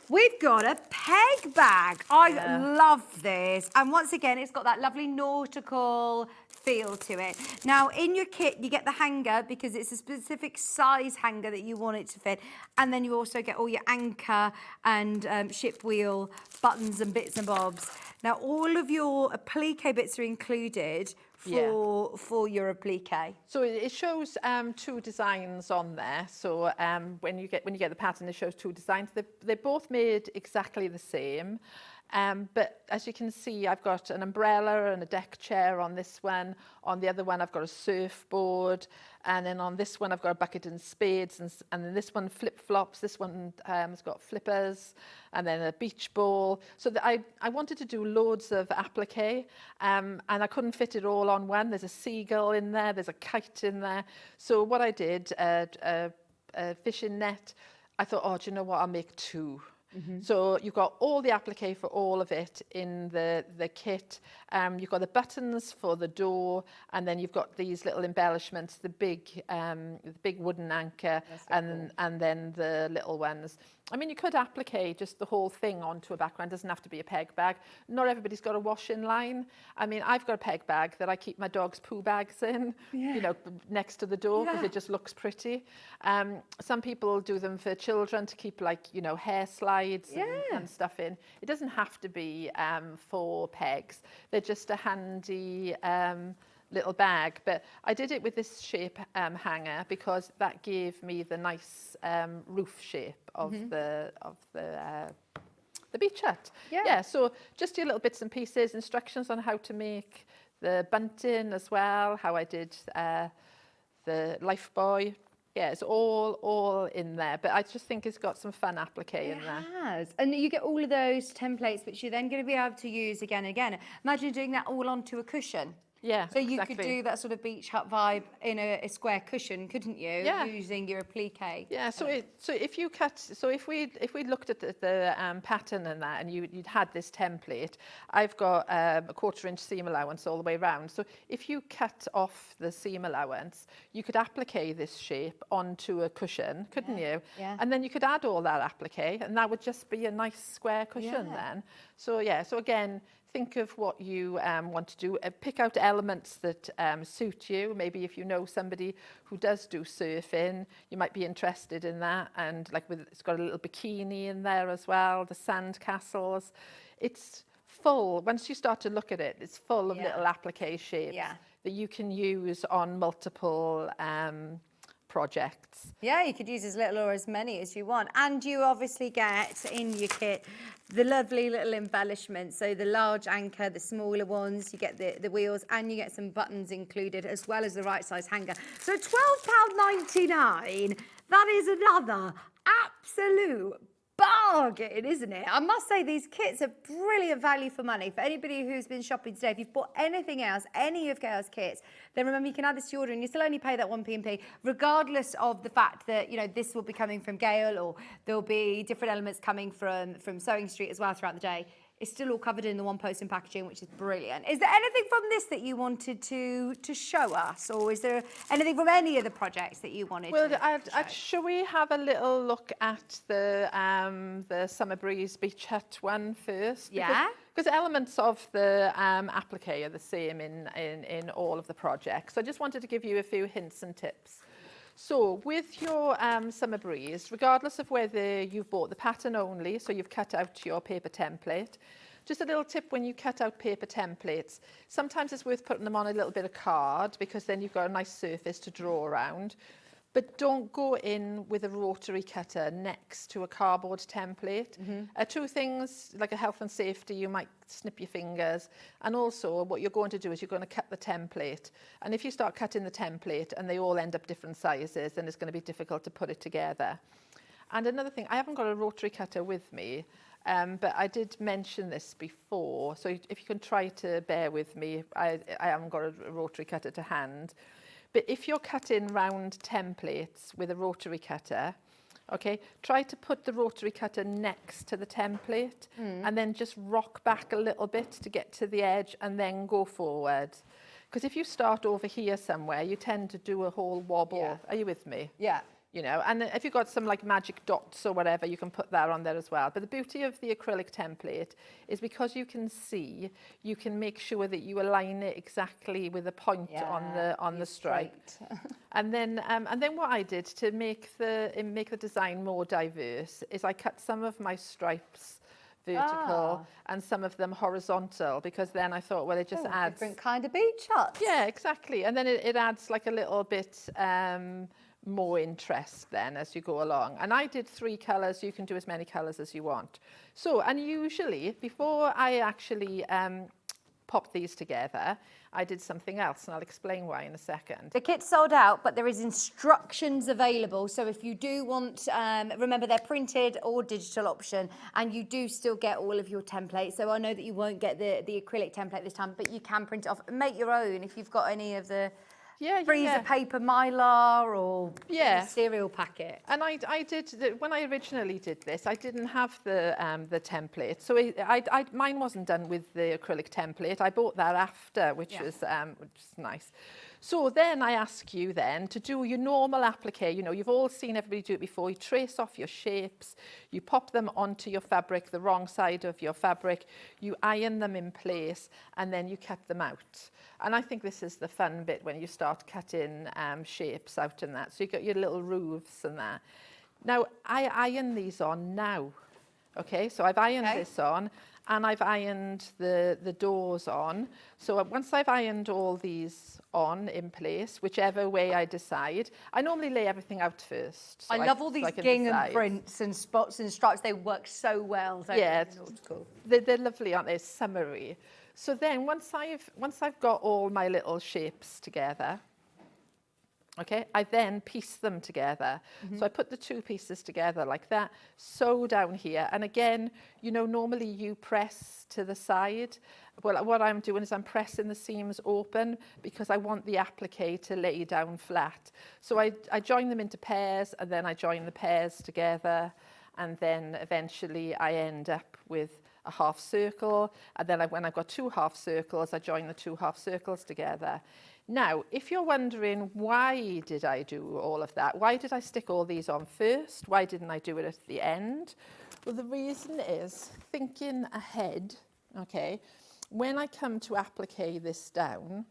We've got a peg bag. I love this. And once again, it's got that lovely nautical feel to it. Now, in your kit, you get the hanger because it's a specific size hanger that you want it to fit. And then you also get all your anchor and ship wheel buttons and bits and bobs. Now, all of your applique bits are included for your applique. So it shows 2 designs on there. So when you get the pattern, it shows 2 designs. They're both made exactly the same. But as you can see, I've got an umbrella and a deck chair on this one. On the other one, I've got a surfboard. And then on this one, I've got a bucket and spades. And then this one flip-flops. This one has got flippers. And then a beach ball. So I wanted to do loads of applique. And I couldn't fit it all on one. There's a seagull in there. There's a kite in there. So what I did, a fishing net, I thought, oh, do you know what? I'll make 2. So you've got all the applique for all of it in the kit. You've got the buttons for the door, and then you've got these little embellishments, the big wooden anchor, and then the little ones. I mean, you could applique just the whole thing onto a background. It doesn't have to be a peg bag. Not everybody's got a wash-in line. I mean, I've got a peg bag that I keep my dog's poo bags in, next to the door because it just looks pretty. Some people do them for children to keep, hair slides and stuff in. It doesn't have to be for pegs. They're just a handy little bag, but I did it with this shape hanger because that gave me the nice roof shape of the beach hut. So just your little bits and pieces, instructions on how to make the bunting as well, how I did the life buoy. Yeah, it's all in there, but I just think it's got some fun applique in there. It has, and you get all of those templates which you're then going to be able to use again and again. Imagine doing that all onto a cushion. Yeah, so you could do that sort of beach hut vibe in a square cushion, couldn't you? Yeah. Using your applique. Yeah. So if you cut, so if we looked at the pattern and that, and you'd had this template, I've got a 1/4-inch seam allowance all the way around. So if you cut off the seam allowance, you could applique this shape onto a cushion, couldn't you? Yeah. And then you could add all that applique, and that would just be a nice square cushion then. So so again, think of what you want to do. Pick out elements that suit you. Maybe if you know somebody who does do surfing, you might be interested in that. And like it's got a little bikini in there as well, the sand castles. It's full. Once you start to look at it, it's full of little applique shapes that you can use on multiple projects. Yeah, you could use as little or as many as you want. And you obviously get in your kit the lovely little embellishments. So the large anchor, the smaller ones, you get the wheels, and you get some buttons included, as well as the right size hanger. So £12.99, that is another absolute bargain, isn't it? I must say these kits are brilliant value for money. For anybody who's been shopping today, if you've bought anything else, any of Gail's kits, then remember you can add this to your order and you still only pay that 1p&p, regardless of the fact that, you know, this will be coming from Gail, or there'll be different elements coming from Sewing Street as well throughout the day. It's still all covered in the one post and packaging, which is brilliant. Is there anything from this that you wanted to show us, or is there anything from any of the projects that you wanted to show? Shall we have a little look at the Summer Breeze Beach Hut one first? Yeah. Because elements of the applique are the same in all of the projects. So I just wanted to give you a few hints and tips. So with your Summer Breeze, regardless of whether you've bought the pattern only, so you've cut out your paper template, just a little tip when you cut out paper templates, sometimes it's worth putting them on a little bit of card, because then you've got a nice surface to draw around. But don't go in with a rotary cutter next to a cardboard template. Two things, like a health and safety, you might snip your fingers. And also what you're going to do is you're going to cut the template. And if you start cutting the template and they all end up different sizes, then it's going to be difficult to put it together. And another thing, I haven't got a rotary cutter with me, but I did mention this before. So if you can try to bear with me, I haven't got a rotary cutter to hand. But if you're cutting round templates with a rotary cutter, okay, try to put the rotary cutter next to the template and then just rock back a little bit to get to the edge and then go forward. Because if you start over here somewhere, you tend to do a whole wobble. Yeah. Are you with me? Yeah. You know, and if you've got some like magic dots or whatever, you can put that on there as well. But the beauty of the acrylic template is because you can see, you can make sure that you align it exactly with the point on the stripe. and then what I did to make the design more diverse is I cut some of my stripes vertical and some of them horizontal, because then I thought, well, it just adds different kind of beach huts. Yeah, exactly. And then it adds like a little bit more interest then as you go along. And I did 3 colours. You can do as many colours as you want. So, and usually before I actually pop these together, I did something else, and I'll explain why in a second. The kit's sold out, but there is instructions available. So if you do want, remember they're printed or digital option, and you do still get all of your templates. So I know that you won't get the acrylic template this time, but you can print it off and make your own if you've got any of the freezer paper mylar or cereal packet. And I did, when I originally did this, I didn't have the template. So mine wasn't done with the acrylic template. I bought that after, which was nice. So then I ask you then to do your normal applique. You know, you've all seen everybody do it before. You trace off your shapes, you pop them onto your fabric, the wrong side of your fabric, you iron them in place, and then you cut them out. And I think this is the fun bit when you start cutting shapes out and that. So you've got your little roofs and that. Now, I iron these on now. Okay, so I've ironed this on, and I've ironed the doors on. So once I've ironed all these on in place, whichever way I decide, I normally lay everything out first. So I love all these gingham prints and spots and stripes. They work so well. Yeah, they're lovely, aren't they? Summery. So then once I've got all my little shapes together, okay, I then piece them together. So I put the 2 pieces together like that, sew down here. And again, you know, normally you press to the side. Well, what I'm doing is I'm pressing the seams open because I want the applique to lay down flat. So I join them into pairs, and then I join the pairs together. And then eventually I end up with a half circle. And then when I've got 2 half circles, I join the 2 half circles together. Now, if you're wondering, why did I do all of that? Why did I stick all these on first? Why didn't I do it at the end? Well, the reason is thinking ahead, okay? when I come to applique this down,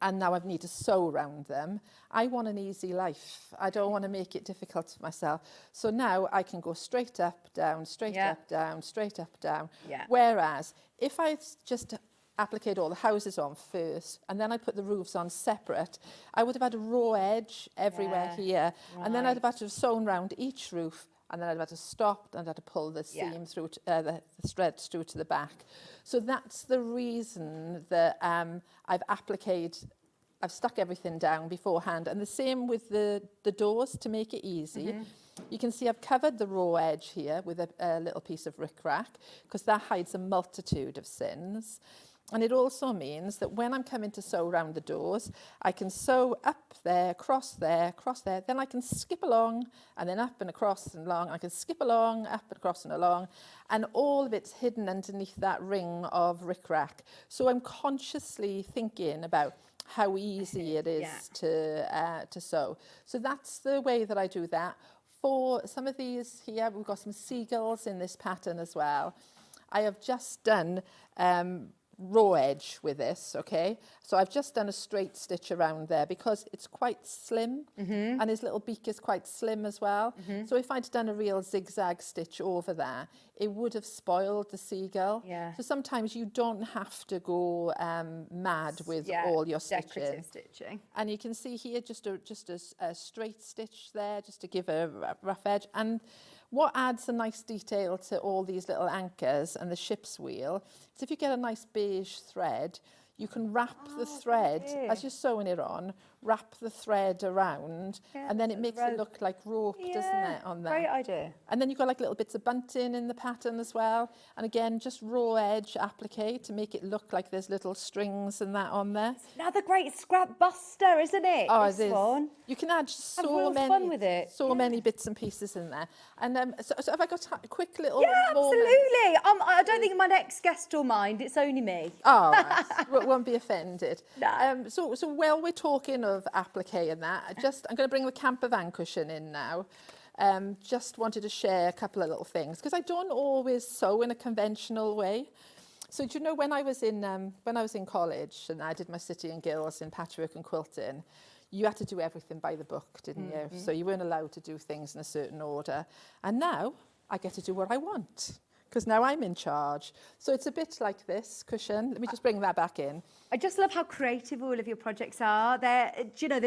and now I need to sew around them, I want an easy life. I don't want to make it difficult for myself. So now I can go straight up, down, straight up, down, straight up, down. Yeah. Whereas if I just appliqued all the houses on first and then I put the roofs on separate, I would have had a raw edge everywhere here. And then I'd have had to have sewn around each roof, and then I'd have had to stop and I'd have to pull the seam through, the threads through to the back. So that's the reason that I've stuck everything down beforehand. And the same with the doors to make it easy. You can see I've covered the raw edge here with a little piece of rickrack, because that hides a multitude of sins. And it also means that when I'm coming to sew around the doors, I can sew up there, across there, then I can skip along, and then up and across and along. I can skip along, up and across and along, and all of it's hidden underneath that ring of rickrack. So I'm consciously thinking about how easy it is to sew. So that's the way that I do that. For some of these here, we've got some seagulls in this pattern as well. I have just done raw edge with this, okay? So I've just done a straight stitch around there because it's quite slim, and his little beak is quite slim as well. So if I'd done a real zigzag stitch over there, it would have spoiled the seagull. So sometimes you don't have to go mad with all your decorative stitching. And you can see here just a straight stitch there, just to give a rough edge. And what adds a nice detail to all these little anchors and the ship's wheel is if you get a nice beige thread, you can wrap the thread, as you're sewing it on, wrap the thread around, and then it makes it look like rope, doesn't it, on there? Great idea. And then you've got like little bits of bunting in the pattern as well. And again, just raw edge applique to make it look like there's little strings and that on there. Another great scrap buster, isn't it? Oh, this it is. One. You can add fun with it. So many bits and pieces in there. And so have I got a quick little absolutely. I don't think my next guest will mind. It's only me. Oh, right. Won't be offended. No. So while we're talking of applique and that, I'm going to bring the camper van cushion in now. Just wanted to share a couple of little things because I don't always sew in a conventional way. So do you know when I was in college and I did my City and Guilds in patchwork and quilting, you had to do everything by the book, didn't you? So you weren't allowed to do things in a certain order. And now I get to do what I want, because now I'm in charge. So it's a bit like this cushion. Let me just bring that back in. I just love how creative all of your projects are. They're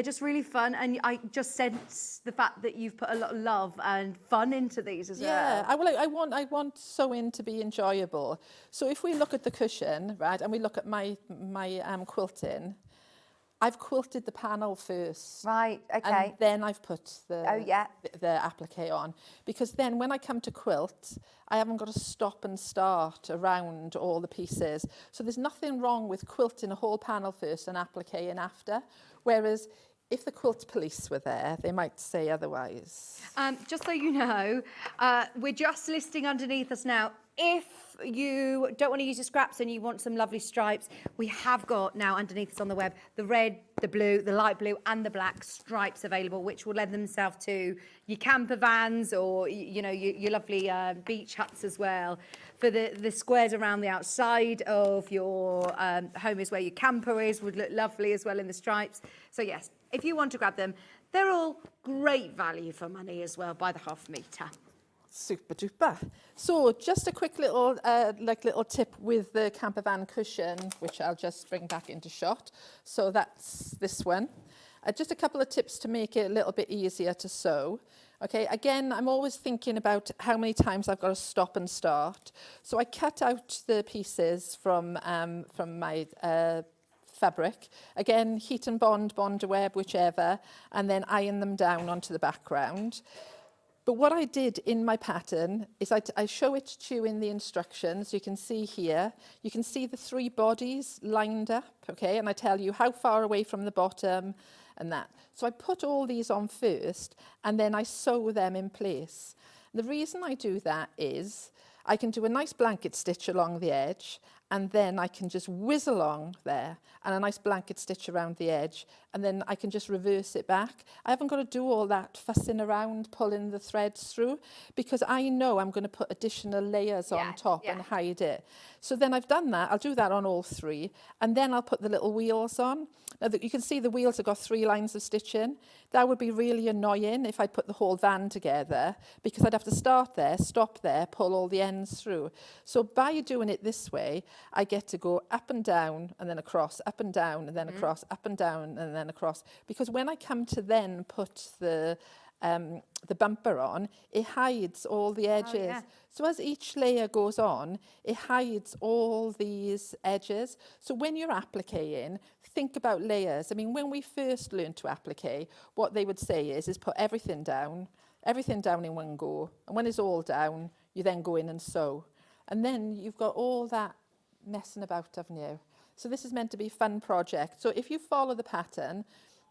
just really fun, and I just sense the fact that you've put a lot of love and fun into these as well. Yeah, I want sewing to be enjoyable. So if we look at the cushion, right, and we look at my quilting, I've quilted the panel first. Right, okay. And then I've put the applique on. Because then when I come to quilt, I haven't got to stop and start around all the pieces. So there's nothing wrong with quilting a whole panel first and appliquing after. Whereas if the quilt police were there, they might say otherwise. Just so you know, we're just listing underneath us now. If you don't want to use your scraps and you want some lovely stripes, we have got now underneath us on the web the red, the blue, the light blue and the black stripes available, which will lend themselves to your camper vans or your lovely beach huts as well. For the squares around the outside of your home is where your camper is, would look lovely as well in the stripes. So yes, if you want to grab them, they're all great value for money as well by the half metre. Super duper. So just a quick little little tip with the camper van cushion, which I'll just bring back into shot. So that's this one. Just a couple of tips to make it a little bit easier to sew. Okay, again, I'm always thinking about how many times I've got to stop and start. So I cut out the pieces from my fabric. Again, heat and bond to web, whichever, and then iron them down onto the background. But what I did in my pattern is I show it to you in the instructions. You can see here, you can see the 3 bodies lined up, okay? And I tell you how far away from the bottom and that. So I put all these on first and then I sew them in place. The reason I do that is I can do a nice blanket stitch along the edge and then I can just whiz along there and a nice blanket stitch around the edge, and then I can just reverse it back. I haven't got to do all that fussing around, pulling the threads through, because I know I'm going to put additional layers on top and hide it. So then I've done that. I'll do that on all three, and then I'll put the little wheels on. Now, you can see the wheels have got 3 lines of stitching. That would be really annoying if I put the whole van together, because I'd have to start there, stop there, pull all the ends through. So by doing it this way, I get to go up and down and then across, up and down and then across, up and down and then across. Because when I come to then put the bumper on, it hides all the edges. So as each layer goes on, it hides all these edges. So when you're appliquing, think about layers. I mean, when we first learned to applique, what they would say is put everything down in one go. And when it's all down, you then go in and sew. And then you've got all that messing about, haven't you? So this is meant to be a fun project. So if you follow the pattern,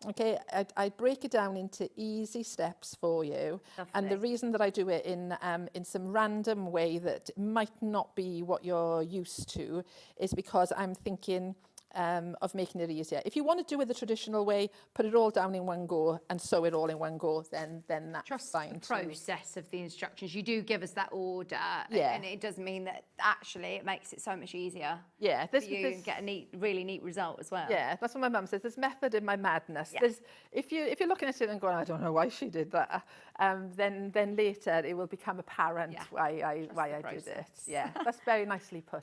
okay, I break it down into easy steps for you. Lovely. And the reason that I do it in some random way that might not be what you're used to is because I'm thinking of making it easier. If you want to do it the traditional way, put it all down in one go and sew it all in one go, then that's Trust fine the process of the instructions. You do give us that order, and it does mean that actually it makes it so much easier. Yeah, for you and get a really neat result as well. Yeah, that's what my mum says. There's method in my madness. Yeah. If you're looking at it and going, I don't know why she did that, then later it will become apparent why I did it. Yeah, that's very nicely put.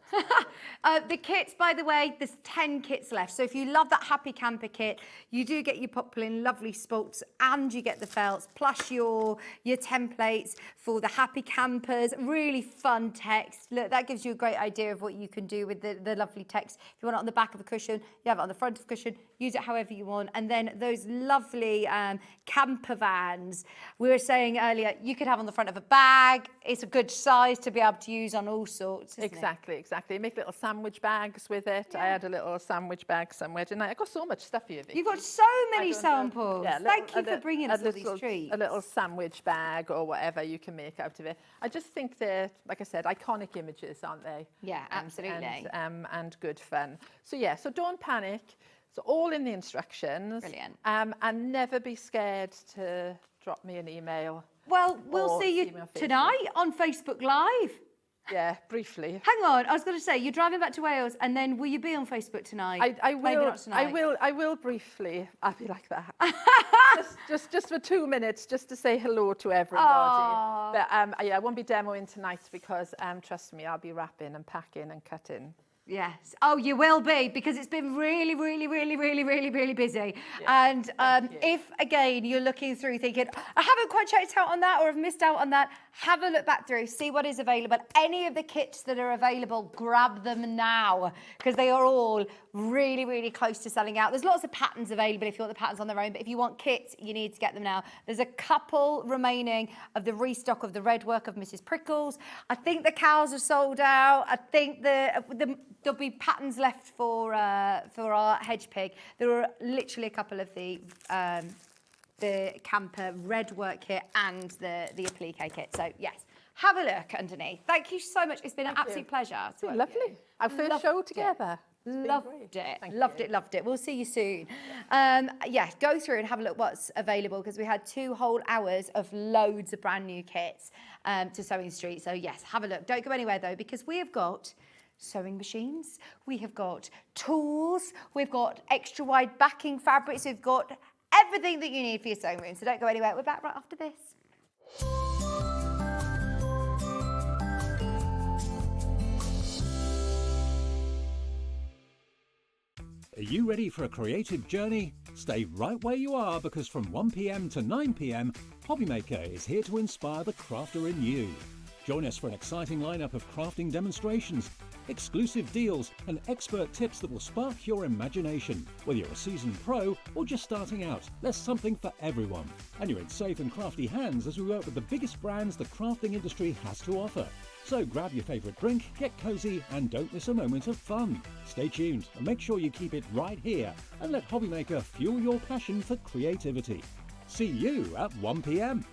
The kits, by the way, there's 10 kits left. So if you love that Happy Camper kit, you do get your poplin, lovely sports, and you get the felts, plus your templates for the Happy Campers. Really fun text. Look, that gives you a great idea of what you can do with the lovely text. If you want it on the back of a cushion, you have it on the front of a cushion, use it however you want. And then those lovely camper vans, we were saying earlier, you could have on the front of a bag. It's a good size to be able to use on all sorts, isn't Exactly. Make little sandwich bags with it. I had a little sandwich bag somewhere tonight. I got so much stuff here, Vicki. You've got so many samples. Thank you for bringing us all these treats. A little sandwich bag or whatever you can make out of it. I just think they're, like I said, iconic images, aren't they? Yeah, absolutely. And good fun. So yeah, so don't panic. So all in the instructions. Brilliant. And never be scared to drop me an email. Well, we'll see you tonight on Facebook Live. Yeah, briefly. Hang on, I was going to say, you're driving back to Wales, and then will you be on Facebook tonight? I will. Maybe not tonight. I will briefly. I'll be like that. just for 2 minutes, just to say hello to everybody. Aww. But I won't be demoing tonight because trust me, I'll be wrapping and packing and cutting. Yes. Oh, you will be, because it's been really, really, really, really, really, really busy. Yeah, and if, again, you're looking through thinking, I haven't quite checked out on that or I've missed out on that, have a look back through, see what is available. Any of the kits that are available, grab them now, because they are all really, really close to selling out. There's lots of patterns available if you want the patterns on their own, but if you want kits, you need to get them now. There's a couple remaining of the restock of the Redwork of Mrs. Prickles. I think the cows are sold out. I think there'll be patterns left for our hedge pig. There are literally a couple of the camper Redwork kit and the applique kit. So yes, have a look underneath. Thank you so much. It's been an absolute pleasure. It's been lovely. Our first show together. Loved it. We'll see you soon. Yeah, go through and have a look what's available, because we had 2 whole hours of loads of brand new kits to Sewing Street. So yes, have a look. Don't go anywhere though, because we have got sewing machines, we have got tools, we've got extra wide backing fabrics, we've got everything that you need for your sewing room. So don't go anywhere. We're back right after this. Are you ready for a creative journey? Stay right where you are, because from 1 p.m. to 9 p.m, Hobbymaker is here to inspire the crafter in you. Join us for an exciting lineup of crafting demonstrations, exclusive deals and expert tips that will spark your imagination. Whether you're a seasoned pro or just starting out, there's something for everyone. And you're in safe and crafty hands as we work with the biggest brands the crafting industry has to offer. So grab your favourite drink, get cosy and don't miss a moment of fun. Stay tuned and make sure you keep it right here and let Hobbymaker fuel your passion for creativity. See you at 1 p.m.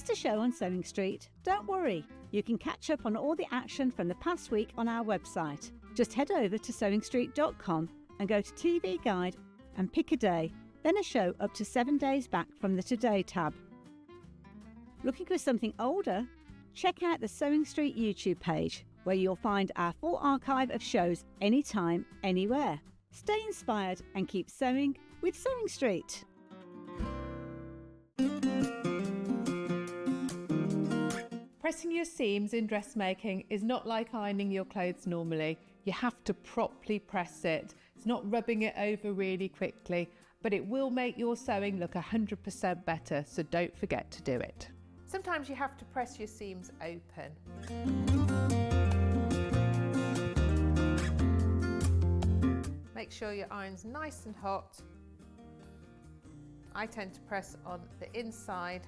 Missed a show on Sewing Street? Don't worry, you can catch up on all the action from the past week on our website. Just head over to sewingstreet.com and go to TV Guide and pick a day, then a show up to 7 days back from the Today tab. Looking for something older? Check out the Sewing Street YouTube page, where you'll find our full archive of shows anytime, anywhere. Stay inspired and keep sewing with Sewing Street. Pressing your seams in dressmaking is not like ironing your clothes normally. You have to properly press it. It's not rubbing it over really quickly, but it will make your sewing look 100% better, so don't forget to do it. Sometimes you have to press your seams open. Make sure your iron's nice and hot. I tend to press on the inside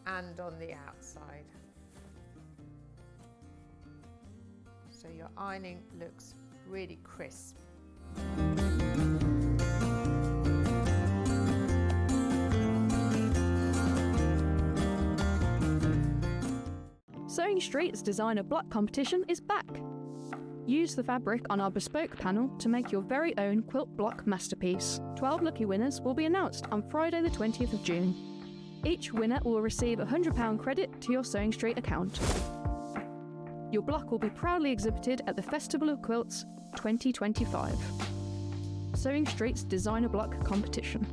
and on the outside, so your ironing looks really crisp. Sewing Street's designer block competition is back. Use the fabric on our bespoke panel to make your very own quilt block masterpiece. 12 lucky winners will be announced on Friday the 20th of June. Each winner will receive a £100 credit to your Sewing Street account. Your block will be proudly exhibited at the Festival of Quilts 2025. Sewing Street's designer block competition.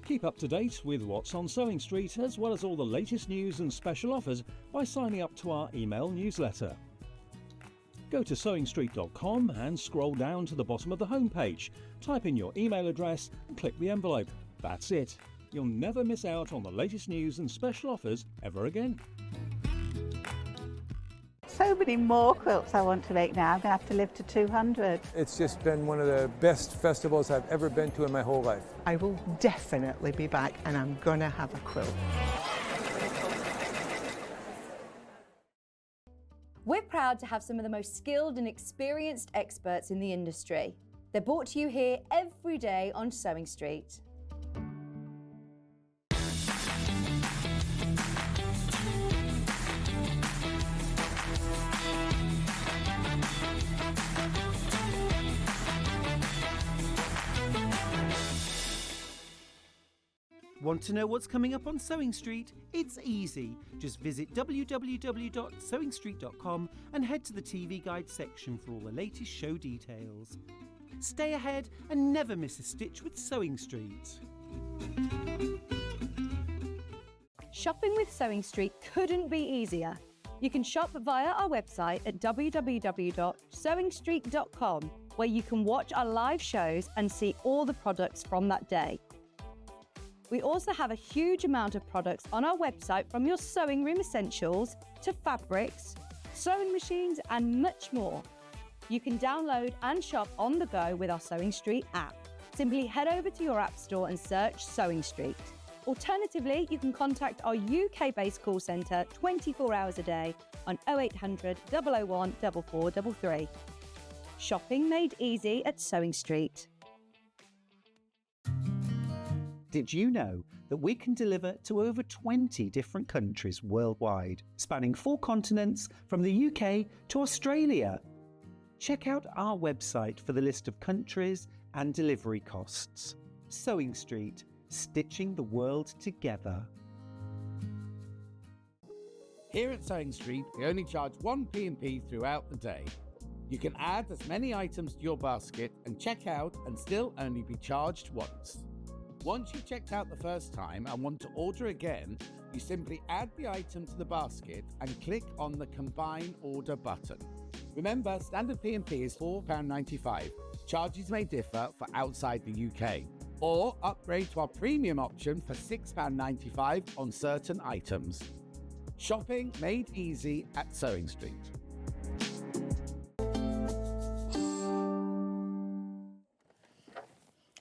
Keep up to date with what's on Sewing Street, as well as all the latest news and special offers by signing up to our email newsletter. Go to sewingstreet.com and scroll down to the bottom of the homepage. Type in your email address and click the envelope. That's it. You'll never miss out on the latest news and special offers ever again. So many more quilts I want to make now. I'm going to have to live to 200. It's just been one of the best festivals I've ever been to in my whole life. I will definitely be back, and I'm going to have a quilt. We're proud to have some of the most skilled and experienced experts in the industry. They're brought to you here every day on Sewing Street. Want to know what's coming up on Sewing Street? It's easy. Just visit www.sewingstreet.com and head to the TV Guide section for all the latest show details. Stay ahead and never miss a stitch with Sewing Street. Shopping with Sewing Street couldn't be easier. You can shop via our website at www.sewingstreet.com, where you can watch our live shows and see all the products from that day. We also have a huge amount of products on our website, from your sewing room essentials to fabrics, sewing machines and much more. You can download and shop on the go with our Sewing Street app. Simply head over to your app store and search Sewing Street. Alternatively, you can contact our UK-based call centre 24 hours a day on 0800 001 4433. Shopping made easy at Sewing Street. Did you know that we can deliver to over 20 different countries worldwide, spanning 4 continents from the UK to Australia? Check out our website for the list of countries and delivery costs. Sewing Street, stitching the world together. Here at Sewing Street, we only charge one P&P throughout the day. You can add as many items to your basket and check out and still only be charged once. Once you've checked out the first time and want to order again, you simply add the item to the basket and click on the Combine Order button. Remember, standard P&P is £4.95. Charges may differ for outside the UK. Or upgrade to our premium option for £6.95 on certain items. Shopping made easy at Sewing Street.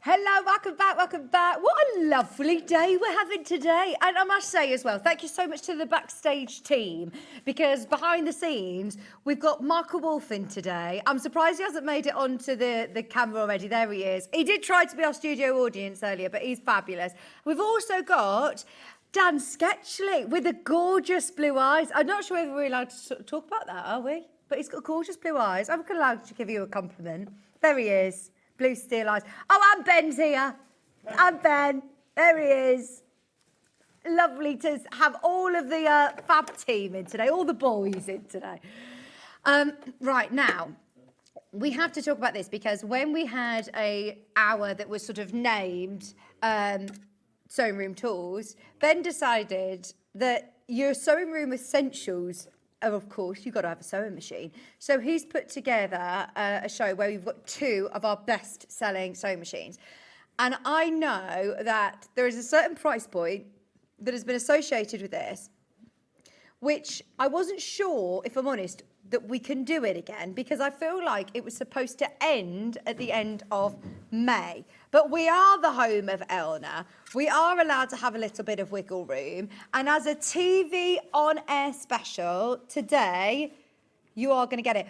Hello, welcome welcome back, welcome back. What a lovely day we're having today. And I must say as well, thank you so much to the backstage team, because behind the scenes, we've got Michael Wolf in today. I'm surprised he hasn't made it onto the camera already. There he is. He did try to be our studio audience earlier, but he's fabulous. We've also got Dan Sketchley with the gorgeous blue eyes. I'm not sure whether we're allowed to talk about that, are we? But he's got gorgeous blue eyes. I'm allowed to give you a compliment. There he is. Blue steel eyes. Oh, and Ben's here. And Ben. There he is. Lovely to have all of the fab team in today, all the boys in today. Right, now, we have to talk about this because when we had an hour that was sort of named sewing room tools, Ben decided that your sewing room essentials, of course, you've got to have a sewing machine. So he's put together a show where we've got 2 of our best-selling sewing machines. And I know that there is a certain price point that has been associated with this, which I wasn't sure, if I'm honest, that we can do it again, because I feel like it was supposed to end at the end of May. But we are the home of Elna. We are allowed to have a little bit of wiggle room. And as a TV on-air special, today, you are going to get it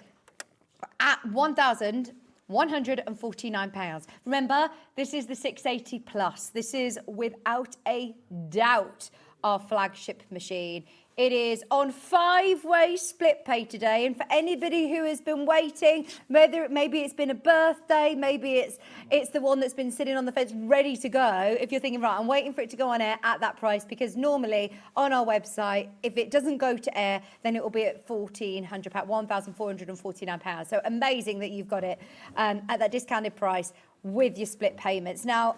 at £1,149. Remember, this is the 680 plus. This is without a doubt our flagship machine. It is on 5-way split pay today, and for anybody who has been waiting, maybe it's been a birthday, maybe it's the one that's been sitting on the fence ready to go. If you're thinking, right, I'm waiting for it to go on air at that price, because normally on our website, if it doesn't go to air, then it will be at £1,400, £1,449. So amazing that you've got it at that discounted price with your split payments. Now,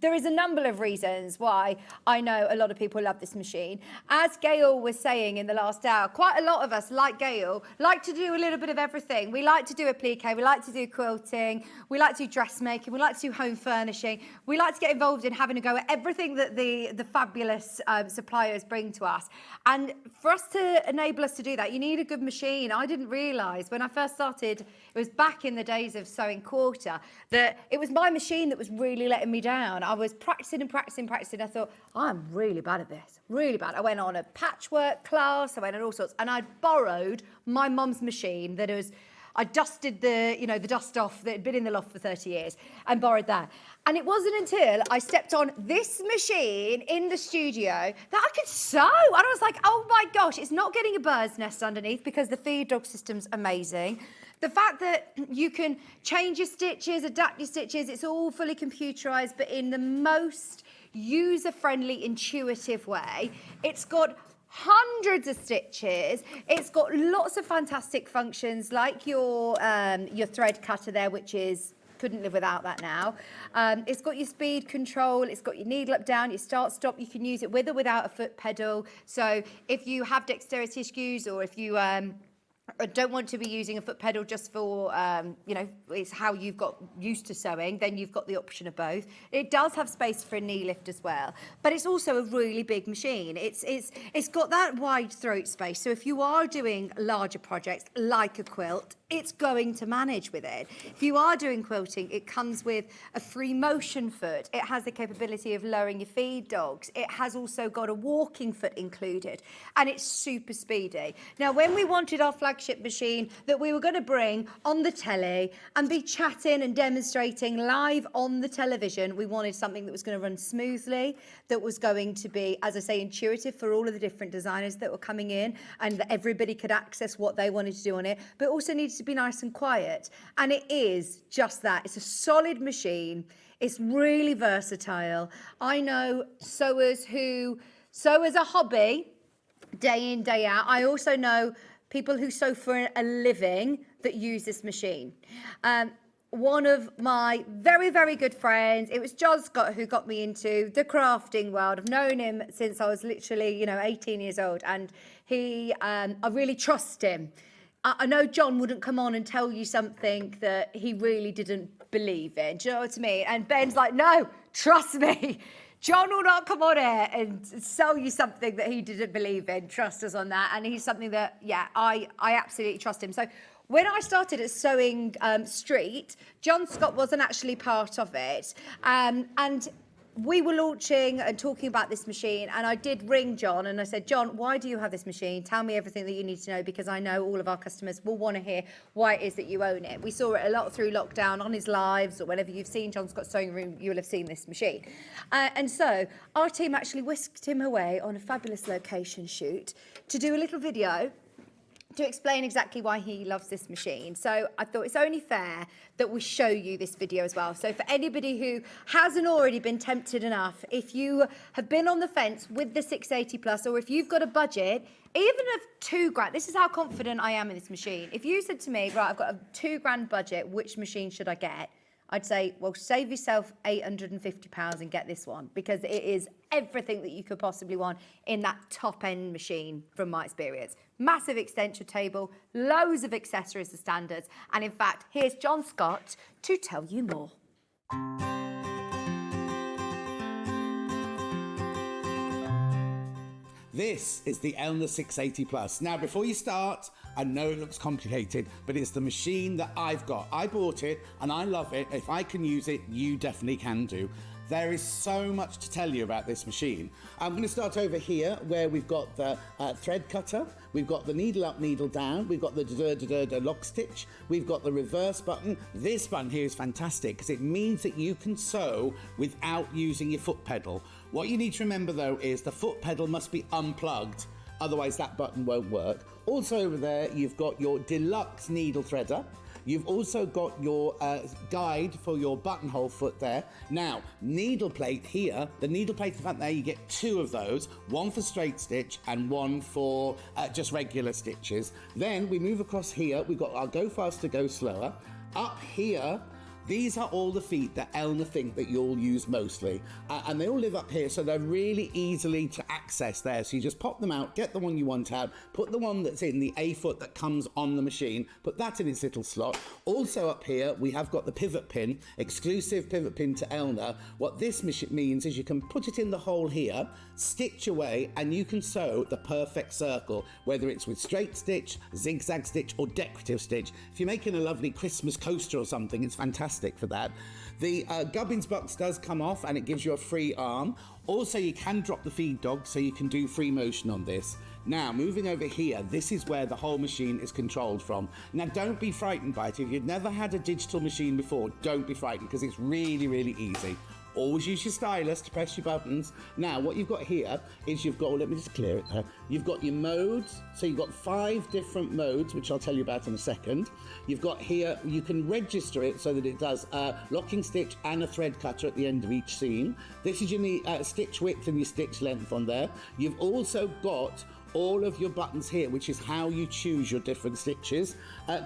there is a number of reasons why I know a lot of people love this machine. As Gail was saying in the last hour, quite a lot of us, like Gail, like to do a little bit of everything. We like to do applique, we like to do quilting, we like to do dressmaking, we like to do home furnishing. We like to get involved in having a go at everything that the fabulous suppliers bring to us. And for us to enable us to do that, you need a good machine. I didn't realise when I first started, it was back in the days of sewing quarter, that it was my machine that was really letting me down. I was practicing. I thought, I'm really bad at this, really bad. I went on a patchwork class, I went on all sorts, and I borrowed my mum's machine I dusted the dust off that had been in the loft for 30 years and borrowed that. And it wasn't until I stepped on this machine in the studio that I could sew. And I was like, oh my gosh, it's not getting a bird's nest underneath because the feed dog system's amazing. The fact that you can change your stitches, adapt your stitches, it's all fully computerized, but in the most user-friendly, intuitive way. It's got hundreds of stitches. It's got lots of fantastic functions like your thread cutter there, which couldn't live without that now. It's got your speed control, it's got your needle up down, your start stop. You can use it with or without a foot pedal. So if you have dexterity issues, or if you don't want to be using a foot pedal just for, it's how you've got used to sewing, then you've got the option of both. It does have space for a knee lift as well, but it's also a really big machine. It's got that wide throat space, so if you are doing larger projects like a quilt, it's going to manage with it. If you are doing quilting, it comes with a free motion foot. It has the capability of lowering your feed dogs. It has also got a walking foot included, and it's super speedy. Now, when we wanted our flagship machine that we were going to bring on the telly and be chatting and demonstrating live on the television, we wanted something that was going to run smoothly, that was going to be, as I say, intuitive for all of the different designers that were coming in, and that everybody could access what they wanted to do on it, but also needed to be nice and quiet. And it is just that. It's a solid machine. It's really versatile. I know sewers who sew as a hobby, day in, day out. I also know people who sew for a living that use this machine. One of my very, very good friends, it was John Scott who got me into the crafting world. I've known him since I was literally, 18 years old, and I really trust him. I know John wouldn't come on and tell you something that he really didn't believe in. Do you know what I mean? And Ben's like, no, trust me. John will not come on here and sell you something that he didn't believe in. Trust us on that. And he's something that, I absolutely trust him. So when I started at Sewing Street, John Scott wasn't actually part of it. And we were launching and talking about this machine, and I did ring John and I said, John, why do you have this machine? Tell me everything that you need to know, because I know all of our customers will want to hear why it is that you own it. We saw it a lot through lockdown on his lives, or whenever you've seen John Scott's Sewing Room, you will have seen this machine. And so our team actually whisked him away on a fabulous location shoot to do a little video to explain exactly why he loves this machine. So I thought it's only fair that we show you this video as well. So for anybody who hasn't already been tempted enough, if you have been on the fence with the 680 Plus, or if you've got a budget, even of £2,000, this is how confident I am in this machine. If you said to me, right, I've got a £2,000 budget, which machine should I get? I'd say, well, save yourself £850 and get this one, because it is everything that you could possibly want in that top-end machine from my experience. Massive extension table, loads of accessories to standards, and in fact, here's John Scott to tell you more. This is the Elna 680 Plus. Now, before you start, I know it looks complicated, but it's the machine that I've got. I bought it and I love it. If I can use it, you definitely can do. There is so much to tell you about this machine. I'm going to start over here where we've got the thread cutter, we've got the needle up, needle down, we've got the lock stitch, we've got the reverse button. This button here is fantastic because it means that you can sew without using your foot pedal. What you need to remember though is the foot pedal must be unplugged, otherwise that button won't work. Also over there you've got your deluxe needle threader. You've also got your guide for your buttonhole foot there. Now, needle plate here, the needle plate in front there, you get two of those, one for straight stitch and one for just regular stitches. Then we move across here, we've got our go faster, go slower. Up here, these are all the feet that Elna think that you'll use mostly. And they all live up here, so they're really easily to access there. So you just pop them out, get the one you want out, put the one that's in the A foot that comes on the machine, put that in its little slot. Also up here, we have got the pivot pin, exclusive pivot pin to Elna. What this means is you can put it in the hole here, stitch away, and you can sew the perfect circle, whether it's with straight stitch, zigzag stitch, or decorative stitch. If you're making a lovely Christmas coaster or something, it's fantastic for that. The gubbins box does come off and it gives you a free arm. Also, you can drop the feed dog, so you can do free motion on this. Now, moving over here, this is where the whole machine is controlled from. Now, don't be frightened by it. If you've never had a digital machine before, don't be frightened, because it's really, really easy. Always use your stylus to press your buttons. Now, what you've got here is you've got, let me just clear it there. You've got your modes. So you've got 5 different modes, which I'll tell you about in a second. You've got here, you can register it so that it does a locking stitch and a thread cutter at the end of each seam. This is your stitch width and your stitch length on there. You've also got all of your buttons here, which is how you choose your different stitches.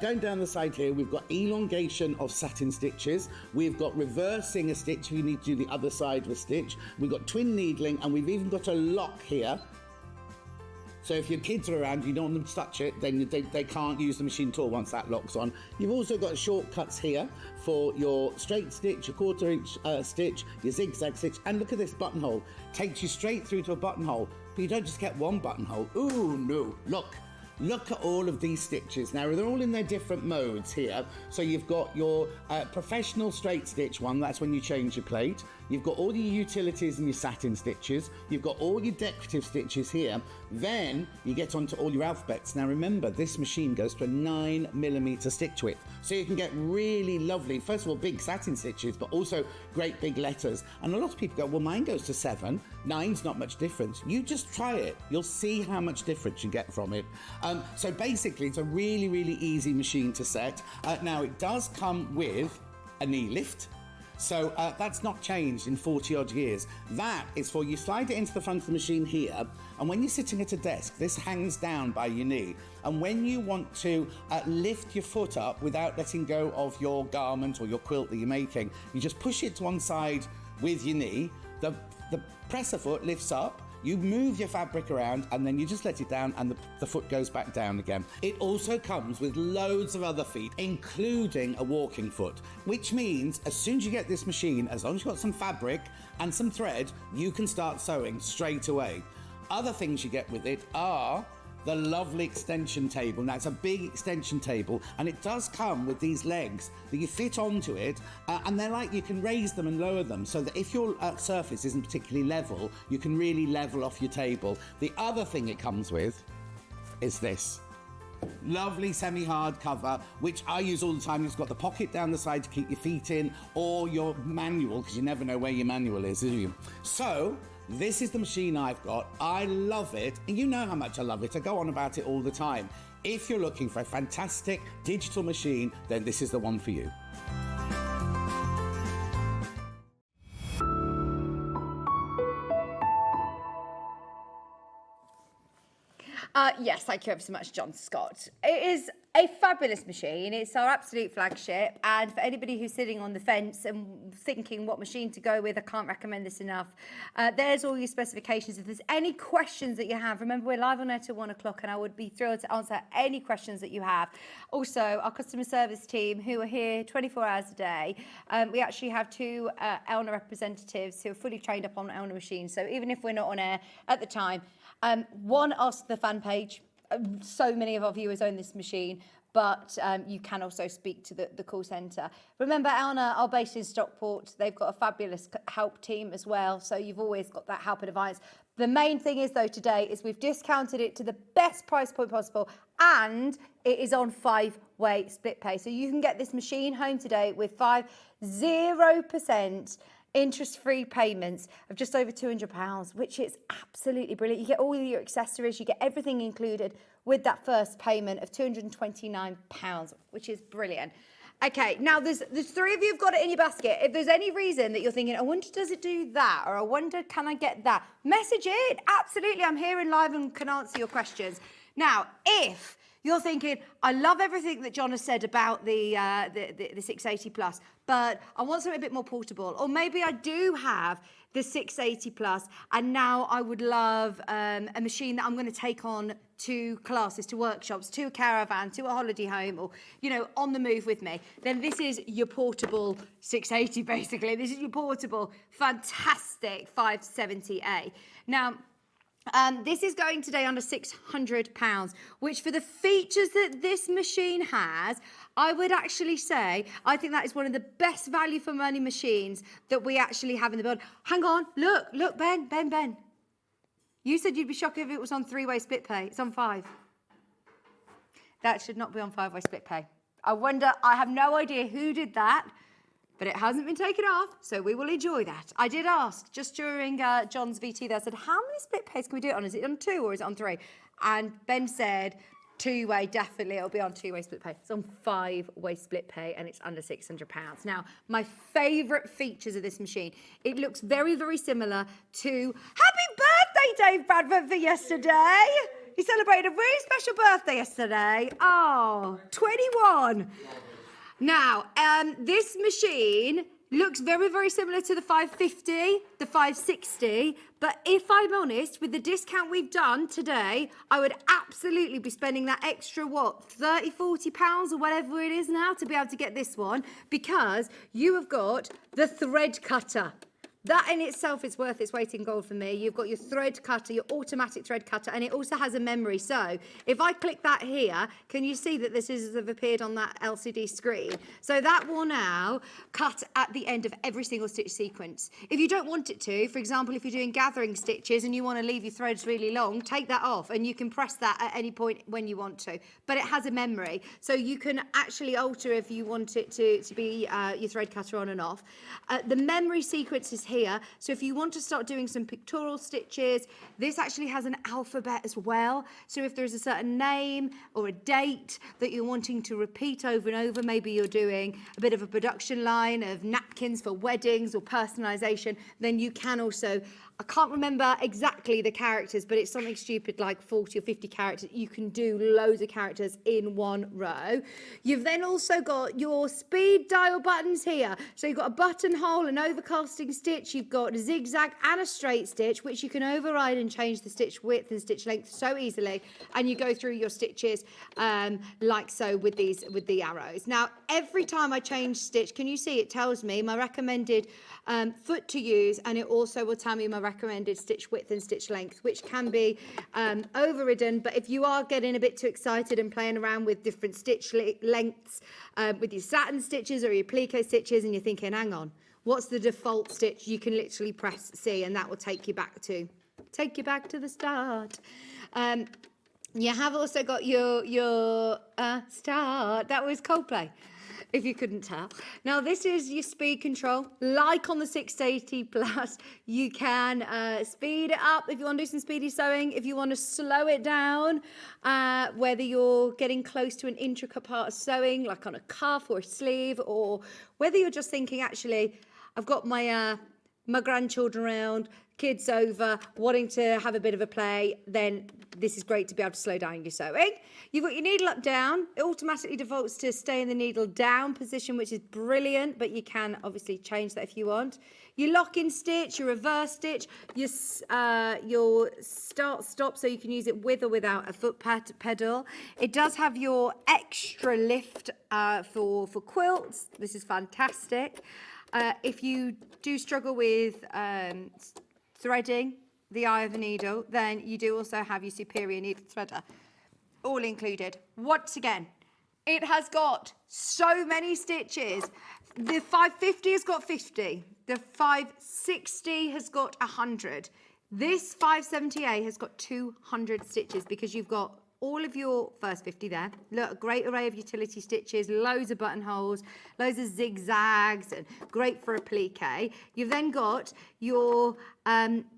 Going down the side here, we've got elongation of satin stitches. We've got reversing a stitch if you need to do the other side of a stitch. We've got twin needling, and we've even got a lock here. So if your kids are around, you don't want them to touch it, then they can't use the machine at all once that locks on. You've also got shortcuts here for your straight stitch, your 1/4 inch stitch, your zigzag stitch, and look at this buttonhole. Takes you straight through to a buttonhole, but you don't just get one buttonhole. Ooh, no, Look at all of these stitches. Now, they're all in their different modes here. So you've got your professional straight stitch one, that's when you change your plate. You've got all your utilities and your satin stitches. You've got all your decorative stitches here. Then you get onto all your alphabets. Now remember, this machine goes to a 9mm stitch width. So you can get really lovely, first of all, big satin stitches, but also great big letters. And a lot of people go, well, mine goes to 7. 9's not much difference. You just try it. You'll see how much difference you get from it. So basically, it's a really, really easy machine to set. Now, it does come with a knee lift. So that's not changed in 40 odd years. That is for you slide it into the front of the machine here, and when you're sitting at a desk, this hangs down by your knee. And when you want to lift your foot up without letting go of your garment or your quilt that you're making, you just push it to one side with your knee. The presser foot lifts up. You move your fabric around and then you just let it down and the foot goes back down again. It also comes with loads of other feet, including a walking foot, which means as soon as you get this machine, as long as you've got some fabric and some thread, you can start sewing straight away. Other things you get with it are the lovely extension table. Now, it's a big extension table, and it does come with these legs that you fit onto it, and they're like, you can raise them and lower them so that if your surface isn't particularly level, you can really level off your table. The other thing it comes with is this. Lovely semi-hard cover, which I use all the time. It's got the pocket down the side to keep your feet in, or your manual, because you never know where your manual is, do you? So, this is the machine I've got. I love it, and you know how much I love it. I go on about it all the time. If you're looking for a fantastic digital machine, then this is the one for you. Yes, thank you ever so much, John Scott. It is a fabulous machine. It's our absolute flagship. And for anybody who's sitting on the fence and thinking what machine to go with, I can't recommend this enough. There's all your specifications. If there's any questions that you have, remember we're live on air till 1 o'clock, and I would be thrilled to answer any questions that you have. Also, our customer service team, who are here 24 hours a day, we actually have 2 Elna representatives who are fully trained up on Elna machines. So even if we're not on air at the time, one, ask the fan page. So many of our viewers own this machine, but you can also speak to the call centre. Remember, Elna are based in Stockport. They've got a fabulous help team as well, so you've always got that help and advice. The main thing is, though, today is we've discounted it to the best price point possible, and it is on 5-way split pay. So you can get this machine home today with 0% interest-free payments of just over £200, which is absolutely brilliant. You get all your accessories, you get everything included with that first payment of £229, which is brilliant. Okay, now there's 3 of you who've got it in your basket. If there's any reason that you're thinking, I wonder, does it do that? Or I wonder, can I get that? Message it. Absolutely, I'm here in live and can answer your questions. Now, if you're thinking, I love everything that John has said about the 680 Plus, but I want something a bit more portable. Or maybe I do have the 680 Plus, and now I would love a machine that I'm going to take on to classes, to workshops, to a caravan, to a holiday home, or, you know, on the move with me. Then this is your portable 680, basically. This is your portable, fantastic 570A. Now, this is going today under £600, which for the features that this machine has, I would actually say, I think that is one of the best value for money machines that we actually have in the build. Hang on, look, Ben. You said you'd be shocked if it was on 3-way split pay. It's on 5. That should not be on 5-way split pay. I wonder, I have no idea who did that, but it hasn't been taken off, so we will enjoy that. I did ask, just during John's VT there, I said, how many split pays can we do it on? Is it on 2 or is it on 3? And Ben said, 2-way, definitely, it'll be on 2-way split pay. It's on 5-way split pay, and it's under £600. Now, my favourite features of this machine, it looks very, very similar to, happy birthday, Dave Bradford, for yesterday. He celebrated a really special birthday yesterday. Oh, 21. Now, this machine looks very, very similar to the 550, the 560, but if I'm honest, with the discount we've done today, I would absolutely be spending that extra, £30, £40 or whatever it is now to be able to get this one, because you have got the thread cutter. That in itself is worth its weight in gold for me. You've got your thread cutter, your automatic thread cutter, and it also has a memory. So if I click that here, can you see that the scissors have appeared on that LCD screen? So that will now cut at the end of every single stitch sequence. If you don't want it to, for example, if you're doing gathering stitches and you want to leave your threads really long, take that off and you can press that at any point when you want to. But it has a memory, so you can actually alter if you want it to be your thread cutter on and off. The memory sequence is here. So if you want to start doing some pictorial stitches, this actually has an alphabet as well. So if there's a certain name or a date that you're wanting to repeat over and over, maybe you're doing a bit of a production line of napkins for weddings or personalisation, then you can also, I can't remember exactly the characters, but it's something stupid like 40 or 50 characters. You can do loads of characters in one row. You've then also got your speed dial buttons here. So you've got a buttonhole, an overcasting stitch, you've got a zigzag and a straight stitch, which you can override and change the stitch width and stitch length so easily. And you go through your stitches like so with the arrows. Now, every time I change stitch, can you see it tells me my recommended foot to use, and it also will tell me my recommended stitch width and stitch length, which can be overridden. But if you are getting a bit too excited and playing around with different stitch lengths with your satin stitches or your plique stitches, and you're thinking, hang on, what's the default stitch? You can literally press C, and that will take you back to the start. You have also got your start. That was Coldplay, if you couldn't tell. Now, this is your speed control. Like on the 680 Plus, you can speed it up if you want to do some speedy sewing. If you want to slow it down, whether you're getting close to an intricate part of sewing, like on a cuff or a sleeve, or whether you're just thinking, actually, I've got my grandchildren around, kids over, wanting to have a bit of a play, then this is great to be able to slow down your sewing. You've got your needle up down. It automatically defaults to stay in the needle down position, which is brilliant, but you can obviously change that if you want. Your lock in stitch, your reverse stitch, your start stop, so you can use it with or without a foot pedal. It does have your extra lift for quilts. This is fantastic. If you do struggle with threading the eye of the needle, then you do also have your superior needle threader, all included. Once again, it has got so many stitches. The 550 has got 50. The 560 has got 100. This 570A has got 200 stitches because you've got all of your first 50 there. Look, a great array of utility stitches, loads of buttonholes, loads of zigzags, and great for a plique. You've then got your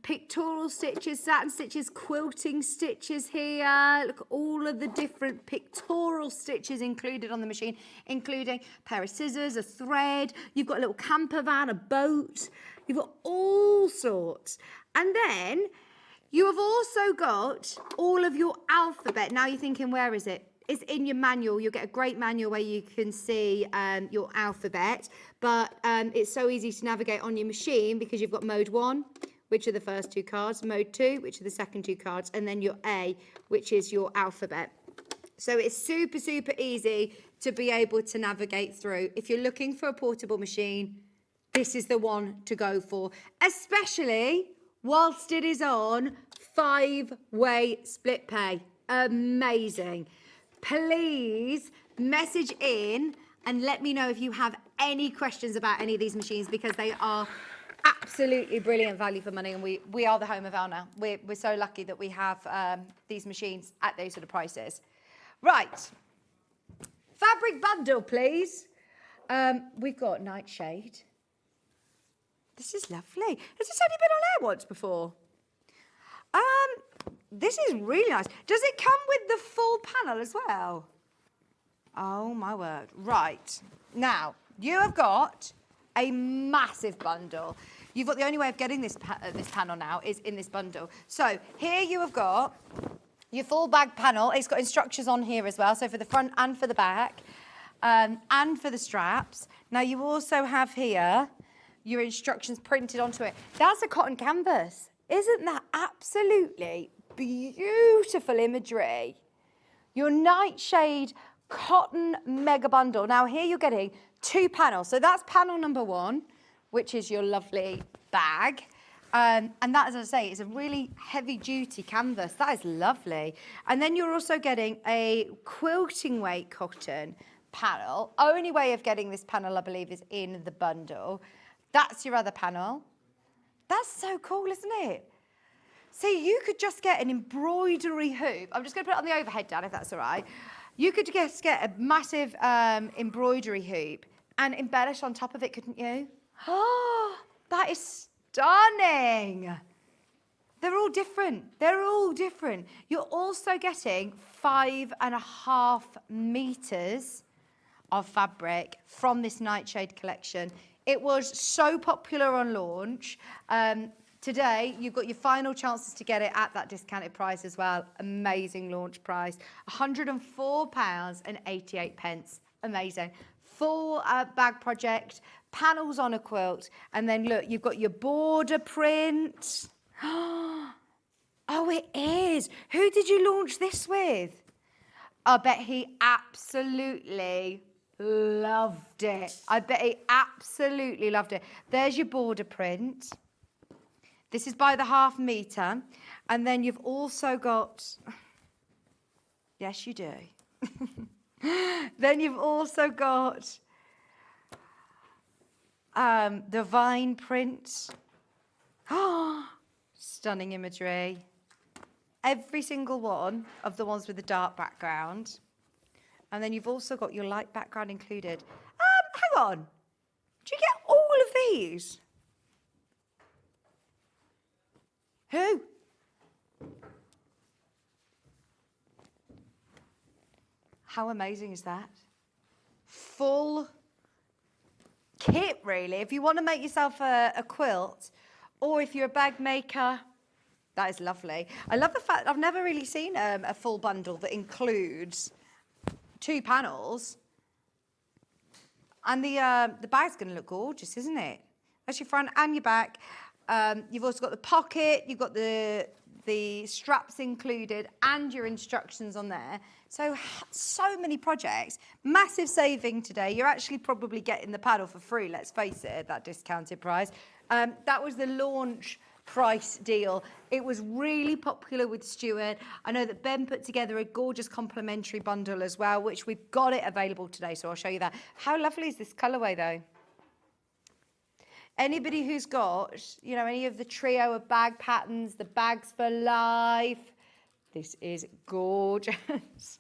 pictorial stitches, satin stitches, quilting stitches here. Look at all of the different pictorial stitches included on the machine, including a pair of scissors, a thread. You've got a little camper van, a boat. You've got all sorts. And then you have also got all of your alphabet. Now you're thinking, where is it? It's in your manual. You'll get a great manual where you can see your alphabet, but it's so easy to navigate on your machine because you've got mode 1, which are the first 2 cards, mode 2, which are the second 2 cards, and then your A, which is your alphabet. So it's super, super easy to be able to navigate through. If you're looking for a portable machine, this is the one to go for, especially whilst it is on 5-way split pay. Amazing. Please message in and let me know if you have any questions about any of these machines, because they are absolutely brilliant value for money, and we are the home of Elna. We're so lucky that we have these machines at those sort of prices. Right. Fabric bundle, please. We've got Nightshade. This is lovely. Has this only been on air once before? This is really nice. Does it come with the full panel as well? Oh my word. Right. Now, you have got a massive bundle. You've got the only way of getting this panel now is in this bundle. So here you have got your full bag panel. It's got instructions on here as well, so for the front and for the back, and for the straps. Now you also have here your instructions printed onto it. That's a cotton canvas. Isn't that absolutely beautiful imagery? Your Nightshade cotton mega bundle. Now here you're getting 2 panels. So that's panel number 1, which is your lovely bag. And that, as I say, is a really heavy duty canvas. That is lovely. And then you're also getting a quilting weight cotton panel. Only way of getting this panel, I believe, is in the bundle. That's your other panel. That's so cool, isn't it? See, you could just get an embroidery hoop. I'm just going to put it on the overhead, Dan, if that's all right. You could just get a massive embroidery hoop and embellish on top of it, couldn't you? Oh, that is stunning. They're all different. They're all different. You're also getting 5.5 meters of fabric from this Nightshade collection. It was so popular on launch. Today, you've got your final chances to get it at that discounted price as well. Amazing launch price, £104.88. Amazing. Full bag project, panels on a quilt, and then look, you've got your border print. Oh, it is. Who did you launch this with? I bet he absolutely loved it. I bet he absolutely loved it. There's your border print. This is by the ½ metre. And then you've also got, yes, you do. Then you've also got the vine print. Stunning imagery. Every single one of the ones with the dark background. And then you've also got your light background included. Hang on. Do you get all of these? Who? How amazing is that? Full kit, really. If you want to make yourself a quilt, or if you're a bag maker, that is lovely. I love the fact I've never really seen a full bundle that includes 2 panels. And the bag's going to look gorgeous, isn't it? That's your front and your back. You've also got the pocket, you've got the straps included and your instructions on there. So many projects. Massive saving today. You're actually probably getting the paddle for free, let's face it, at that discounted price. That was the launch price deal. It was really popular with Stuart. I know that Ben put together a gorgeous complimentary bundle as well, which we've got it available today, so I'll show you that. How lovely is this colourway though? Anybody who's got, you know, any of the trio of bag patterns, the bags for life, this is gorgeous.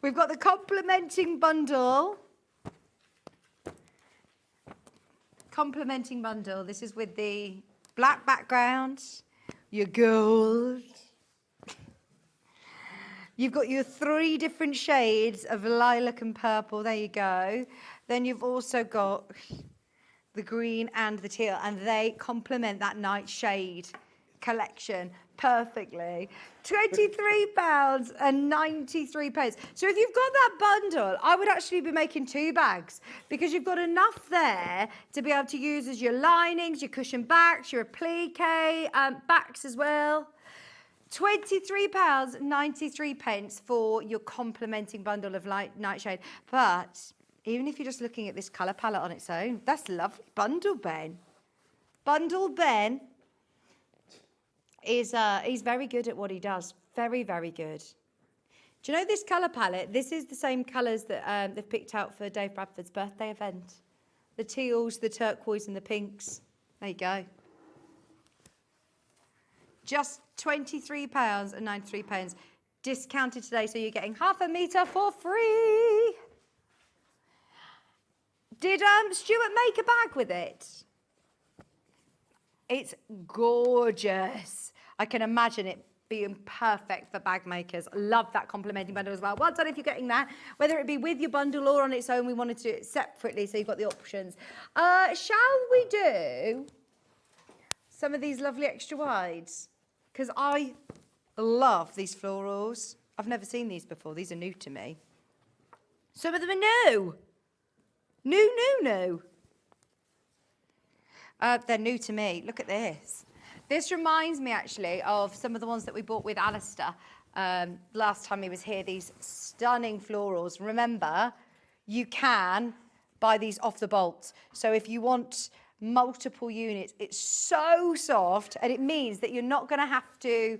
We've got the complementing bundle. Complementing bundle. This is with the black background, your gold. You've got your 3 different shades of lilac and purple. There you go. Then you've also got the green and the teal, and they complement that nightshade collection perfectly. £23.93. So if you've got that bundle, I would actually be making 2 bags, because you've got enough there to be able to use as your linings, your cushion backs, your applique backs as well. £23.93 for your complementing bundle of light nightshade. But even if you're just looking at this colour palette on its own, that's lovely. Bundle Ben. Bundle Ben is he's very good at what he does. Very, very good. Do you know this colour palette? This is the same colours that they've picked out for Dave Bradford's birthday event. The teals, the turquoise and the pinks. There you go. Just £23.93. Discounted today, so you're getting ½ metre for free. Did Stuart make a bag with it? It's gorgeous. I can imagine it being perfect for bag makers. Love that complementing bundle as well. Well done if you're getting that, whether it be with your bundle or on its own. We wanted to do it separately, so you've got the options. Shall we do some of these lovely extra wides? Because I love these florals. I've never seen these before. These are new to me. Some of them are new. New. They're new to me. Look at this. This reminds me actually of some of the ones that we bought with Alistair last time he was here. These stunning florals. Remember, you can buy these off the bolt. So if you want multiple units, it's so soft, and it means that you're not going to have to.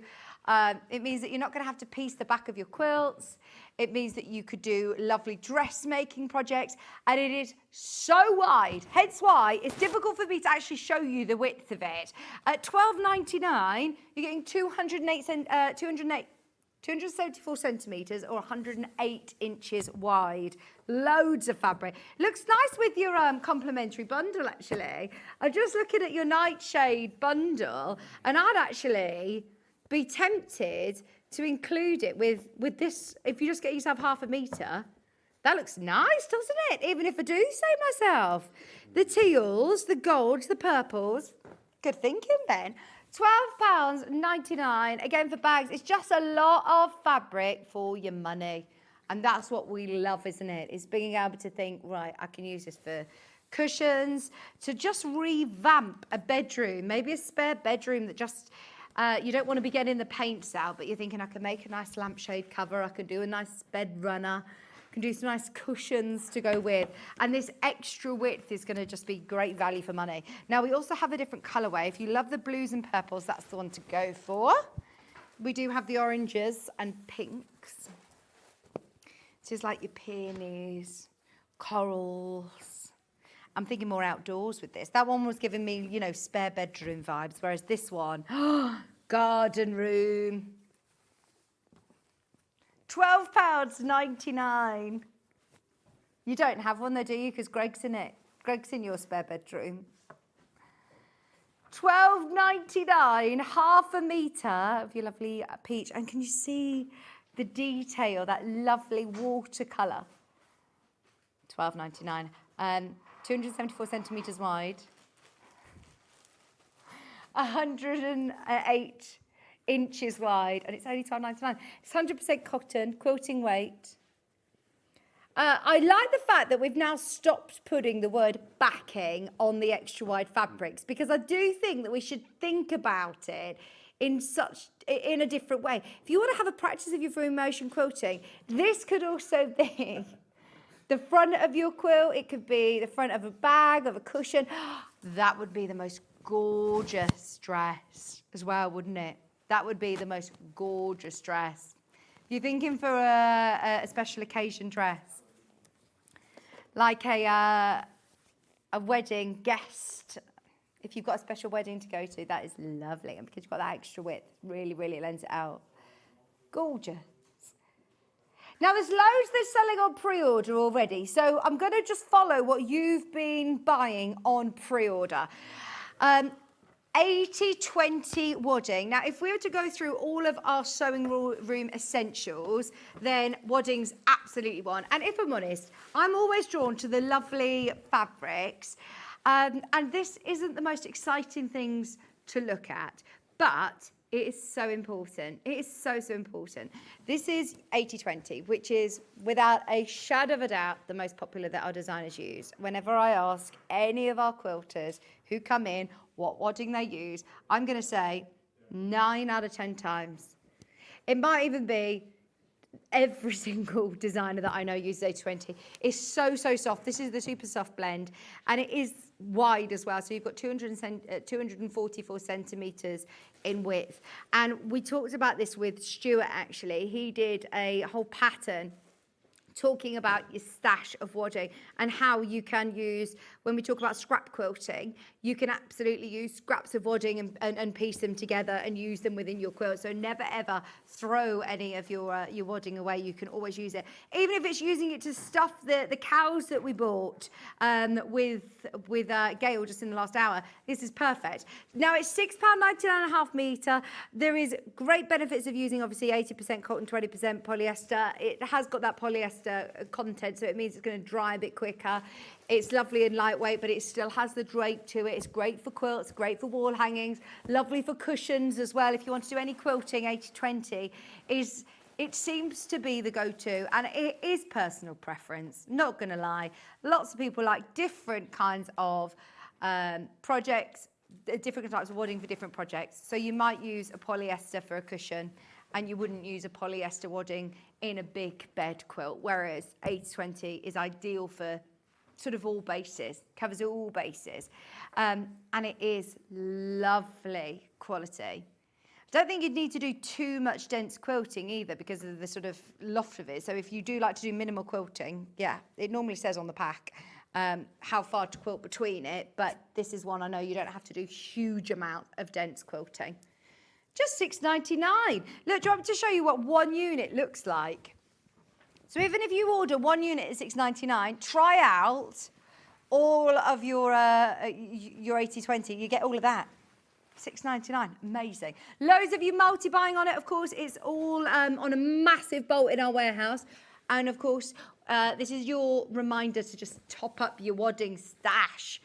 It means that you're not going to have to piece the back of your quilts. It means that you could do lovely dressmaking projects, and it is so wide. Hence why it's difficult for me to actually show you the width of it. At £12.99, you're getting 274 centimetres or 108 inches wide. Loads of fabric. Looks nice with your complimentary bundle, actually. I'm just looking at your nightshade bundle, and I'd actually be tempted to include it with this. If you just get yourself ½ metre, that looks nice, doesn't it? Even if I do say myself. The teals, the golds, the purples. Good thinking, Ben. £12.99. Again, for bags, it's just a lot of fabric for your money. And that's what we love, isn't it? Is being able to think, right, I can use this for cushions, to just revamp a bedroom, maybe a spare bedroom that just... you don't want to be getting the paints out, but you're thinking, I can make a nice lampshade cover, I can do a nice bed runner. Can do some nice cushions to go with. And this extra width is going to just be great value for money. Now, we also have a different colourway. If you love the blues and purples, that's the one to go for. We do have the oranges and pinks. This is like your peonies, corals. I'm thinking more outdoors with this. That one was giving me, you know, spare bedroom vibes, whereas this one, garden room. £12.99. You don't have one though, do you? Because Greg's in it. Greg's in your spare bedroom. £12.99, half a metre of your lovely peach. And can you see the detail, that lovely watercolour? £12.99. 274 centimetres wide. 108 inches wide, and it's only £12.99. It's 100% cotton, quilting weight. I like the fact that we've now stopped putting the word backing on the extra wide fabrics, because I do think that we should think about it in a different way. If you want to have a practice of your full motion quilting, this could also be the front of your quilt. It could be the front of a bag, of a cushion. That would be the most gorgeous dress as well, wouldn't it? That would be the most gorgeous dress. If you're thinking for a special occasion dress, like a wedding guest, if you've got a special wedding to go to, that is lovely. And because you've got that extra width, really, really lends it out. Gorgeous. Now, there's loads that's selling on pre-order already, so I'm going to just follow what you've been buying on pre-order. 80/20 wadding. Now, if we were to go through all of our sewing room essentials, then wadding's absolutely one. And if I'm honest, I'm always drawn to the lovely fabrics. And this isn't the most exciting things to look at, but it is so important. It is so, so important. This is 80/20, which is, without a shadow of a doubt, the most popular that our designers use. Whenever I ask any of our quilters who come in what wadding they use, I'm going to say 9 out of 10 times. It might even be every single designer that I know uses 80/20. It's so, so soft. This is the super soft blend, and it is wide as well. So you've got 244 centimetres in width. And we talked about this with Stuart, actually. He did a whole pattern talking about your stash of wadding and how you can use, when we talk about scrap quilting, you can absolutely use scraps of wadding and piece them together and use them within your quilt. So never ever throw any of your wadding away. You can always use it, even if it's using it to stuff the cows that we bought with Gail just in the last hour. This is perfect. Now, it's £6.99 a half metre. There is great benefits of using, obviously, 80% cotton, 20% polyester. It has got that polyester content, so it means it's going to dry a bit quicker. It's lovely and lightweight, but it still has the drape to it. It's great for quilts, great for wall hangings, lovely for cushions as well. If you want to do any quilting, 80/20 it seems to be the go-to, and it is personal preference, not going to lie. Lots of people like different kinds of projects, different types of wadding for different projects. So you might use a polyester for a cushion, and you wouldn't use a polyester wadding in a big bed quilt, whereas 80/20 is ideal for sort of all bases, covers all bases, and it is lovely quality. I don't think you'd need to do too much dense quilting either, because of the sort of loft of it. So if you do like to do minimal quilting, yeah, it normally says on the pack how far to quilt between it, but this is one I know you don't have to do huge amount of dense quilting. Just £6.99. Look, do you want me to show you what one unit looks like? So even if you order one unit at £6.99, try out all of your 80/20. You get all of that. £6.99, amazing. Loads of you multi-buying on it, of course. It's all on a massive bolt in our warehouse. And of course, this is your reminder to just top up your wadding stash.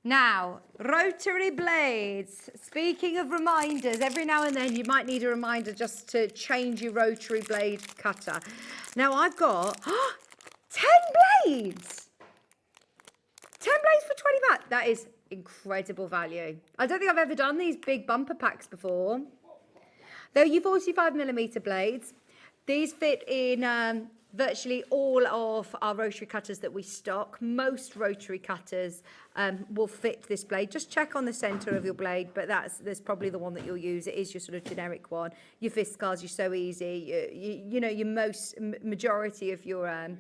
Now, rotary blades. Speaking of reminders, every now and then you might need a reminder just to change your rotary blade cutter. Now, I've got 10 blades. 10 blades for £20. That is incredible value. I don't think I've ever done these big bumper packs before. They're your 45mm blades. These fit in virtually all of our rotary cutters that we stock, most rotary cutters will fit this blade. Just check on the centre of your blade, but that's probably the one that you'll use. It is your sort of generic one. Your Fiskars, you're so easy. You know, your majority of your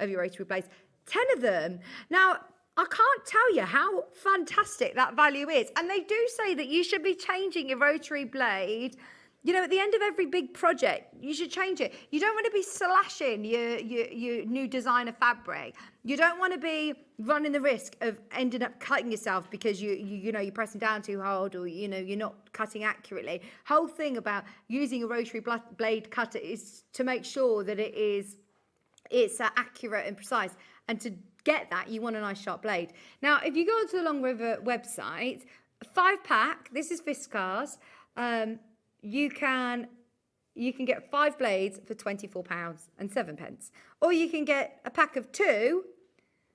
rotary blades. 10 of them. Now, I can't tell you how fantastic that value is. And they do say that you should be changing your rotary blade. You know, at the end of every big project, you should change it. You don't want to be slashing your new designer fabric. You don't want to be running the risk of ending up cutting yourself because you know you're pressing down too hard, or you know you're not cutting accurately. Whole thing about using a rotary blade cutter is to make sure that it's accurate and precise. And to get that, you want a nice sharp blade. Now, if you go onto the Long River website, 5-pack. This is Fiskars. You can get 5 blades for £24.07, or you can get a pack of 2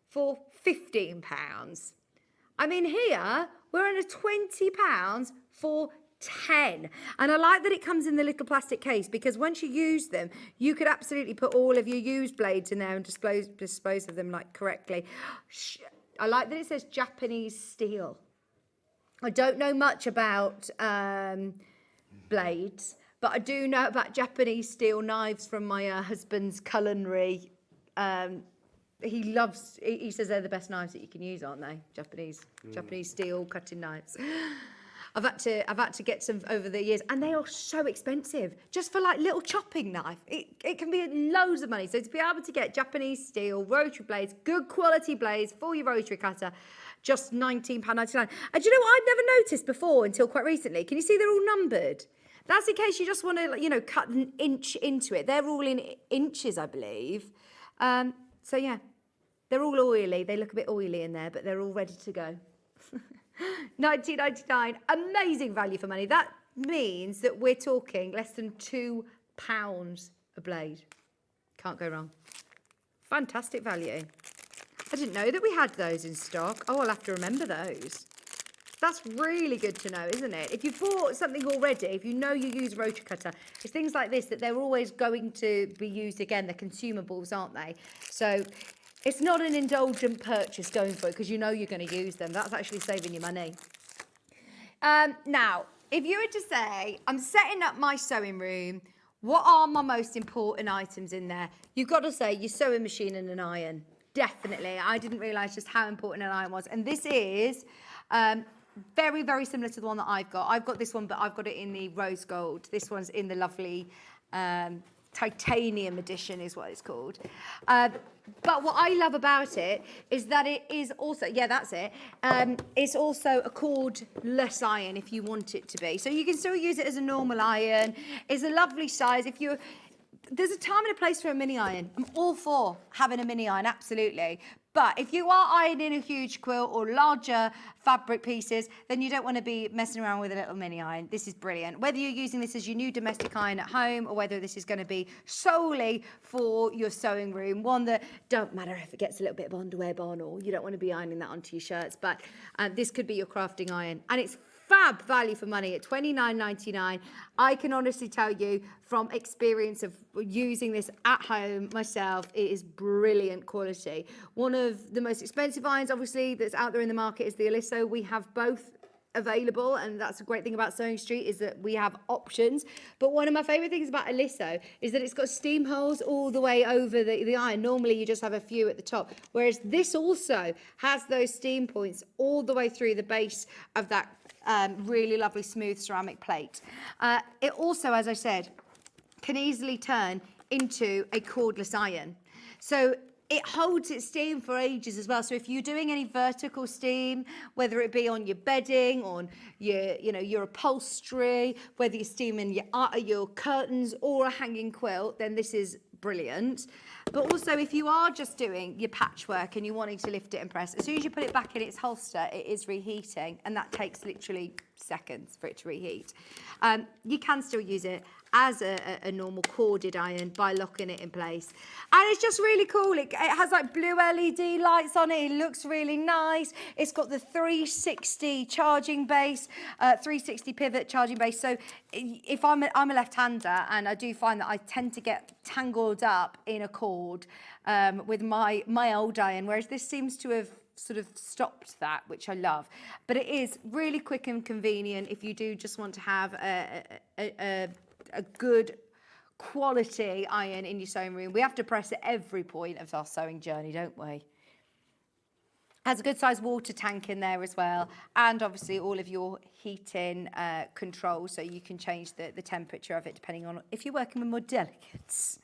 for £15. I mean, here we're on a £20 for 10, and I like that it comes in the little plastic case, because once you use them, you could absolutely put all of your used blades in there and dispose of them like correctly. I like that it says Japanese steel. I don't know much about blades, but I do know about Japanese steel knives from my husband's culinary. He says they're the best knives that you can use, aren't they? Japanese steel cutting knives. I've had to get some over the years, and they are so expensive. Just for like little chopping knife, it can be loads of money. So to be able to get Japanese steel rotary blades, good quality blades for your rotary cutter, just £19.99. And do you know what I'd never noticed before until quite recently? Can you see they're all numbered? That's in case you just want to, you know, cut an inch into it. They're all in inches, I believe. So yeah, they're all oily. They look a bit oily in there, but they're all ready to go. £19.99, amazing value for money. That means that we're talking less than £2 a blade. Can't go wrong. Fantastic value. I didn't know that we had those in stock. Oh, I'll have to remember those. That's really good to know, isn't it? If you've bought something already, if you know you use a rotary cutter, it's things like this that they're always going to be used again. They're consumables, aren't they? So it's not an indulgent purchase going for it because you know you're going to use them. That's actually saving you money. Now, if you were to say, I'm setting up my sewing room, what are my most important items in there? You've got to say your sewing machine and an iron. Definitely. I didn't realise just how important an iron was. And this is very, very similar to the one that I've got. I've got this one, but I've got it in the rose gold. This one's in the lovely titanium edition is what it's called. But what I love about it is that it is also, yeah, that's it. It's also a cordless iron if you want it to be. So you can still use it as a normal iron. It's a lovely size. There's a time and a place for a mini iron. I'm all for having a mini iron, absolutely. But if you are ironing a huge quilt or larger fabric pieces, then you don't want to be messing around with a little mini iron. This is brilliant. Whether you're using this as your new domestic iron at home or whether this is going to be solely for your sewing room, one that don't matter if it gets a little bit of underwear on or you don't want to be ironing that onto your shirts, but this could be your crafting iron. And it's fab value for money at £29.99. I can honestly tell you from experience of using this at home myself, it is brilliant quality. One of the most expensive irons, obviously, that's out there in the market is the Aliso. We have both available, and that's a great thing about Sewing Street is that we have options. But one of my favourite things about Aliso is that it's got steam holes all the way over the iron. Normally you just have a few at the top, whereas this also has those steam points all the way through the base of that really lovely smooth ceramic plate. It also, as I said, can easily turn into a cordless iron. So it holds its steam for ages as well. So if you're doing any vertical steam, whether it be on your bedding, on your upholstery, whether you're steaming your curtains or a hanging quilt, then this is brilliant. But also if you are just doing your patchwork and you're wanting to lift it and press, as soon as you put it back in its holster, it is reheating, and that takes literally seconds for it to reheat. You can still use it as a normal corded iron by locking it in place. And it's just really cool. It has like blue LED lights on it. It looks really nice. It's got the 360 charging base, 360 pivot charging base. So if I'm a left-hander, and I do find that I tend to get tangled up in a cord with my old iron, whereas this seems to have sort of stopped that, which I love. But it is really quick and convenient if you do just want to have a good quality iron in your sewing room. We have to press at every point of our sewing journey, don't we? Has a good sized water tank in there as well, and obviously all of your heating control, so you can change the temperature of it depending on if you're working with more delicates.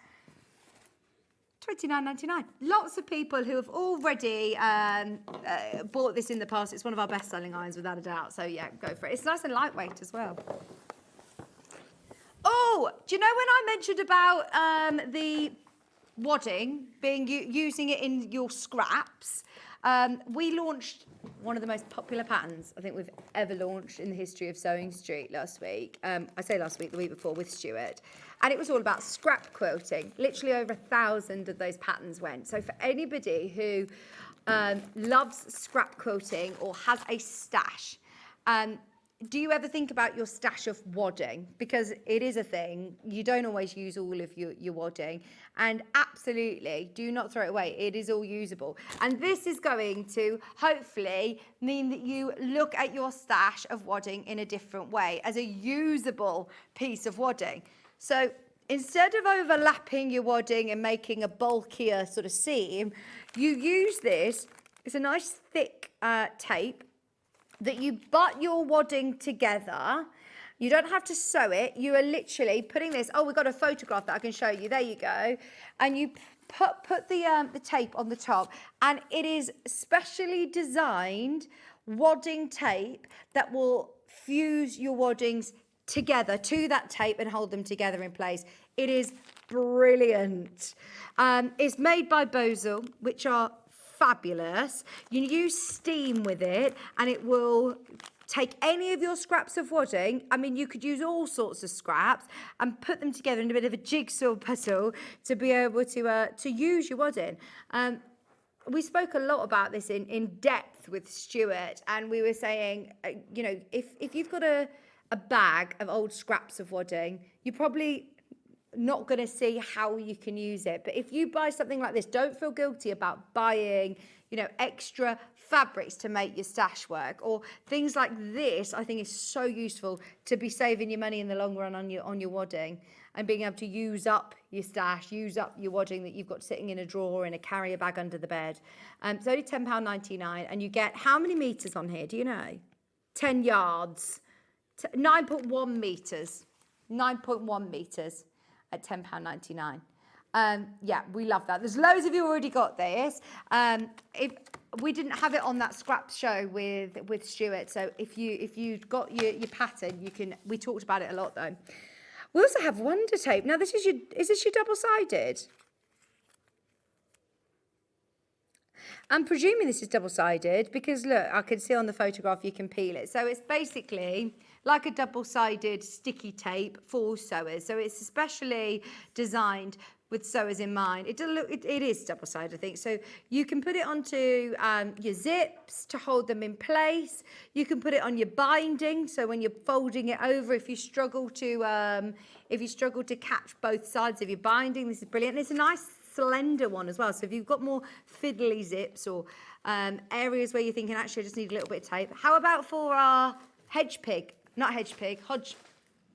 $29.99. Lots of people who have already bought this in the past. It's one of our best-selling irons without a doubt. So yeah, go for it. It's nice and lightweight as well. Oh, do you know when I mentioned about the wadding, using it in your scraps? We launched one of the most popular patterns I think we've ever launched in the history of Sewing Street last week. I say last week, the week before with Stuart. And it was all about scrap quilting. Literally over 1,000 of those patterns went. So for anybody who loves scrap quilting or has a stash, do you ever think about your stash of wadding? Because it is a thing. You don't always use all of your wadding. And absolutely, do not throw it away. It is all usable. And this is going to hopefully mean that you look at your stash of wadding in a different way, as a usable piece of wadding. So instead of overlapping your wadding and making a bulkier sort of seam, you use this. It's a nice thick tape that you butt your wadding together. You don't have to sew it. You are literally putting this. Oh, we've got a photograph that I can show you. There you go. And you put the tape on the top, and it is specially designed wadding tape that will fuse your waddings together to that tape and hold them together in place. It is brilliant. It's made by Bosel, which are fabulous. You use steam with it and it will take any of your scraps of wadding. I mean, you could use all sorts of scraps and put them together in a bit of a jigsaw puzzle to be able to use your wadding. We spoke a lot about this in depth with Stuart, and we were saying, you know, if you've got a bag of old scraps of wadding, you're probably not going to see how you can use it. But if you buy something like this, don't feel guilty about buying, you know, extra fabrics to make your stash work, or things like this. I think is so useful to be saving your money in the long run on your wadding, and being able to use up your stash, use up your wadding that you've got sitting in a drawer in a carrier bag under the bed. It's only £10.99, and you get how many meters on here? Do you know? 10 yards, 9.1 meters, 9.1 meters. At £10.99. Yeah, we love that. There's loads of you already got this. If we didn't have it on that scrap show with Stuart, so if you've got your pattern, you can. We talked about it a lot though. We also have Wonder Tape. Now, is this your double-sided? I'm presuming this is double-sided because look, I can see on the photograph you can peel it. So it's basically like a double-sided sticky tape for sewers. So it's especially designed with sewers in mind. It is double-sided, I think. So you can put it onto your zips to hold them in place. You can put it on your binding. So when you're folding it over, if you struggle to catch both sides of your binding, this is brilliant. And it's a nice slender one as well. So if you've got more fiddly zips or areas where you're thinking, actually, I just need a little bit of tape. How about for our hedge pig? Not hedge pig, hodge.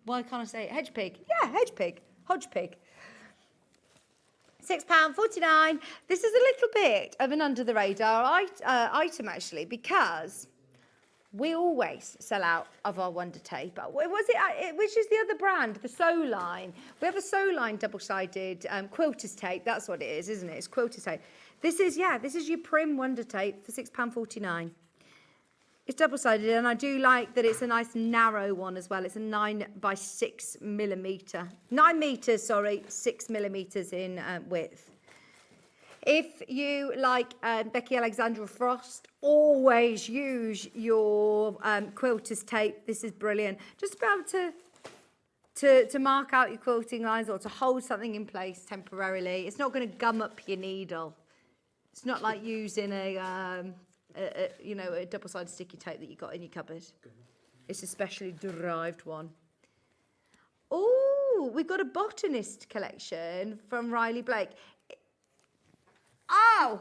Why can't I say it? Hedge pig. Yeah, hedge pig. Hodge pig. £6.49. This is a little bit of an under the radar item actually, because we always sell out of our Wonder Tape. Which is the other brand? The Sew Line. We have a Sew Line double-sided quilter's tape. That's what it is, isn't it? It's quilter's tape. This is your Prim Wonder Tape for £6.49. It's double-sided, and I do like that it's a nice narrow one as well. It's a 9 by 6 millimetre. 9 metres, sorry, 6 millimetres in width. If you like Becky Alexandra Frost, always use your quilter's tape. This is brilliant. Just to be able to to mark out your quilting lines or to hold something in place temporarily. It's not going to gum up your needle. It's not like using a double-sided sticky tape that you got in your cupboard. It's a specially derived one. Oh, we've got a botanist collection from Riley Blake. Oh!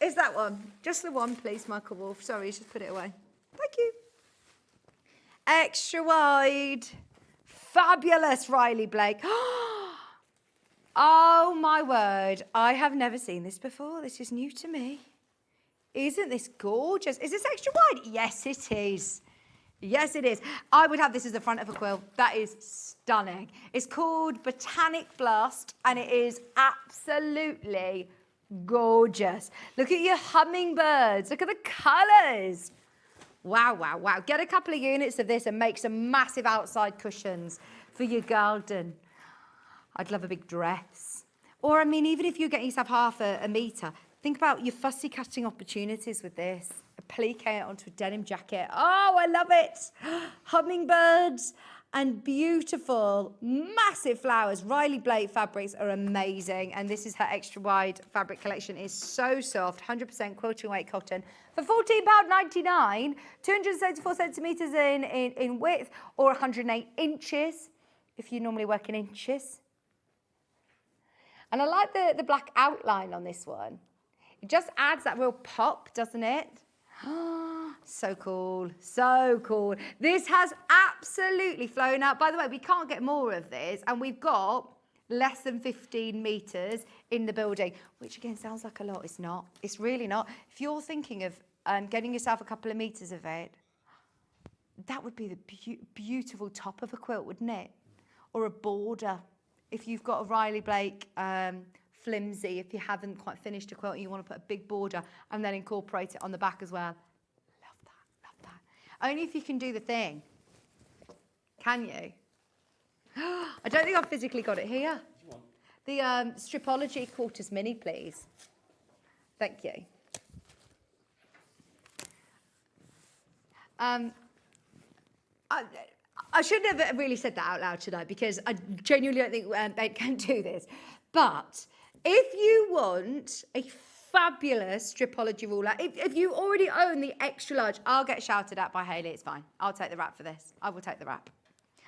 Is that one? Just the one, please, Michael Wolf. Sorry, just put it away. Thank you. Extra wide. Fabulous, Riley Blake. Oh, my word. I have never seen this before. This is new to me. Isn't this gorgeous? Is this extra wide? Yes, it is. Yes, it is. I would have this as the front of a quilt. That is stunning. It's called Botanic Blast, and it is absolutely gorgeous. Look at your hummingbirds. Look at the colours. Wow, wow, wow. Get a couple of units of this and make some massive outside cushions for your garden. I'd love a big dress. Or, I mean, even if you're getting yourself half a metre, think about your fussy cutting opportunities with this. Applique it onto a denim jacket. Oh, I love it. Hummingbirds and beautiful, massive flowers. Riley Blake fabrics are amazing. And this is her extra wide fabric collection. It's so soft, 100% quilting weight cotton. For £14.99, 274 centimetres in width or 108 inches, if you normally work in inches. And I like the black outline on this one. It just adds that real pop, doesn't it? So cool, so cool. This has absolutely flown out. By the way, we can't get more of this, and we've got less than 15 metres in the building, which again sounds like a lot. It's not. It's really not. If you're thinking of getting yourself a couple of metres of it, that would be the beautiful top of a quilt, wouldn't it? Or a border. If you've got a Riley Blake flimsy, if you haven't quite finished a quilt and you want to put a big border and then incorporate it on the back as well. Love that, love that. Only if you can do the thing. Can you? I don't think I've physically got it here. The Stripology Quarters Mini, please. Thank you. I shouldn't have really said that out loud tonight because I genuinely don't think they can do this. But if you want a fabulous Stripology ruler, if you already own the extra large, I'll get shouted at by Hayley, it's fine. I'll take the rap for this. I will take the rap.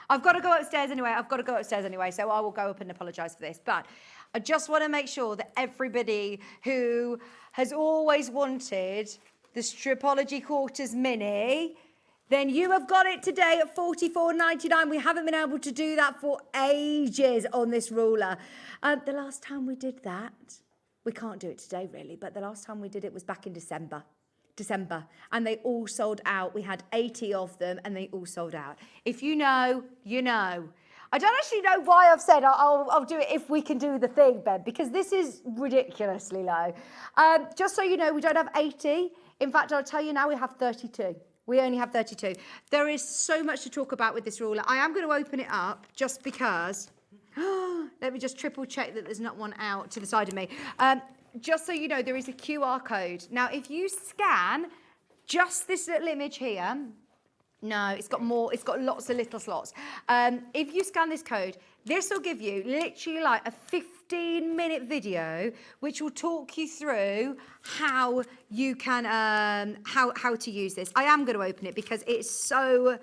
I've got to go upstairs anyway, so I will go up and apologise for this. But I just want to make sure that everybody who has always wanted the Stripology Quarters Mini, then you have got it today at $44.99. We haven't been able to do that for ages on this ruler. The last time we did that, we can't do it today really, but the last time we did it was back in December, and they all sold out. We had 80 of them and they all sold out. If you know, you know. I don't actually know why I've said I'll do it if we can do the thing, Ben, because this is ridiculously low. Just so you know, we don't have 80. In fact, I'll tell you now, we have 32. We only have 32. There is so much to talk about with this ruler. I am going to open it up just because. Let me just triple check that there's not one out to the side of me. Just so you know, there is a QR code. Now, if you scan just this little image here, no, it's got more, it's got lots of little slots. If you scan this code, this will give you literally like a 15-minute video, which will talk you through how you can, how to use this. I am going to open it because it's so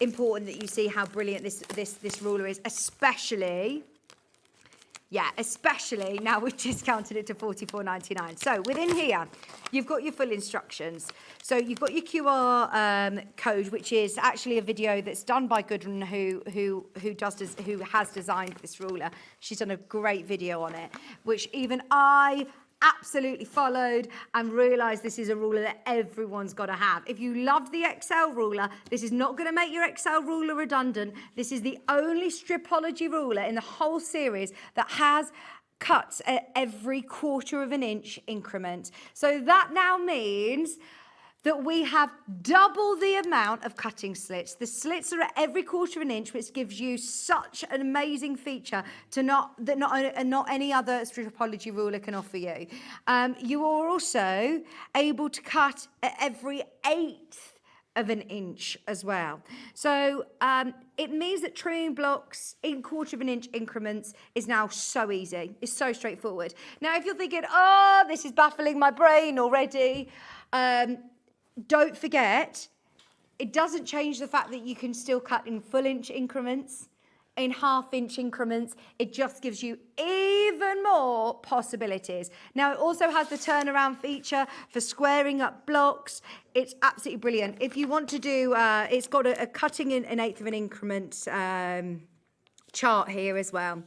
important that you see how brilliant this ruler is, especially now we've discounted it to $44.99. So within here, you've got your full instructions. So you've got your QR code, which is actually a video that's done by Gudrun, who has designed this ruler. She's done a great video on it, which even I absolutely followed and realised this is a ruler that everyone's got to have. If you love the XL ruler, this is not going to make your XL ruler redundant. This is the only Stripology ruler in the whole series that has cuts at every 1/4 of an inch increment. So that now means that we have double the amount of cutting slits. The slits are at every 1/4 of an inch, which gives you such an amazing feature to not any other Stripology ruler can offer you. You are also able to cut at every 1/8 of an inch as well. So it means that trimming blocks in 1/4 of an inch increments is now so easy. It's so straightforward. Now, if you're thinking, oh, this is baffling my brain already, don't forget, it doesn't change the fact that you can still cut in full inch increments, in 1/2 inch increments. It just gives you even more possibilities. Now, it also has the turnaround feature for squaring up blocks. It's absolutely brilliant. If you want to do, it's got a cutting in 1/8 of an increment chart here as well.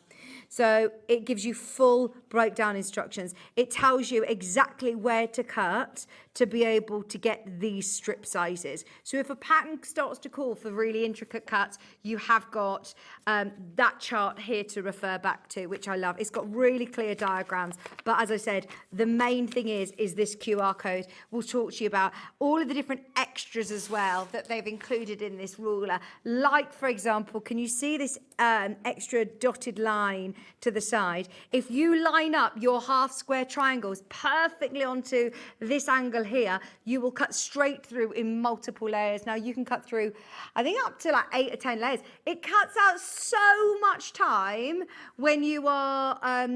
So it gives you full breakdown instructions. It tells you exactly where to cut to be able to get these strip sizes. So if a pattern starts to call for really intricate cuts, you have got that chart here to refer back to, which I love. It's got really clear diagrams. But as I said, the main thing is this QR code. We'll talk to you about all of the different extras as well that they've included in this ruler. Like, for example, can you see this extra dotted line to the side? If you line up your 1/2 square triangles perfectly onto this angle here, you will cut straight through in multiple layers. Now you can cut through, I think, up to like 8 or 10 layers. It cuts out so much time when you are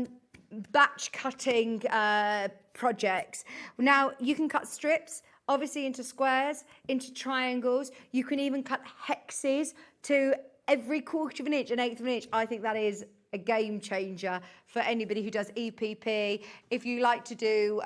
batch cutting projects. Now you can cut strips, obviously, into squares, into triangles. You can even cut hexes to every 1/4 of an inch, 1/8 of an inch. I think that is a game changer for anybody who does EPP. If you like to do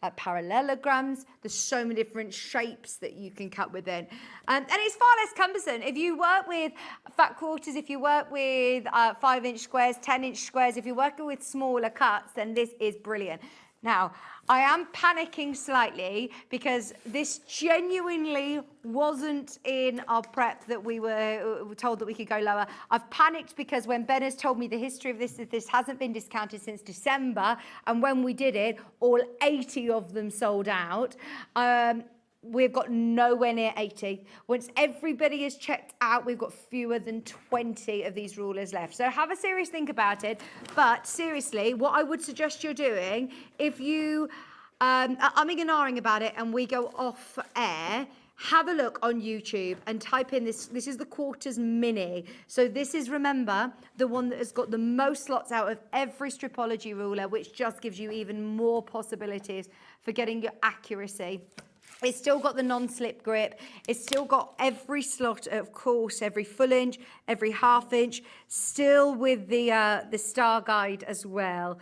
like parallelograms, there's so many different shapes that you can cut within. And it's far less cumbersome. If you work with fat quarters, if you work with 5-inch squares, 10-inch squares, if you're working with smaller cuts, then this is brilliant. Now, I am panicking slightly because this genuinely wasn't in our prep that we were told that we could go lower. I've panicked because when Ben has told me the history of this hasn't been discounted since December. And when we did it, all 80 of them sold out. We've got nowhere near 80. Once everybody is checked out, we've got fewer than 20 of these rulers left. So have a serious think about it. But seriously, what I would suggest you're doing, if you I'm ignoring about it and we go off air, have a look on YouTube and type in this. This is the Quarters Mini. So this is, remember, the one that has got the most slots out of every stripology ruler, which just gives you even more possibilities for getting your accuracy. It's still got the non-slip grip. It's still got every slot, of course, every full inch, every 1/2 inch, still with the star guide as well.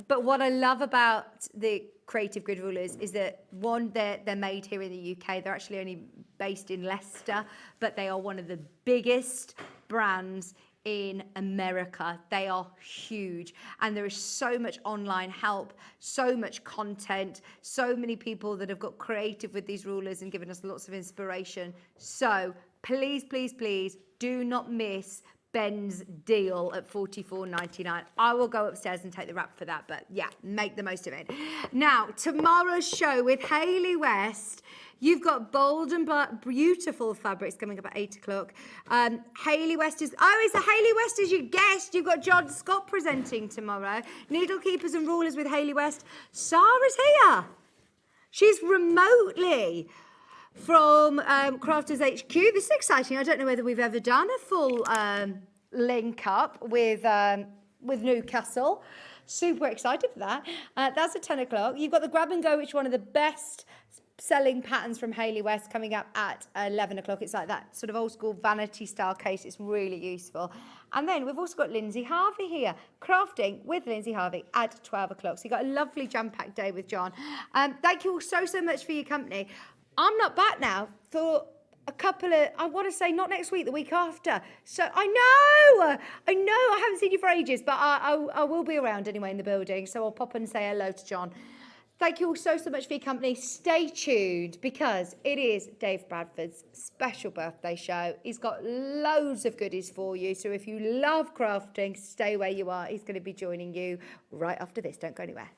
But what I love about the Creative Grid rulers is that, one, they're made here in the UK. They're actually only based in Leicester, but they are one of the biggest brands in America. They are huge, and there is so much online help, so much content, so many people that have got creative with these rulers and given us lots of inspiration. So please, please, please do not miss Ben's deal at $44.99. I will go upstairs and take the wrap for that, but yeah, make the most of it. Now, tomorrow's show with Hayley West. You've got bold and beautiful fabrics coming up at 8 o'clock. Hayley West is, it's a Hayley West as your guest. You've got John Scott presenting tomorrow. Needle Keepers and Rulers with Hayley West. Sarah's here. She's remotely from Crafters HQ. This is exciting. I don't know whether we've ever done a full link up with Newcastle. Super excited for that. That's at 10 o'clock. You've got the Grab and Go, which is one of the best selling patterns from Hayley West, coming up at 11 o'clock. It's like that sort of old school vanity style case. It's really useful. And then we've also got Lindsay Harvey here, crafting with Lindsay Harvey at 12 o'clock. So you've got a lovely jam-packed day with John. Thank you all so much for your company. I'm not back now for a couple of, I want to say not next week, the week after. So I know, I haven't seen you for ages, but I will be around anyway in the building. So I'll pop and say hello to John. Thank you all so much for your company. Stay tuned because it is Dave Bradford's special birthday show. He's got loads of goodies for you. So if you love crafting, stay where you are. He's going to be joining you right after this. Don't go anywhere.